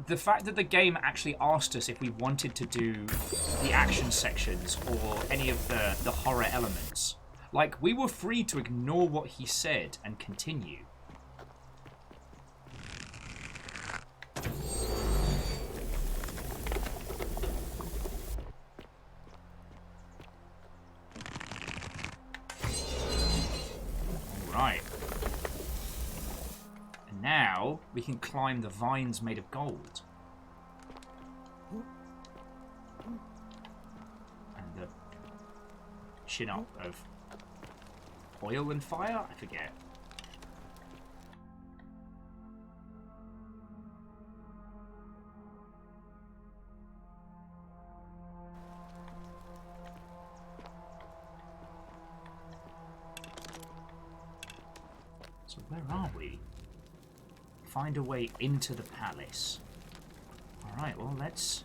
the fact that the game actually asked us if we wanted to do the action sections or any of the horror elements. Like, we were free to ignore what he said and continue. Right. And now we can climb the vines made of gold. And the chin up of oil and fire? I forget. So where are we? Find a way into the palace. Alright, well, let's...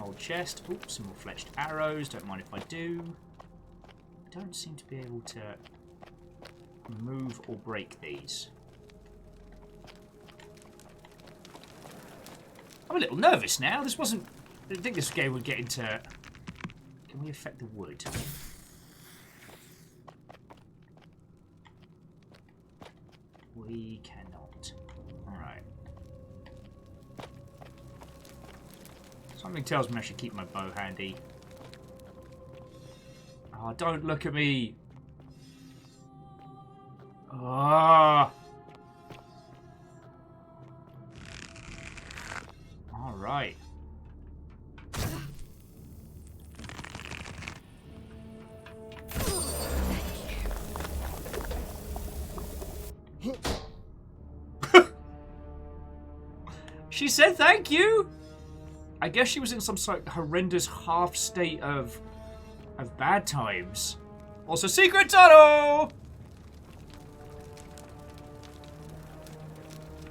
Old chest. Oops, some more fletched arrows. Don't mind if I do. Don't seem to be able to move or break these. I'm a little nervous now. This wasn't... I didn't think this game would get into... Can we affect the wood? We cannot. Alright. Something tells me I should keep my bow handy. Oh, don't look at me! Ah! Alright. She said thank you? I guess she was in some sort of horrendous half state of bad times. Also, secret tunnel!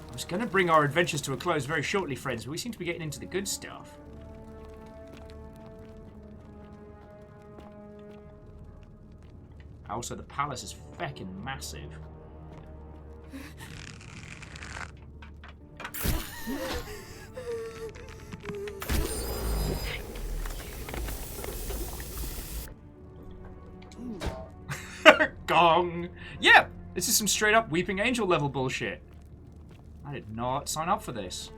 I was going to bring our adventures to a close very shortly, friends, but we seem to be getting into the good stuff. Also, the palace is feckin' massive. Gong! Yeah! This is some straight up Weeping Angel level bullshit. I did not sign up for this.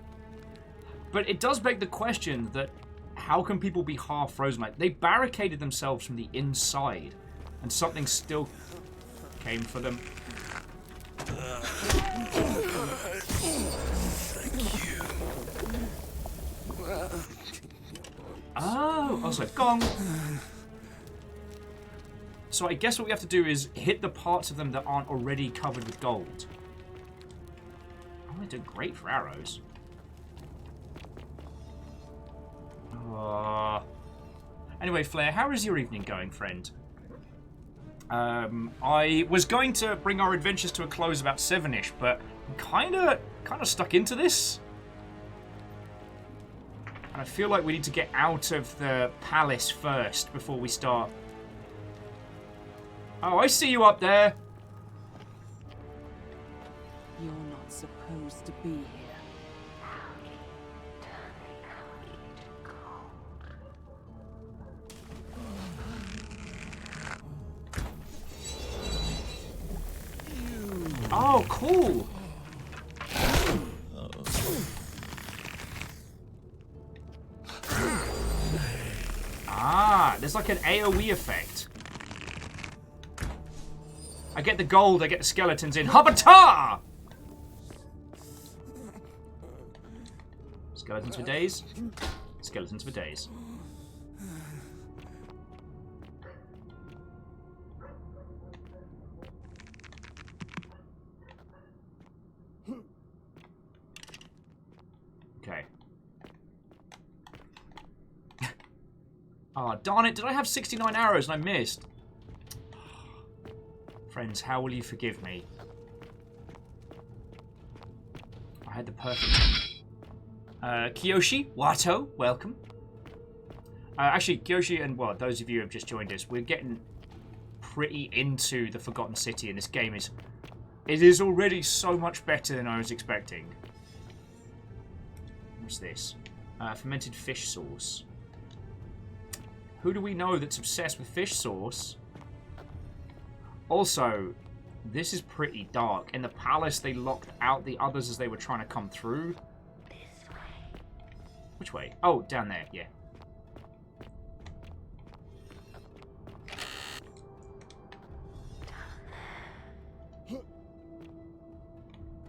But it does beg the question that how can people be half frozen? Like, they barricaded themselves from the inside and something still came for them. Thank you. Oh, also gong. So I guess what we have to do is hit the parts of them that aren't already covered with gold. Oh, they do great for arrows. Anyway, Flair, how is your evening going, friend? I was going to bring our adventures to a close about 7-ish, but I'm kind of stuck into this. And I feel like we need to get out of the palace first before we start. Oh, I see you up there. You're not supposed to be here. Oh, cool. Ah, there's like an AoE effect. I get the gold, I get the skeletons in. Habata! Skeletons for days. Skeletons for days. Okay. Oh, darn it. Did I have 69 arrows and I missed? Friends, how will you forgive me? I had the perfect... Kiyoshi, Wato, welcome. Actually, Kiyoshi and those of you who have just joined us, we're getting pretty into the Forgotten City, and this game is... It is already so much better than I was expecting. What's this? Fermented fish sauce. Who do we know that's obsessed with fish sauce? Also, this is pretty dark. In the palace, they locked out the others as they were trying to come through. This way. Which way? Oh, down there, yeah.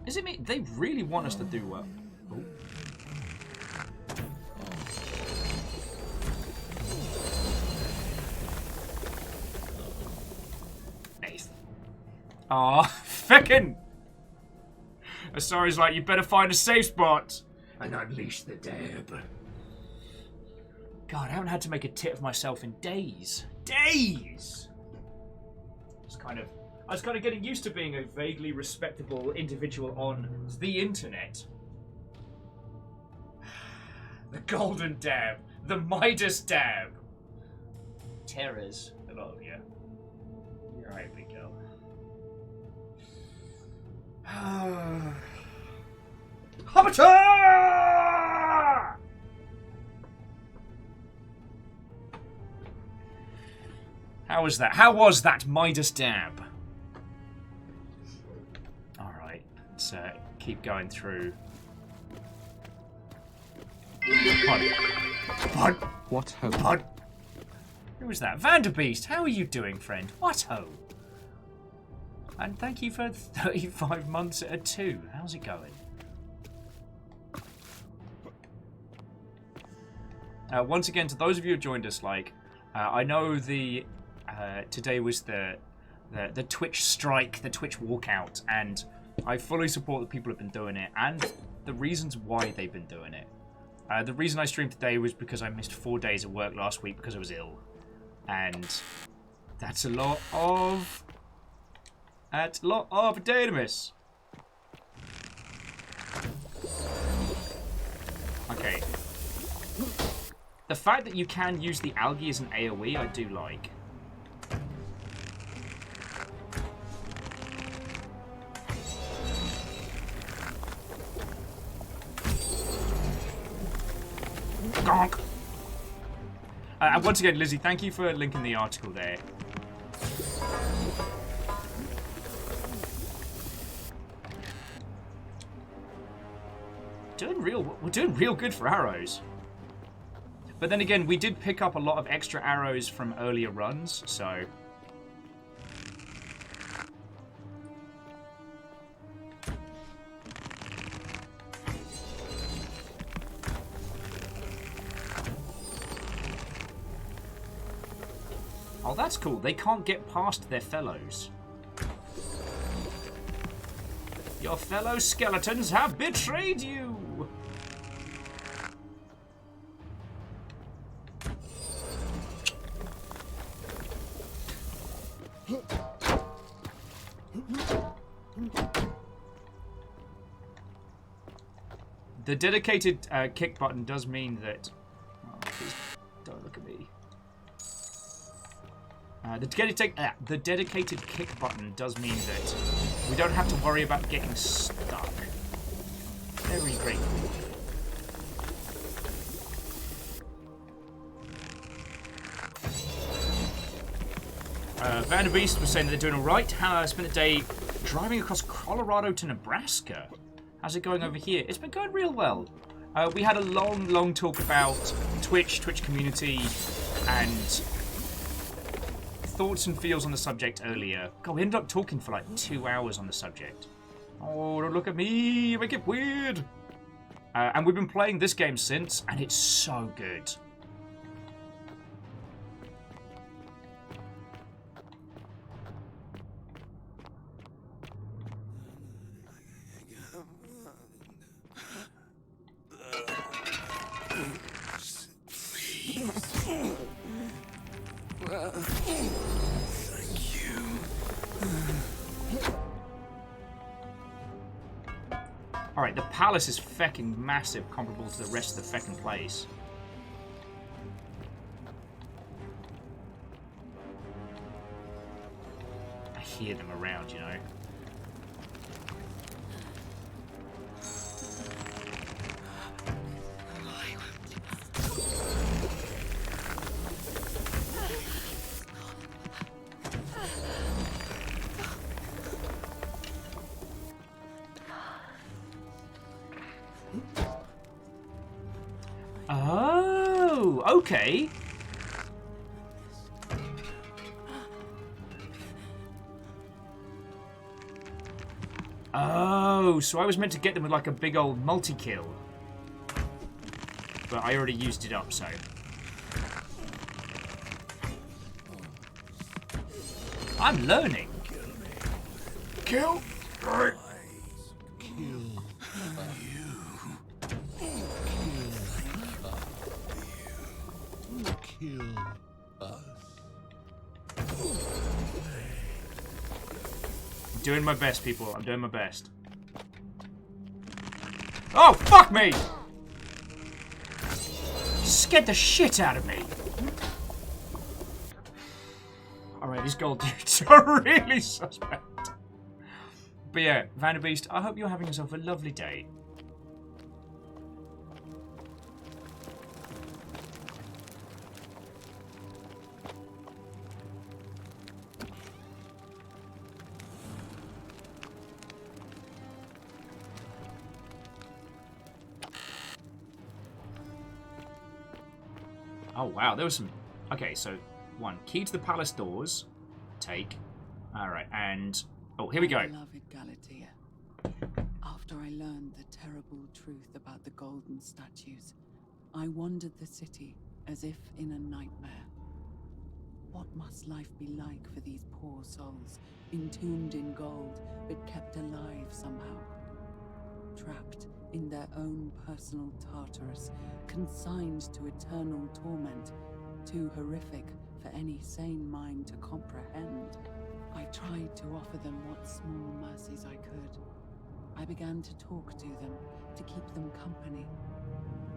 Is it me? They really want us to do well. Ooh. Aw, feckin'! Asari's like, you better find a safe spot. And unleash the dab. God, I haven't had to make a tit of myself in days. Days! I was kind of getting used to being a vaguely respectable individual on the internet. The golden dab. The Midas dab. Terrors. Hello, yeah. You're right, big girl. Hobbiter! How was that? How was that Midas dab? Alright, let's keep going through. Pod. What ho? Pod. Who was that? Vanderbeest, how are you doing, friend? What ho? And thank you for 35 months at a 2. How's it going? Once again, to those of you who joined us, I know today was the Twitch strike, the Twitch walkout, and I fully support that people have been doing it, and the reasons why they've been doing it. The reason I streamed today was because I missed 4 days of work last week because I was ill, and that's a lot of... That's a lot of data miss. Okay. The fact that you can use the algae as an AoE, I do like. Gonk! And once again, Lizzie, thank you for linking the article there. We're doing real good for arrows. But then again, we did pick up a lot of extra arrows from earlier runs, so... Oh, that's cool. They can't get past their fellows. Your fellow skeletons have betrayed you! The dedicated kick button does mean that... Oh, please don't look at me. The dedicated kick button does mean that we don't have to worry about getting stuck. Very grateful. Vanderbeest was saying that they're doing alright. I spent a day driving across Colorado to Nebraska. How's it going over here? It's been going real well. We had a long talk about Twitch community, and thoughts and feels on the subject earlier. God, we ended up talking for like 2 hours on the subject. Oh, don't look at me, you make it weird. And we've been playing this game since, and it's so good. Thank you. Alright, the palace is fecking massive, comparable to the rest of the fecking place. I hear them around, you know. Oh, okay. Oh, so I was meant to get them with like a big old multi-kill. But I already used it up, so. I'm learning. Kill. Right. Kill us. I'm doing my best, people. I'm doing my best. Oh, fuck me! Scared the shit out of me. Alright, these gold dudes are really suspect. But yeah, Vanderbeest, I hope you're having yourself a lovely day. Oh wow, there was some. Okay, so one key to the palace doors. Take. All right, and oh, here we go. Beloved Galatea, after I learned the terrible truth about the golden statues, I wandered the city as if in a nightmare. What must life be like for these poor souls, entombed in gold, but kept alive somehow? Trapped in their own personal Tartarus, consigned to eternal torment, too horrific for any sane mind to comprehend. I tried to offer them what small mercies I could. I began to talk to them, to keep them company.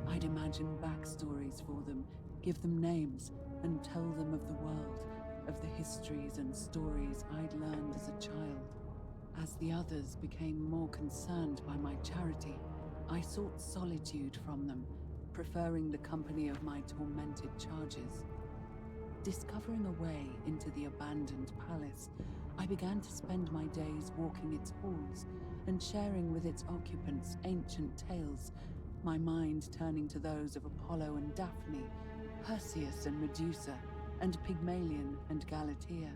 I'd imagine backstories for them, give them names, and tell them of the world, of the histories and stories I'd learned as a child. As the others became more concerned by my charity, I sought solitude from them, preferring the company of my tormented charges. Discovering a way into the abandoned palace, I began to spend my days walking its halls and sharing with its occupants ancient tales, my mind turning to those of Apollo and Daphne, Perseus and Medusa, and Pygmalion and Galatea.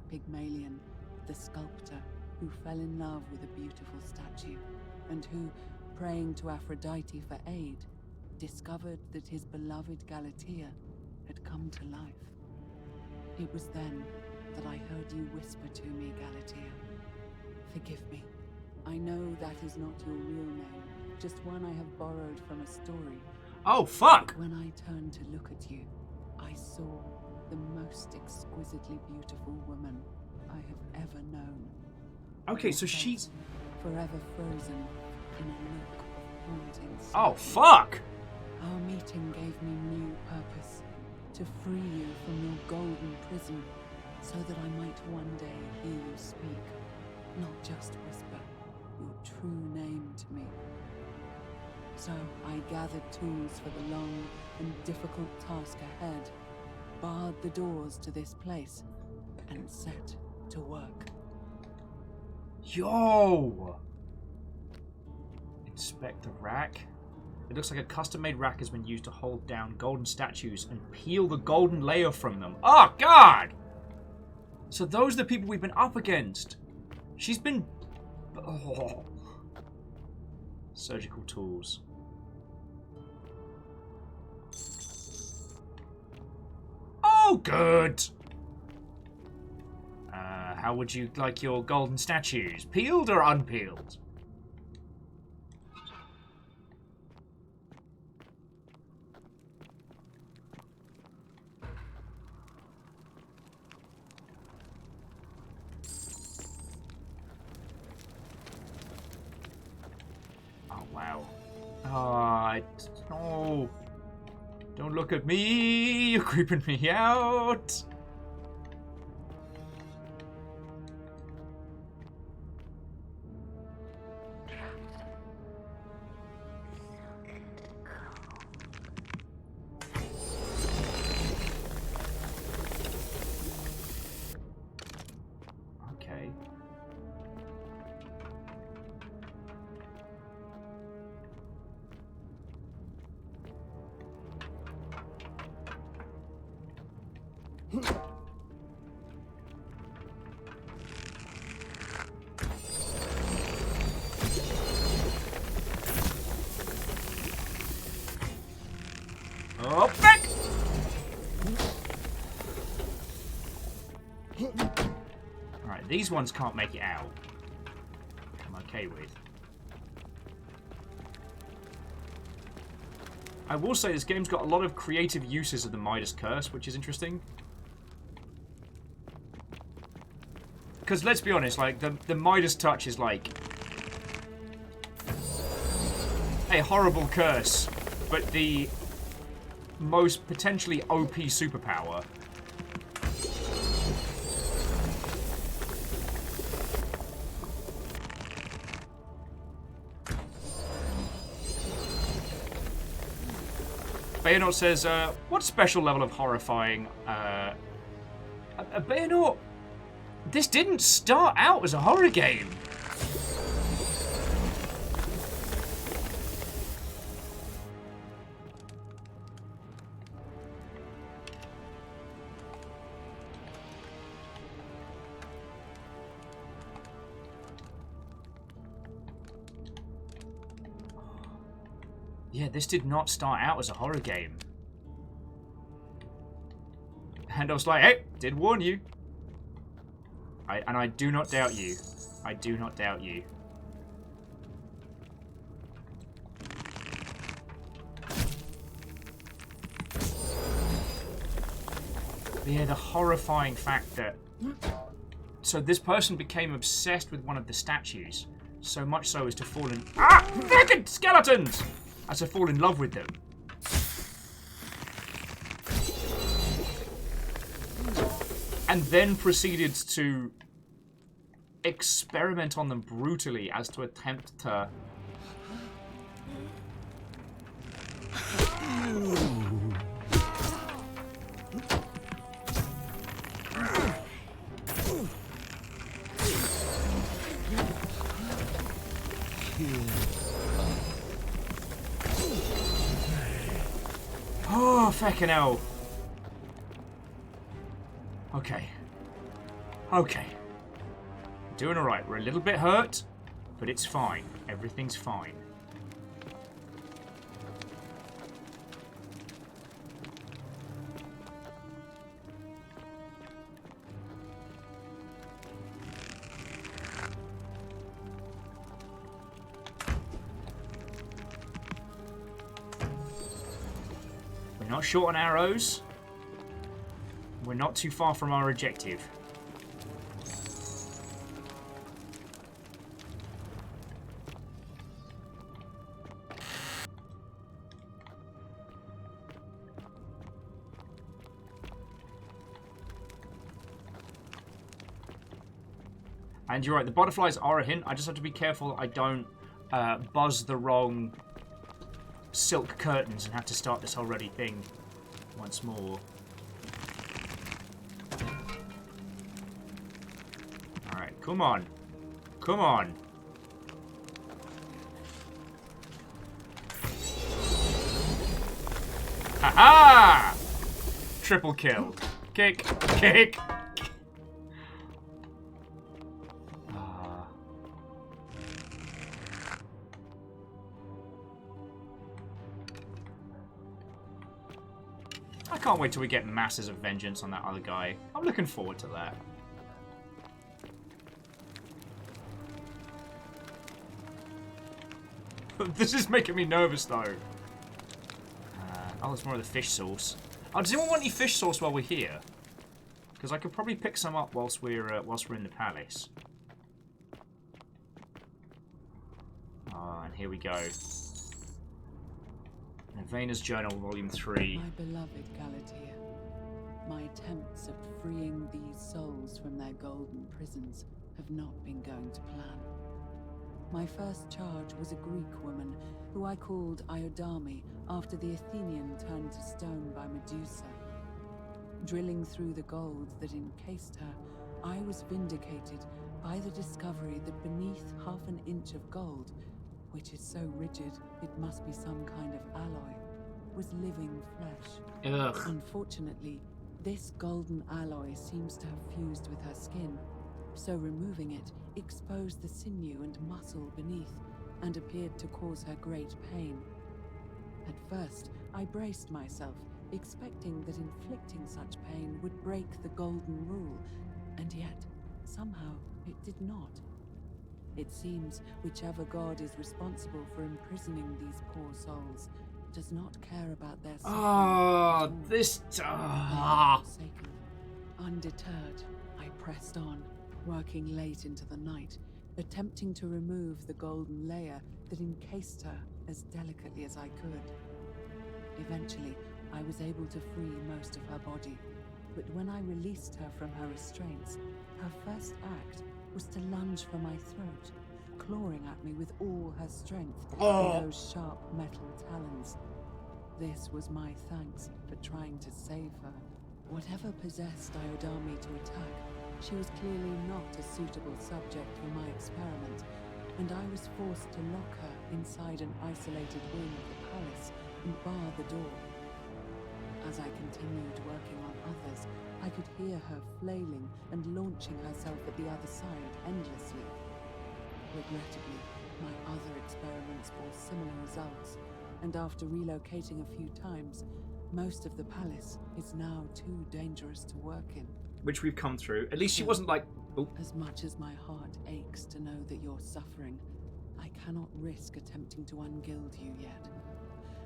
Pygmalion, the sculptor who fell in love with a beautiful statue, and who, praying to Aphrodite for aid, discovered that his beloved Galatea had come to life. It was then that I heard you whisper to me, Galatea. Forgive me. I know that is not your real name, just one I have borrowed from a story. Oh, fuck! But when I turned to look at you, I saw the most exquisitely beautiful woman I have ever known. Okay, so she's forever frozen in a look of haunting sorrow. Oh, fuck! Our meeting gave me new purpose, to free you from your golden prison, so that I might one day hear you speak, not just whisper your true name to me. So I gathered tools for the long and difficult task ahead, barred the doors to this place, and set to work. Yo! Inspect the rack. It looks like a custom-made rack has been used to hold down golden statues and peel the golden layer from them. Oh, God! So those are the people we've been up against. She's been... Oh. Surgical tools. Oh, good! How would you like your golden statues? Peeled or unpeeled? Oh, wow. No. Don't look at me. You're creeping me out. Okay. Oh, back! Alright, these ones can't make it out. I'm okay with. I will say this game's got a lot of creative uses of the Midas Curse, which is interesting. Because let's be honest, like, the Midas Touch is like a horrible curse, but the most potentially OP superpower. Bayonaut says, what special level of horrifying? Bayonaut, this didn't start out as a horror game. Yeah, this did not start out as a horror game. And I was like, hey, did warn you. And I do not doubt you. I do not doubt you. But yeah, the horrifying fact that... So this person became obsessed with one of the statues. So much so as to fall in... Ah! Fucking skeletons! As to fall in love with them. And then proceeded to experiment on them brutally as to attempt to... Oh, feckin' hell. Okay. Okay. Doing alright. We're a little bit hurt, but it's fine. Everything's fine. We're not short on arrows. We're not too far from our objective. And you're right, the butterflies are a hint. I just have to be careful I don't buzz the wrong silk curtains and have to start this whole ruddy thing once more. Alright, come on. Come on. Ha-ha! Triple kill. Kick, kick. can't wait till we get masses of vengeance on that other guy. I'm looking forward to that. This is making me nervous, though. Oh, there's more of the fish sauce. Oh, does anyone want any fish sauce while we're here? Because I could probably pick some up whilst we're in the palace. Oh, and here we go. Avena's Journal, Volume 3. My beloved Galatea, my attempts at freeing these souls from their golden prisons have not been going to plan. My first charge was a Greek woman who I called Iodame after the Athenian turned to stone by Medusa. Drilling through the gold that encased her, I was vindicated by the discovery that beneath half an inch of gold, which is so rigid it must be some kind of alloy, was living flesh. Ugh. Unfortunately, this golden alloy seems to have fused with her skin, so removing it exposed the sinew and muscle beneath and appeared to cause her great pain. At first, I braced myself, expecting that inflicting such pain would break the golden rule, and yet, somehow, it did not. It seems whichever god is responsible for imprisoning these poor souls does not care about their suffering. Oh, this... Undeterred, I pressed on, working late into the night, attempting to remove the golden layer that encased her as delicately as I could. Eventually, I was able to free most of her body, but when I released her from her restraints, her first act was to lunge for my throat, clawing at me with all her strength with those sharp metal talons. This was my thanks for trying to save her. Whatever possessed Iodame to attack, she was clearly not a suitable subject for my experiment, and I was forced to lock her inside an isolated wing of the palace and bar the door. As I continued working on others, I could hear her flailing and launching herself at the other side endlessly. Regrettably, my other experiments bore similar results, and after relocating a few times, most of the palace is now too dangerous to work in. Which we've come through. At least she wasn't like... Oh. As much as my heart aches to know that you're suffering, I cannot risk attempting to ungild you yet.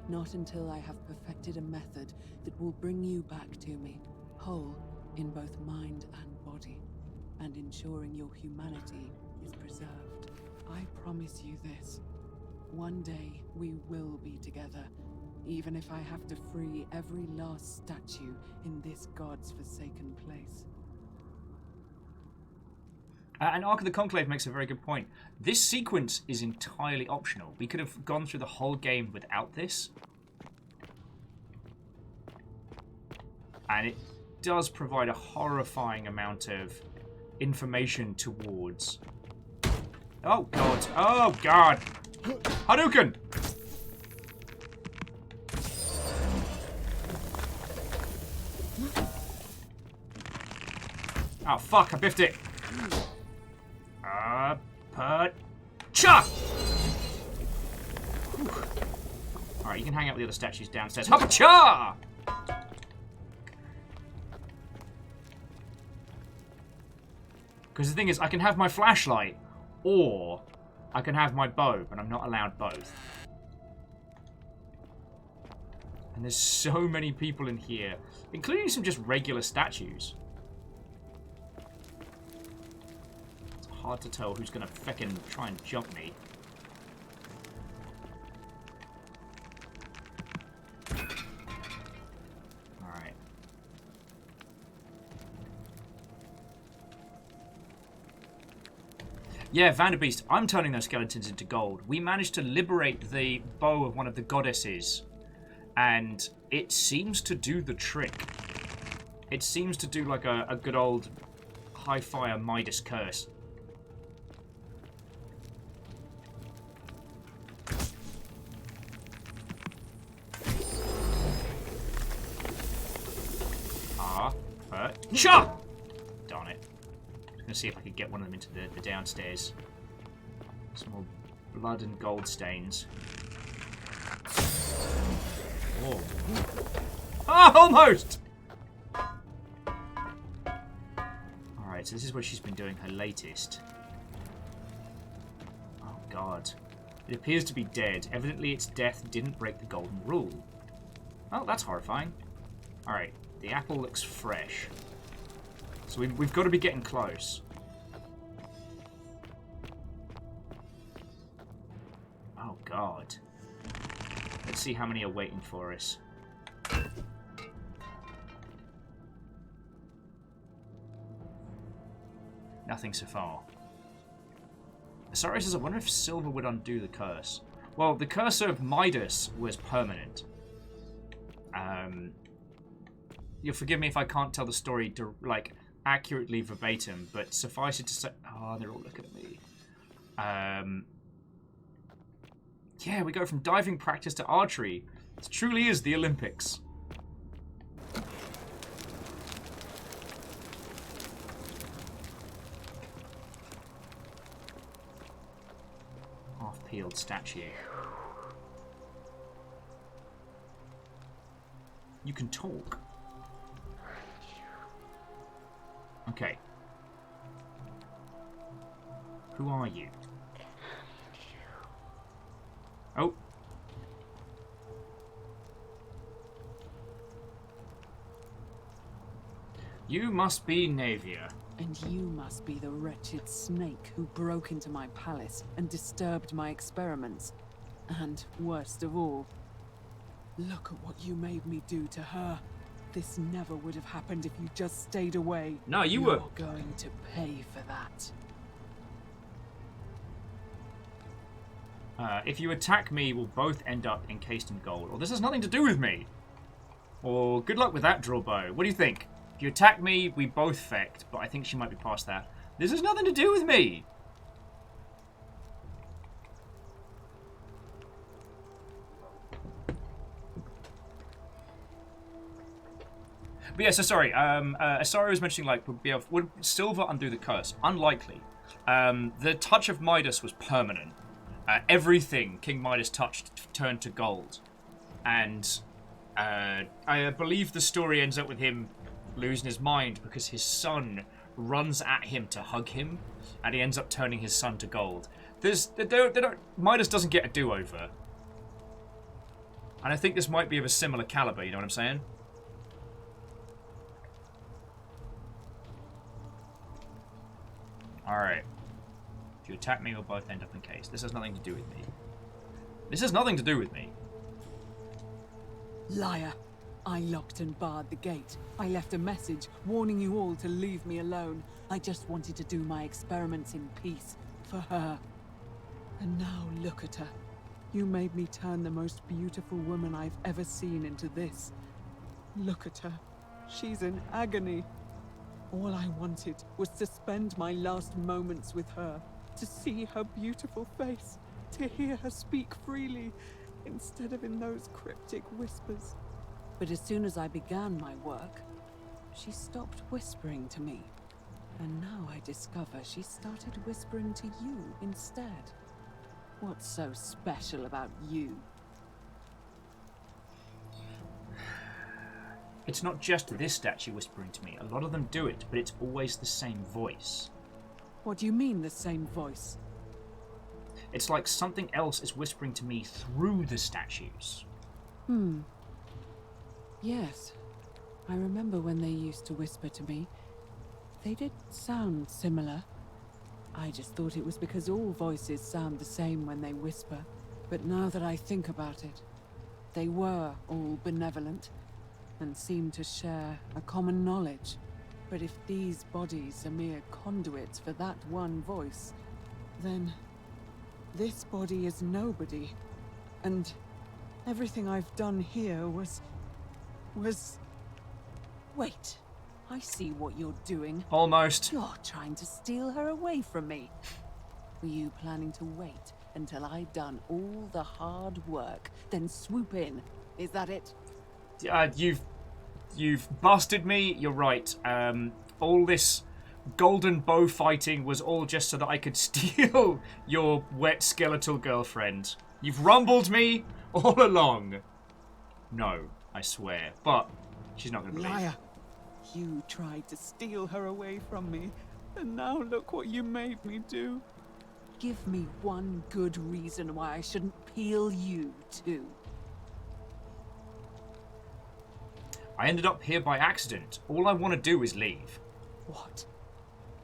Not until I have perfected a method that will bring you back to me, whole in both mind and body, and ensuring your humanity is preserved. I promise you this. One day we will be together, even if I have to free every last statue in this god's forsaken place. And Ark of the Conclave makes a very good point. This sequence is entirely optional. We could have gone through the whole game without this. And it does provide a horrifying amount of information towards... Oh, God. Oh, God. Hadouken! Oh, fuck. I biffed it. Cha! Alright, you can hang out with the other statues downstairs. Hoppa-cha! Because the thing is, I can have my flashlight, or I can have my bow, but I'm not allowed both. And there's so many people in here, including some just regular statues. It's hard to tell who's going to feckin' try and jump me. Alright. Yeah, Vanderbeest, I'm turning those skeletons into gold. We managed to liberate the bow of one of the goddesses, and it seems to do the trick. It seems to do like a good old high-fire Midas curse. Cha! Darn it. I'm gonna see if I could get one of them into the downstairs. Some more blood and gold stains. Oh. Ah! Almost! Alright, so this is what she's been doing her latest. Oh god. It appears to be dead. Evidently its death didn't break the golden rule. Oh, that's horrifying. Alright, the apple looks fresh. So we've got to be getting close. Oh god. Let's see how many are waiting for us. Nothing so far. Sorry says, I wonder if silver would undo the curse. Well, the curse of Midas was permanent. You'll forgive me if I can't tell the story like accurately verbatim, but suffice it to say, oh, they're all looking at me. Yeah, we go from diving practice to archery. It truly is the Olympics. Half-peeled statue. You can talk. Okay. Who are you? Oh. You must be Navia. And you must be the wretched snake who broke into my palace and disturbed my experiments. And worst of all, look at what you made me do to her. This never would have happened if you just stayed away. No, you were going to pay for that. If you attack me, we'll both end up encased in gold. Or this has nothing to do with me. Or good luck with that, Drawbow. What do you think? If you attack me, we both fecked, but I think she might be past that. This has nothing to do with me. But yeah, so sorry. Asari was mentioning, like, would silver undo the curse? Unlikely. The touch of Midas was permanent. Everything King Midas touched turned to gold. And I believe the story ends up with him losing his mind because his son runs at him to hug him, and he ends up turning his son to gold. Midas doesn't get a do-over. And I think this might be of a similar caliber, you know what I'm saying? Alright. If you attack me, we'll both end up encased. This has nothing to do with me. This has nothing to do with me. Liar. I locked and barred the gate. I left a message warning you all to leave me alone. I just wanted to do my experiments in peace. For her. And now look at her. You made me turn the most beautiful woman I've ever seen into this. Look at her. She's in agony. All I wanted was to spend my last moments with her. To see her beautiful face. To hear her speak freely. Instead of in those cryptic whispers. But as soon as I began my work, she stopped whispering to me. And now I discover she started whispering to you instead. What's so special about you? It's not just this statue whispering to me. A lot of them do it, but it's always the same voice. What do you mean, the same voice? It's like something else is whispering to me through the statues. Yes. I remember when they used to whisper to me. They did sound similar. I just thought it was because all voices sound the same when they whisper. But now that I think about it, they were all benevolent and seemed to share a common knowledge. But if these bodies are mere conduits for that one voice, then this body is nobody. And everything I've done here was... Wait, I see what you're doing. Almost. You're trying to steal her away from me. Were you planning to wait until I'd done all the hard work, then swoop in? Is that it? You've busted me. You're right. All this golden bow fighting was all just so that I could steal your wet skeletal girlfriend. You've rumbled me all along. No, I swear. But She's not going to believe. Liar! You tried to steal her away from me, and now look what you made me do. Give me one good reason why I shouldn't peel you too. I ended up here by accident. All I want to do is leave. What?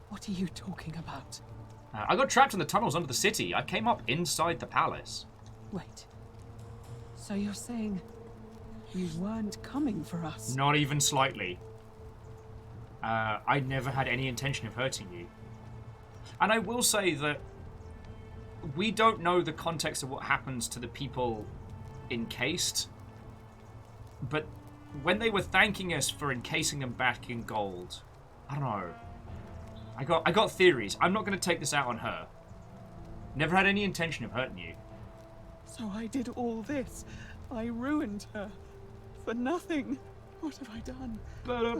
What are you talking about? I got trapped in the tunnels under the city. I came up inside the palace. Wait. So you're saying you weren't coming for us? Not even slightly. I never had any intention of hurting you. And I will say that we don't know the context of what happens to the people encased. But when they were thanking us for encasing them back in gold, I don't know. I got theories. I'm not going to take this out on her. Never had any intention of hurting you. So I did all this. I ruined her. For nothing. What have I done? Oh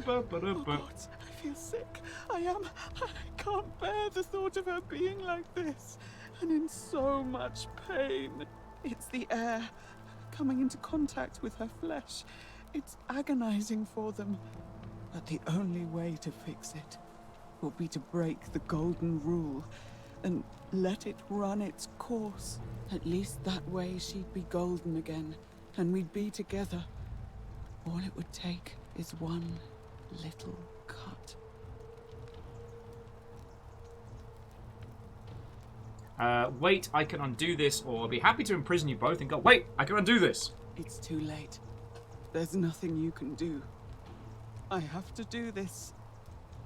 God, I feel sick. I can't bear the thought of her being like this. And in so much pain. It's the air. Coming into contact with her flesh. It's agonizing for them. But the only way to fix it will be to break the golden rule and let it run its course. At least that way she'd be golden again, and we'd be together. All it would take is one little cut. Wait, I can undo this, or I'll be happy to imprison you both and go, wait, I can undo this. It's too late. There's nothing you can do. I have to do this.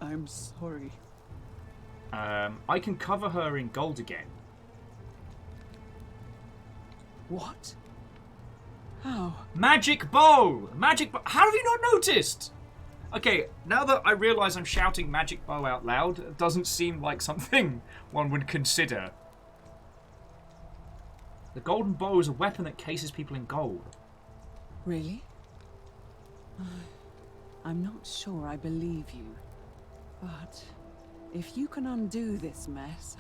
I'm sorry. I can cover her in gold again. What? How? Magic bow! Magic bow! How have you not noticed? Okay, now that I realise I'm shouting magic bow out loud, it doesn't seem like something one would consider. The golden bow is a weapon that cases people in gold. Really? I'm not sure I believe you. But if you can undo this mess,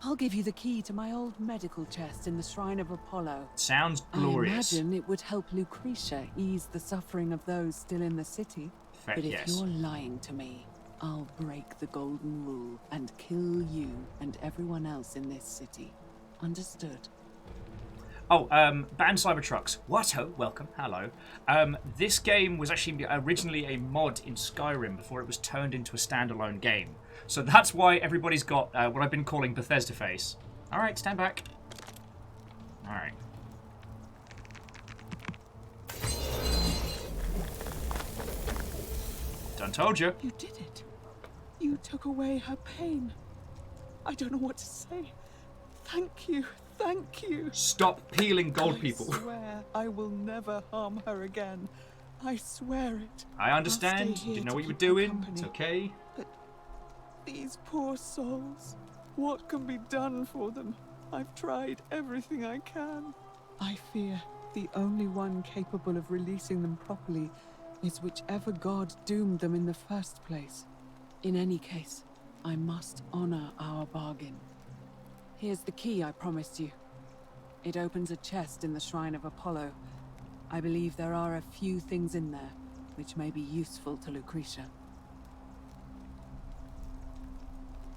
I'll give you the key to my old medical chest in the Shrine of Apollo. Sounds glorious. I imagine it would help Lucretia ease the suffering of those still in the city. But if yes. you're lying to me, I'll break the golden rule and kill you and everyone else in this city. Understood? Oh, Banned Cybertrucks. What? Welcome. Hello. This game was actually originally a mod in Skyrim before it was turned into a standalone game. So that's why everybody's got what I've been calling Bethesda face. Alright, stand back. Alright. Done told you. You did it. You took away her pain. I don't know what to say. Thank you. Thank you. Stop peeling gold, people. I swear I will never harm her again. I swear it. I understand. Didn't know what you were doing. It's okay. But these poor souls, what can be done for them? I've tried everything I can. I fear the only one capable of releasing them properly is whichever god doomed them in the first place. In any case, I must honor our bargain. Here's the key I promised you. It opens a chest in the Shrine of Apollo. I believe there are a few things in there which may be useful to Lucretia.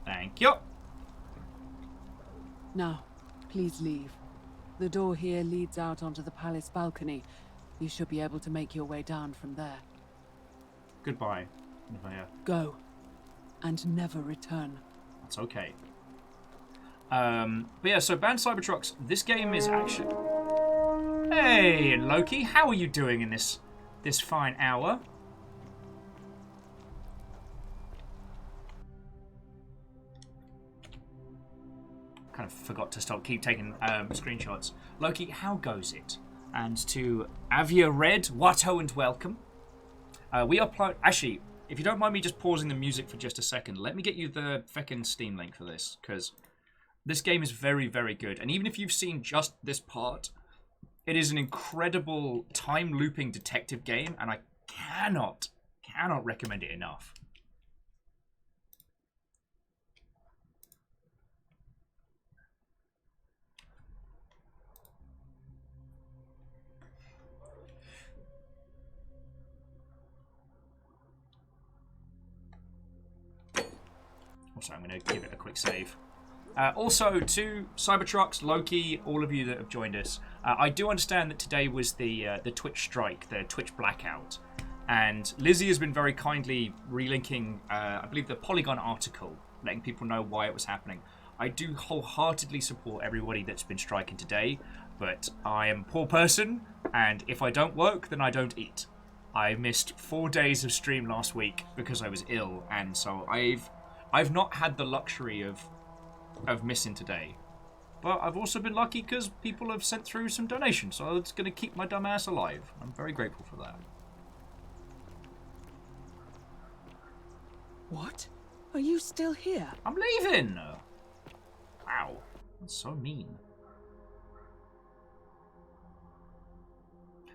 Thank you. Now, please leave. The door here leads out onto the palace balcony. You should be able to make your way down from there. Goodbye. Go. And never return. That's okay. But yeah, so Banned Cybertrucks, this game is actually... Hey, Loki, how are you doing in this fine hour? Kind of forgot to keep taking screenshots. Loki, how goes it? And to Avia Red, Watto and welcome. We are actually, if you don't mind me just pausing the music for just a second, let me get you the feckin' Steam link for this, because this game is very, very good. And even if you've seen just this part, it is an incredible time-looping detective game, and I cannot recommend it enough. Also, I'm going to give it a quick save. Also, to Cybertrucks, Loki, all of you that have joined us, I do understand that today was the Twitch strike, the Twitch blackout. And Lizzie has been very kindly relinking, I believe, the Polygon article, letting people know why it was happening. I do wholeheartedly support everybody that's been striking today, but I am a poor person, and if I don't work, then I don't eat. I missed 4 days of stream last week because I was ill, and so I've not had the luxury of missing today. But I've also been lucky because people have sent through some donations, so it's going to keep my dumb ass alive. I'm very grateful for that. What? Are you still here? I'm leaving! Wow. That's so mean.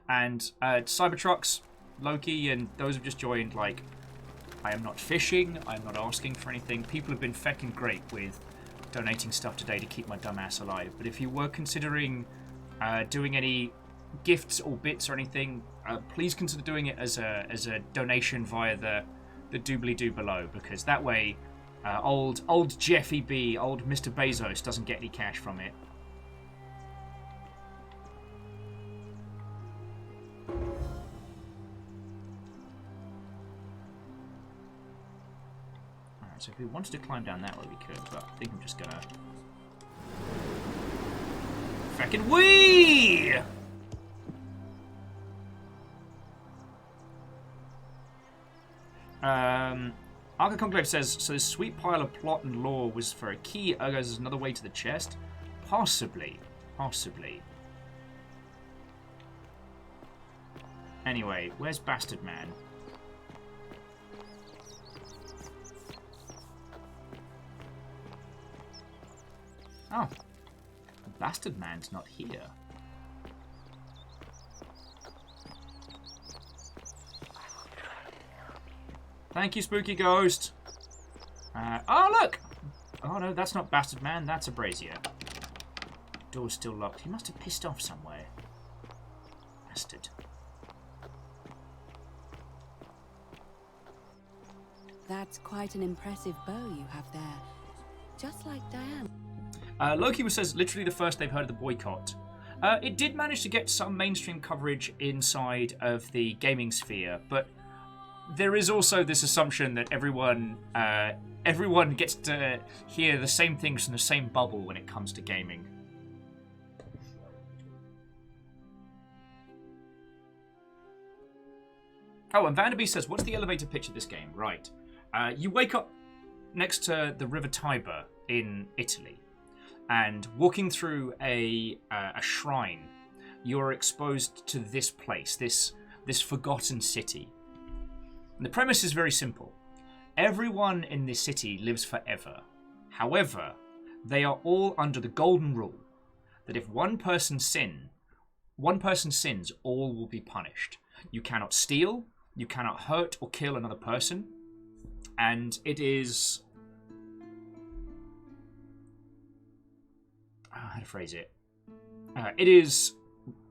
And Cybertrucks, Loki, and those who've just joined, like, I am not fishing, I am not asking for anything. People have been feckin' great with donating stuff today to keep my dumb ass alive. But if you were considering doing any gifts or bits or anything, please consider doing it as a donation via the doobly-doo below, because that way old Jeffy B, old Mr. Bezos doesn't get any cash from it. Alright, so if we wanted to climb down that way we could, but I think I'm just gonna feckin' wee! Arca Conclave says, so this sweet pile of plot and lore was for a key, ergo there's another way to the chest? Possibly. Possibly. Anyway, where's Bastard Man? Oh. Bastard Man's not here. Thank you, Spooky Ghost. Oh, look! Oh, no, that's not Bastard Man. That's a brazier. Door's still locked. He must have pissed off somewhere. Bastard. That's quite an impressive bow you have there. Just like Diane. Loki says literally the first they've heard of the boycott. It did manage to get some mainstream coverage inside of the gaming sphere, but there is also this assumption that everyone gets to hear the same things from the same bubble when it comes to gaming. Oh, and Vanderby says, what's the elevator pitch of this game? Right. You wake up next to the River Tiber in Italy, and walking through a shrine, you're exposed to this place, this forgotten city. And the premise is very simple. Everyone in this city lives forever. However, they are all under the golden rule that if one person sins, all will be punished. You cannot steal, you cannot hurt or kill another person, and it is... how to phrase it?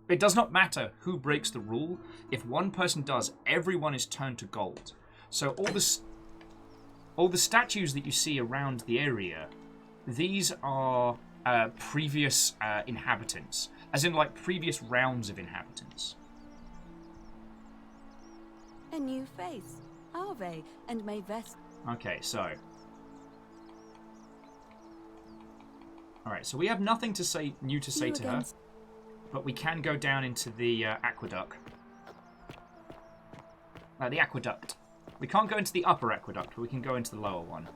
It does not matter who breaks the rule. If one person does, everyone is turned to gold. So all the statues that you see around the area, these are previous inhabitants, as in like previous rounds of inhabitants. A new face, Ave, and may vest. Okay, so. Alright, so we have nothing to say new to say to her, but we can go down into the aqueduct. The aqueduct. We can't go into the upper aqueduct, but we can go into the lower one.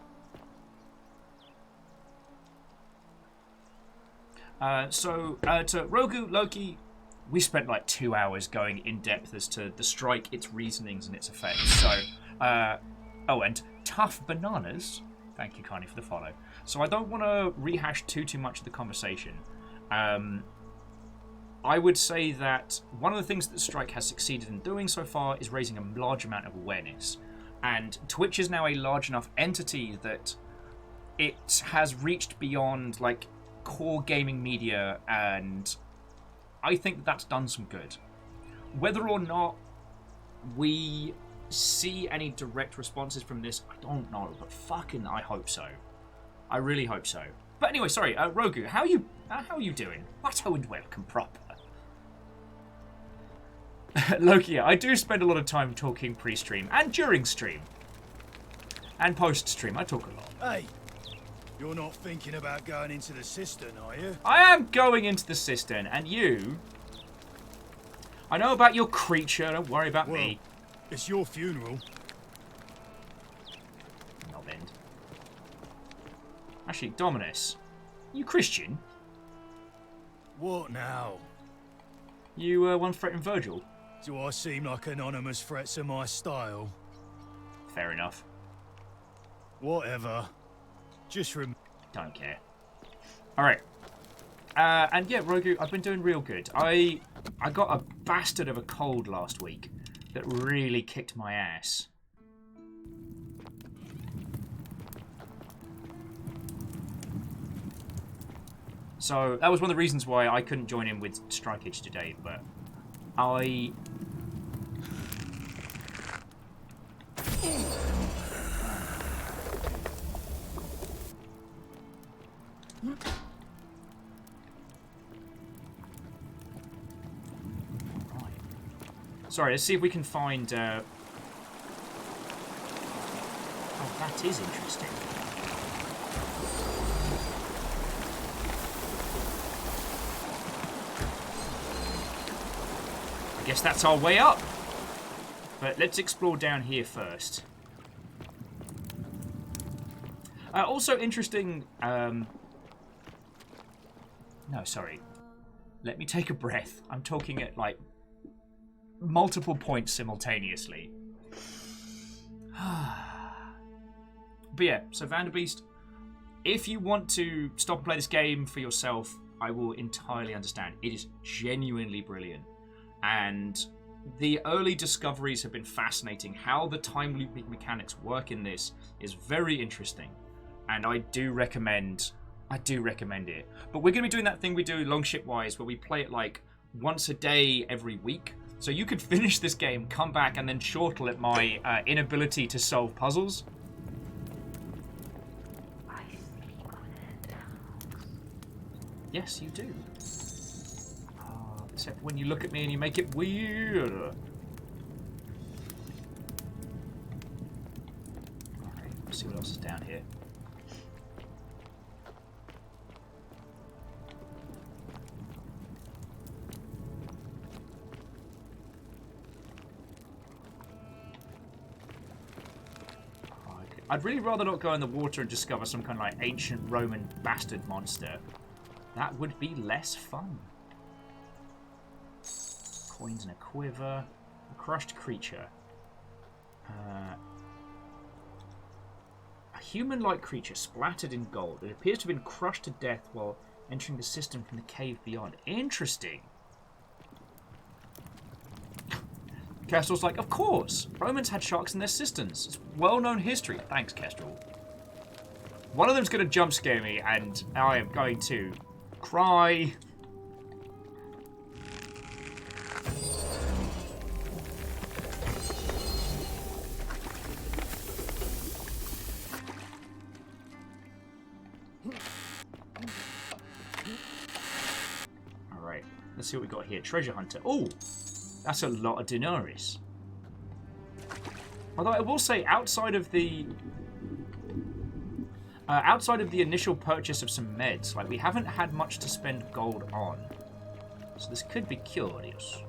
To Rogu, Loki, we spent like 2 hours going in depth as to the strike, its reasonings, and its effects. So, oh, and Tough Bananas. Thank you, Connie, for the follow. So I don't want to rehash too much of the conversation. I would say that one of the things that the strike has succeeded in doing so far is raising a large amount of awareness. And Twitch is now a large enough entity that it has reached beyond like core gaming media, and I think that's done some good. Whether or not we see any direct responses from this. I don't know, but fucking I hope so. I really hope so. But anyway, sorry, Rogu, how are you doing? Watto and welcome proper. Loki, I do spend a lot of time talking pre-stream and during stream. And post-stream, I talk a lot. Hey, you're not thinking about going into the cistern, are you? I am going into the cistern, and you... I know about your creature, don't worry about me. It's your funeral. Not end. Actually, Dominus, you Christian? What now? You one threatening Virgil? Do I seem like anonymous threats in my style? Fair enough. Whatever. Just don't care. Alright. And yeah, Rogu, I've been doing real good. I got a bastard of a cold last week that really kicked my ass. So that was one of the reasons why I couldn't join in with Strikeage today, but I... Sorry, let's see if we can find... Oh, that is interesting. I guess that's our way up. But let's explore down here first. Also interesting... No, sorry. Let me take a breath. I'm talking at, like, multiple points simultaneously. But yeah, so Vanderbeest, if you want to stop and play this game for yourself, I will entirely understand. It is genuinely brilliant. And the early discoveries have been fascinating. How the time looping mechanics work in this is very interesting. And I do recommend it. But we're going to be doing that thing we do Longship-wise, where we play it like once a day every week. So you could finish this game, come back, and then chortle at my inability to solve puzzles. Yes, you do. Except when you look at me and you make it weird. Alright, let's see what else is down here. I'd really rather not go in the water and discover some kind of like ancient Roman bastard monster. That would be less fun. Coins in a quiver. A crushed creature. A human-like creature splattered in gold. It appears to have been crushed to death while entering the cistern from the cave beyond. Interesting. Kestrel's like, of course! Romans had sharks in their cisterns. It's well-known history. Thanks, Kestrel. One of them's going to jump scare me, and I am going to cry. Alright, let's see what we got here. Treasure Hunter. Oh! That's a lot of Daenerys. Although I will say, outside of the initial purchase of some meds, like we haven't had much to spend gold on. So this could be curious.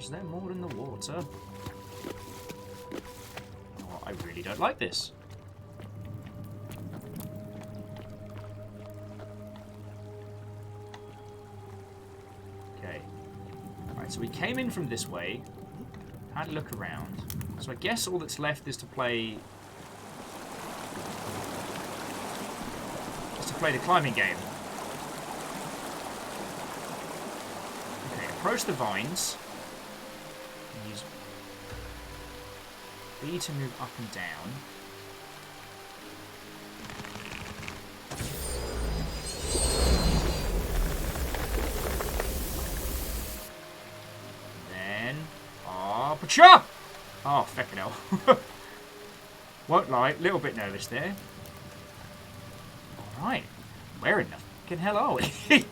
Is there more in the water? Oh, I really don't like this. So we came in from this way, had a look around. So I guess all that's left is to play the climbing game. Okay, approach the vines. Use B to move up and down. Pacha! Oh, feckin' hell. Won't lie, little bit nervous there. Alright. Where in the fucking hell are we?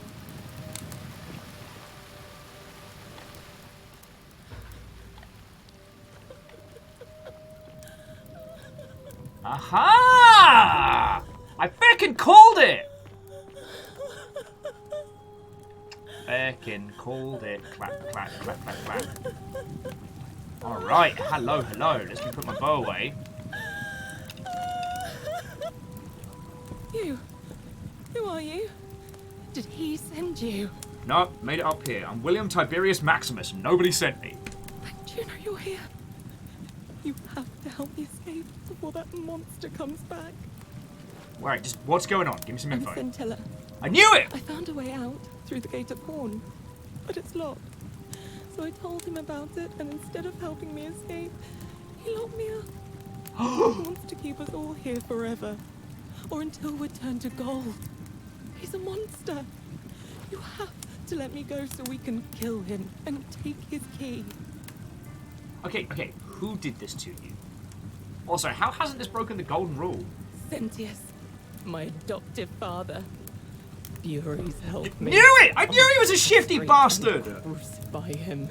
Aha! I feckin' called it! Feckin' called it. Clap, clap, clap, clap, clap. Alright, hello, hello. Let me put my bow away. You? Who are you? Did he send you? No, made it up here. I'm William Tiberius Maximus. Nobody sent me. Do you know you're here? You have to help me escape before that monster comes back. Right, just what's going on? Give me some I'm info. Scintilla. I knew it! I found a way out through the gate of Horn, but it's locked. So I told him about it, and instead of helping me escape, he locked me up. He wants to keep us all here forever, or until we're turned to gold. He's a monster. You have to let me go so we can kill him and take his key. Okay, who did this to you? Also, how hasn't this broken the golden rule? Sentius, my adoptive father. Furies help me. Knew it! I knew he was a shifty bastard! Crucify him.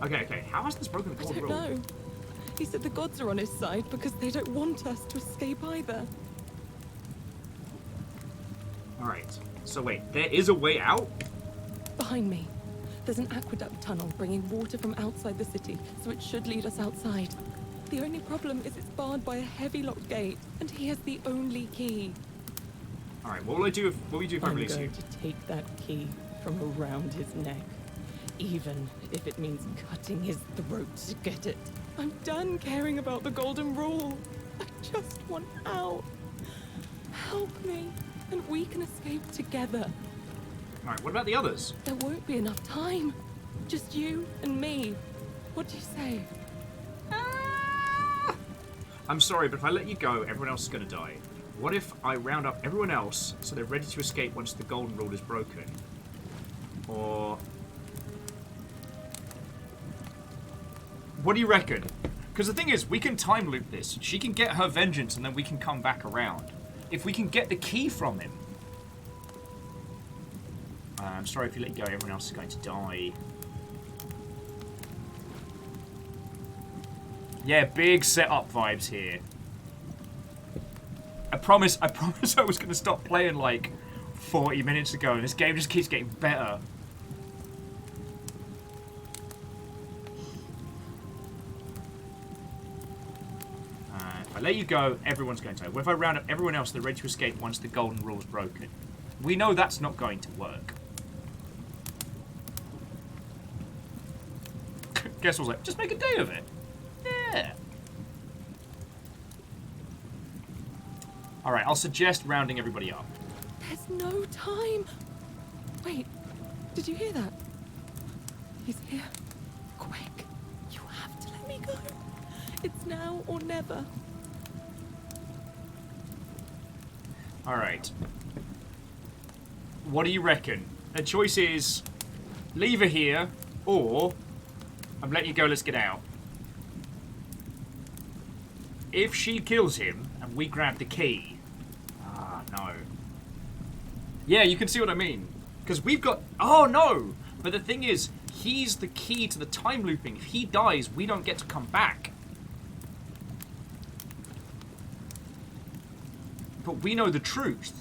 Okay, how has this broken the I golden don't rule? know. He said the gods are on his side because they don't want us to escape either. Alright, so wait, there is a way out? Behind me, there's an aqueduct tunnel bringing water from outside the city, so it should lead us outside. The only problem is it's barred by a heavy locked gate, and he has the only key. Alright, what will I do if I I'm release you? going to take that key from around his neck, even if it means cutting his throat to get it. I'm done caring about the golden rule. I just want out. Help me, and we can escape together. Alright, what about the others? There won't be enough time. Just you and me. What do you say? I'm sorry, but if I let you go, everyone else is going to die. What if I round up everyone else so they're ready to escape once the golden rule is broken? Or... what do you reckon? Because the thing is, we can time loop this. She can get her vengeance and then we can come back around. If we can get the key from him. I'm sorry, if you let go, everyone else is going to die. Yeah, big setup vibes here. I promise I was going to stop playing like 40 minutes ago, and this game just keeps getting better. If I let you go, everyone's going to die. What if I round up everyone else, they're ready to escape once the golden rule is broken? We know that's not going to work. Guess was like, just make a day of it. Yeah. Alright, I'll suggest rounding everybody up. There's no time. Wait, did you hear that? He's here. Quick, you have to let me go. It's now or never. Alright. What do you reckon? The choice is leave her here, or I'm letting you go, let's get out. If she kills him and we grab the key... ah, no. Yeah, you can see what I mean. Because we've got... oh, no! But the thing is, he's the key to the time looping. If he dies, we don't get to come back. But we know the truth.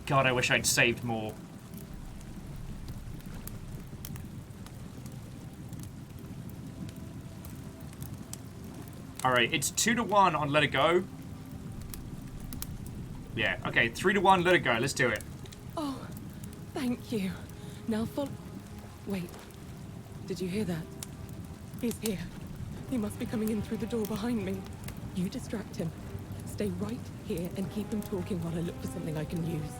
God, I wish I'd saved more. Alright, it's 2-1 on Let It Go. Yeah, okay, 3-1, Let It Go. Let's do it. Oh, thank you. Now follow... wait, did you hear that? He's here. He must be coming in through the door behind me. You distract him. Stay right here and keep him talking while I look for something I can use.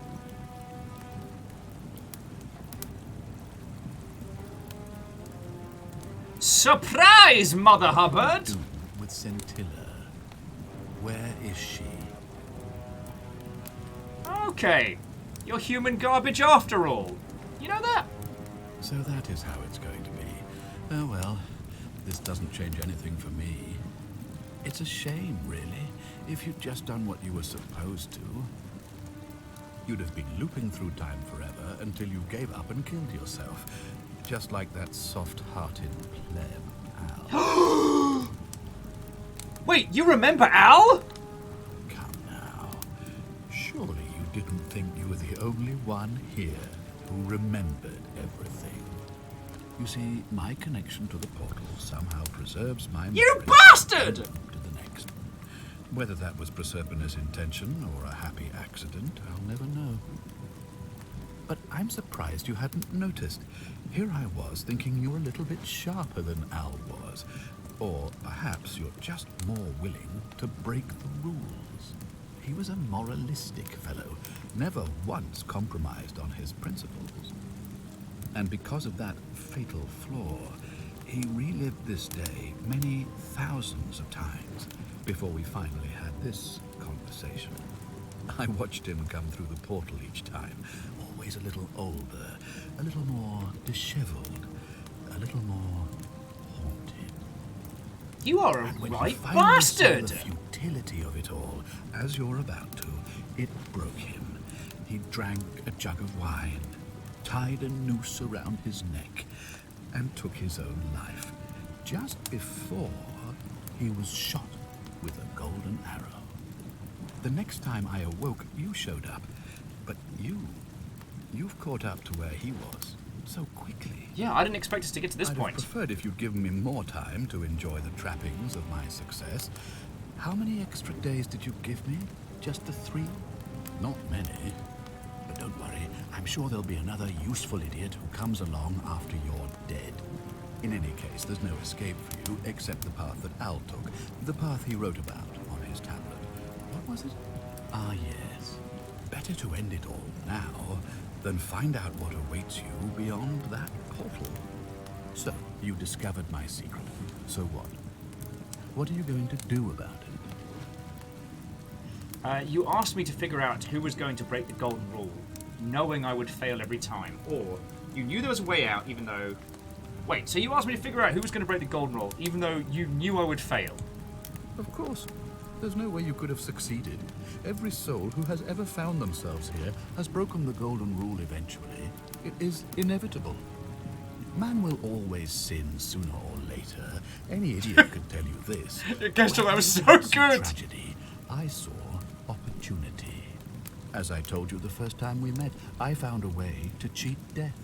Surprise, Mother Hubbard! With Scintilla. Where is she? Okay. You're human garbage after all. You know that? So that is how it's going to be. Oh well, this doesn't change anything for me. It's a shame, really. If you'd just done what you were supposed to, you'd have been looping through time forever until you gave up and killed yourself. Just like that soft-hearted pleb, Al. Wait, you remember Al? Come now. Surely you didn't think you were the only one here who remembered everything. You see, my connection to the portal somehow preserves my memory. You bastard! To the next. Whether that was Proserpina's intention or a happy accident, I'll never know. But I'm surprised you hadn't noticed. Here I was thinking you were a little bit sharper than Al was. Or perhaps you're just more willing to break the rules. He was a moralistic fellow, never once compromised on his principles. And because of that fatal flaw, he relived this day many thousands of times before we finally had this conversation. I watched him come through the portal each time, always a little older, a little more disheveled, a little more haunted. You are a And when right he finally bastard! saw the futility of it all, as you're about to, it broke him. He drank a jug of wine, tied a noose around his neck, and took his own life, just before he was shot with a golden arrow. The next time I awoke, you showed up, but you've caught up to where he was so quickly. Yeah, I didn't expect us to get to this I'd point. have preferred if you'd given me more time to enjoy the trappings of my success. How many extra days did you give me? Just the 3? Not many. But don't worry, I'm sure there'll be another useful idiot who comes along after you're dead. In any case, there's no escape for you except the path that Al took, the path he wrote about on his tablet. What was it? Ah, yes. Better to end it all now than find out what awaits you beyond that portal. So, you discovered my secret. So what? What are you going to do about it? You asked me to figure out who was going to break the golden rule, knowing I would fail every time. Or, you knew there was a way out, even though... Wait, so you asked me to figure out who was going to break the golden rule, even though you knew I would fail? Of course. There's no way you could have succeeded. Every soul who has ever found themselves here has broken the golden rule eventually. It is inevitable. Man will always sin sooner or later. Any idiot could tell you this. Kestrel, that was so good! Tragedy, I saw opportunity. As I told you the first time we met, I found a way to cheat death.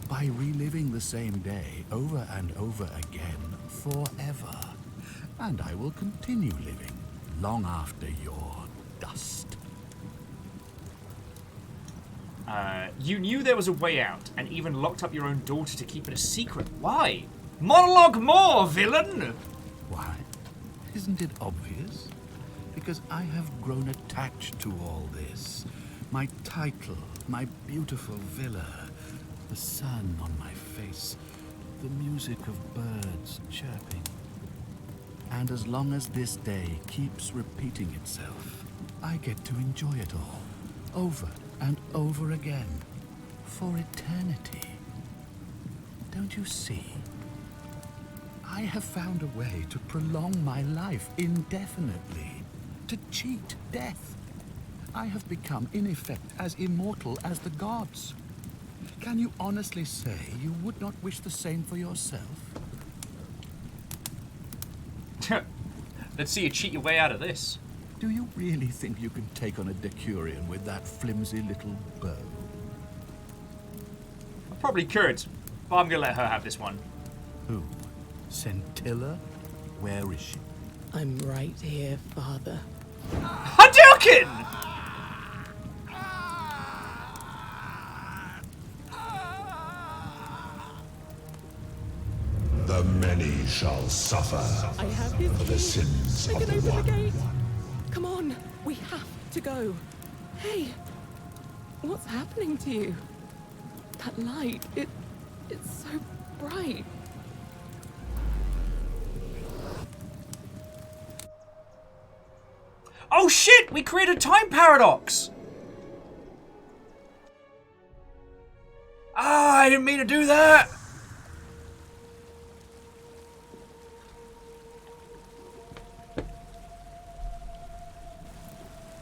By reliving the same day over and over again forever. And I will continue living long after you're dust. You knew there was a way out, and even locked up your own daughter to keep it a secret. Why? Monologue more, villain! Why? Isn't it obvious? Because I have grown attached to all this. My title, my beautiful villa, the sun on my face, the music of birds chirping. And as long as this day keeps repeating itself, I get to enjoy it all, over and over again, for eternity. Don't you see? I have found a way to prolong my life indefinitely, to cheat death. I have become, in effect, as immortal as the gods. Can you honestly say you would not wish the same for yourself? Let's see you cheat your way out of this. Do you really think you can take on a Decurion with that flimsy little bow? I probably could, but I'm gonna let her have this one. Who? Centilla? Where is she? I'm right here, Father. Hadouken! The many shall suffer I have his for the key. sins I of can the open one. the gate. Come on, we have to go. Hey, what's happening to you? That light, it's so bright. Oh shit! We created a time paradox! Ah, I didn't mean to do that!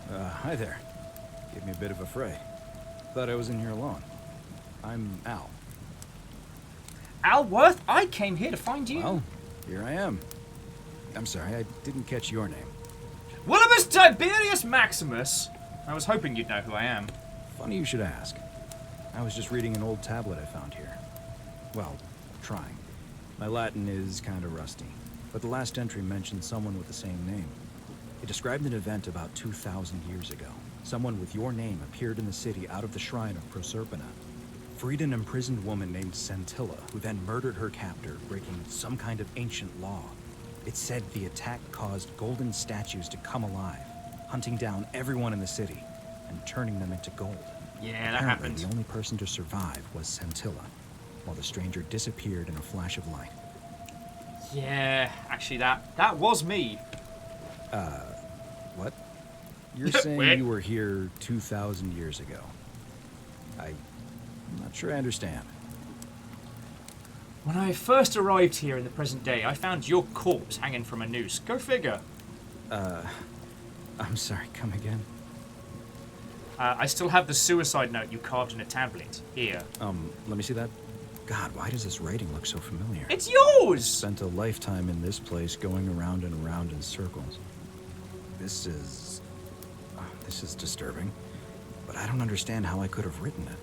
Hi there. Gave me a bit of a fray. Thought I was in here alone. I'm Al. Al Worth? I came here to find you. Well, here I am. I'm sorry, I didn't catch your name. Willimus Tiberius Maximus. I was hoping you'd know who I am. Funny you should ask. I was just reading an old tablet I found here. Well, trying. My Latin is kind of rusty, but the last entry mentioned someone with the same name. It described an event about 2,000 years ago. Someone with your name appeared in the city out of the shrine of Proserpina. Freed an imprisoned woman named Scintilla, who then murdered her captor, breaking some kind of ancient law. It said the attack caused golden statues to come alive, hunting down everyone in the city and turning them into gold. Yeah, that Apparently, happened. the only person to survive was Scintilla, while the stranger disappeared in a flash of light. Yeah, actually that was me. What? You're saying Wait. you were here 2,000 years ago. I'm not sure I understand. When I first arrived here in the present day, I found your corpse hanging from a noose. Go figure. I'm sorry, come again? I still have the suicide note you carved in a tablet. Here. Let me see that. God, why does this writing look so familiar? It's yours! Spent a lifetime in this place going around and around in circles. This is disturbing, but I don't understand how I could have written it.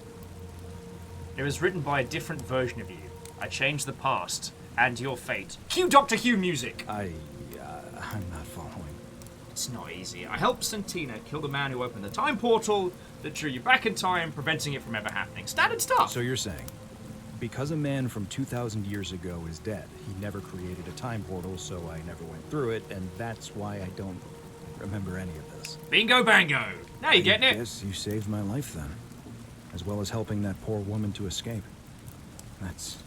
It was written by a different version of you. I changed the past and your fate. Cue Doctor Who music! I'm not following. It's not easy. I helped Santina kill the man who opened the time portal that drew you back in time, preventing it from ever happening. Standard stuff! So you're saying, because a man from 2,000 years ago is dead, he never created a time portal, so I never went through it, and that's why I don't remember any of this. Bingo bango! Now you're getting it! Yes, you saved my life then, as well as helping that poor woman to escape. That's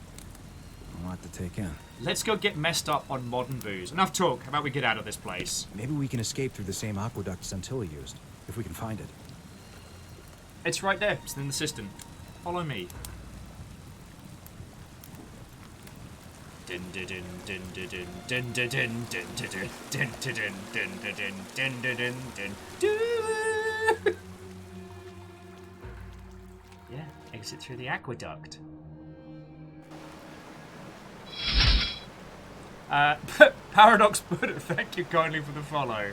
a lot to take in. Let's go get messed up on modern booze. Enough talk. How about we get out of this place? Maybe we can escape through the same aqueduct Scintilla used, if we can find it. It's right there. It's in the system. Follow me. Din din din din din din din din din din din din din din din din din. Yeah, exit through the aqueduct. Paradox Buddha, thank you kindly for the follow.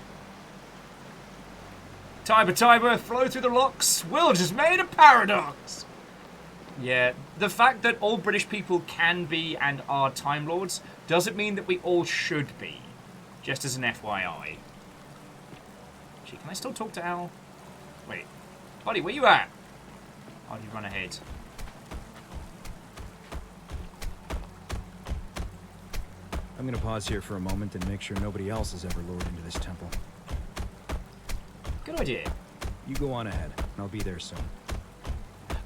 Tiber, flow through the locks. Will just made a paradox. Yeah, the fact that all British people can be and are Time Lords doesn't mean that we all should be. Just as an FYI. Gee, can I still talk to Al? Wait. Buddy, where you at? Oh, you run ahead. I'm gonna pause here for a moment and make sure nobody else has ever lured into this temple. Good idea. You go on ahead, and I'll be there soon.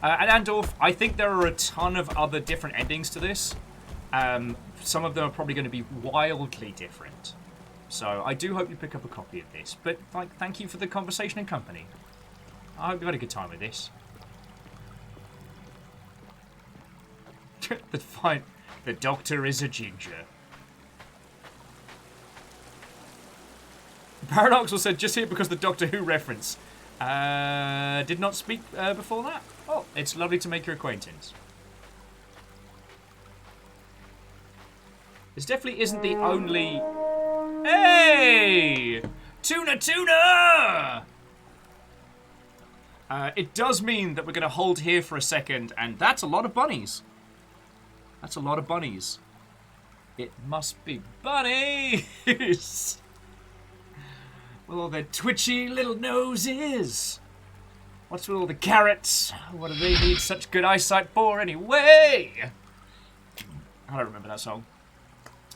And Andorf, I think there are a ton of other different endings to this. Some of them are probably going to be wildly different. So I do hope you pick up a copy of this. But thank you for the conversation and company. I hope you had a good time with this. The Doctor is a ginger. Paradoxal said, just here because the Doctor Who reference. Did not speak before that? Oh, it's lovely to make your acquaintance. This definitely isn't the only... Hey! Tuna! It does mean that we're going to hold here for a second, and that's a lot of bunnies. That's a lot of bunnies. It must be bunnies! With all their twitchy little noses. What's with all the carrots? What do they need such good eyesight for anyway? I don't remember that song.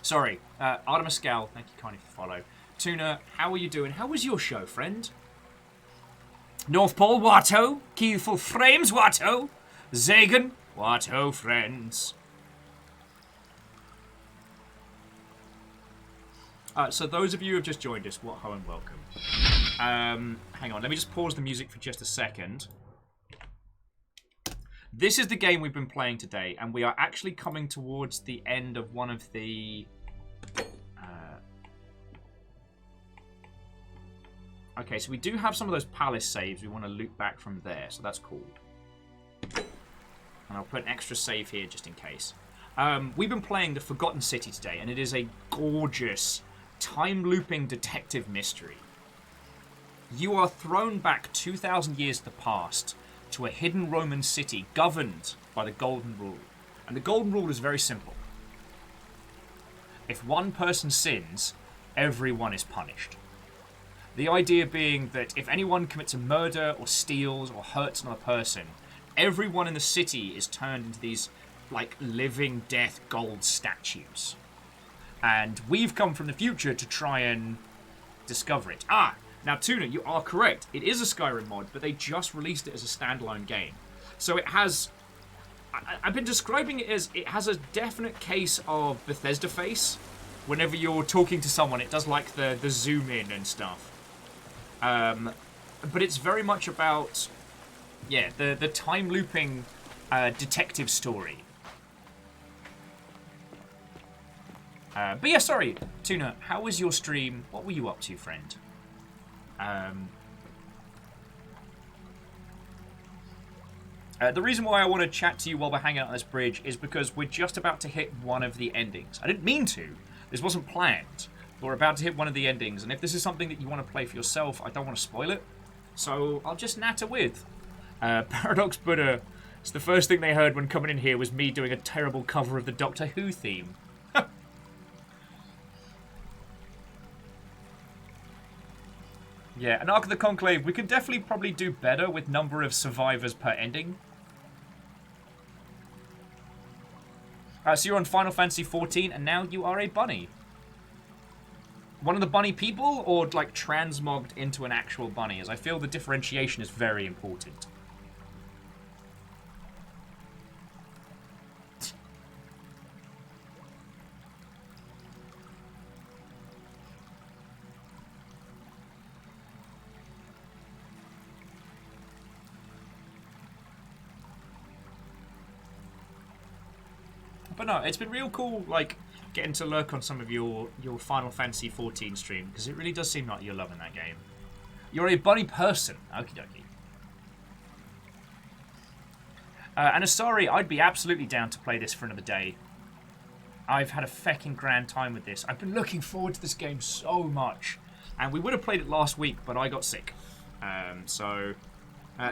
Sorry. Artemis Scal, thank you kindly for follow. Tuna, how are you doing? How was your show, friend? North Pole, Watto. Keyful Frames, Watto. Zagan, Watto, friends. So those of you who have just joined us, what ho and welcome. Hang on, let me just pause the music for just a second. This is the game we've been playing today, and we are actually coming towards the end of one of the... Okay, so we do have some of those palace saves we want to loop back from there, so that's cool. And I'll put an extra save here just in case. We've been playing The Forgotten City today, and it is a gorgeous, time-looping detective mystery. You are thrown back 2,000 years to the past to a hidden Roman city governed by the Golden Rule. And the Golden Rule is very simple. If one person sins, everyone is punished. The idea being that if anyone commits a murder or steals or hurts another person, everyone in the city is turned into these, like, living death gold statues. And we've come from the future to try and discover it. Now, Tuna, you are correct. It is a Skyrim mod, but they just released it as a standalone game. So it has... I've been describing it as it has a definite case of Bethesda face. Whenever you're talking to someone, it does, like, the zoom in and stuff. But it's very much about, yeah, the time-looping detective story. But yeah, sorry, Tuna, how was your stream? What were you up to, friend? The reason why I want to chat to you while we're hanging out on this bridge is because we're just about to hit one of the endings. I didn't mean to. This wasn't planned. But we're about to hit one of the endings, and if this is something that you want to play for yourself, I don't want to spoil it. So I'll just natter with. Paradox Buddha. It's the first thing they heard when coming in here was me doing a terrible cover of the Doctor Who theme. Yeah, an Ark of the Conclave, we could definitely probably do better with number of survivors per ending. So you're on Final Fantasy XIV, and now you are a bunny. One of the bunny people, or like transmogged into an actual bunny, as I feel the differentiation is very important. But no, it's been real cool, like, getting to lurk on some of your Final Fantasy XIV stream, because it really does seem like you're loving that game. You're a bunny person. Okie dokie. And sorry, I'd be absolutely down to play this for another day. I've had a fecking grand time with this. I've been looking forward to this game so much. And we would have played it last week, but I got sick.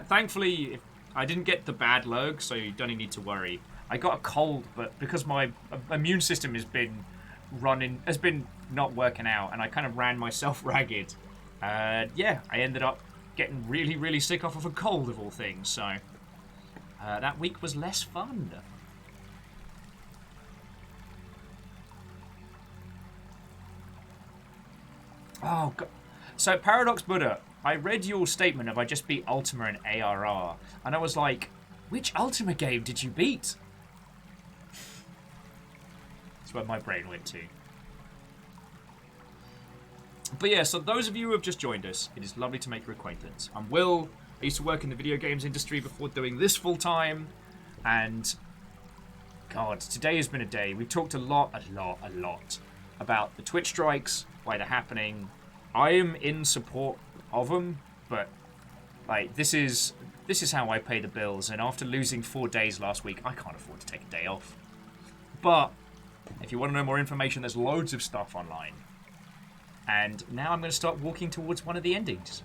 Thankfully, I didn't get the bad lurg, so you don't even need to worry. I got a cold, but because my immune system has been not working out, and I kind of ran myself ragged. Yeah, I ended up getting really, really sick off of a cold of all things. So that week was less fun. Oh God. So Paradox Buddha, I read your statement of I just beat Ultima and ARR, and I was like, which Ultima game did you beat? That's where my brain went to. But yeah, so those of you who have just joined us, it is lovely to make your acquaintance. I'm Will. I used to work in the video games industry before doing this full time, and God, today has been a day. We've talked a lot about the Twitch strikes, why they're happening. I am in support of them, but like this is how I pay the bills, and after losing 4 days last week, I can't afford to take a day off. But if you want to know more information, there's loads of stuff online. And now I'm going to start walking towards one of the endings.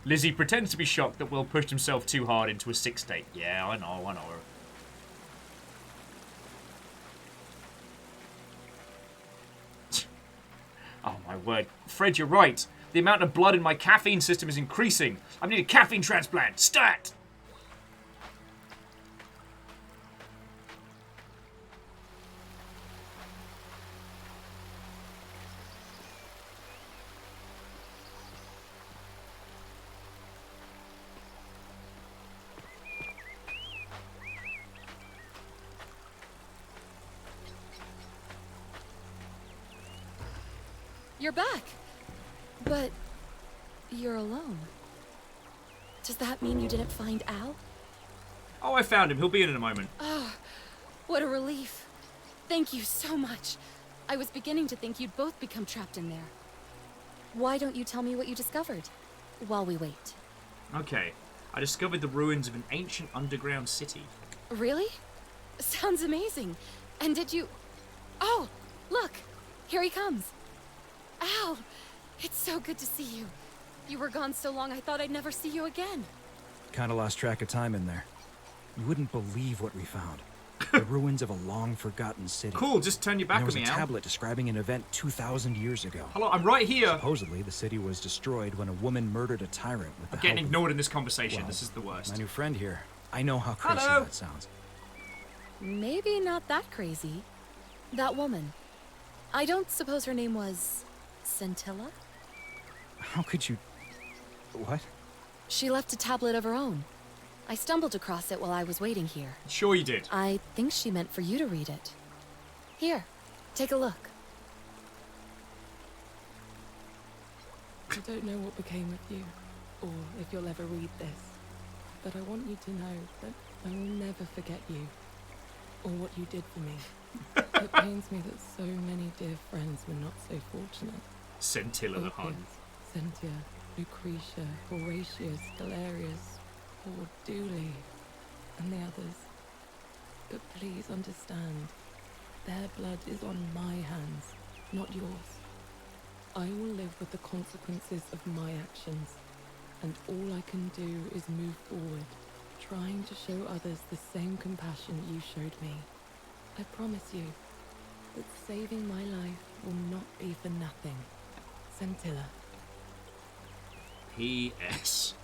Lizzie pretends to be shocked that Will pushed himself too hard into a 6 state. Yeah, I know. Oh my word. Fred, you're right. The amount of blood in my caffeine system is increasing. I need a caffeine transplant. Stat! You're back. But you're alone. Does that mean you didn't find Al? Oh, I found him. He'll be in a moment. Oh, what a relief. Thank you so much. I was beginning to think you'd both become trapped in there. Why don't you tell me what you discovered while we wait? Okay. I discovered the ruins of an ancient underground city. Really? Sounds amazing. And did you... Oh, look. Here he comes. Al, it's so good to see you. You were gone so long I thought I'd never see you again. Kinda lost track of time in there. You wouldn't believe what we found. The ruins of a long-forgotten city. Cool, just turn your back on me, Al. There was a Al. tablet describing an event 2,000 years ago. Hello, I'm right here. Supposedly, the city was destroyed when a woman murdered a tyrant with the I'm getting help ignored in this conversation. Well, this is the worst. My new friend here. I know how crazy Hello. that sounds. Maybe not that crazy. That woman. I don't suppose her name was... Scintilla? How could you... What? She left a tablet of her own. I stumbled across it while I was waiting here. Sure you did. I think she meant for you to read it. Here, take a look. I don't know what became of you, or if you'll ever read this, but I want you to know that I will never forget you, or what you did for me. It pains me that so many dear friends were not so fortunate. Scintilla the Hun. Cynthia, Lucretia, Horatius, Galerius, poor Dooley, and the others. But please understand, their blood is on my hands, not yours. I will live with the consequences of my actions, and all I can do is move forward, trying to show others the same compassion you showed me. I promise you that saving my life will not be for nothing. Scintilla. P.S.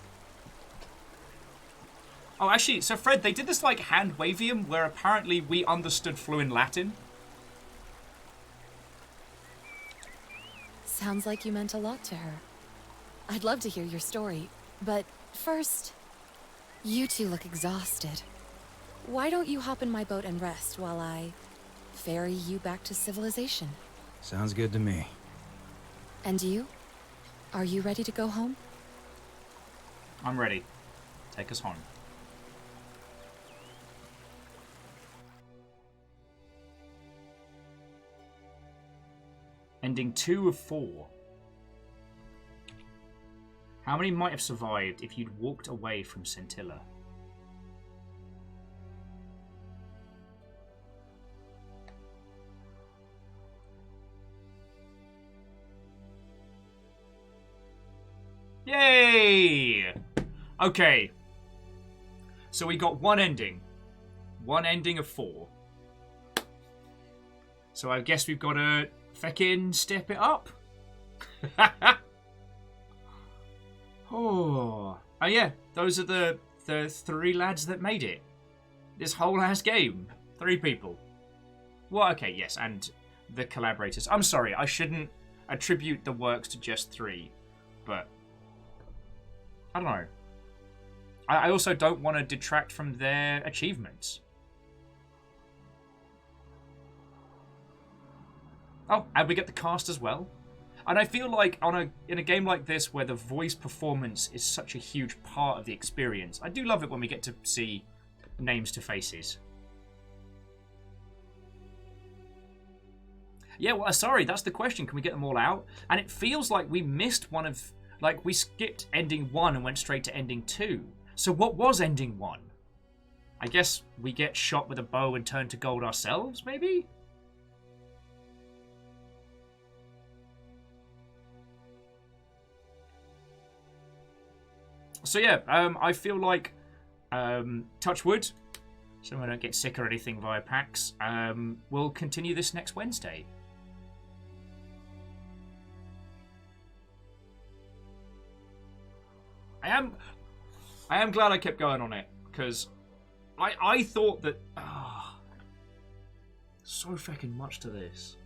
Oh, actually, so Fred, they did this like hand wavium where apparently we understood fluent Latin. Sounds like you meant a lot to her. I'd love to hear your story, but first, you two look exhausted. Why don't you hop in my boat and rest while I ferry you back to civilization? Sounds good to me. And you? Are you ready to go home? I'm ready. Take us home. Ending 2 of 4. How many might have survived if you'd walked away from Scintilla? Yay! Okay. So we got one ending. One ending of 4. So I guess we've got to feckin' step it up. Oh yeah, those are the 3 lads that made it. This whole ass game. 3 people. Well, okay, yes, and the collaborators. I'm sorry, I shouldn't attribute the works to just 3, but I don't know. I also don't want to detract from their achievements. Oh, and we get the cast as well. And I feel like in a game like this where the voice performance is such a huge part of the experience, I do love it when we get to see names to faces. Yeah, well, sorry, that's the question. Can we get them all out? And it feels like we missed one of... Like, we skipped ending 1 and went straight to ending 2. So what was ending 1? I guess we get shot with a bow and turn to gold ourselves, maybe? So yeah, I feel like, touch wood, so I don't get sick or anything via PAX, we'll continue this next Wednesday. I am glad I kept going on it, because I thought that, so fucking much to this.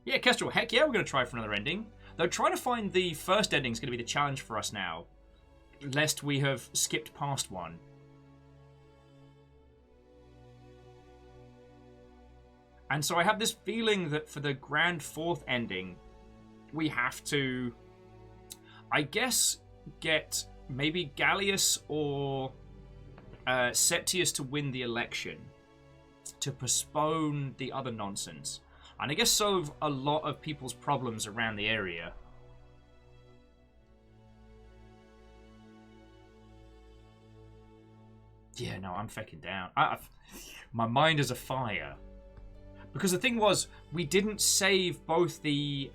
Yeah, Kestrel, heck yeah, we're going to try for another ending. Though trying to find the first ending is going to be the challenge for us now, lest we have skipped past one. And so I have this feeling that for the Grand Fourth ending, we have to, I guess, get maybe Gallius or Septius to win the election to postpone the other nonsense. And I guess solve a lot of people's problems around the area. Yeah, no, I'm fucking down. My mind is afire. Because the thing was, we didn't save both the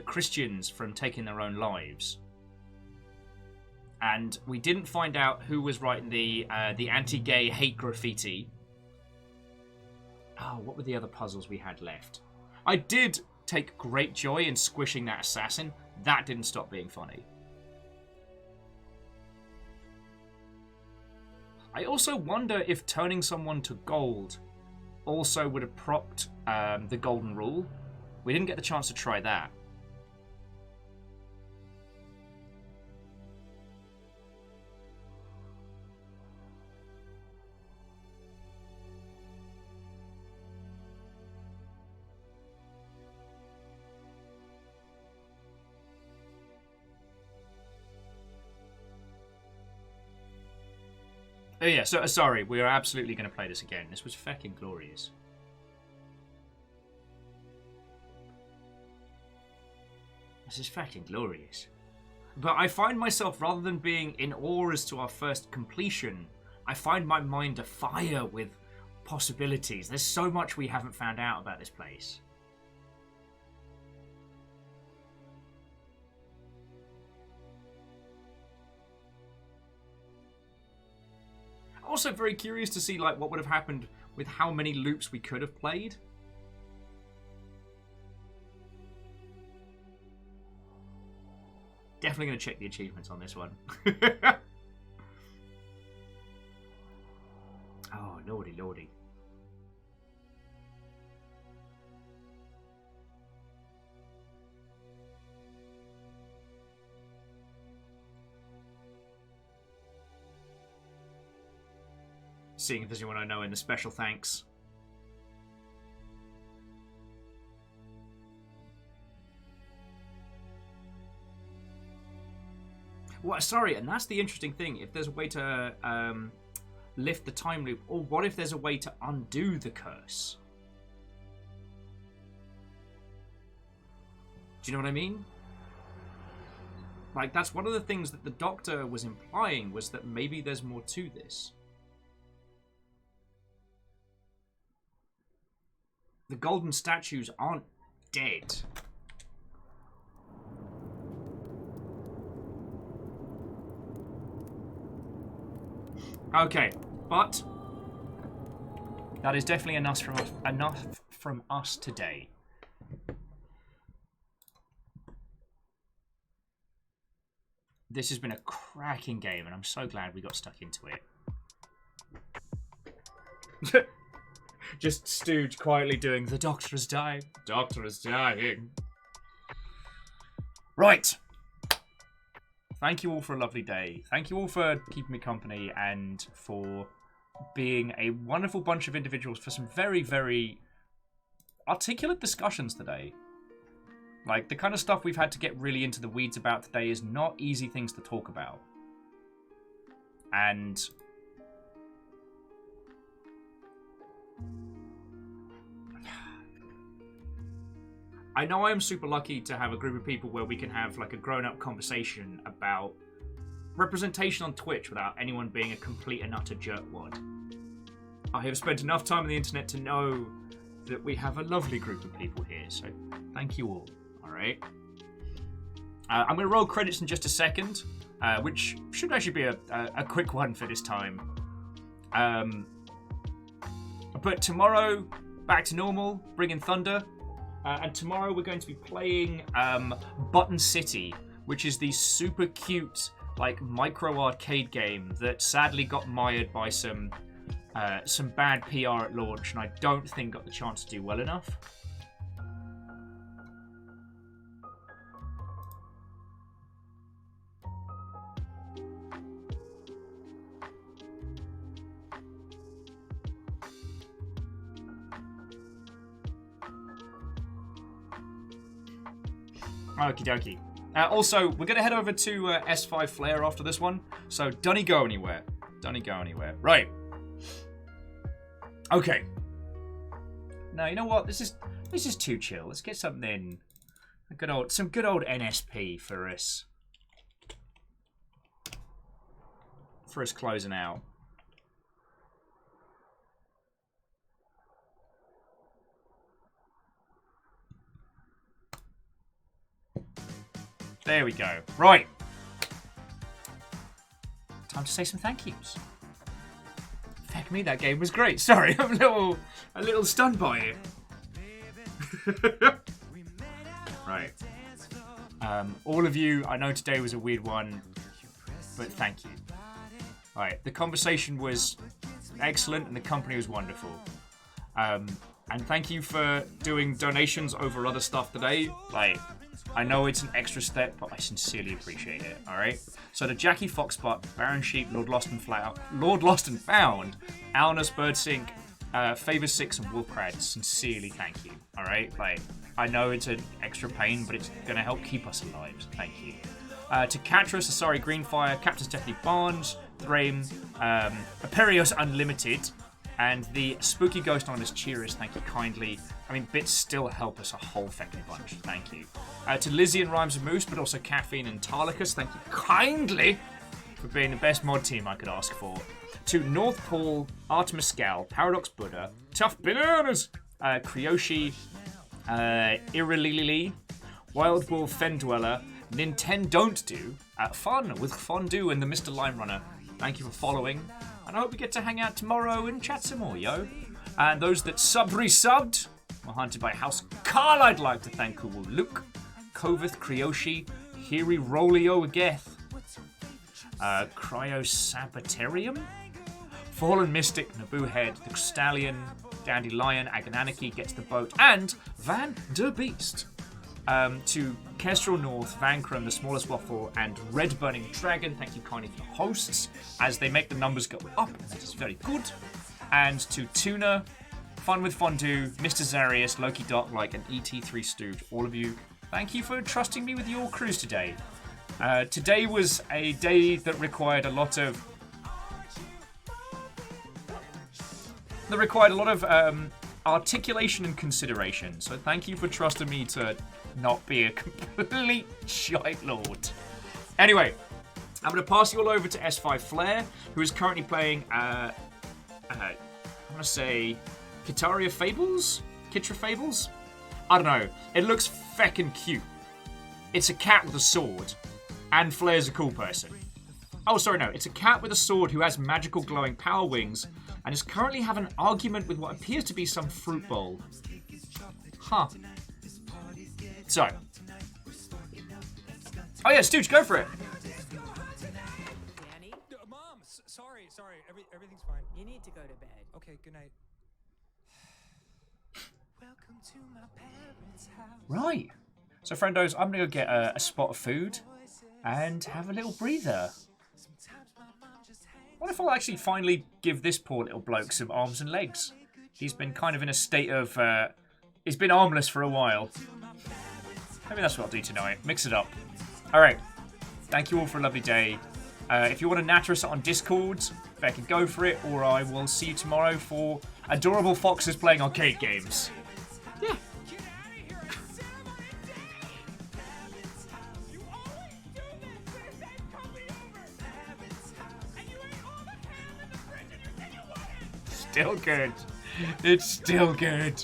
Christians from taking their own lives, and we didn't find out who was writing the anti-gay hate graffiti. Oh, what were the other puzzles we had left? I did take great joy in squishing that assassin. That didn't stop being funny. I also wonder if turning someone to gold also would have propped the golden rule. We didn't get the chance to try that. Oh yeah, so sorry, we are absolutely going to play this again. This was fucking glorious. This is fucking glorious. But I find myself, rather than being in awe as to our first completion, I find my mind afire with possibilities. There's so much we haven't found out about this place. Also very curious to see like what would have happened with how many loops we could have played. Definitely going to check the achievements on this one. Oh, lordy, lordy. Seeing if there's anyone I know in the special thanks. Well, sorry, and that's the interesting thing. If there's a way to lift the time loop, or what if there's a way to undo the curse? Do you know what I mean? Like, that's one of the things that the Doctor was implying, was that maybe there's more to this. The golden statues aren't dead. Okay, but that is definitely enough from us today. This has been a cracking game, and I'm so glad we got stuck into it. Just Stooge quietly doing, the Doctor is dying. Doctor is dying. Right. Thank you all for a lovely day. Thank you all for keeping me company and for being a wonderful bunch of individuals for some very, very articulate discussions today. Like, the kind of stuff we've had to get really into the weeds about today is not easy things to talk about. And I know I'm super lucky to have a group of people where we can have like a grown-up conversation about representation on Twitch without anyone being a complete and utter jerkwad. I have spent enough time on the internet to know that we have a lovely group of people here, so thank you all. Alright. I'm going to roll credits in just a second, which should actually be a quick one for this time. But tomorrow, back to normal, bringing Thunder. And tomorrow we're going to be playing Button City, which is the super cute, like, micro arcade game that sadly got mired by some bad PR at launch, and I don't think got the chance to do well enough. Okie dokie. Also, we're going to head over to S5 Flare after this one. So, don't go anywhere. Don't go anywhere. Right. Okay. No, you know what? This is too chill. Let's get something... some good old NSP for us. For us closing out. There we go. Right. Time to say some thank yous. Heck me, that game was great. Sorry, I'm a little stunned by it. Right. All of you, I know today was a weird one, but thank you. Right, the conversation was excellent and the company was wonderful. And thank you for doing donations over other stuff today. Like, I know it's an extra step, but I sincerely appreciate it, alright? So to Jackie Foxbutt, Baron Sheep, Lord Lost and Found, Alnus Birdsink, Favor 6 and Wolfcrad, sincerely thank you, alright? Like, I know it's an extra pain, but it's gonna help keep us alive, so thank you. To Catras, Asari Greenfire, Captain Stephanie Barnes, Thrame, Aperios Unlimited, and the Spooky Ghost on us Cheerus, thank you kindly. I mean, bits still help us a whole feckin' bunch, thank you. To Lizzie and Rhymes of Moose, but also Caffeine and Tarlicus, thank you kindly for being the best mod team I could ask for. To North Pole, Artemis Scal, Paradox Buddha, Tough Bananas, Kryoshi, Irilili, Wild Wolf Fendweller, Nintendo Don't Do, Fun with Fondue and the Mr. Lime Runner. Thank you for following, and I hope we get to hang out tomorrow and chat some more, yo. And those that resubbed were hunted by House Carl. I'd like to thank Kuwul Luke, Kovith, Kryoshi, Hiri Rolio Ageth, Cryosabatarium, Fallen Mystic, Naboo Head, The Stallion, Dandelion, Agonanarchy, Gets the Boat, and Van der Beast. To Kestrel North, Vankram, The Smallest Waffle, and Red Burning Dragon, thank you kindly for the hosts, as they make the numbers go up, and that is very good. And to Tuna, Fun with Fondue, Mr. Zarius, Loki Darklike, and ET3 Stooge, all of you, thank you for trusting me with your cruise today. Today was a day that required a lot of... articulation and consideration, so thank you for trusting me to not be a complete shite lord. Anyway, I'm going to pass you all over to S5 Flare, who is currently playing, I'm going to say, Kitaria Fables? Kitra Fables? I don't know. It looks feckin' cute. It's a cat with a sword, and Flare's a cool person. Oh, sorry, no. It's a cat with a sword who has magical glowing power wings, and is currently having an argument with what appears to be some fruit bowl. Huh. So. Oh yeah, Stooge, go for it. Mom, sorry. Everything's fine. You need to go to bed. Okay, good night. Welcome to my parents' house. Right. So, friendos, I'm going to go get a spot of food and have a little breather. What if I'll actually finally give this poor little bloke some arms and legs? He's been kind of in a state of... he's been armless for a while. Maybe that's what I'll do tonight. Mix it up. Alright. Thank you all for a lovely day. If you want to natter us on Discord, Becky, go for it, or I will see you tomorrow for adorable foxes playing arcade games. Yeah. Still good. It's still good.